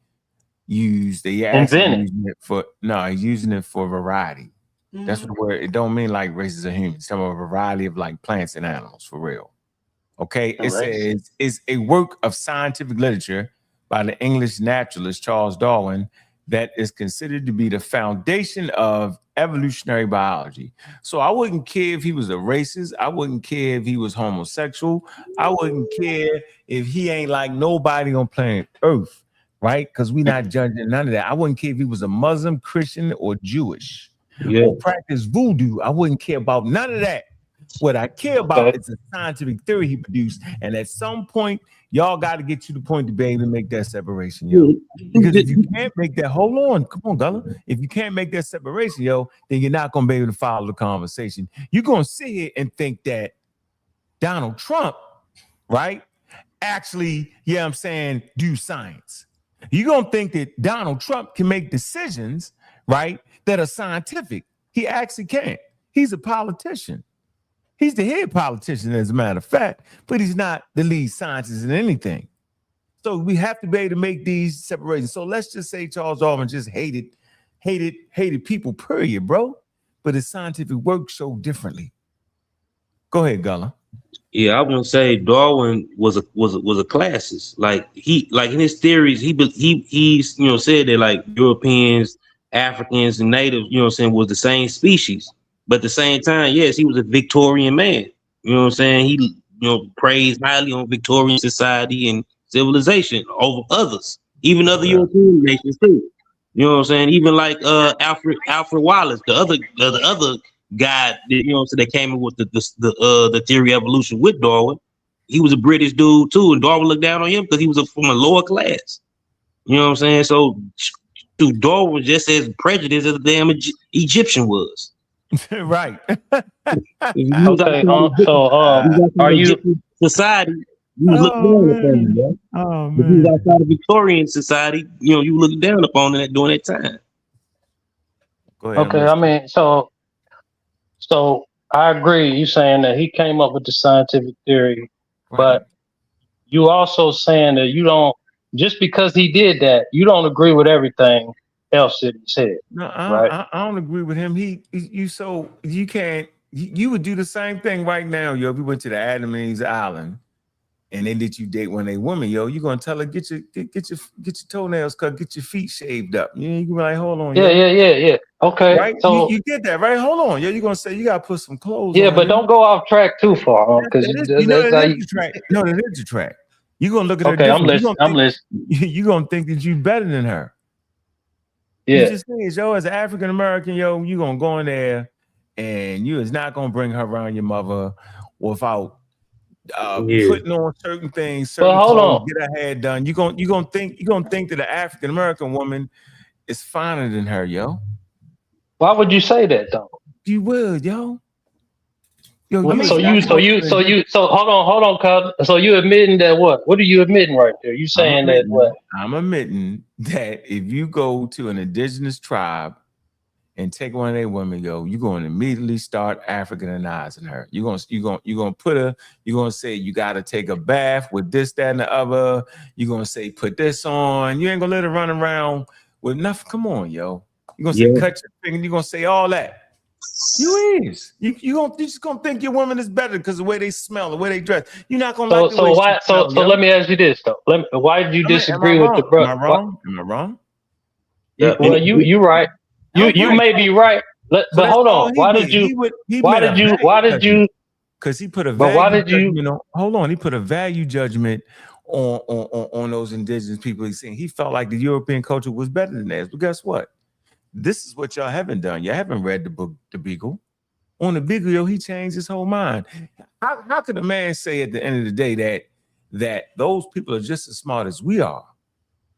used. He's using it for variety. That's what the word. It don't mean like races of humans. It's talking about a variety of like plants and animals for real. Okay. It says it's a work of scientific literature by the English naturalist Charles Darwin that is considered to be the foundation of evolutionary biology. So I wouldn't care if he was a racist. I wouldn't care if he was homosexual. I wouldn't care if he ain't like nobody on planet Earth, right? Because we're not judging none of that. I wouldn't care if he was a Muslim, Christian, or Jewish or practice voodoo. I wouldn't care about none of that. What I care about is the scientific theory he produced. And at some point, y'all got to get to the point to be able to make that separation, yo. Because if you can't make that, hold on, come on, Gullah. If you can't make that separation, yo, then you're not going to be able to follow the conversation. You're going to sit here and think that Donald Trump, right, actually, do science. You're going to think that Donald Trump can make decisions, right, that are scientific. He actually can't. He's a politician. He's the head politician, as a matter of fact, but he's not the lead scientist in anything. So we have to be able to make these separations. So let's just say Charles Darwin just hated people, period, bro. But his scientific work showed differently. Go ahead, Gullah. Yeah, I wouldn't say Darwin was a classist. Like in his theories, he said that like Europeans, Africans, and natives, was the same species. But at the same time, yes, he was a Victorian man. You know what I'm saying? He, praised highly on Victorian society and civilization over others, even other European nations too. You know what I'm saying? Even like Alfred Wallace, the other guy, that came in with the theory of evolution with Darwin. He was a British dude too, and Darwin looked down on him because he was from a lower class. You know what I'm saying? So Darwin was just as prejudiced as the damn Egyptian was. Right. Are you society? You look down upon them, bro. Oh man. If you was outside of Victorian society, you look down upon it during that time. Go ahead. Okay, I mean, so I agree. You saying that he came up with the scientific theory, but you also saying that you don't, just because he did that, you don't agree with everything else that he said. No, right? I don't agree with him. You can't You would do the same thing right now, yo. If we went to the Adam and Eve's Island and they let you date one of their women, yo, you gonna tell her get your toenails cut, get your feet shaved up. You be like, hold on, Yeah. Okay, right? so You get that, right? Hold on, yo. You gonna say you gotta put some clothes yeah, on. but don't go off track too far, because That is the track. No, that is the track. You gonna look at her Okay, I'm different. listening. You gonna think that you better than her. Yeah. You just think, yo, as an African American, yo, you gonna go in there and you is not gonna bring her around your mother without putting on certain things, certain Well, hold clothes, on. get her hair done. You gonna think that an African American woman is finer than her, yo. Why would you say that though? You would, yo. Yo, So hold on, Kyle. So you admitting that what? What are you admitting right there? You saying that what? I'm admitting that if you go to an indigenous tribe and take one of their women, yo, you're going to immediately start Africanizing her. You're gonna put her. You're gonna say you got to take a bath with this, that, and the other. You're gonna say put this on. You ain't gonna let her run around with nothing. Come on, yo. You're gonna say cut your finger. You're gonna say all that. You just gonna think your woman is better because the way they smell, the way they dress. You're not gonna like the way she smells, yo. Let me ask you this though. Why did you disagree with the brother? Am I wrong? Am I wrong? Well, you're right. You may be right. But hold on. Why did you? Because he put a value judgment on. Hold on. He put a value judgment on those indigenous people. He's saying he felt like the European culture was better than theirs. But guess what? This is what y'all haven't done. You haven't read the book, The Beagle. On The Beagle, yo, he changed his whole mind. How could a man say at the end of the day that those people are just as smart as we are?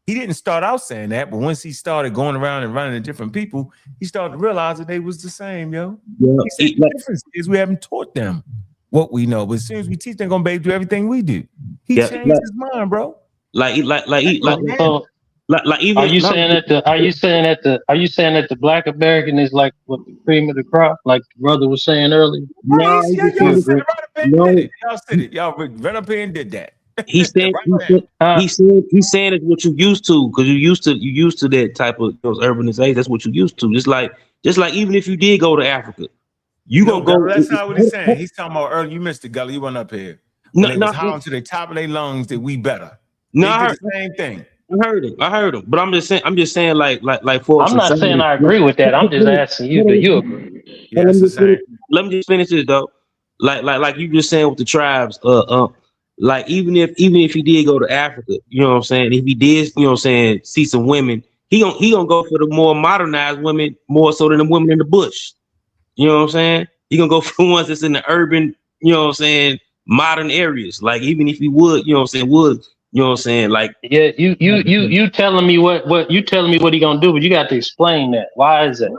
He didn't start out saying that, but once he started going around and running to different people, he started to realize that they was the same, yo. He said the difference is we haven't taught them what we know, but as soon as we teach, they're gonna be able to do everything we do. He changed his mind, bro. Are you saying that the Black American is like what the cream of the crop, like the brother was saying earlier? Y'all said it right up in Y'all said it. Y'all right up here and did that. He's saying it's what you used to, because you used to that type of those urbanization. That's what you used to. Just like even if you did go to Africa, you gonna go. That's not what he's saying. He's talking about earlier. You missed it, Gully. You went up here. They was hollering to the top of their lungs that we better. They did the same thing. I heard him. But I'm just saying, like for. I'm not saying I agree with that. I'm just asking you. Do you agree? Yeah, that's the same. Let me just finish this though. Like you just saying with the tribes. Like even if he did go to Africa, you know what I'm saying? If he did, you know what I'm saying, see some women, he gonna go for the more modernized women more so than the women in the bush. You know what I'm saying? He gonna go for the ones that's in the urban, you know what I'm saying, modern areas. Like even if he would, you know what I'm saying, like you telling me what you telling me what he gonna do, but you got to explain that. Why is that?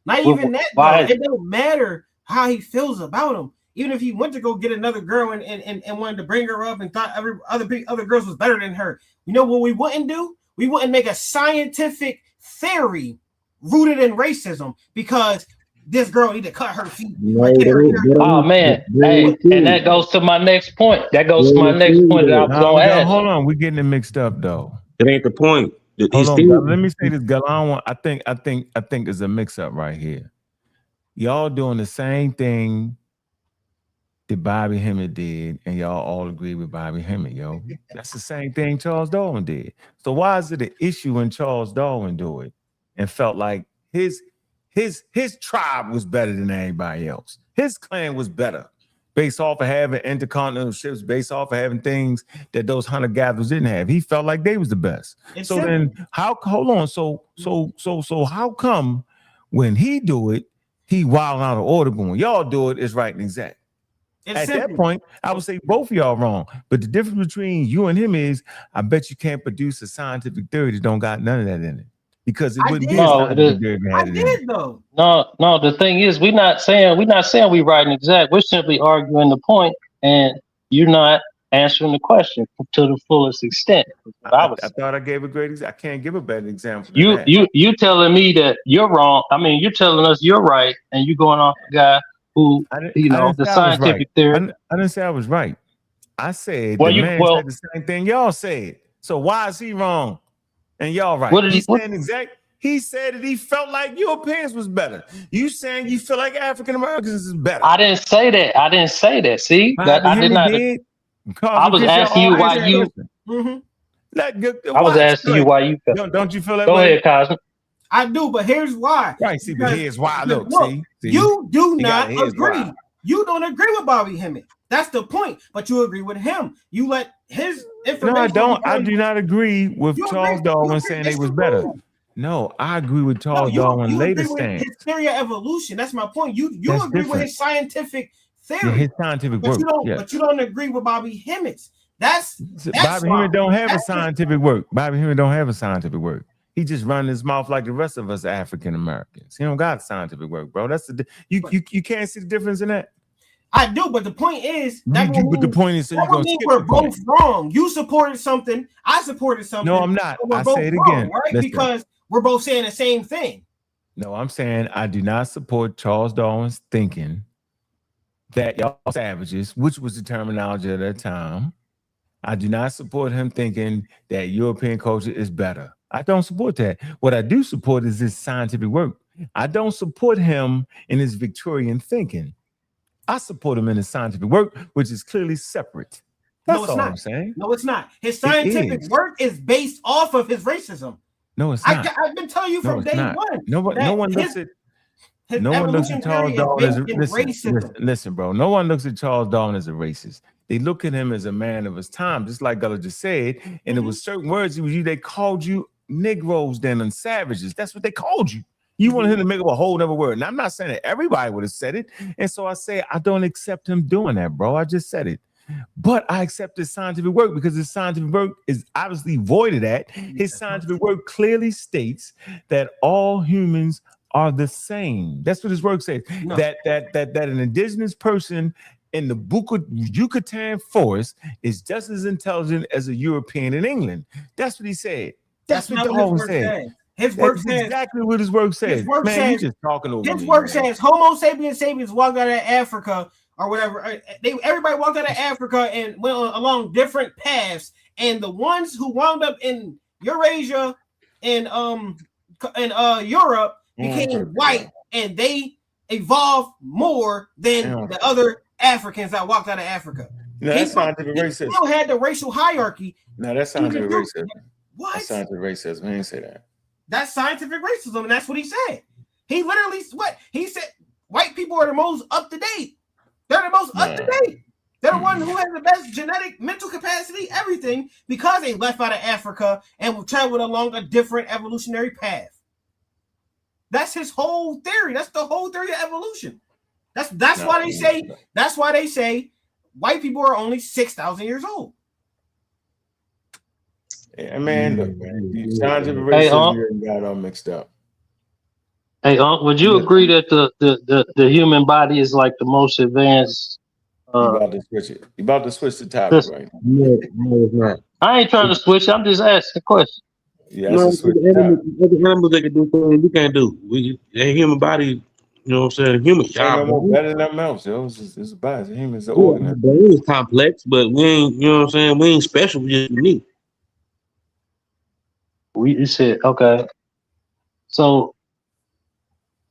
Not even that. Though. It don't matter how he feels about him. Even if he went to go get another girl and wanted to bring her up and thought other girls was better than her, you know what we wouldn't do? We wouldn't make a scientific theory rooted in racism because this girl need to cut her feet. Oh man, hey, and that goes to my next point. That I was going to ask. Hold on, we're getting it mixed up though. It ain't the point. Hold on, let me say this, Gal. I think it's a mix up right here. Y'all doing the same thing that Bobby Hemmitt did, and y'all all agree with Bobby Hemmitt, yo. That's the same thing Charles Darwin did. So why is it an issue when Charles Darwin do it and felt like his tribe was better than anybody else? His clan was better based off of having intercontinental ships, based off of having things that those hunter-gatherers didn't have. He felt like they was the best. So how come when he do it, he wilding out of order, but when y'all do it, it's right and exact? At that point, I would say both of y'all wrong. But the difference between you and him is, I bet you can't produce a scientific theory that don't got none of that in it. Because it wouldn't be a scientific theory if it had it in it. Though. No, the thing is, we're not saying we right and exact. We're simply arguing the point, and you're not answering the question to the fullest extent. I thought I gave a great example. I can't give a better example. You telling me that you're wrong. I mean, you're telling us you're right, and you going off the guy who, the scientific theory. I didn't say I was right. I said the man said the same thing y'all said. So why is he wrong and y'all right? He's He said that he felt like Europeans was better. You saying you feel like African Americans is better. I didn't say that. I didn't say that. See, that Bobby I did Hemmitt not. did. I was asking you why you. Mm-hmm. I was asking you why you felt. Don't you feel that Go way? ahead, Cosmic. I do, but here's why. Right, see, but here's why. Look, see, you do You not got it. Here's agree. why. You don't agree with Bobby Hemmitt. That's the point. But you agree with him. You let his information. No, I don't. I do not agree with You Charles agree- Darwin you saying agree- they was it's better. true. No, I agree with No, Charles Darwin you later agree with stance. his theory of evolution. That's my point. You That's agree with different. his scientific theory. Yeah, his scientific but work. you don't. Yeah. But you don't agree with Bobby Hemmitt's. That's Bobby why. Hemmitt don't have a That's the- scientific work. Bobby Hemmitt don't have a scientific work. He just run his mouth like the rest of us African Americans. He don't got scientific work, bro. That's the you can't see the difference in that. I do, but the point is that But the point is, so you're gonna skip we're the point. both wrong. You supported something, I supported something. No, I'm not. but we're I both say it wrong, again. right? Listen. Because we're both saying the same thing. No, I'm saying I do not support Charles Darwin's thinking that y'all savages, which was the terminology at that time. I do not support him thinking that European culture is better. I don't support that. What I do support is his scientific work. I don't support him in his Victorian thinking. I support him in his scientific work, which is clearly separate. That's No, it's all not. I'm saying. No, it's not. His scientific is. work is based off of his racism. No, it's not. I've been telling you No, from it's day not. one. No one looks at his no one looks at evolution Charles theory Darwin is as based in racism. listen, bro. No one looks at Charles Darwin as a racist. They look at him as a man of his time, just like Gullah just said. And it was certain words they called you Negroes then and savages. That's what they called you. You wanted him to make up a whole other word. And I'm not saying that everybody would have said it. And so I say I don't accept him doing that, bro. I just said it. But I accept his scientific work because his scientific work is obviously voided at. His scientific work clearly states that all humans are the same. That's what his work says. No. That an indigenous person in the Yucatan forest is just as intelligent as a European in England. That's what he said. That's what not what Darwin his work said. says. His work That's says exactly what his work says. his work Man, says you just talking over his me, work man. says Homo sapiens walked out of Africa or whatever. Everybody walked out of Africa and went along different paths, and the ones who wound up in Eurasia and Europe became white, and they evolved more than the other Africans that walked out of Africa. No, that's scientific He racism. still had the racial hierarchy. No, that's scientific racism. What? That's scientific racism. I didn't say that. That's scientific racism, and that's what he said. He literally he said. White people are the most up to date. They're the most up to date. They're the one who has the best genetic, mental capacity, everything, because they left out of Africa and traveled along a different evolutionary path. That's his whole theory. That's the whole theory of evolution. That's why they say. That's why they say white people are only 6,000 years old. Yeah, man, look, man. Scientific racism got all mixed up. Hey, would you agree that the human body is like the most advanced? You about to switch it. You about to switch the topic, right? No, it's not. I ain't trying to switch. I'm just asking a question. Yeah, No, other animals they can do things we can't do. The human body, you know what I'm saying? Human Ain't no more better than nothing else, yo. It's a body. It's a human. It's an Yeah, organism. our brain is complex, but we ain't, you know what I'm saying? We ain't special, we just unique. You said, okay. So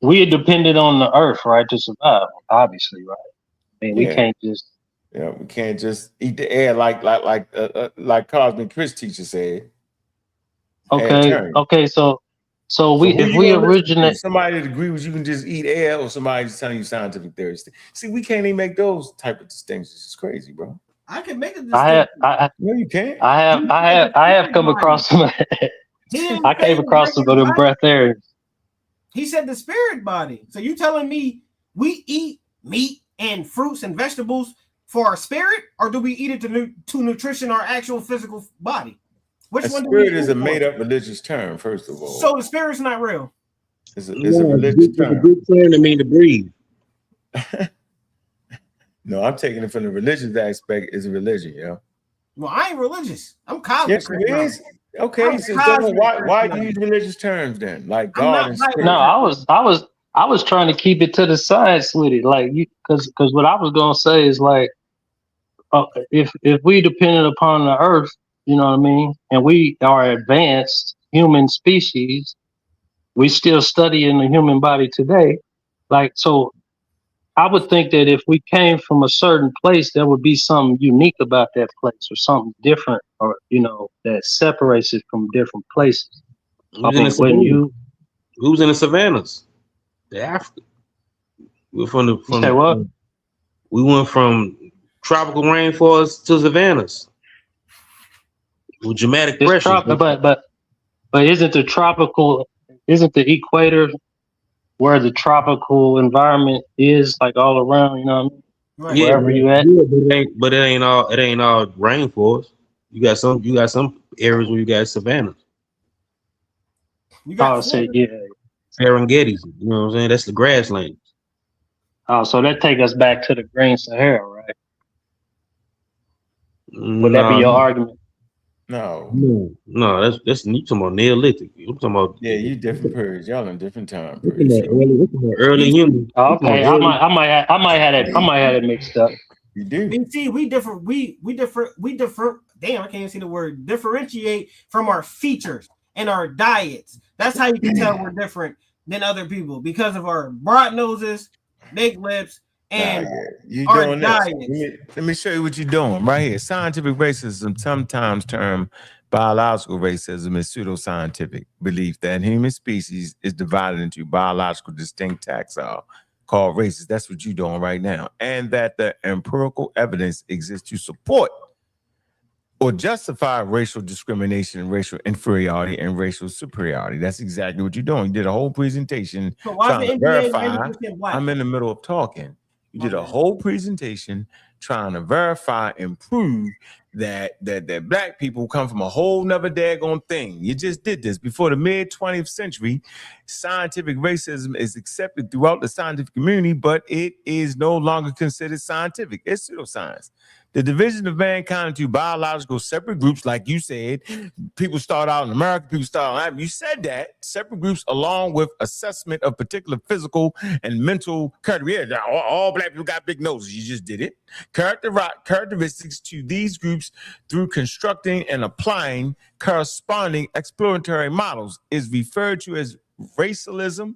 we are dependent on the earth, right, to survive, obviously, right? I mean, we can't just. Yeah, we can't just eat the air like Cosmic Chris teacher said. Okay, so we if we originate somebody that agree with you can just eat air, or somebody just telling you scientific theories. See, we can't even make those type of distinctions. It's crazy, bro. I can make a distinction. No, you can't. I have come across some. I came across some of them breatharians. He said the spirit body. So you telling me we eat meat and fruits and vegetables for our spirit, or do we eat it to nutrition our actual physical body? Which one? Spirit is a made-up religious term, first of all. So the spirit's not real. It's a religious term. It's a good term to mean to breathe. No, I'm taking it from the religious aspect. It's a religion, yo. Well, I ain't religious. I'm cosmic. Yes, it is. Okay, so why do you use religious terms then? Like God and spirit? No, I was trying to keep it to the science with it, like you, because what I was gonna say is like, if we depended upon the earth, you know what I mean, and we are advanced human species, we still studying the human body today. Like, so I would think that if we came from a certain place, there would be something unique about that place or something different, or, that separates it from different places. Who's in the savannas? Who's in the savannas? The Africa. We're say what? We went from tropical rainforests to savannas with dramatic pressure. But isn't the equator where the tropical environment is, like all around? You know what I mean? Right. Yeah, wherever you at. Yeah, but it ain't all rainforest. You got some areas where you got savannas. You got Serengeti. You know what I'm saying? That's the grasslands. Oh, so that take us back to the Green Sahara, right? Would that be your argument? No. That's you talking about Neolithic. You talking about you different periods. Y'all in different time periods. Early human. Okay, I might have it mixed up. You do. We differ. Damn, I can't even see the word. Differentiate from our features and our diets. That's how you can tell we're different than other people because of our broad noses, big lips, and our doing diets. Let me show you what you're doing right here. Scientific racism, sometimes termed biological racism, is pseudoscientific belief that human species is divided into biological distinct taxa called races. That's what you're doing right now. And that the empirical evidence exists to support or justify racial discrimination, racial inferiority, and racial superiority. That's exactly what you're doing. You did a whole presentation trying to verify. I'm in the middle of talking. You did a whole presentation trying to verify and prove that black people come from a whole nother daggone thing. You just did this. Before the mid-20th century, scientific racism is accepted throughout the scientific community, but it is no longer considered scientific. It's pseudoscience. The division of mankind into biological separate groups, like you said, people start out in America, people start out in Africa. You said that, separate groups along with assessment of particular physical and mental characteristics. All black people got big noses. You just did it. Characteristics to these groups through constructing and applying corresponding exploratory models is referred to as racialism,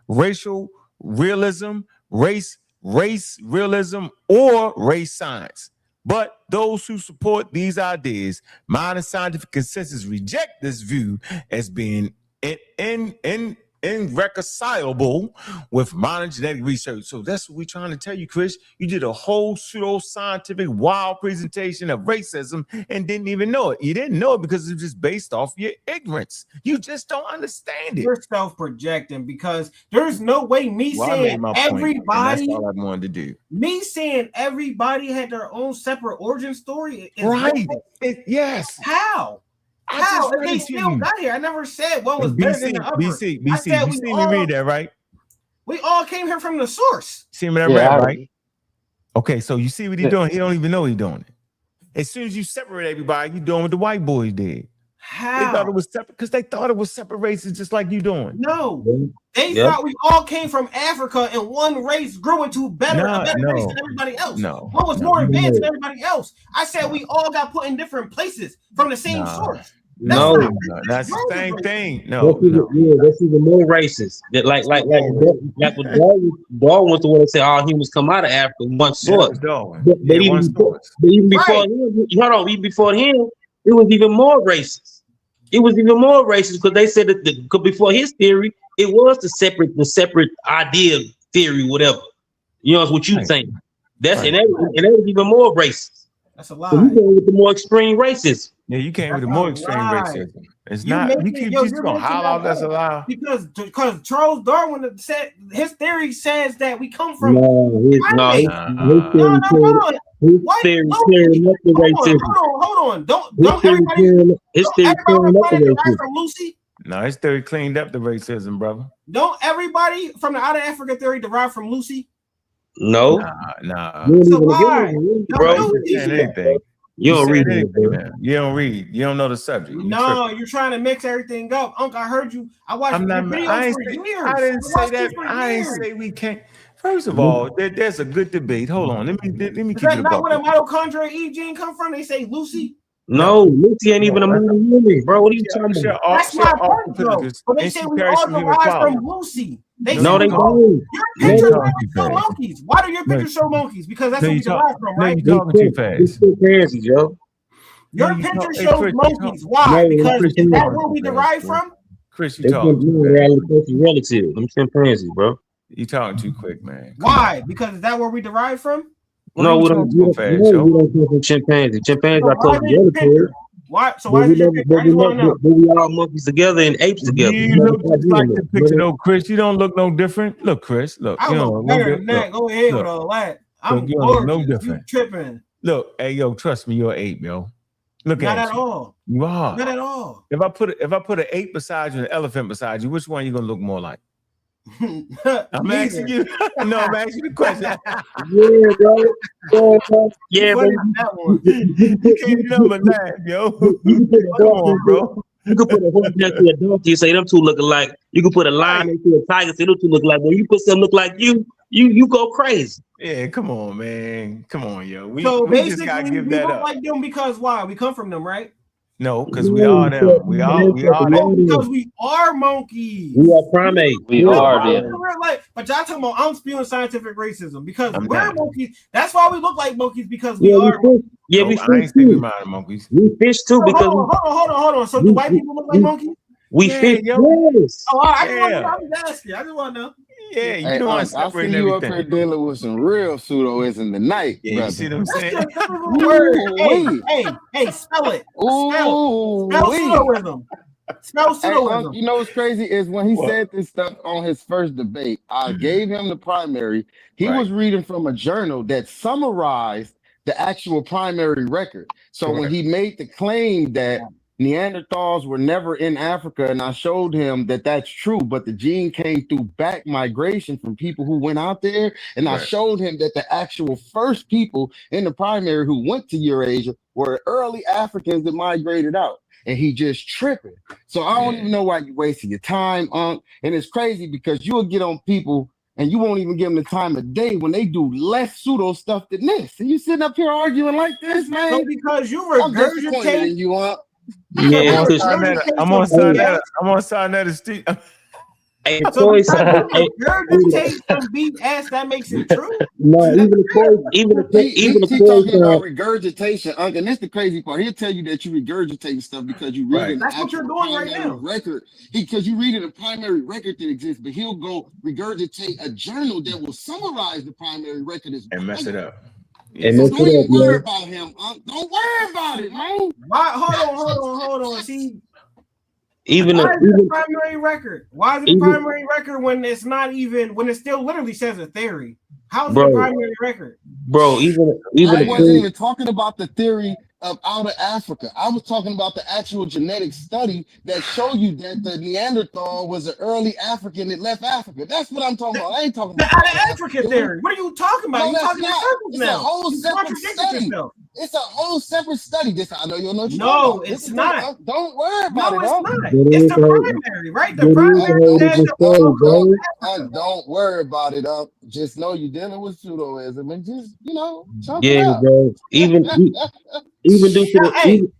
racial realism, race realism, or race science. But those who support these ideas, modern scientific consensus reject this view as being irreconcilable with modern genetic research. So that's what we're trying to tell you, Chris. You did a whole pseudo-scientific wild presentation of racism and didn't even know it. You didn't know it because it's just based off your ignorance. You just don't understand it. You're self-projecting because there's no way saying everybody. That's all I wanted to do. Me saying everybody had their own separate origin story. Right. Yes. How? How? If they still got here. I never said one was better than the other. BC. You see me read that, right? We all came here from the source. See me that read, right? Okay, so you see what he's doing. He don't even know he's doing it. As soon as you separate everybody, you're doing what the white boys did. How? They thought it was separate because they thought it was separate races, just like you doing. No, they thought we all came from Africa and one race grew into a better race than everybody else. One was more advanced than everybody else. I said we all got put in different places from the same source. That's the same thing. That's even more racist. That like what Darwin was the one that said all humans come out of Africa, one source. But even before him, it was even more racist. It was even more racist because they said that before his theory, it was the separate idea theory, whatever. You know, it's what you think. That's and that was even more racist. That's a lie. So you came with the more extreme racism. Yeah, you came with the more extreme racism. It's not. You keep gonna holler out that's a lie. Because Charles Darwin said his theory says that we come from. His theory clearing up the racism. Hold on. Don't everybody. His theory clearing up the racism. From Lucy. No, his theory cleaned up the racism, brother. Don't everybody from the out of Africa theory derive from Lucy? No. Nah. So why? Bro, you don't read anything. You don't read. You don't know the subject. You're trying to mix everything up. Uncle, I heard you. I watched your videos for years. I didn't say that. I didn't say we can't. First of all, there's a good debate. Hold on. Let me keep it. That's not where the mitochondria E gene come from. They say Lucy. No, Lucy ain't even a movie, bro. What are you talking about? That's my point, though. But they say we all derived from Lucy. They No, they don't. Your pictures No. show monkeys. Why do your pictures show monkeys? Because that's what we derived from, right? you talking too fast. Crazy, Joe. Your picture shows monkeys. Why? Because is that where we derived from? Chris, you talking relative. I'm chimpanzee, bro. You talking too quick, man. Why? Because is that where we derived from? No, we don't come from chimpanzee. Chimpanzee, I told you, relative. Why? So why is your picture? I just want to know. We all monkeys together and apes together. You look just like the picture, though, Chris. You don't look no different. Look, Chris. Look, I look better than that. Go ahead with all that. I'm gorgeous. No different. You tripping? Look, hey, yo, trust me, you're an ape, yo. Look Not at at you. all. You are. Not at all. If I put an ape beside you and an elephant beside you, which one you gonna look more like? I'm asking you. No, I'm asking you the question. Yeah, bro. You can't number that, yo. Come on, bro. You could put a horse next to a donkey and say them two look alike. You could put a lion next to a tiger and say them two look alike. When you put something look like you go crazy. Yeah, come on, man. Come on, yo. We basically, just gotta give we that look up. like them because why? We come from them, right? No, because we are them. We are them. Because we are monkeys. We are primates. We are them. But y'all talking about I'm spewing scientific racism because we're monkeys. That's why we look like monkeys because we are. Yeah, we fish too. Monkeys. We fish too because hold on. So do white people look like monkeys? We fish. Yes. Oh, I just want to know. Yeah, you Hey, don't want to I separate see you up everything. here dealing with some real pseudoism tonight, Yeah, brother. you see what I'm saying? Hey, spell it. Ooh, spell pseudoism. Spell pseudoism. You know what's crazy is when he said this stuff on his first debate, I gave him the primary. He was reading from a journal that summarized the actual primary record. So when he made the claim that Neanderthals were never in Africa, and I showed him that that's true, but the gene came through back migration from people who went out there, and I showed him that the actual first people in the primary who went to Eurasia were early Africans that migrated out, and he just tripping. So I don't even know why you wasting your time, and it's crazy because you'll get on people and you won't even give them the time of day when they do less pseudo stuff than this. And you sitting up here arguing like this, man? So because you regurgitate you up. Yeah, I'm on sa.neter Steve. Hey, so regurgitate some beat ass that makes it true. No, even the talking about regurgitation, and that's the crazy part. He'll tell you that you regurgitate stuff because you read That's what you're doing right now. Record. Because you read a primary record that exists, but he'll go regurgitate a journal that will summarize the primary record and mess it up. So don't even worry about him. Don't worry about it, man. Why? Hold on. See. Even why is it a primary record? Why is it a primary record when it's not even when it still literally says a theory? How is it a primary record? Bro, even I wasn't even talking about the theory of out of Africa. I was talking about the actual genetic study that show you that the Neanderthal was an early African that left Africa. That's what I'm talking about. I ain't talking about the out of Africa theory. What are you talking about? No, You're talking in circles it's now. a whole separate study. It's a whole separate study. This I know you'll know. No, it's not. Don't worry about it. No, it's not. It's the primary, right? The primary says don't worry about it. Just know you're dealing with pseudoism and just chunk it out. Bro. Even do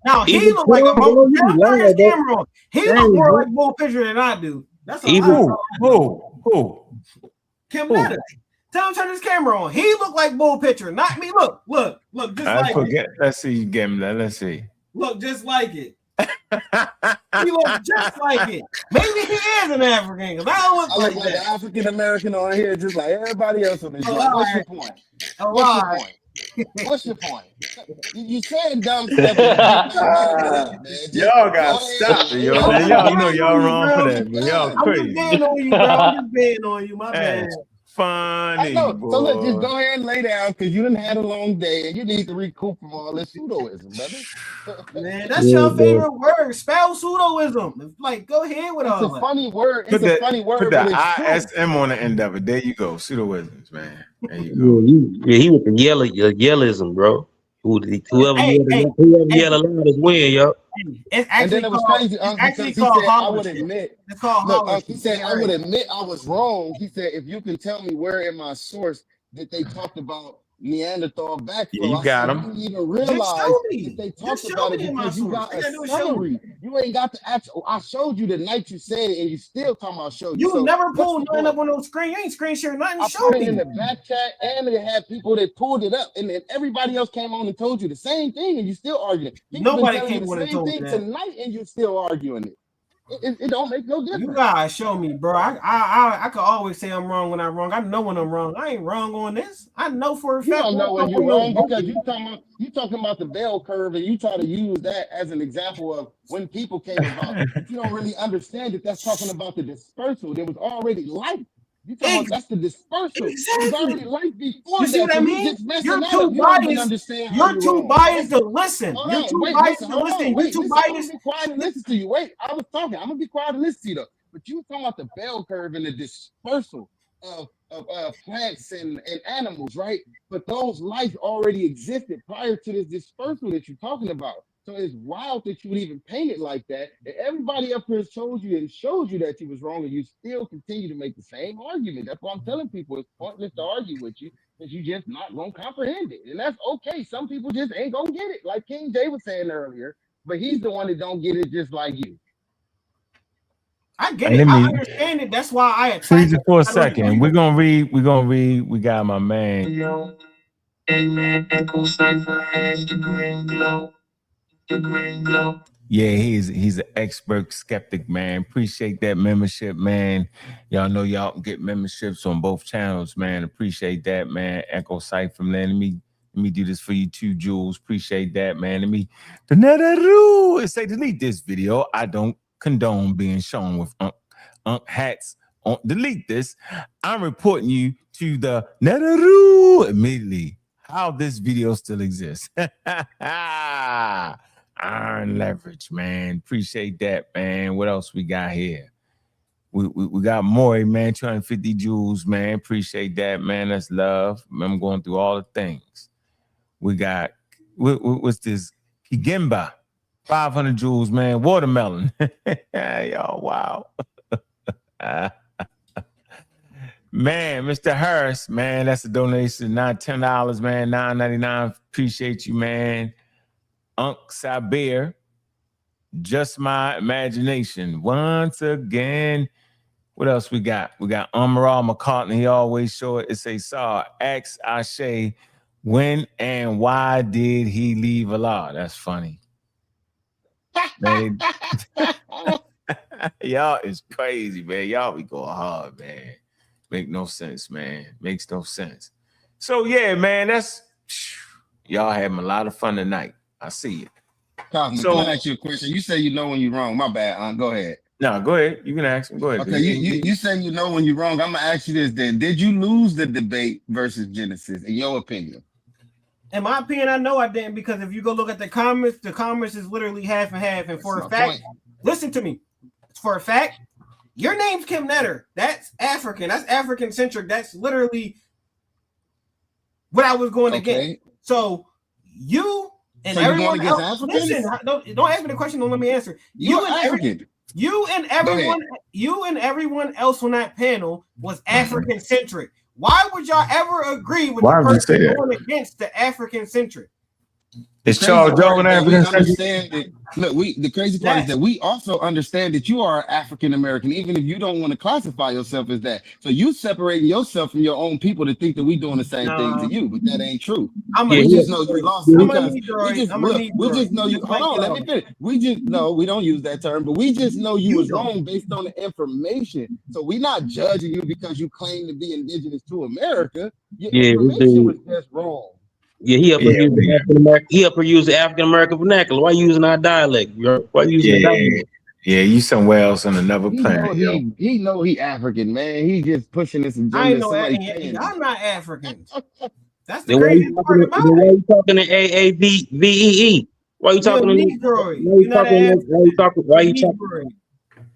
now he look like a camera. He look more like Bull Pitcher than I do. That's who? Kemetic. Tell him to turn his camera on. He look like Bull Pitcher, not me. Look, just like it. Let's see, Gambit. Let's see. Look just like it. He looks just like it. Maybe he is an African because I don't look like that. An African American on here, just like everybody else on this. What's your point? What's your point? You saying dumb stuff. Y'all got stop. Y'all know y'all wrong for that, but y'all crazy. I'm just betting on you, bro. I'm just betting on you. My bad. Funny. So look, just go ahead and lay down because you done had a long day and you need to recoup from all this pseudoism, brother. Man, that's your favorite word. Spell pseudoism. Like, go ahead with all that. It's a funny word. Put the ISM on the end of it. There you go. Pseudoisms, man. There you go. Yeah, he with the yellism, bro. Whoever yell aloud is win, yo. And then it was crazy because he said, I would admit. Look, he said, I would admit I was wrong. He said, if you can tell me where in my source that they talked about Neanderthal backflow. Yeah, you I got said you them. didn't even Just realize show that me. they Just talked show about it me in my because you source. got All you a gotta do is show me. summary. You ain't got the actual. I showed you the night you said it, and you still talking about show you. You So never what's pulled the nothing point? up on no screen. You ain't screen share nothing. I Show put it in me. the back chat, and they had people that pulled it up, and then everybody else came on and told you the same thing, and you still arguing. People been Nobody telling you came the on and same told thing me that. tonight, and you still arguing it. It don't make no difference. You guys show me, bro. I could always say I'm wrong when I'm wrong. I know when I'm wrong. I ain't wrong on this. I know for a You fact. don't know when you're wrong because you talking about the bell curve, and you try to use that as an example of when people came about. But you don't really understand that that's talking about the dispersal. There was already life. You talking about that's the dispersal. It was already life before You see that. what I So you mean? just messing You're that up. too You don't even biased. understand how You're you're too wrong. biased to listen. Hold You're on, too wait, biased listen, to hold listen. on, You're wait, too listen. I'm gonna biased. be quiet and listen to you. Wait, I was talking. I'm gonna be quiet and listen to you though. But you were talking about the bell curve and the dispersal of plants and animals, right? But those life already existed prior to this dispersal that you're talking about. So it's wild that you would even paint it like that. And everybody up here told you and showed you that you was wrong, and you still continue to make the same argument. That's why I'm telling people it's pointless to argue with you because you just not gonna comprehend it. And that's okay. Some people just ain't gonna get it, like King Jay was saying earlier. But he's the one that don't get it just like you. I get Let it. I me understand it. That's why I attack freeze it it. for a I don't agree second. with We're it. gonna read. We're gonna read. We got my man. Yeah, he's an expert skeptic, man. Appreciate that membership, man. Y'all know y'all can get memberships on both channels, man. Appreciate that, man. Echo Cypher, man. Let me do this for you too, Jules. Appreciate that, man. Let me say delete this video. I don't condone being shown with hats on. Delete this. I'm reporting you to the Netaroo immediately. How this video still exists. Iron leverage, man. Appreciate that, man. What else we got here? We got Maury, man. 250 jewels, man. Appreciate that, man. That's love. I'm going through all the things. We got what's this? Kigimba, 500 jewels, man. Watermelon. Y'all, wow. Man, Mr. Harris, man, that's a donation. Not $10, man. $9.99. Appreciate you, man. Unc Sabir, just my imagination. Once again, what else we got? We got Amaral McCartney. He always show it. It say, Saw, ask Ashe, when and why did he leave Allah? That's funny. Man, y'all is crazy, man. Y'all be going hard, man. Make no sense, man. Makes no sense. So, yeah, man, that's... Y'all having a lot of fun tonight. I see it. Cosmo, So, can I ask you a question? You say you know when you're wrong. My bad, go ahead. No, go ahead. You can ask him. Go ahead. Okay, you say you know when you're wrong. I'm gonna ask you this then. Did you lose the debate versus Genesis, in your opinion? In my opinion, I know I didn't, because if you go look at the comments is literally half and half. And for a fact, listen to me. For a fact, your name's Kemetic. That's African. That's African centric. That's literally what I was going against. So you and everyone else. Listen, don't ask me the question. Don't let me answer. You and everyone else on that panel was African centric. Why would y'all ever agree with the person going against the African centric? It's Charles Joe and African centric. Look, the crazy part is that we also understand that you are African American, even if you don't want to classify yourself as that. So you separating yourself from your own people to think that we doing the same thing to you, but that ain't true. We just know you lost because we just know you. Hold on, let me finish. We just know we don't use that term, but we just know you was wrong based on the information. So we're not judging you because you claim to be indigenous to America. Your information was just wrong. Yeah, he up here use the African American vernacular. Why using our dialect? Why using the dialect? Yeah, you somewhere else on another planet. He know he African, man. He just pushing this agenda. I ain't know I'm not African. That's the Then crazy part about it. why you talking to AAVEE? Why you talking to Negroid? Why you talking?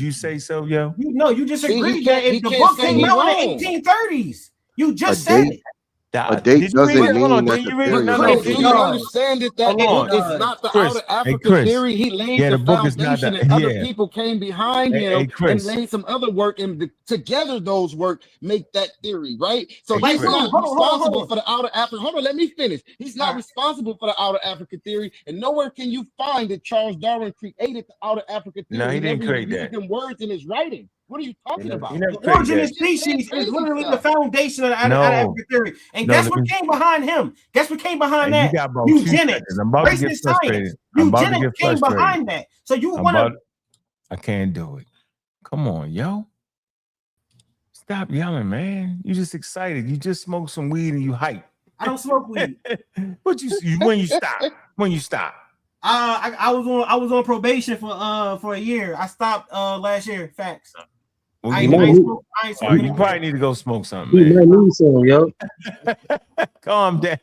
because you say so, yo? You just See, he agreed that can't- he if the can't book say came he out wrong. in the 1830s, you just A said date? it. A date Did you read doesn't it? Hold on. mean that Did the you read it? theory No, is no. Chris, Did do complete. you you? understand that that Hold book on. is not the Chris. outer Hey, Africa Chris. theory? He laid Yeah, the the book is not foundation, that. and other Yeah. people came behind Hey, him and Chris. laid some other work, and together those work make that theory, right? So Hey, he's Chris. not responsible for the outer Africa. Hold on, let me finish. He's not All right. responsible for the outer Africa theory, and nowhere can you find that Charles Darwin created the outer Africa theory. No, he He didn't never even create used that. them words in his writing. What are you talking about? He never The created origin of that. species is Crazy literally the stuff. foundation of the out of No. Africa theory. And No, guess let what me. came behind him? Guess what came behind Hey, you that? got about 2 Eugenics, seconds. I'm about to get racist frustrated. science. I'm about to Eugenics get came frustrated. behind that. So you I'm want about. to? I can't do it. Come on, yo. Stop yelling, man. You just excited. You just smoked some weed and you hype. I don't smoke weed. But when you stop? When you stop? I was on probation for a year. I stopped last year. Facts. Well, I you, ain't you smoking. probably need to go smoke something, You man. might need some, yo. Calm down.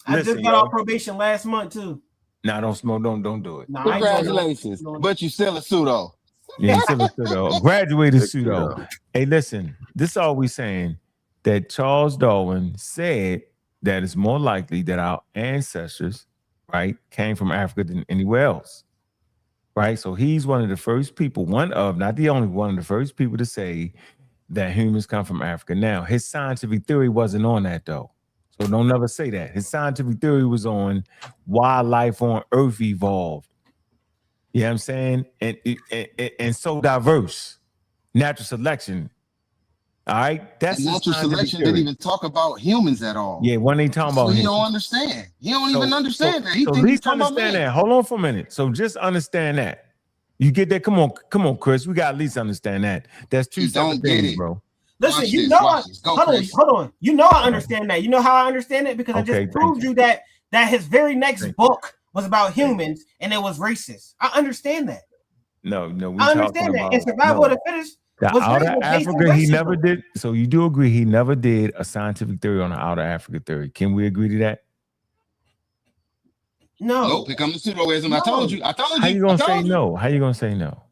I Listen, just got yo. off probation last month too. Nah, don't smoke. Don't do it. Nah, I ain't doing Congratulations, no. but you still a pseudo. Yeah, he's still a pseudo. Graduated Big pseudo. pseudo. Hey, listen, this is all we saying that Charles Darwin said that it's more likely that our ancestors, right, came from Africa than anywhere else. Right. So he's one of the first people, not the only one of the first people to say that humans come from Africa. Now, his scientific theory wasn't on that though. So don't never say that. His scientific theory was on why life on Earth evolved. You know what I'm saying? And so diverse. Natural selection. All right. That's And his natural scientific selection theory. didn't even talk about humans at all. Yeah, when they talking That's about what he him. don't understand. He don't even understand that. He So at think he's least talking about understand man. that. Hold on for a minute. So just understand that. You get that? Come on, Chris. We got to at least understand that. That's two He separate don't get things, it. bro. Listen, Watch you this, know watch this. Go, hold Chris. on. You know I understand that. You know how I understand it? Because I Okay, just thank proved you that his very next Thank book was about humans and it was racist. I understand that. No, we I talking understand that. about And survival of the fittest the was outer based on Africa. He never racism. did. So you do agree he never did a scientific theory on the outer Africa theory. Can we agree to that? No. Nope, here comes the pseudoism. I told you. How you gonna say no? How you gonna say no?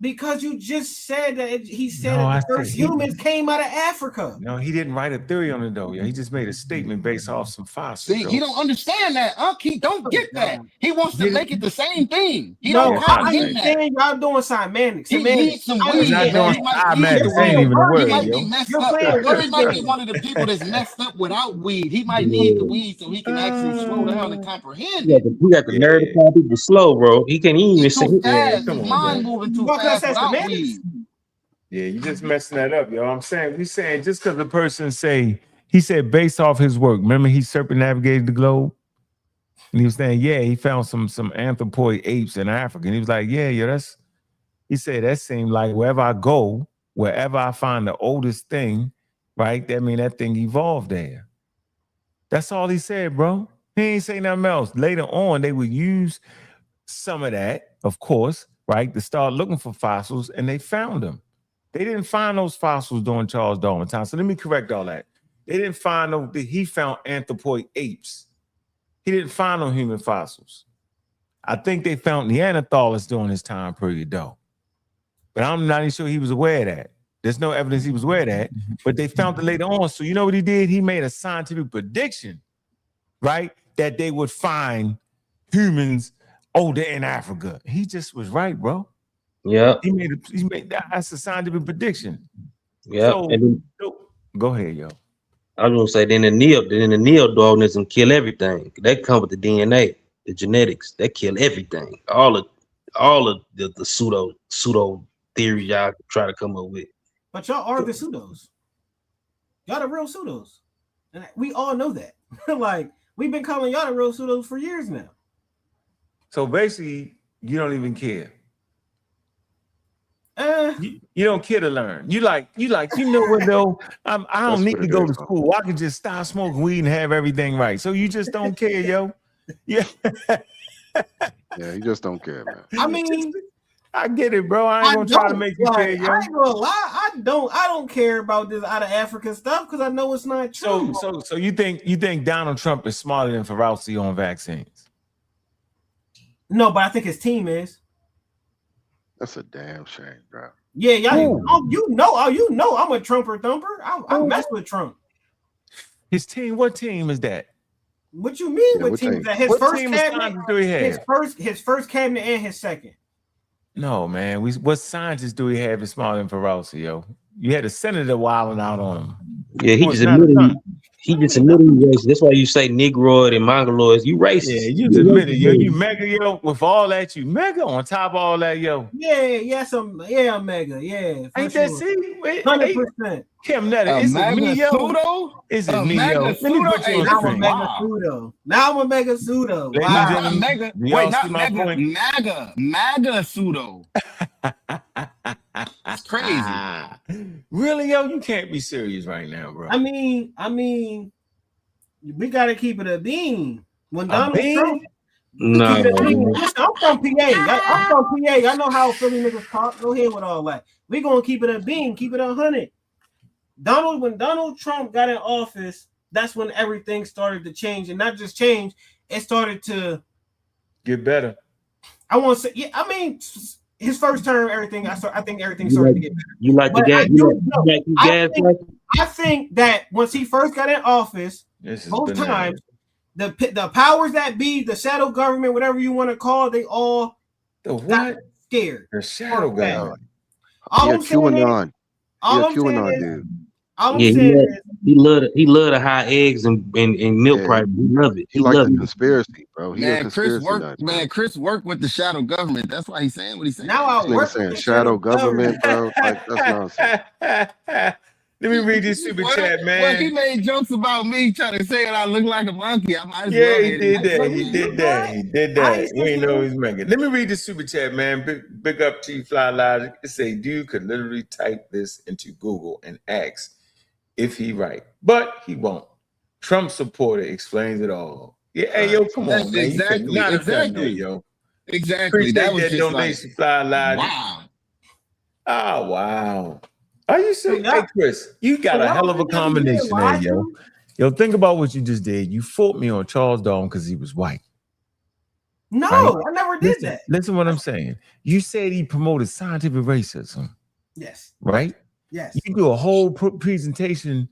Because you just said that he said No, that I the first said humans came out of Africa. No, he didn't write a theory on it though. Yeah, he just made a statement based off some fossils. See, he don't understand that. He don't get that. He wants to make it the same thing. He No, don't I comprehend that. understand y'all doing semantics. He needs some I weed, not man. doing He might need the semantics. Ain't weed. even a He word, might yo. be messed You're up. playing He might be words. one of the people that's messed up without weed. He might need the weed so he can actually slow down and comprehend it. You got the nerve to call people slow, bro. He can't even He's say too Yeah, fast. come His on, mind bro. moving too Y'all could have fast said without semantics. weed. Yeah, you just messing that up, yo. We saying just because the person he said based off his work. Remember, he circumnavigated the globe, and he was saying, yeah, he found some anthropoid apes in Africa, and he was like, yeah, he said that seemed like wherever I go, wherever I find the oldest thing, right? That mean that thing evolved there. That's all he said, bro. He ain't say nothing else. Later on, they would use some of that, of course, right, to start looking for fossils, and they found them. They didn't find those fossils during Charles Darwin's time. So let me correct all that. They didn't find he found anthropoid apes. He didn't find no human fossils. I think they found Neanderthals during his time period, though. But I'm not even sure he was aware of that. There's no evidence he was aware of that. But they found it later on. So you know what he did? He made a scientific prediction, right? That they would find humans older in Africa. He just was right, bro. Yeah. He made that's a scientific prediction. Yeah. So, And then, go ahead, yo. I was gonna say then the neo-Darwinism kill everything. That come with the DNA, the genetics. That kill everything. All of the pseudo theories y'all try to come up with. But y'all are the pseudos. Y'all the real pseudos. And we all know that. Like, we've been calling y'all the real pseudos for years now. So basically, you don't even care. You don't care to learn. You know what though? I That's don't need what to it go is, to huh? school. I can just stop smoking weed and have everything right. So you just don't care, yo. Yeah. Yeah, you just don't care, man. I mean, I get it, bro. I ain't gonna try to make you care, yo. I ain't gonna lie. I don't care about this out of Africa stuff because I know it's not true. So you think Donald Trump is smarter than Fauci on vaccines? No, but I think his team is. That's a damn shame, bro. Yeah, y'all. You know, I'm a Trumper thumper. I mess with Trump. His team, what team is that? What you mean? Yeah, what what team team? is that? His What first team of cabinet. scientists do he have? His first cabinet and his second. No, man. What scientists do we have in smaller than Ferocity, yo? You had a senator wilding out on him. Yeah, he just admitted he just admitted he racist. That's why you say Negroid and Mongoloids. You racist. Yeah, you just admitted, yo. You mega, yo. With all that, you mega on top of all that, yo. Yeah, I'm mega. Yeah, ain't that see? 100%. Kemetic, is it me, yo? Pseudo? Is it me, yo? Let me put you on Now I'm a screen. mega pseudo. Now I'm a mega pseudo. Ladies Wow. and gentlemen, Mega. do y'all Wait, not see my mega. point? MAGA pseudo. It's crazy. Really, yo? You can't be serious right now, bro. I mean, we gotta keep it a bean. When A Donald bean? Trump, No, keep it a bean. Listen, I'm from PA. I'm from PA. I know how Philly niggas talk. Go ahead with all that. We gonna keep it a bean. Keep it 100. When Donald Trump got in office, that's when everything started to change, and not just change. It started to get better. I want to say, yeah. I mean, his first term, everything. I think everything started to get better. You like the But gas? I think that once he first got in office, both times, the powers that be, the shadow government, whatever you want to call it, they all got scared. The shadow government. All I'm saying is, all I'm saying is, all I'm saying is, he love the high eggs and milk price. He love it. He like love the it. conspiracy, bro. He a Man, conspiracy nut. Chris worked with the shadow government. That's why he's saying what he's saying. Now I This nigga work saying with the shadow government, bro. Like that's nonsense. Let me read this super chat, man. Well, he made jokes about me trying to say that I look like a monkey. I might as Yeah, well. he did that. He did that. He did that. We ain't know he's making. Let me read the super chat, man. Big up to you, Fly Logic. It say, dude could literally type this into Google and ask if he right, but he won't. Trump supporter explains it all. Yeah, hey, yo, come on, man. Exactly, exactly, yo. Exactly. Appreciate That was that just donation, Fly Logic. Wow. Oh, wow. Are you serious? Hey, Chris, you got a hell of a combination there, yo. Yo, think about what you just did. You fought me on Charles Darwin because he was white. No, right? I never did that. Listen what I'm saying. You said he promoted scientific racism. Yes. Right? Yes. You do a whole presentation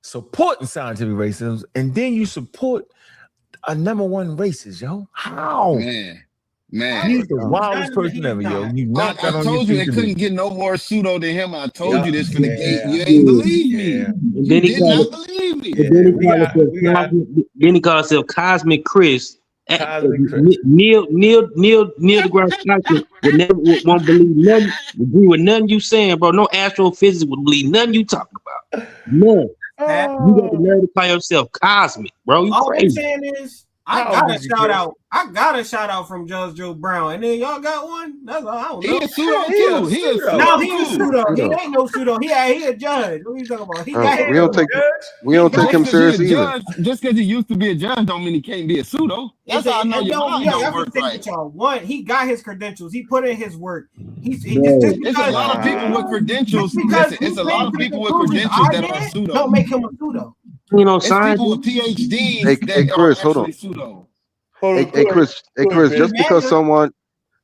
supporting scientific racism, and then you support a #1 racist, yo. How? Man, he's the wildest person ever, yo. You knocked out on your told you it feet couldn't get no more pseudo than him. I told you this from the gate. You yeah, ain't believe me. yeah. You Then he did called not it- believe me. Then he called himself Cosmic Chris. Neil deGrasse Tyson won't believe nothing, agree with nothing you saying, bro. No astrophysics would believe nothing you talking about. None. You got the nerve to call yourself Cosmic, bro. You All I'm crazy. saying is, I got a shout out. I got a shout out from Judge Joe Brown, and then y'all got one. That's all. I don't know. He a pseudo too. He a pseudo. No, he a pseudo. He ain't no pseudo. He a judge. What are you talking about? He got we don't take him serious either. Just because he used to be a judge don't mean he can't be a pseudo. That's how I know your mind don't work right. One, he got his credentials. He put in his work. It's a lot of people with credentials. Listen, it's a lot of people with credentials that are pseudo. Don't make him a pseudo. You know, it's people with PhDs Hey, Chris, hold on. Pseudo. Hey, Chris, just because someone,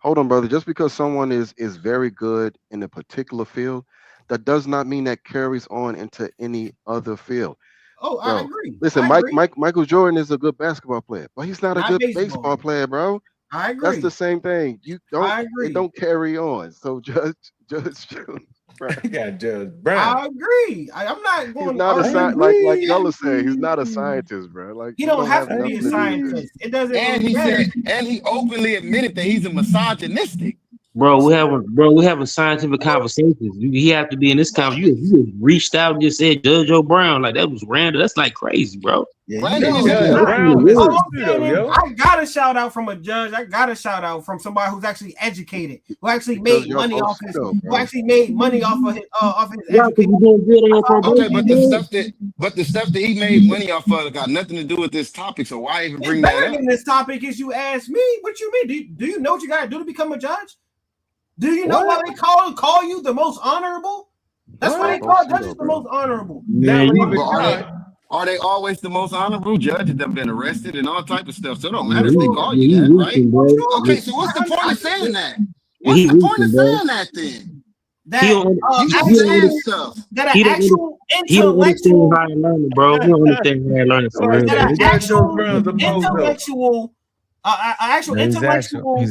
hold on, brother, just because someone is very good in a particular field, that does not mean that carries on into any other field. Oh, I agree. Listen, Michael Jordan is a good basketball player, but he's not a good baseball player, bro. I agree. That's the same thing. You don't. I agree. It don't carry on. So Judge You got Judge Brown. I agree. I'm not going. He's not a scientist. Like y'all are saying, he's not a scientist, bro. Like he don't have to be a scientist. It doesn't. And he said, and he openly admitted that he's a misogynistic. Bro, we having scientific conversations. He have to be in this conversation. You just reached out and just said Judge Joe Brown. Like that was random. That's like crazy, bro. Yeah, I got a shout out from a judge. I got a shout out from somebody who's actually educated, who actually made money off his, who actually made money off of his education. Okay, but the stuff that he made money off of got nothing to do with this topic. So why even bring that up? This topic is you ask me. What you mean? Do you know what you got to do to become a judge? Do you know why they call you the most honorable? That's why they call judges the most honorable. Are they always the most honorable? Judges that have been arrested and all type of stuff. So it don't matter if they call you that, right? Okay, so what's the point of saying that? What's the point of saying that then? He don't understand higher learning, bro. He don't understand higher learning for real. He's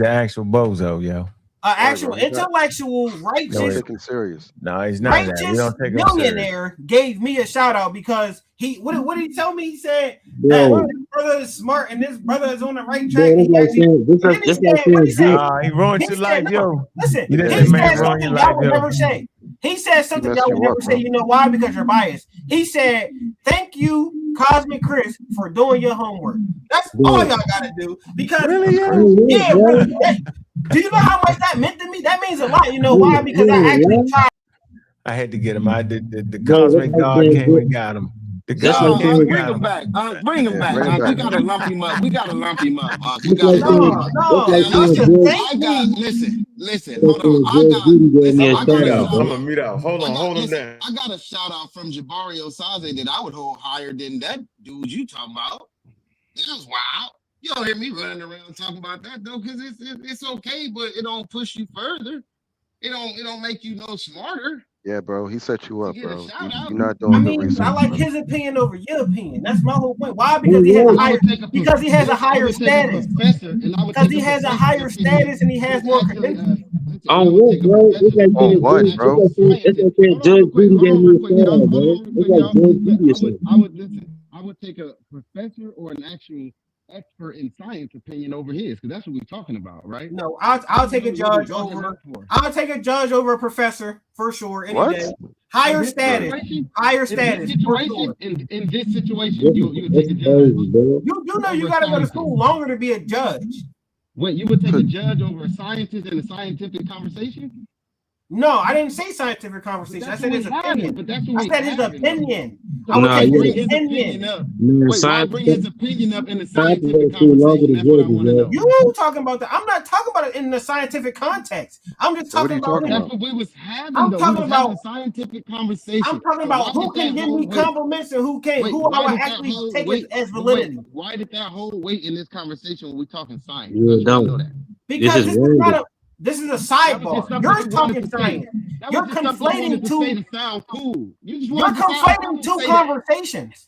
an actual bozo, yo. Actual intellectual righteous, serious. No, he's not. We don't take him serious. millionaire gave me a shout out because he what did he tell me? He said that his brother is smart and this brother is on the right track. He ruined your life, yo. Listen, he said something y'all would never say. He said something y'all would never say. You know why? Because you're biased. He said, "Thank you, Cosmic Chris, for doing your homework." That's all y'all gotta do. Because do you know how much that meant to me? That means a lot. You know why? Because I actually tried. I had to get him. I did. The cosmic God came and got him. The God came and got him. Bring him back. We gotta lump him up. We gotta lump him up. Listen. Hold on. I'm gonna mute out. Hold him down. I got a shout out from Jabari Osaze that I would hold higher than that dude you talking about. That was wild. You don't hear me running around talking about that though, because it's okay, but it don't push you further. It don't make you no smarter. Yeah, bro, he set you up, bro. You're I not doing the mean, research. I like his opinion over your opinion. That's my whole point. Why? Because he has a higher status. Because he has a higher status and he has more credentials. On what, bro? It's like what, bro? It's like Judge Judy gave me a shout out, bro. It's like Judge Judy or something. I would take a professor or an actual expert in science opinion over his, because that's what we're talking about, right? No, I'll take a judge over. I'll take a judge over a professor for sure. Any day. Higher status. In this situation, you take a judge. You know you gotta go to school longer to be a judge. Wait, you would take a judge over a scientist in a scientific conversation? No, I didn't say scientific conversation. I said his opinion. I said his opinion. I would take his opinion up. Wait, why bring his opinion up in the scientific conversation? That's what I want to know. You talking about that? I'm not talking about it in the scientific context. I'm just talking about. That's what we was having. I'm talking about a scientific conversation. I'm talking about who can give me compliments and who can't. Who I would actually take as validity. Why did that hold weight in this conversation when we talking science? You don't know that. Because this is not a. This is a sidebar. You're talking science. You're conflating two. Sound cool. You're conflating two conversations.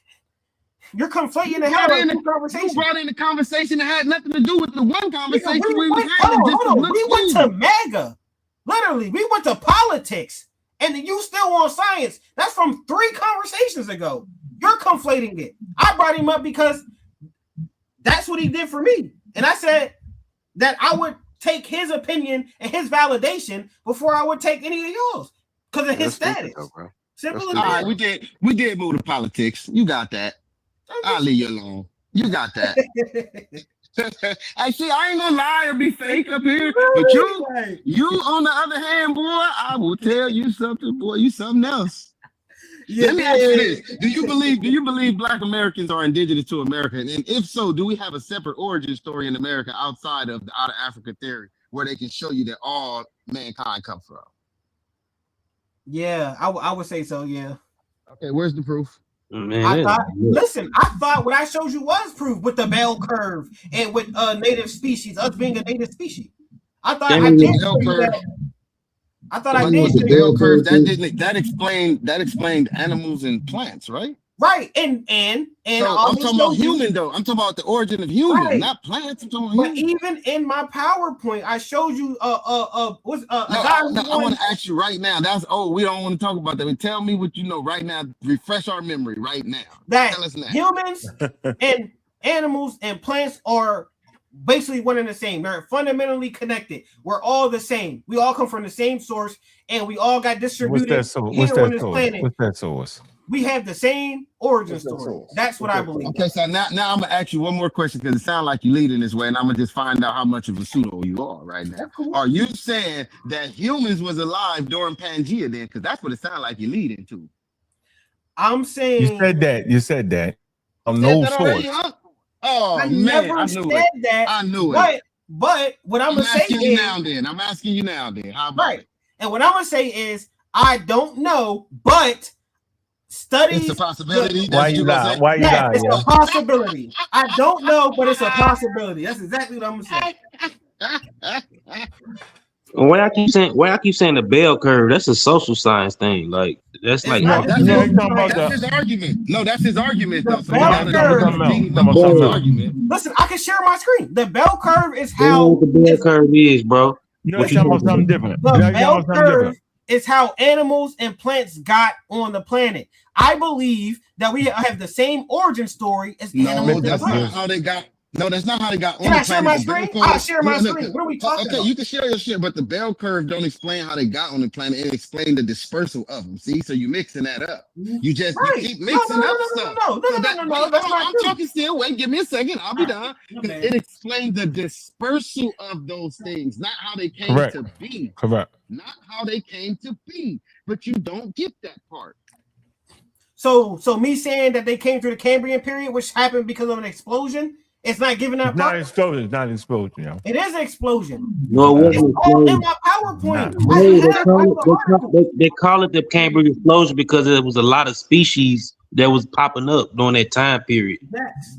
You're conflating the hell out of two conversations. You brought in a conversation that had nothing to do with the one conversation we was having. Hold on. We went to MAGA. Literally, we went to politics, and you still on science. That's from 3 conversations ago. You're conflating it. I brought him up because that's what he did for me, and I said that I would take his opinion and his validation before I would take any of yours because of his status. Simple as that. All right, we did move to politics. You got that. I'll leave you alone. You got that. I see. I ain't gonna lie or be fake up here, but you on the other hand, boy, I will tell you something, boy. You something else. Let me ask you this: Do you believe Black Americans are indigenous to America? And if so, do we have a separate origin story in America outside of the Out of Africa theory, where they can show you that all mankind comes from? Yeah, I would say so. Yeah. Okay, where's the proof? Man, I thought what I showed you was proof with the bell curve and with native species, us being a native species. I thought I did show you that. I thought I did. The bell curve that explained animals and plants, right? Right, and so I'm talking about human though. I'm talking about the origin of human, not plants. I'm talking about human. Even in my PowerPoint, I showed you I want to ask you right now. We don't want to talk about that. But tell me what you know right now. Refresh our memory right now. Tell us now. Humans and animals and plants are basically one and the same. They're fundamentally connected. We're all the same. We all come from the same source, and we all got distributed What's that planet. What's that source? We have the same origin story. That's what I believe. Okay, so now I'm gonna ask you one more question because it sounds like you're leading this way, and I'm gonna just find out how much of a pseudo you are right now. Cool. Are you saying that humans was alive during Pangea then? Because that's what it sounds like you're leading to. I'm saying you said that. No source. Oh, I man, never I knew said it. that. I knew it. But what I'm gonna say is, I'm asking you now. Then, how about right? And what I'm gonna say is, I don't know, but studies. It's a possibility. Why you lie? It's a possibility. I don't know, but it's a possibility. That's exactly what I'm gonna say. Why I keep saying the bell curve? That's a social science thing. Like that's It's like not. how- That's his argument. No, that's his argument though. So you Bell gotta curve. feeding off his argument. Listen, I can share my screen. The bell curve is They know how what the bell curve is, bro. No, What you're talking about something different. the bell curve is how animals and plants got on the planet. I believe that we have the same origin story as animals. No, that's not how they got. No, that's not how they got on Can the I share planet. my The bell screen? curve- I'll share my no, screen. What are we talking okay, about? you can share your shit, but the bell curve don't explain how they got on the planet. It explains the dispersal of them. See, so you mixing that up. You just Right. you keep mixing up stuff. No, So that- that's not I'm true. talking still. Wait, give me a second. I'll be done. man. It explains the dispersal of those things, not how they came Correct. to be. Correct. Not how they came to be. But you don't get that part. So me saying that they came through the Cambrian period, which happened because of an explosion, it's not giving that It's not part. explosion. It's not explosion, yo. It is an explosion. No, it It's wasn't all in explosion. my PowerPoint. No, they call it the Cambrian explosion because there was a lot of species that was popping up during that time period.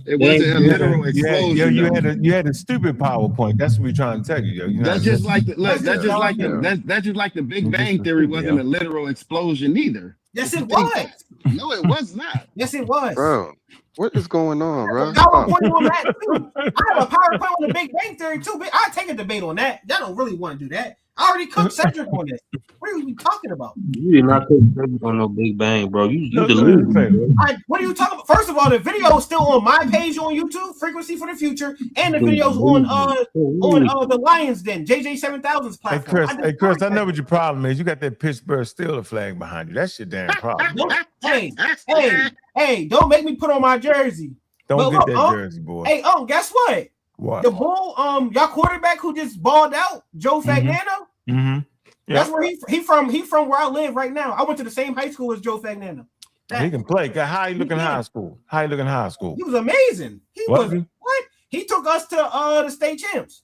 It wasn't a literal explosion. You had a stupid PowerPoint. That's what we're trying to tell you, yo. You're That's not just like the listening. that's just like the Big Bang Theory wasn't a literal explosion either. Yes, it was. No, it was not. Yes, it was. Bro, what is going on, bro? PowerPoint on that too. I have a PowerPoint on the Big Bang Theory too. But I take a debate on that. I don't really want to do that. I already cooked Cedric on this. What are you talking about? You did not put on no Big Bang, bro. You delusional, bro. What are you talking about? First of all, the video is still on my page on YouTube, Frequency for the Future, and the video's on the Lions Den, JJ7000's platform. Hey Chris, I know what your problem is. You got that Pittsburgh Steelers flag behind you. That's your damn problem. Hey, don't make me put on my jersey. Don't get that jersey, boy. Hey, guess what? What? The Bull, y'all quarterback who just balled out, Joe Fagnano. Mm-hmm. That's where he from. He from where I live right now. I went to the same high school as Joe Fagnano. He can play. How you look in high school? How you look in high school? He was amazing. What? He took us to the state champs.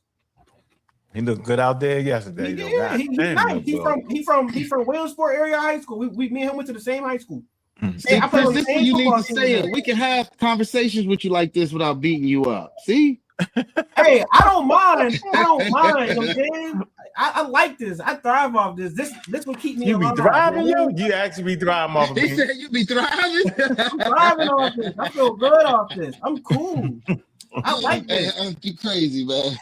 He looked good out there yesterday. Yeah, he's nice. He from Williamsport area high school. Me and him went to the same high school. See, Chris, this is what you need to say it. We can have conversations with you like this without beating you up. See? Hey, I don't mind. Okay? I like this. I thrive off this. This will keep me You be alive. thriving, yo? You actually be thriving off of He me. said you be thriving. I'm thriving off this. I feel good off this. I'm cool. I like this. Hey, you crazy, man.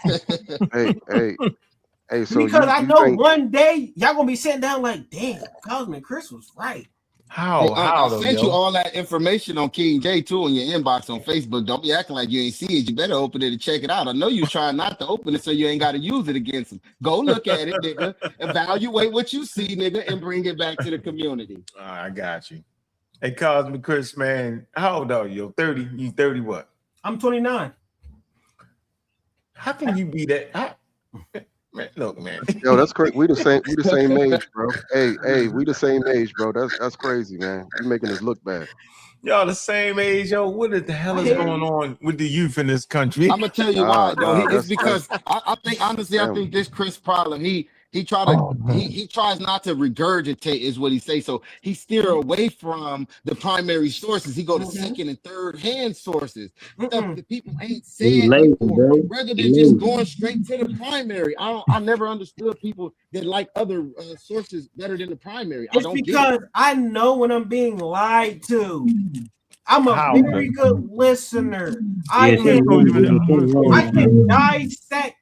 Hey, so because I know think, one day y'all gonna be sitting down like, damn, Cosman Chris was right. I sent you all that information on King J too in your inbox on Facebook. Don't be acting like you ain't see it. You better open it and check it out. I know you trying not to open it so you ain't got to use it against him. Go look at it, nigga. Evaluate what you see, nigga, and bring it back to the community. I got you. Hey, Cosmic Chris, man, how old are you? 30? You 30 what? I'm 29. How can you be that? Man, look, man. Yo, that's crazy. We the same age, bro. Hey, we the same age, bro. That's crazy, man. You making us look bad. Y'all the same age, yo. What the hell is going on with the youth in this country? I'm gonna tell you why, though. It's because I think honestly, I think this Chris problem, he tries not to regurgitate is what he says. So he steer away from the primary sources. He go to second and third hand sources. Stuff that people ain't saying before, rather than just going straight to the primary. I never understood people that like other sources better than the primary. It's because I know when I'm being lied to. I'm a very good listener. I can dissect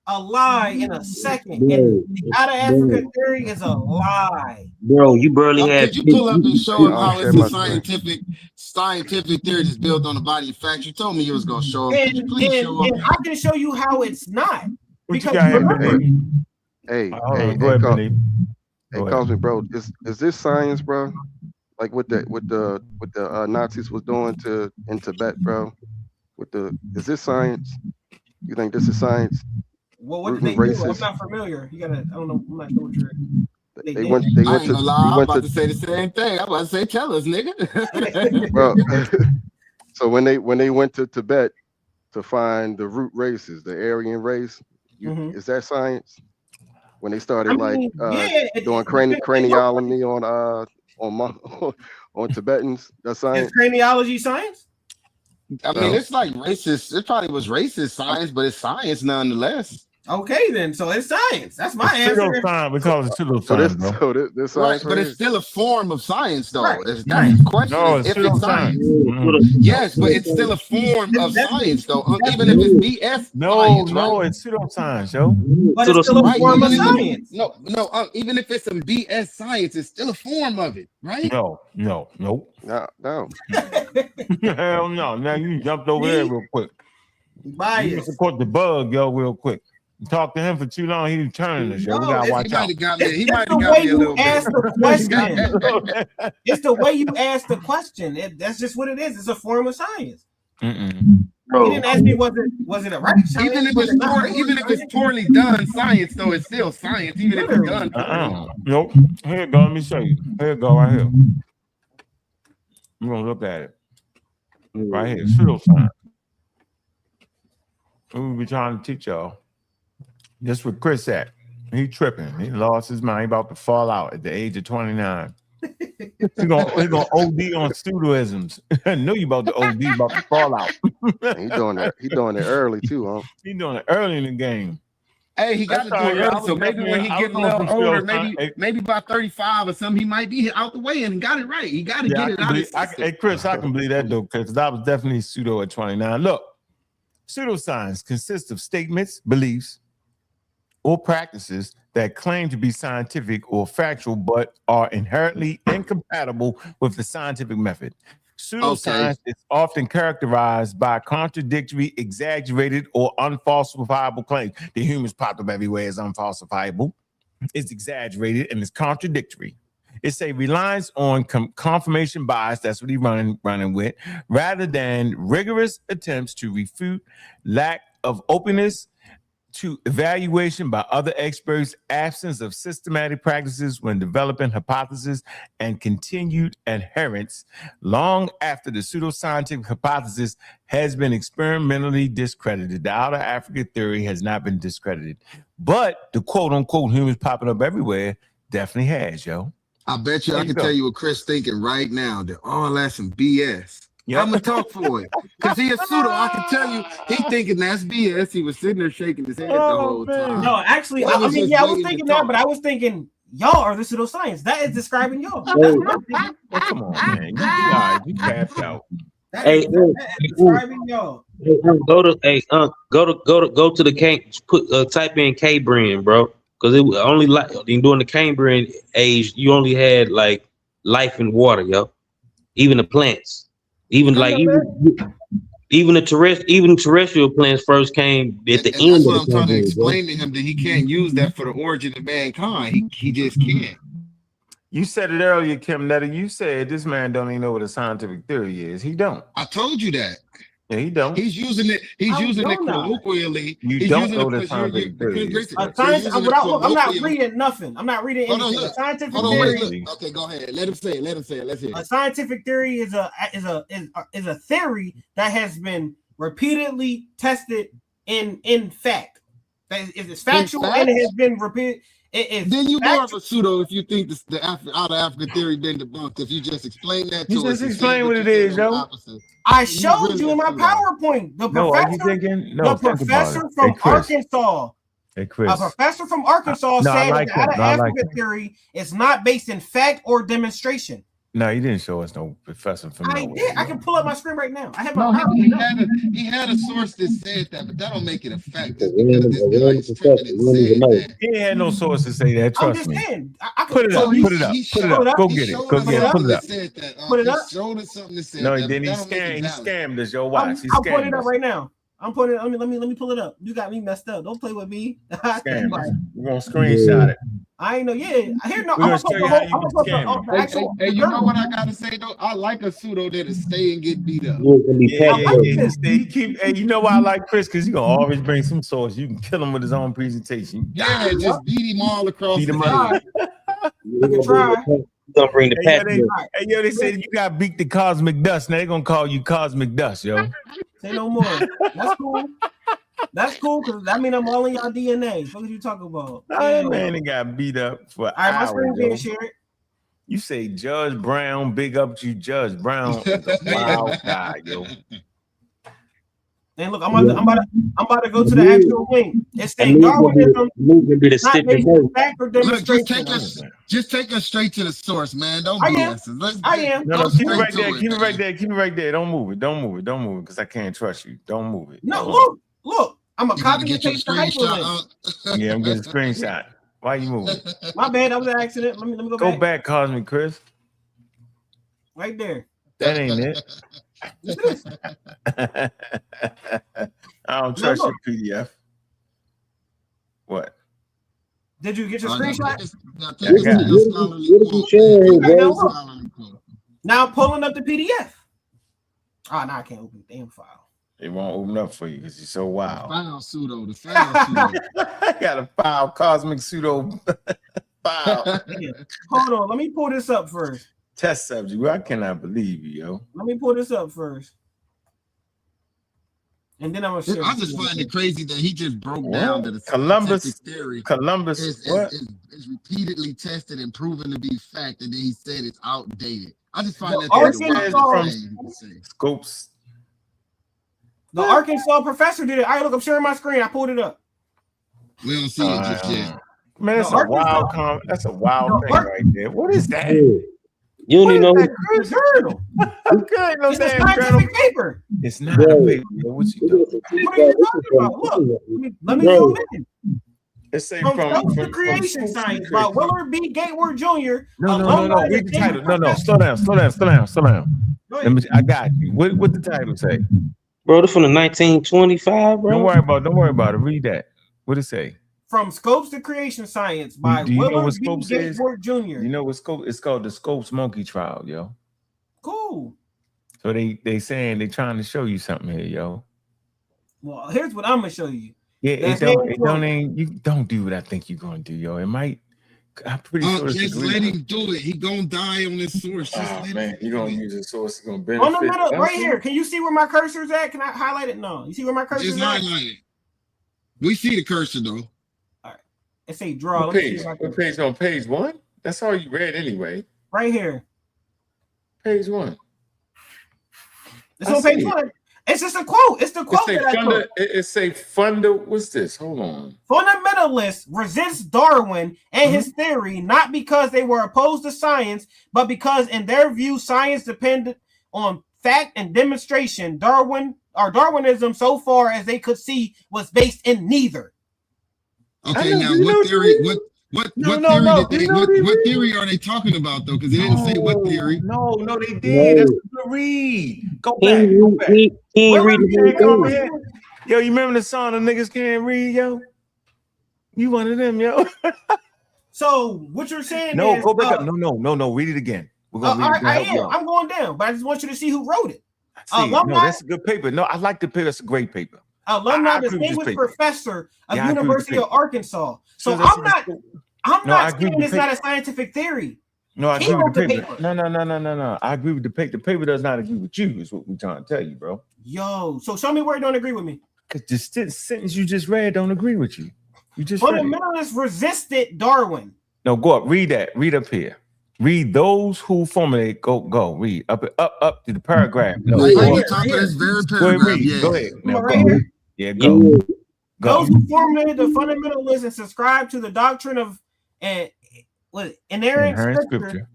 a lie in a second. Bro, and the out of Africa theory is a lie. Bro, you barely had. Could you pull up and show him how it's a scientific theory that's built on the body of facts? You told me you was gonna show him. Could you please show him? And I can show you how it's not. Because Hey, Cosmic, bro, is this science, bro? Like what the Nazis was doing in Tibet, bro? Is this science? You think this is science? Well, what did they do? I'm not familiar. I don't know. I'm not sure what you're. They went to. I'm about to say the same thing. I'm about to say, tell us, nigga. Bro, so when they went to Tibet to find the root races, the Aryan race, is that science? When they started doing craniology on Tibetans, that's science. Is craniology science? I mean, it's like racist. It probably was racist science, but it's science nonetheless. Okay, then. So it's science. That's my answer. Pseudoscience. We call it pseudoscience. This Right, science but it's still a form of science, though. Right. That's the question. No, Is it's if it's pseudoscience. science. Yes, but it's still a form of science, though. Even if it's BS No, science, no, right? it's pseudoscience, yo. But it's still a Right, form of even if science. even if it's some BS science, it's still a form of it, right? No, nope. No. Hell no. Now you jumped over there real quick. You Bias. support the bug, yo, real quick. You talk to him for too long, he's turning the show. We gotta watch out. He might have got me a little bit. Ask the question. It's the way you ask the question. That's just what it is. It's a form of science. You didn't ask me was it a right science? Even if it's poorly done science, though, it's still science. Even if it's done poorly. Nope. Here you go. Let me show you. Here you go, right here. We're gonna look at it. Right here, pseudoscience. We'll be trying to teach y'all. This what Chris at. He tripping. He lost his mind. He about to fall out at the age of 29. He gonna OD on pseudoisms. I know you about to OD, about to fall out. He doing it early too, huh? He doing it early in the game. Hey, he got to do it early, so maybe when he get a little older, maybe by 35 or something, he might be out the way and got it right. He got to get it out of his system. Hey, Chris, I can believe that though, because I was definitely pseudo at 29. Look, pseudoscience consists of statements, beliefs, or practices that claim to be scientific or factual, but are inherently incompatible with the scientific method. Pseudoscience is often characterized by contradictory, exaggerated, or unfalsifiable claims. The humans popped up everywhere as unfalsifiable. It's exaggerated and it's contradictory. It's a reliance on confirmation bias, that's what he's running with, rather than rigorous attempts to refute, lack of openness to evaluation by other experts, absence of systematic practices when developing hypotheses, and continued adherence long after the pseudoscientific hypothesis has been experimentally discredited. The outer Africa theory has not been discredited, but the quote-unquote humans popping up everywhere definitely has, yo. I bet you I can tell you what Chris thinking right now, that all that's some BS. Yep. I'm gonna talk for it because he a pseudo. I can tell you, he thinking that's BS. He was sitting there shaking his head the whole time. No, actually, I was thinking that, but I was thinking y'all are the pseudoscience. That is describing y'all. Come on, man. You capped out. Hey, describing y'all. Go to the type in Cambrian, bro, because it only during the Cambrian age you only had like life in water, yo. Even the plants. Even terrestrial plants first came at the end. That's what I'm trying to explain to him, that he can't use that for the origin of mankind. He just can't. You said it earlier, Kemetic. You said this man don't even know what a scientific theory is. He don't. I told you that. Yeah, he don't. He's using it. He's using it colloquially. You don't know what a scientific theory is. I'm not reading nothing. I'm not reading anything. A scientific theory. Okay, go ahead. Let him say it. Let's hear it. A scientific theory is a theory that has been repeatedly tested in fact. That is factual and it has been repeated. Then you more of a pseudo if you think the outer Africa theory been debunked. If you just explain that to us. You just explain what it is, yo. I showed you in my PowerPoint. The professor from Arkansas. Hey, Chris. A professor from Arkansas said that the outer Africa theory is not based in fact or demonstration. No, you didn't show us no professor from I did. I can pull up my screen right now. I have my he had a source that said that, but that don't make it a fact. He ain't had no source to say that. Trust me. Put it up. Go get it. Go get it. Put it up. Put it up. Showed us something that said. No, then he scammed us. Yo, watch. I'm putting it up right now. I'm putting it. Let me pull it up. You got me messed up. Don't play with me. We're gonna screenshot it. I ain't know. Yeah, I hear no. Hey, you know what I gotta say though? I like a pseudo that'll stay and get beat up. Hey, you know why I like Chris? Because he gonna always bring some source. You can kill him with his own presentation. Yeah, just beat him all across. Beat him up. You can try. Gonna bring the they said you got beat the cosmic dust. Now they're gonna call you cosmic dust, yo. Say no more. That's cool. That's cool because I mean I'm all in y'all DNA. What are you talking about? Oh, man, they got beat up for hours. My screen being shared. You say Judge Brown, big up to Judge Brown. Wow, guy, yo. And look, I'm about to go to the actual link. It's saying Darwinism not based on fact or Look, demonstration. just take us straight to the source, man. Don't I BS am. us. I am. No, Go keep it straight right to there. it, Keep it man. right there. Keep it right there. Don't move it. Don't move it. Don't move it because I can't trust you. Don't move it. No, look. I'm a You gotta copy and get your paste the screenshot hyperlink. Yeah, I'm getting a screenshot. Why you moving? My bad. That was an accident. Let me go back. Go back, Cosmic Chris. Right there. That ain't it. I don't trust your PDF. What? Did you get your screenshot? Now I'm pulling up the PDF. Oh, now I can't open the damn file. It won't open up for you because you're so wild. The file pseudo. I got a file, Cosmic Pseudo file. Hold on, let me pull this up first. Test subject. Well, I cannot believe you, yo. Let me pull this up first. And then I'm gonna share. I just find it crazy that he just broke down that the scientific theory is repeatedly tested and proven to be fact, and then he said it's outdated. I just find that Scopes. The Arkansas professor did it. All right, look, I'm sharing my screen. I pulled it up. We don't see it just yet. Man, that's a wild comment. That's a wild thing right there. What is that? You don't even know. It's a journal. It's a scientific paper. It's not a paper. What you doing? What are you talking about? Look, let me zoom in. It's saying from the Creation Science by Willard B. Gateward Jr. No. Read the title. No. Slow down. I got you. What the title say? Bro, this from the 1925, bro. Don't worry about it. Read that. What it say? From Scopes to Creation Science by Willard B. Gateward Jr. You know what Scopes? It's called the Scopes Monkey Trial, yo. Cool. So they saying they trying to show you something here, yo. Well, here's what I'm gonna show you. Yeah, you don't do what I think you're gonna do, yo. It might. I'm pretty sure. Just let him do it. He gonna die on this source. Man, you gonna use the source. It's gonna benefit. On the middle, right here. Can you see where my cursor's at? Can I highlight it? No. You see where my cursor's Just at? highlight it. We see the cursor though. All right. It say draw. What page? What page on page 1? That's all you read anyway. Right here. Page 1. It's on page 1. It's just a quote. It's the quote that I quote. It say what's this? Hold on. Fundamentalists resist Darwin and his theory not because they were opposed to science, but because in their view science depended on fact and demonstration. Darwinism, so far as they could see, was based in neither. Okay, now what theory? What theory are they talking about though? Because they didn't say what theory. No, they did. That's what we read. Go back. Yo, you remember the song "The Niggas Can't Read"? Yo, you one of them, yo. So what you're saying? No, is, go back up. No. Read it again. We're gonna read it again. I'm going down, but I just want you to see who wrote it. No, that's a good paper. No, I like the paper. That's a great paper. Alumni distinguished professor of University of Arkansas. So I'm not saying it's not a scientific theory. No, I agree with the paper. No. I agree with the paper. The paper does not agree with you, is what we're trying to tell you, bro. Yo, so show me where it don't agree with me. Because the sentence you just read don't agree with you. You just fundamentalists resisted Darwin. No, go up. Read that. Read up here. Read those who formulate. Go. Read up to the paragraph. No, top of this very paragraph. Go ahead. No, right here. Yeah, go. Those who formulated the fundamentalists and subscribed to the doctrine of inerrant scripture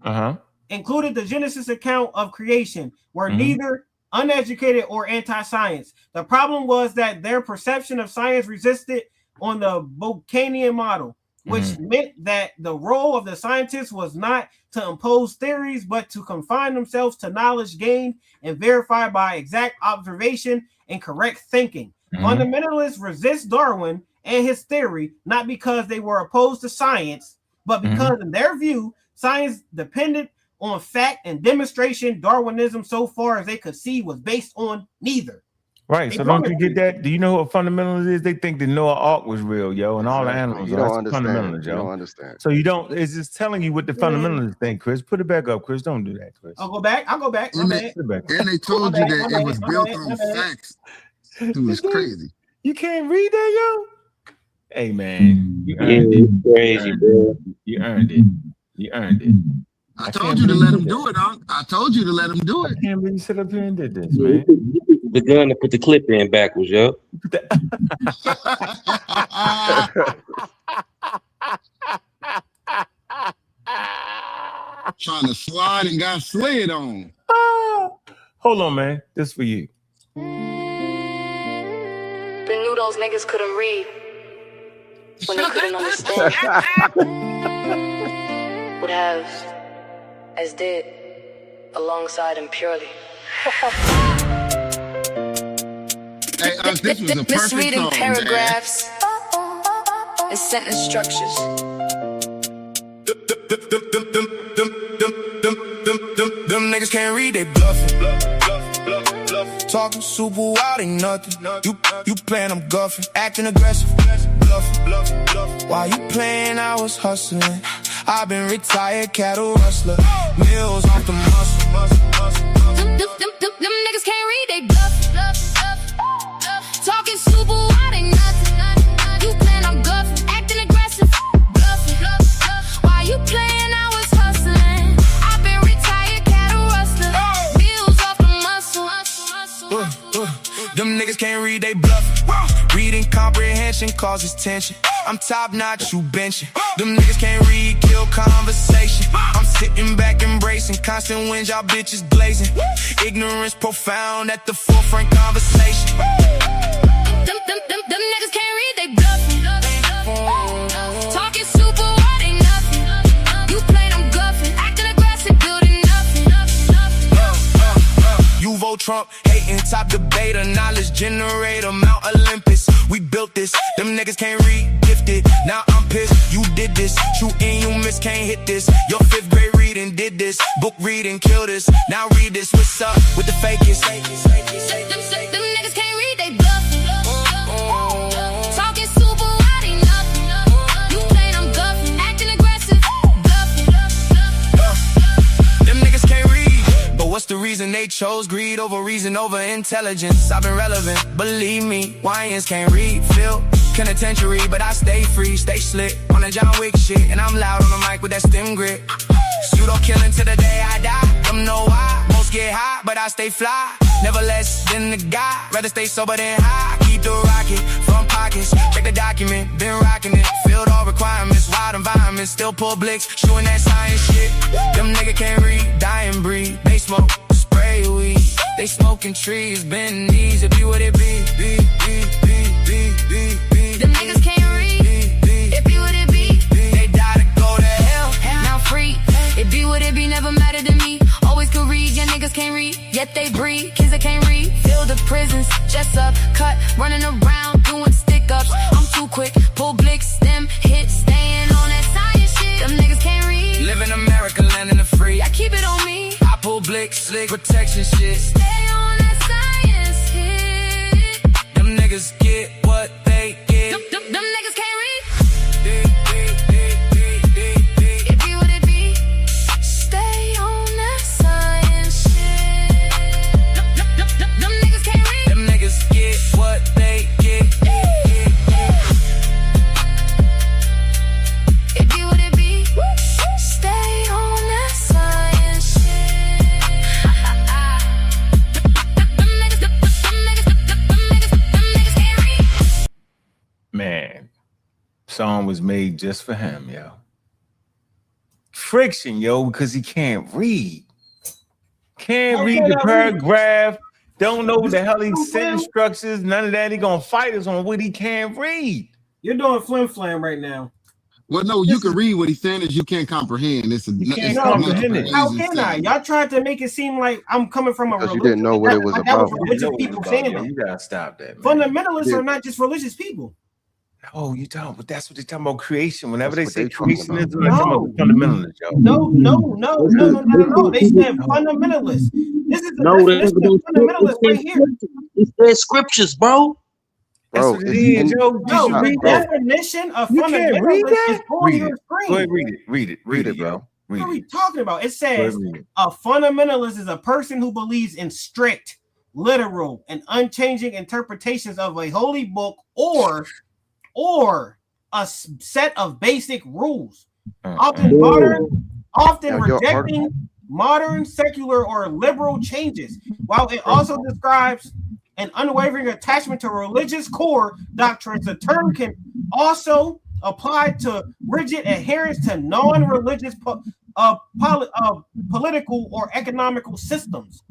included the Genesis account of creation, were neither uneducated or anti-science. The problem was that their perception of science resisted on the Bocanian model, which meant that the role of the scientist was not to impose theories, but to confine themselves to knowledge gained and verified by exact observation and correct thinking. Fundamentalists resist Darwin and his theory, not because they were opposed to science, but because in their view, science depended on fact and demonstration. Darwinism, so far as they could see, was based on neither. Right. So don't you get that? Do you know what fundamentalists is? They think the Noah Ark was real, yo, and all the animals. You don't understand. Fundamentalists, yo. You don't understand. So you don't. It's just telling you what the fundamentalists think, Chris. Put it back up, Chris. Don't do that, Chris. I'll go back. And they told you that it was built on facts. It was crazy. You can't read that, yo. Hey man, you earned it. Crazy, bro. You earned it. You earned it. I told you to let him do it, Unc. I told you to let him do it. I can't believe you sit up here and did this, man. The gun to put the clip in backwards, yo. Trying to slide and got slid on. Hold on, man. This for you. Been knew those niggas couldn't read when they couldn't understand. Would have as did alongside him purely. Hey, this was a perfect Misreading song, paragraphs and sentence structures. Them niggas can't read, they bluffing. Talking super wild, ain't nothing. You playing, I'm guffing. Acting aggressive, bluffing. While you playing, I was hustling. I've been retired cattle rustler. Mills off the muscle. Them niggas can't read, they bluffing. Talking super wild, ain't nothing. You playing, I'm guffing. Acting aggressive, bluffing. While you playing, I was hustling. I've been retired cattle rustler. Mills off the muscle. Them niggas can't read, they bluffing. Reading comprehension causes tension. I'm top notch, you benching. Them niggas can't read, kill conversation. I'm sitting back embracing constant wins, y'all bitches glazing. Ignorance profound at the forefront conversation. Them niggas can't read, they bluffing. Talking super wild, ain't nothing. You played, I'm guffing. Acting aggressive, building nothing. You vote Trump, hating, top debater, knowledge generator, Mount Olympus. We built this, them niggas can't read, gifted. Now I'm pissed, you did this. True and you miss, can't hit this. Your 5th grade reading did this. Book reading, kill this. Now read this, what's up with the fakest? Them niggas can't read, they bluffing. Talking super wild, ain't nothing. You played, I'm guffing. Acting aggressive, bluffing. Them niggas can't read, but what's the reason they chose greed over reason over intelligence? I've been relevant, believe me. YNs can't read, feel penitentiary, but I stay free, stay slick on the John Wick shit, and I'm loud on the mic with that stem grip. Pseudo killing till the day I die. Them know why. Most get high, but I stay fly. Never less than the guy. Rather stay sober than high. Keep the rocket from pockets. Check the document, been rocking it. Filled all requirements, wild environments. Still pull blicks, shooting that science shit. Them nigga can't read, die and breathe. They smoke, spray weed. They smoking trees, bend knees. It be what it be. Them niggas can't read. It be what it be. They die to go to hell. Now free. It be what it be, never mattered to me. Always could read, yeah, niggas can't read. Yet they breed, kids that can't read. Fill the prisons, just up, cut, running around, doing stick-ups. I'm too quick, pull blicks, stem, hit, staying on that science shit. Them niggas can't read. Live in America, land in the free. I keep it on me. I pull blicks, slick, protection shit. Stay on that science hit. Them niggas get what they get. Them niggas can't read. It be what it be. Stay on that science shit. Them niggas can't read. Them niggas get what they get. It be what it be. Stay on that science shit. Them niggas can't read. Man, song was made just for him, yo. Friction, yo, because he can't read. Can't read the paragraph. Don't know what the hell he's sentence structures. None of that. He gonna fight us on what he can't read. You're doing flim flam right now. Well, no, you can read what he's saying, is you can't comprehend. You can't comprehend it. How can I? Y'all tried to make it seem like I'm coming from a Because religion. you didn't know what it was about. Religious people saying that. You gotta stop that, man. Fundamentalists are not just religious people. Oh, you don't, but that's what they're talking about creation. Whenever That's they what say they talking creationism, about. they're talking about fundamentalists, yo. No. They said fundamentalists. This is the definition of fundamentalist right here. It says scriptures, bro. That's what it is, yo. No, the definition of fundamentalist is on your screen. Go ahead, read it, bro. What are we talking about? It says a fundamentalist is a person who believes in strict, literal, and unchanging interpretations of a holy book or a set of basic rules, often often rejecting modern, secular, or liberal changes, while it also describes an unwavering attachment to religious core doctrines. The term can also apply to rigid adherence to non-religious political or economical systems.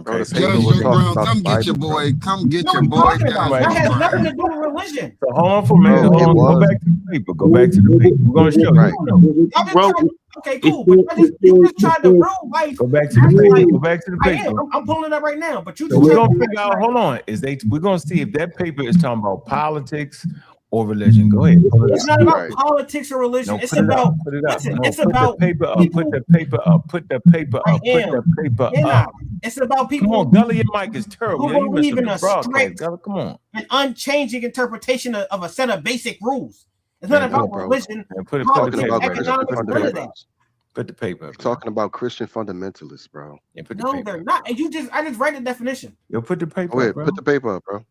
Bro, the Judge paper was Joe talking Brown, about come the get Bible, your bro. boy. Come get What your are you boy talking down. about? That has nothing to do with religion. So hold on for a minute. Bro, Hold it on. Go was. back to the paper. Go back to the paper. We're gonna show Right. you. Y'all just tried, okay, cool, but you just tried to rule life. Go back to the paper. Go back to the I am. paper. I'm pulling it up right now. But you So just we're tried gonna to figure out. Hold on. We're gonna see if that paper is talking about politics or religion. Go ahead. Pull it It's up. not about politics or religion. No, it's put it about up. Put it up. listen. No, It's put about the paper up. people. Put the paper up. Put the paper I up. Put am. the paper You're up. not. It's about people. Come on, Gully, your mic is terrible. Who Yo, you messed believe up in the a broadcast, strict Gully. Come on. and unchanging interpretation of a set of basic rules. It's not Man, about bro. religion, Put the politics, paper up. economics, none of that. Put the paper up. You're talking about Christian fundamentalists, bro. Yeah, put the No, paper they're up. not. And I just read the definition. Yo, put the paper Go ahead, up, bro. put the paper up, bro.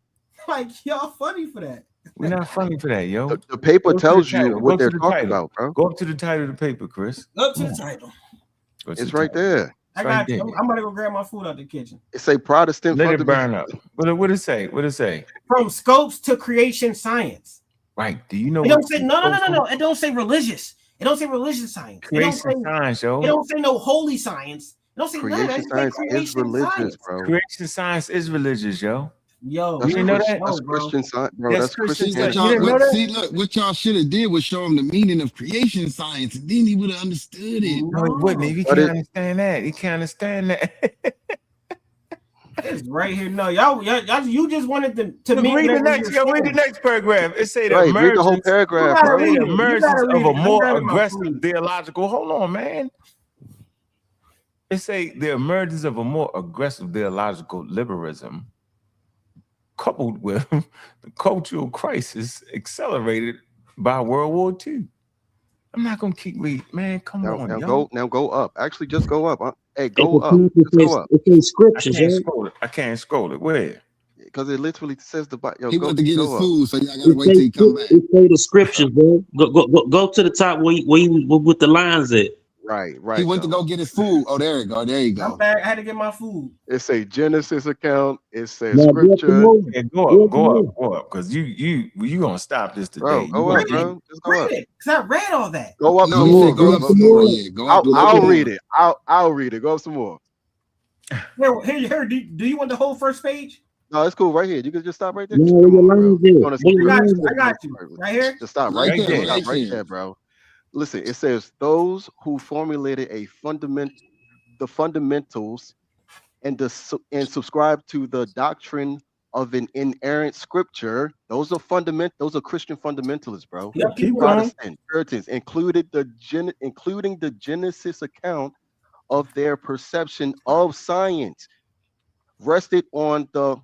Like, y'all funny for that. We're not funny for that, yo. The paper Go to tells the you title. what Go they're to the talking title. about, bro. Go up to the title of the paper, Chris. Up to the title. Go to It's the right title. there. I got you. I'm gonna go grab my food out the kitchen. It's a Protestant Let it fundamental. burn up. What it say? What it say? From scopes to creation science. Right. Do you know? It don't say no. It don't say religious. It don't say religious science. Creation science, yo. It don't say no holy science. It don't say none of that. Creation It say science is religious, science. bro. Creation science is religious, yo. Yo, That's you didn't know that? That's Christian science, bro. That's That's Christian Christian. science. You didn't know that? See, look, what y'all should have did was show him the meaning of creation science, and then he would have understood it. No, he wouldn't. He can't understand that. He can't understand that. It's right here. No, y'all, you just wanted to Look, read the next. Yo, read the next paragraph. It say the Right, read the whole emergence. paragraph, bro. The emergence of a more aggressive aggressive. theological. Hold on, man. It say the emergence of a more aggressive theological liberalism, coupled with the cultural crisis accelerated by World War II. I'm not gonna keep reading, man. Come on, Now go up. Actually, just go up. Hey, go up. Just go up. It's scriptures, I can't right? scroll it. I can't scroll it. Where? Because it literally says the Bible. He went to get his up. food, so y'all gotta wait till he come back. It say the scriptures, bro. Go to the top where you with the lines at. Right. He went to go get his food. Oh, there you go. There you I'm go. back. I had to get my food. It's a Genesis account. It says Now, scripture. Yeah, go up, because you gonna stop this today. Bro, go up, bro. Just go up. Read it, cause I read all that. Go up No, some he more. said go up some more. Yeah, go up. I'll read it. I'll read it. Go up some more. Here. Do you want the whole first page? No, it's cool right here. You can just stop right there. No, where your lines at? I got you. Right here. Just stop Right right there, there. right Stop right there. there, bro. Listen, it says those who formulated the fundamentals and subscribe to the doctrine of an inerrant scripture. Those are Christian fundamentalists, bro. Yeah, keep Protestant Puritans including the Genesis account of their perception of science rested on the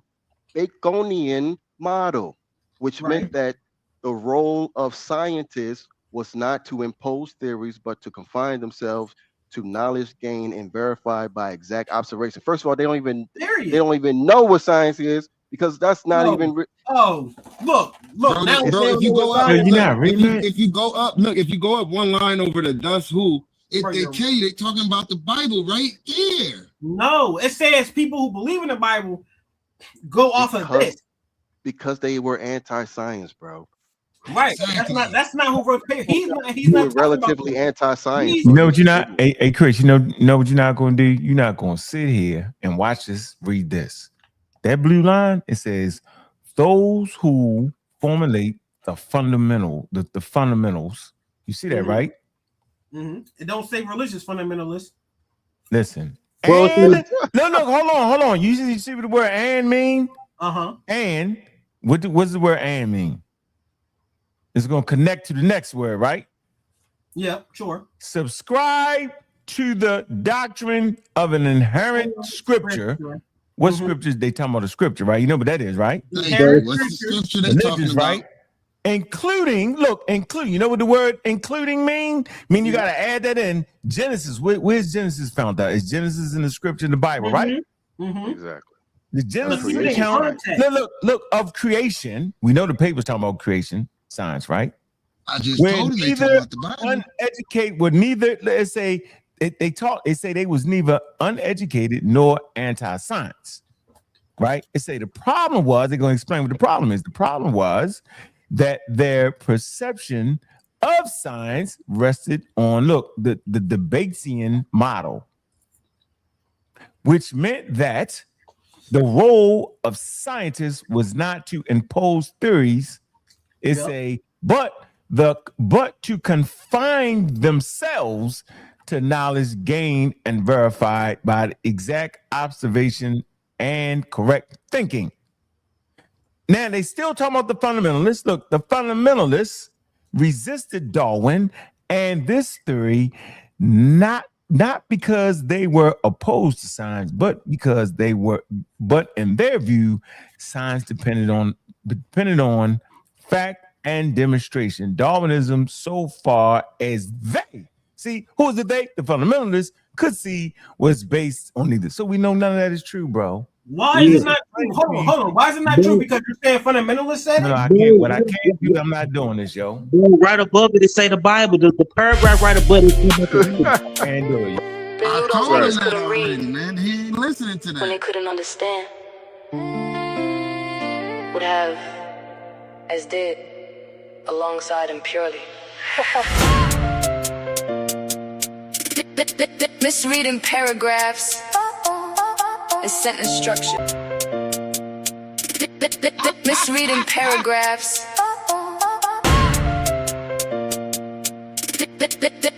Baconian model, which meant that the role of scientists was not to impose theories, but to confine themselves to knowledge gained and verified by exact observation. First of all, they don't even know what science is, because that's not even. Oh, look! Bro, Now if you go up, look, if you go up, look, if you go up one line over the thus who, if they tell you they talking about the Bible right there. No, it says people who believe in the Bible go off of this because they were anti-science, bro. Right. Exactly. That's not who wrote the paper. He's not relatively anti-science. You know what you're not? Hey, Chris, you know what you're not gonna do? You're not gonna sit here and watch this, read this. That blue line, it says those who formulate the fundamentals. You see that, right? Mm-hmm. It don't say religious fundamentalists. Listen. Well, and, look, hold on. You see what the word "and" mean? And what does the word "and" mean? It's gonna connect to the next word, right? Yeah, sure. Subscribe to the doctrine of an inherent scripture. What scriptures they talking about? The scripture, right? You know what that is, right? What's the scripture they talking about? Right? Including, you know what the word including mean? You got to add that in. Genesis, where's Genesis found out? Is Genesis in the scripture in the Bible, right? Exactly. The Genesis account, look, of creation. We know the paper's talking about creation science, right? I just told him they talking about the Bible. Uneducated would neither, let's say, They say they was neither uneducated nor anti-science. Right? They say the problem was, they're going to explain what the problem is. The problem was that their perception of science rested on, the Batesian model, which meant that the role of scientists was not to impose theories, but to confine themselves to knowledge gained and verified by the exact observation and correct thinking. Now they still talking about the fundamentalists. Look, the fundamentalists resisted Darwin and this theory, not because they were opposed to science, but because in their view, science depended on fact and demonstration. Darwinism, so far as they see, who was it they? The fundamentalists could see was based on neither. So we know none of that is true, bro. Why is it not true? Hold on. Why is it not true? Because you're saying fundamentalists said it? No, I can't. What I can't do, I'm not doing this, yo. Bro, right above it, it say the Bible. The paragraph right above it. Can't do it. I told him that already, man. He ain't listening to that. When they couldn't understand, would have as did alongside him purely. Misreading paragraphs and sentence structure. Misreading paragraphs.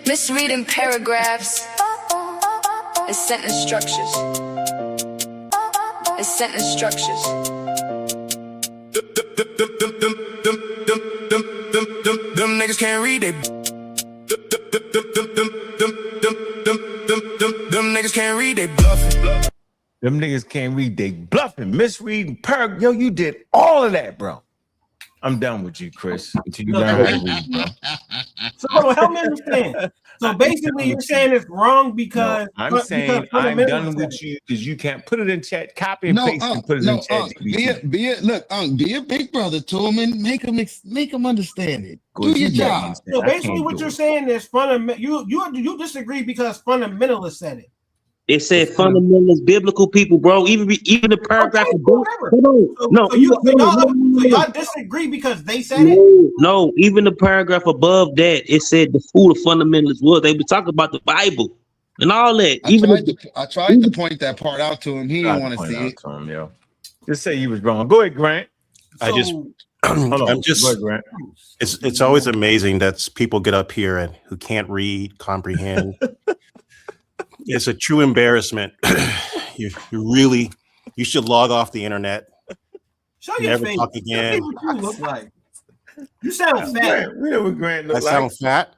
Misreading paragraphs and sentence structures. And sentence structures. Them niggas can't read, them niggas can't read, they bluffing. Them niggas can't read, they bluffing, misreading, yo, you did all of that, bro. I'm done with you, Chris. Until you learn how to read, bro. So hold on, help me understand. So basically, you're saying it's wrong because I'm saying I'm done with you because you can't put it in chat, copy and paste and put it in chat. Be a big brother to him and make him understand it. Do your job. So basically, what you're saying is you disagree because fundamentalists said it. It said fundamentalist biblical people, bro. Even the paragraph above. So y'all disagree because they said it? No, even the paragraph above that, it said who the fundamentalists was. They were talking about the Bible and all that. I tried to point that part out to him. He didn't want to see it. Yo. Just say you was wrong. Go ahead, Grant. I'm just. Go ahead, Grant. It's always amazing that people get up here and who can't read, comprehend. It's a true embarrassment. You should log off the internet. Show your Never face. talk again. What you look like. You sound fat. We know what Grant look I sound fat.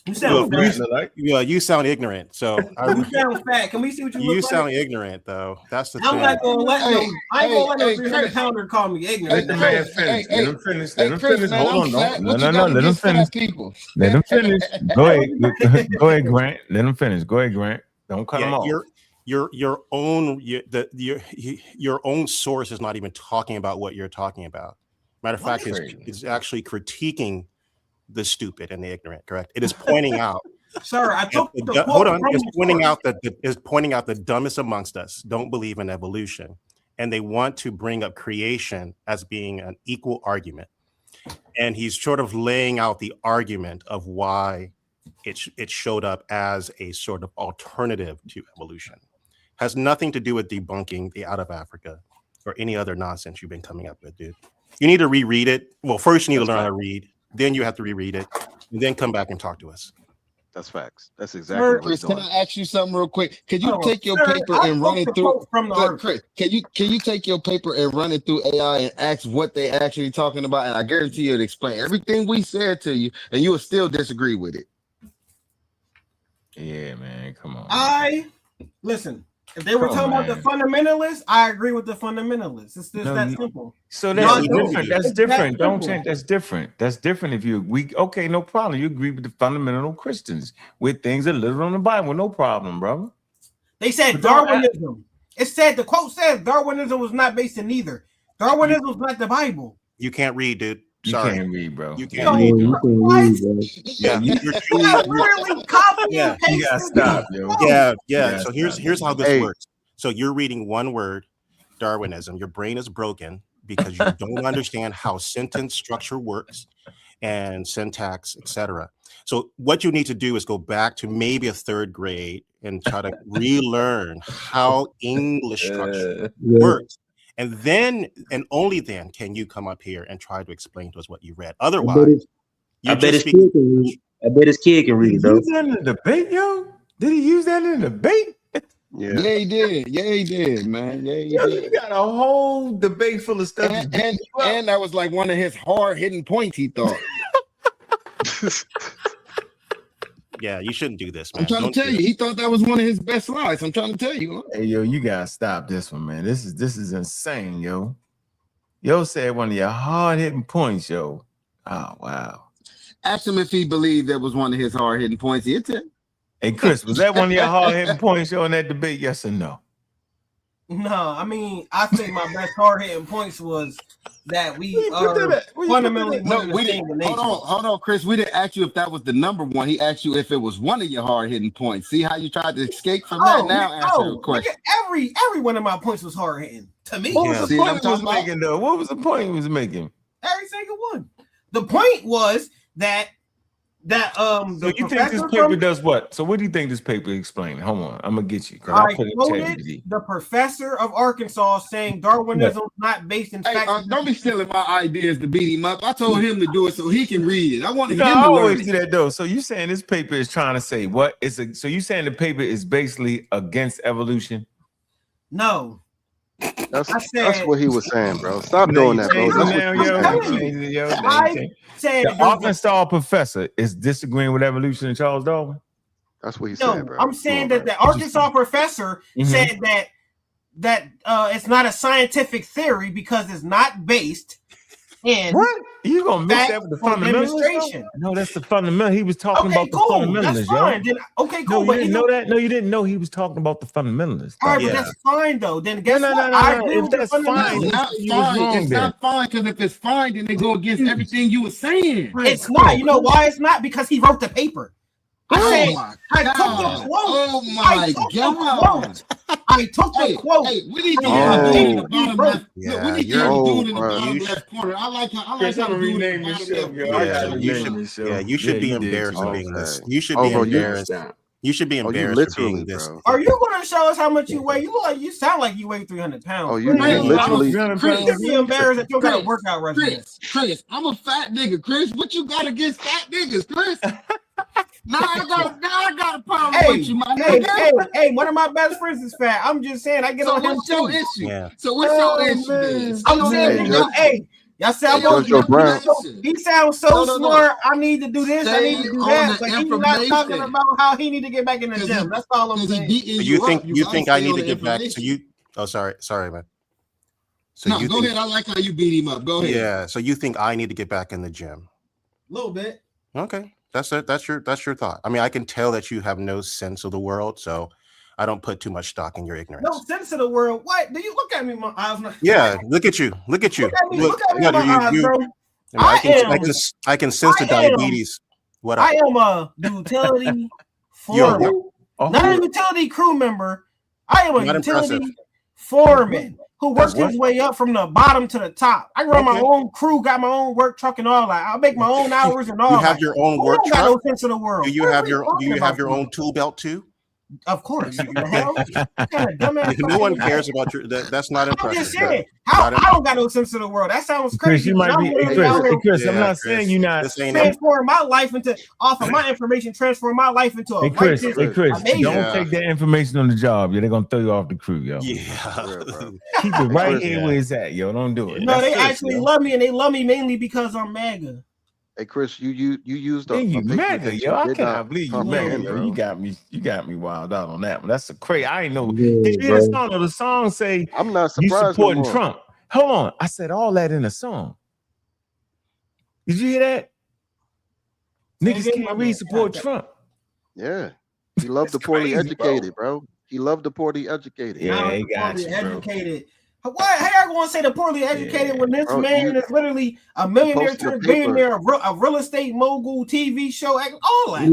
You sound fat. You sound ignorant. So you sound fat. Can we see what you look like? You sound ignorant, though. That's the I'm thing. not gonna let no. I ain't gonna let no 300-pounder call me ignorant. Let him finish. Let him finish. Hold on. No. Let him finish. Let him finish. Go ahead. Go ahead, Grant. Let him finish. Go ahead, Grant. Don't cut him off. Your own source is not even talking about what you're talking about. Matter of fact, it's actually critiquing the stupid and the ignorant. Correct? It is pointing out. Sir, I took the hold on. It's pointing out the dumbest amongst us don't believe in evolution, and they want to bring up creation as being an equal argument. And he's sort of laying out the argument of why it showed up as a sort of alternative to evolution. Has nothing to do with debunking the out of Africa or any other nonsense you've been coming up with, dude. You need to reread it. Well, first you need to learn how to read, then you have to reread it, and then come back and talk to us. That's facts. That's exactly what Chris, he's doing. can I ask you something real quick? Can you take your paper and run it through? Chris, can you take your paper and run it through AI and ask what they actually talking about? And I guarantee you it'll explain everything we said to you, and you will still disagree with it. Yeah, man, come on. Listen. If they were talking about the fundamentalists, I agree with the fundamentalists. It's just that simple. So that's different. That's different. Don't change. That's different. That's different. If you okay, no problem. You agree with the fundamental Christians with things that live on the Bible, no problem, brother. They said Darwinism. The quote says Darwinism was not based in either. Darwinism was not the Bible. You can't read, dude. You Sorry. can't read, bro. You Yeah, can't Yeah, read. you can read, bro. Yeah, you're truly. literally copy Yeah, and paste. You gotta stop, yo. Yeah. So here's how this Hey. works. So you're reading one word, Darwinism. Your brain is broken because you don't understand how sentence structure works and syntax, etc. So what you need to do is go back to maybe a third grade and try to relearn how English structure works. And then and only then can you come up here and try to explain to us what you read. Otherwise, I bet his kid can read. I bet his kid can read it, Did he though. use that in the debate, yo? Did he use that in the debate? Yeah. Yeah, he did. Yeah, he did, man. Yeah, he Yo, did. you got a whole debate full of stuff. And that was like one of his hard hitting points, he thought. Yeah, you shouldn't do this, man. I'm trying Don't to tell do you, he thought that was one of his best slides. I'm trying to tell you. Hey, yo, you gotta stop this one, man. This is insane, yo. Yo said one of your hard hitting points, yo. Oh wow. Ask him if he believed that was one of his hard hitting points. He'll tell you. Hey, Chris, was that one of your hard hitting points, yo, in that debate? Yes or no? No, I mean, I think my best hard hitting points was that we fundamentally No, wanted we to didn't. Hold on, Chris. We didn't ask you if that was the number one. He asked you if it was one of your hard hitting points. See how you tried to escape from that? Now answer the question. Every one of my points was hard hitting to me. What was the point he was making, though? What was the point he was making? Every single one. The point was that So you think this paper does what? So what do you think this paper explains? Hold on, I'm gonna get you because I put it in quoted ChatGPT. the professor of Arkansas saying Darwinism is not based in fact. Don't be stealing my ideas to beat him up. I told him to do it so he can read it. I wanted You know, him I to learn always it. do that though. So you saying this paper is trying to say what? So you saying the paper is basically against evolution? No. That's what he was saying, bro. Stop doing that, bro. That's what The Arkansas professor is disagreeing with evolution and Charles Darwin. That's what he No, said, bro. I'm saying that the Arkansas professor said that it's not a scientific theory because it's not based in what? You gonna mix that with the fundamentals? No, that's the fundamental. He was talking about the fundamentalists, that's fine. yo. Then, okay, No, cool. you didn't know that. No, you didn't know he was talking about the fundamentalists. All right, but that's fine though. Then guess what? I agree with the It's fundamentals. not fine. It's not fine because if it's fine, then they go against everything you were saying. It's not. You know why it's not? Because he wrote the paper. I took the quote. Hey, we need to Yeah, we need to have a dude in the bottom left corner. I like how Chris, I'm gonna rename this show, yo. You should be embarrassed for being this. You should be embarrassed. You should be embarrassed for being this. Are you going to show us how much you weigh? You look like you sound like you weigh 300 pounds. Oh, you literally. Chris, you should be embarrassed at your kind of workout regimen. Chris, I'm a fat nigga. Chris, what you got against fat niggas, Chris? Now I got a problem with you, my nigga. Hey, one of my best friends is fat. I'm just saying, I get on him what's your too. issue? Yeah. So what's your issue? I'm saying, y'all say he sounds so smart. I need to do this. I need to do that. But he's not talking about how he need to get back in the gym. That's all I'm saying. You think I need to get back? So you? Oh, sorry, man. So no, go ahead. I like how you beat him up. Go ahead. Yeah. So you think I need to get back in the gym? A little bit. Okay. That's it. That's your thought. I mean, I can tell that you have no sense of the world, so I don't put too much stock in your ignorance. No sense of the world. What? Do you look at me? My eyes. Yeah, look at you. Look at you. Look at me in my eyes, bro. I can sense the diabetes. What I am a utility foreman, not a utility crew member. I am a utility foreman who works his way up from the bottom to the top. I run my own crew, got my own work truck and all that. I make my own hours and all that. You have your own work truck? Got no sense of the world. Do you have your own tool belt too? Of course. No one cares about your that's not impressive. I'm just saying, I don't got no sense of the world. That sounds crazy. Chris, you might be Chris, I'm not saying you're not transform my life into off of my information, transform my life into a Chris, don't take that information on the job. They're gonna throw you off the crew, yo. Yeah. Keep it right here where it's at, yo. Don't do it. No, they actually love me, and they love me mainly because I'm MAGA. Hey Chris, you used a MAGA, yo. I cannot believe you MAGA, yo. You got me wild out on that one. That's a crazy. I ain't know. Did you hear the song? The song say I'm not surprised. You supporting Trump. Hold on. I said all that in a song. Did you hear that? Niggas can't read support Trump. Yeah. He loved the poorly educated, bro. He loved the poorly educated. Yeah, he got you, educated. What? How y'all gonna say the poorly educated when this man is literally a millionaire turned billionaire, a real estate mogul, TV show, all that?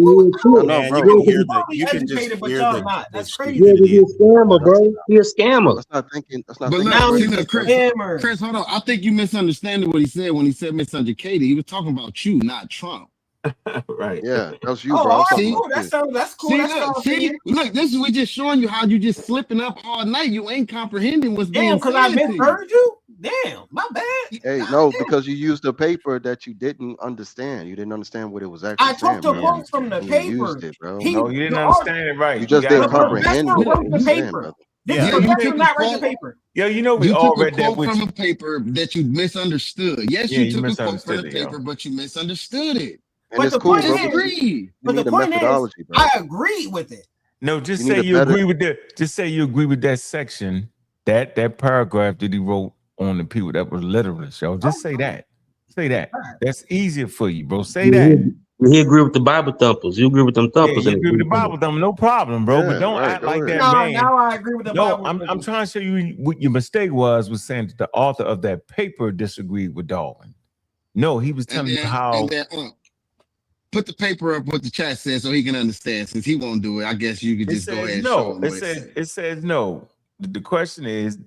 Man, you can hear the you can just educated, but hear y'all the not. That's crazy. Yeah, he's a scammer, bro. He a scammer. That's not thinking. That's not But thinking. look, he's see, a look, Chris, scammer. Chris, hold on. I think you misunderstanding what he said when he said miseducated. He was talking about you, not Trump. Right. Yeah, that's you, Oh, bro. all I'm right, talking cool. about you. That's cool. See, That's look, all look, this is we just showing you how you just slipping up all night. You ain't comprehending what's Damn, being because I said to you. misheard you. Damn, my bad. Hey, no, because you used a paper that you didn't understand. You didn't understand what it was actually I saying, took the bro. quote from the And you paper. used it, bro. No, you didn't understand it right. You just gotta didn't The comprehend professor what wrote it the was saying, paper. brother. This Yeah, you professor took a not write the quote. paper. Yo, you know we You all took a read that quote with from you. a paper that you misunderstood. Yes, Yeah, you you took a quote from misunderstood the it, yo. paper, but you misunderstood it. And But it's the cool, point bro, is, because you but the need a point is, methodology, bro. I agree with it. No, just You need say a you better. agree with just say you agree with that section, that paragraph that he wrote on the people that was literalists, yo. Just say that. Say that. That's easier for you, bro. Say that. He agree with the Bible thumpers. You agree with them Yeah, thumpers. you agree with the Bible thumb, no problem, bro. But Yeah, don't right. act Go like ahead. that man. Now I agree with the No, Bible. I'm trying to show you what your mistake was saying that the author of that paper disagreed with Darwin. No, he was telling you how. And then, put the paper up what the chat says so he can understand. Since he won't do it, I guess you could It just go says ahead and show no. him what it says. It says no. The question is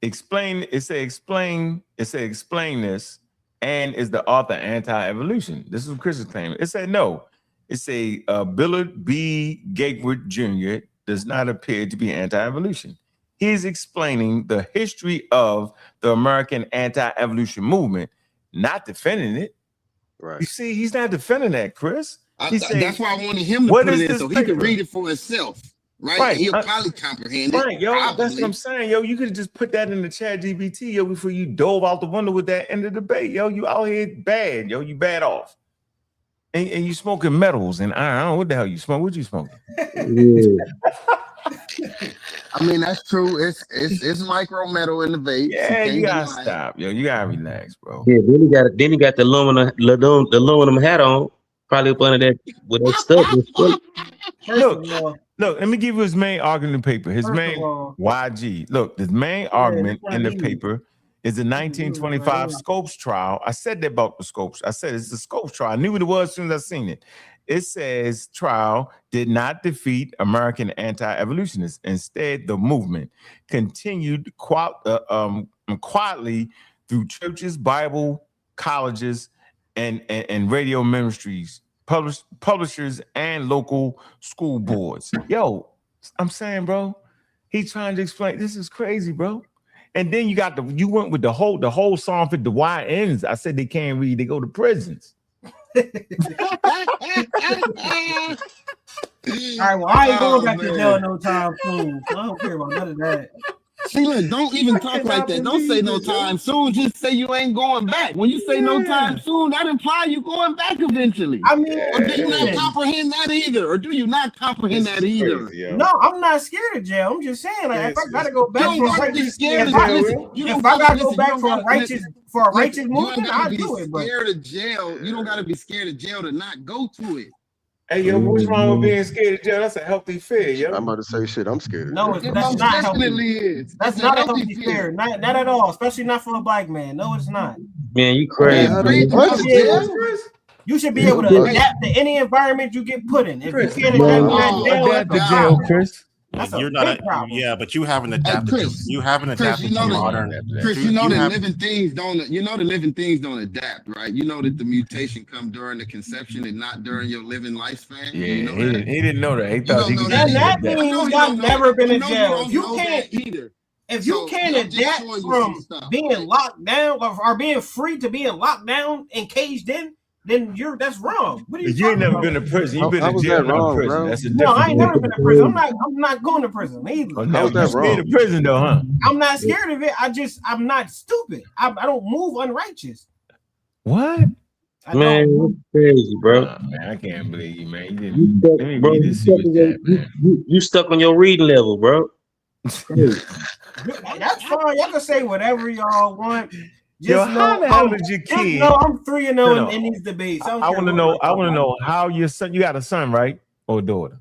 explain. It say explain. It say explain this. And is the author anti-evolution? This is what Chris is claiming. It said no. It say Billard B. Gatewood Jr. does not appear to be anti-evolution. He's explaining the history of the American anti-evolution movement, not defending it. Right. You see, he's not defending that, Chris. He's saying, that's why I wanted him to what put is it in this so he paper? could read it for himself. Right? Right. And he'll probably comprehend it. Right, yo. Probably. That's what I'm saying, yo. You could have just put that in the chat GPT, yo, before you dove out the window with that end of the debate, yo. You out here bad, yo. You bad off. And you smoking metals and iron. I don't know what the hell you smoke. What you smoking? I mean, that's true. It's micro metal in the vape. Yeah, you gotta stop, yo. You gotta relax, bro. Yeah, then he got the aluminum hat on, probably up under that with that stuff. Look, let me give you his main argument in the paper. His main YG. Look, his main argument in the paper is the 1925 Scopes trial. I said that about the Scopes. I said it's the Scopes trial. I knew what it was as soon as I seen it. It says trial did not defeat American anti-evolutionists. Instead, the movement continued quietly through churches, Bible colleges, and radio ministries, publishers, and local school boards. Yo, I'm saying, bro, he's trying to explain. This is crazy, bro. And then you went with the whole song for the YNs. I said they can't read, they go to prisons. All right, well, I ain't going back to jail no time soon. So I don't care about none of that. See, look, don't even talk like that. Don't say no time soon. Just say you ain't going back. When you say no time soon, that implies you going back eventually. I mean, or do you not comprehend that either? Or do you not comprehend that either? No, I'm not scared of jail. I'm just saying, like, if I gotta go back You don't gotta be scared of jail. if I gotta go back for a righteous movement, I'll do it. But scared of jail. You don't gotta be scared of jail to not go to it. Hey, yo, what's wrong with being scared of jail? That's a healthy fear, yo. I'm about to say shit. I'm scared. No, that's not healthy. That's not a healthy fear. Not at all. Especially not for a black man. No, it's not. Man, you crazy. You should be able to adapt to any environment you get put in. If you can't adapt to jail, Chris. You're not. Yeah, but you haven't adapted. Chris, you haven't adapted you know to that, modern. Chris, you know that living things don't. You know the living things don't adapt, right? You know that the mutation come during the conception and not during your living lifespan. Yeah, you know he didn't know that. He thought he could. That means I've never been in jail. If you can't either. If you can't adapt from being locked down or being free to being locked down and caged in, then that's wrong. What are you ain't never been to prison. You've been to jail, not prison. bro? That's a No, different. I ain't never been to prison. I'm not going to prison either. Oh, no, you're scared of prison though, huh? I'm not scared of it. I'm not stupid. I don't move unrighteous. What? Man, you crazy, bro. Man, I can't believe you, man. You stuck on your reading level, bro. That's fine. Y'all can say whatever y'all want. Yo, how the hell did your kid? No, I'm 3-0 in these debates. I want to know. I want to know how your son. You got a son, right, or a daughter?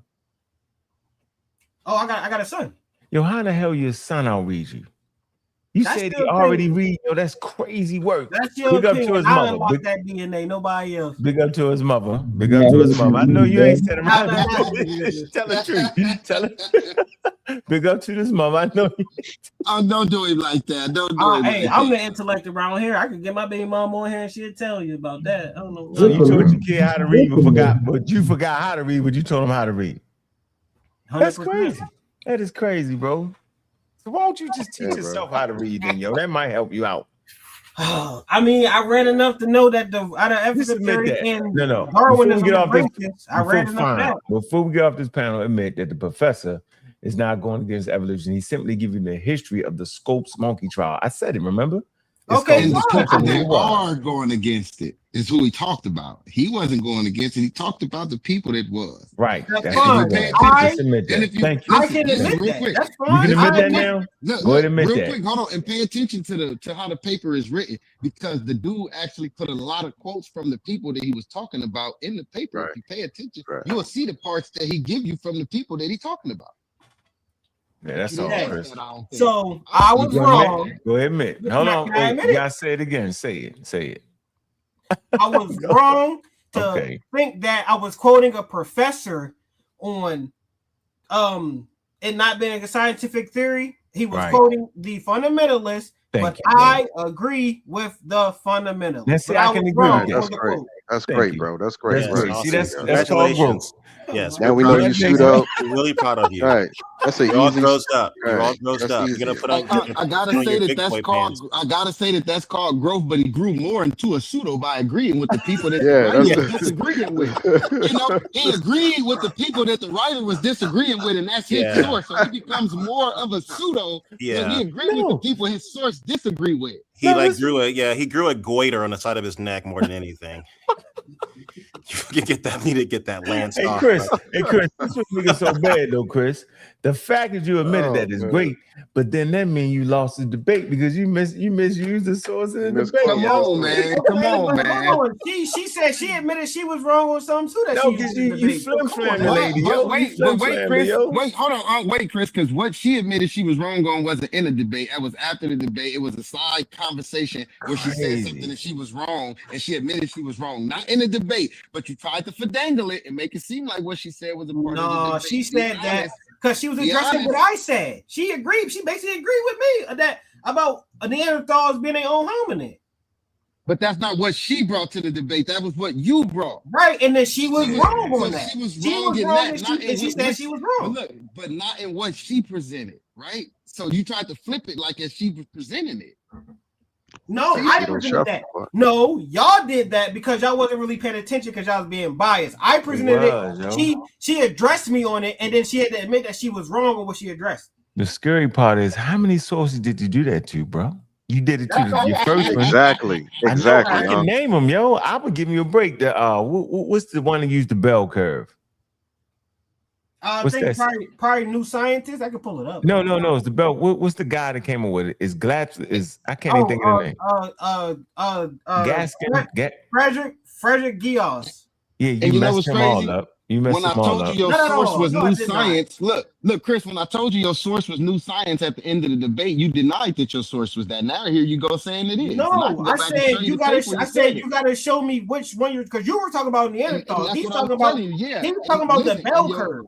Oh, I got a son. Yo, how the hell your son outread you? You That's said your he already opinion. read. Yo, that's crazy work. That's your Big up to opinion. his I mother. done lost that DNA. Nobody else. Big up to his mother. Big up to his mother. I know you ain't sitting around. Tell the truth. Tell it. Big up to this mother. I know. Oh, don't do him like that. Don't do him. Hey, like I'm that. the intellect around here. I could get my baby mom on here and she'll tell you about that. I don't know. So you told your kid how to read, but you forgot how to read, but you told him how to read. 100%. That's crazy. That is crazy, bro. So why don't you just teach yourself how to read then, yo? That might help you out. I mean, I read enough to know that the out of evolutionary theory and No. Darwinism, Before we get off this, I read enough of that. before we get off this panel, admit that the professor is not going against evolution. He's simply giving the history of the Scopes monkey trial. I said it, remember? And the people that are going against it is who he talked about. He wasn't going against it. He talked about the people that was. Right. That's fine. Just admit that. Thank you. I can admit real that. quick. That's fine. You can admit that now? Go ahead and admit real that. quick, hold on, and pay attention to how the paper is written, because the dude actually put a lot of quotes from the people that he was talking about in the paper. Right. If you pay attention, Right. you will see the parts that he give you from the people that he's talking about. Yeah, that's all, Chris. So I was wrong. Go ahead, admit. Hold on. Can I Wait, admit you it? gotta say it again. Say it. Say it. I was wrong to think that I was quoting a professor on it not being a scientific theory. He was quoting the fundamentalists, but I agree with the fundamentalists. Let's see, But I I can was agree wrong with on That's the great. quote. That's great, bro. That's great. Yes, Right. See, that's called growth. Congratulations. Yes, Now we know you shoot up. We're really proud of you. Right. That's a You're all easy. grossed up. You're all Right. grossed That's up. easy. You're gonna put on. I gotta say that that's called. I gotta say that that's called growth. But he grew more into a pseudo by agreeing with the people that the writer was disagreeing with. You know, he agreed with the people that the writer was disagreeing with, and that's his source. So he becomes more of a pseudo. Yeah. He agreed with the people his source disagree with. He grew a goiter on the side of his neck more than anything. You need to get that Lance Hey off. Chris, this was nigga so bad though, Chris. The fact that you admitted that is great, but then that means you lost the debate because you misused the source in the debate. Come on, man. Come on, man. She said she admitted she was wrong on something too. That No, she 'cause used in the you debate. flim-flam Come on. lady, yo. Wait, Chris. Wait, hold on. Wait, Chris, because what she admitted she was wrong on wasn't in the debate. That was after the debate. It was a side conversation where she said something that she was wrong, and she admitted she was wrong. Not in the debate, but you tried to finagle it and make it seem like what she said was a part of the No, debate. she said that because she was Be addressing honest. what I said. She agreed. She basically agreed with me that about Neanderthals being their own hominid. But that's not what she brought to the debate. That was what you brought. Right, and then she was wrong on so that. She was She wrong was in wrong, that. and she said she was wrong. But look, but not in what she presented, right? So you tried to flip it like as she was presenting it. No, I didn't present that. No, y'all did that because y'all wasn't really paying attention because y'all was being biased. I presented it. She addressed me on it, and then she had to admit that she was wrong on what she addressed. The scary part is how many sources did you do that to, bro? You did it to your first one. Exactly. I can name them, yo. I would give you a break. What's the one that used the bell curve? I think probably New Scientist. I could pull it up. No. It's the bell. What's the guy that came up with it? It's Glatz. I can't even think of the name. Frederick Gios. Yeah, you messed him all up. You messed When I him all told up. you your source was New Science, look, Chris, when I told you your source was New Science at the end of the debate, you denied that your source was that. Now here you go saying it is. No, I said you gotta show me which one you're because you were talking about Neanderthals. He's talking about he was talking about the bell curve.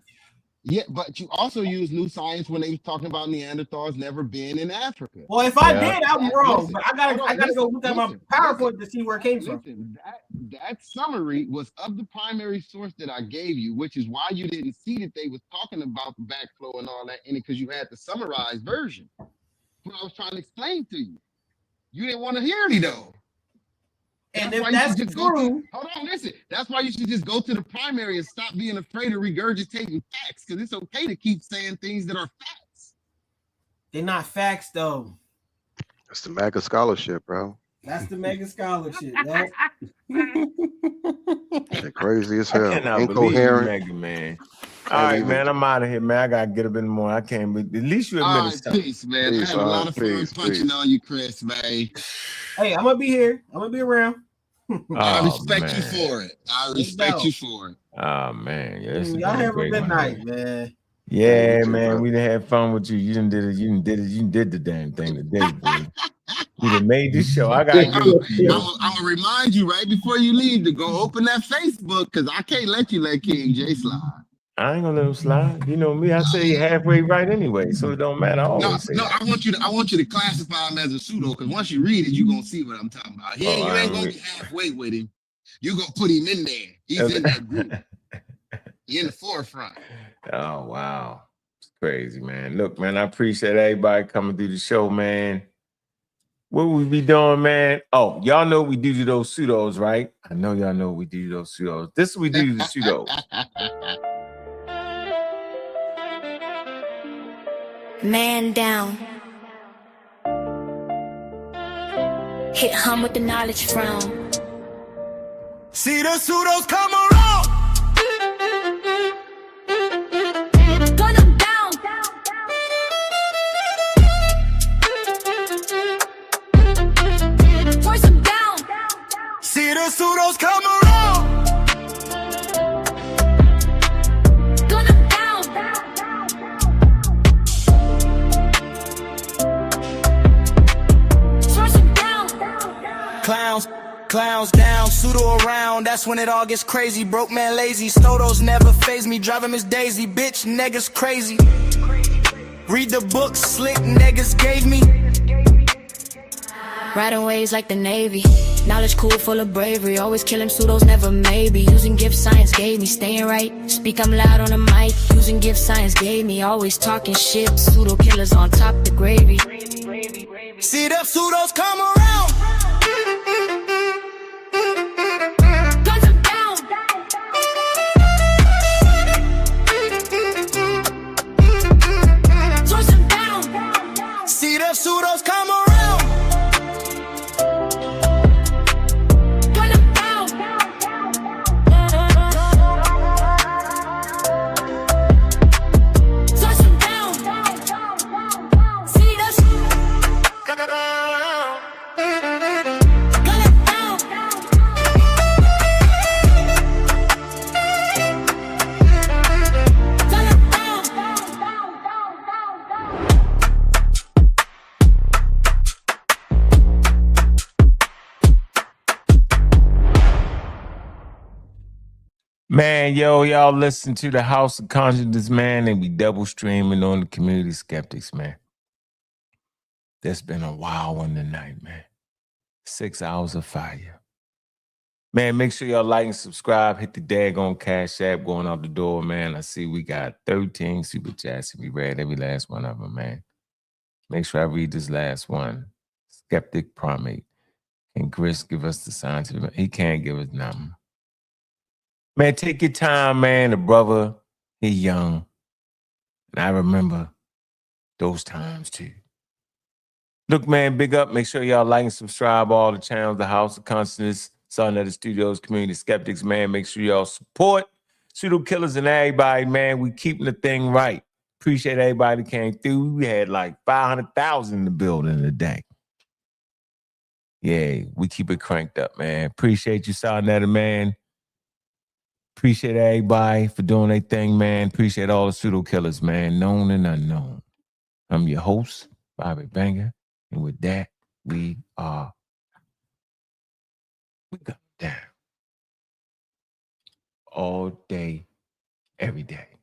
Yeah, but you also use New Science when they was talking about Neanderthals never being in Africa. Well, if I did, I'm wrong. But I gotta go look at my PowerPoint to see where it came from. That summary was of the primary source that I gave you, which is why you didn't see that they was talking about the backflow and all that in it because you had the summarized version. What I was trying to explain to you. You didn't want to hear me though. And if that's true, hold on, listen. That's why you should just go to the primary and stop being afraid of regurgitating facts, because it's okay to keep saying things that are facts. They're not facts, though. That's the mega scholarship, bro. That's the mega scholarship, right? They're crazy as I hell. cannot Incoherent. believe you, man. All right, man. I'm out of here, man. I gotta get up in the morning. I can't. But at least you admit it. Peace, man. I had a lot of fun punching on you, Chris, man. Hey, I'm gonna be here. I'm gonna be around. I respect you for it. I respect you for it. Oh man, y'all have a good night, man. Yeah, man, we done had fun with you. You done did it. You done did it. You done did the damn thing today, boy. You done made this show. I gotta give it to you. I'm gonna remind you right before you leave to go open that Facebook because I can't let you let King J slide. I ain't gonna let him slide. You know me. I say halfway right anyway, so it don't matter. I always say that. I want you to classify him as a pseudo because once you read it, you're gonna see what I'm talking about. You ain't gonna be halfway with him. You gonna put him in there. He's in that group. He's in the forefront. Oh wow, it's crazy, man. Look, man, I appreciate everybody coming through the show, man. What we be doing, man? Oh, y'all know we do to those pseudos, right? I know y'all know we do to those pseudos. This is what we do to the pseudos. Man down. Hit hum with the knowledge frown. See the pseudos come around. Gun them down. Force them down. See the pseudos come around. Gun them down. Force them down. Clowns down, pseudo around, that's when it all gets crazy. Broke man lazy, Stotos never phase me. Drive him as Daisy, bitch, niggas crazy. Read the books, slick niggas gave me. Riding waves like the Navy. Knowledge cool, full of bravery. Always killing pseudos, never maybe. Using gift science gave me. Staying right, speak I'm loud on the mic. Using gift science gave me. Always talking shit. Pseudo killers on top the gravy. See the pseudos come around. Guns them down. Torch them down. See the pseudos come around. Gun them down. Torch them down. See the gun them down. Man, yo, y'all listen to the House of Consciousness, man, and we double streaming on the Community Skeptics, man. That's been a wild one tonight, man. 6 hours of fire. Man, make sure y'all like and subscribe. Hit the daggone Cash App going out the door, man. I see we got 13 super chats. We read every last one of them, man. Make sure I read this last one. Skeptic Primate. Can Chris give us the scientific? He can't give us nothing. Man, take your time, man. The brother, he young. And I remember those times too. Look, man, big up. Make sure y'all like and subscribe all the channels, the House of Consciousness, sa.neter Studios, Community Skeptics, man. Make sure y'all support pseudo killers and everybody, man. We keeping the thing right. Appreciate everybody that came through. We had like 500,000 in the building today. Yeah, we keep it cranked up, man. Appreciate you, sa.neter, man. Appreciate everybody for doing their thing, man. Appreciate all the pseudo killers, man, known and unknown. I'm your host, Bobby Banger, and with that, we go down all day, every day.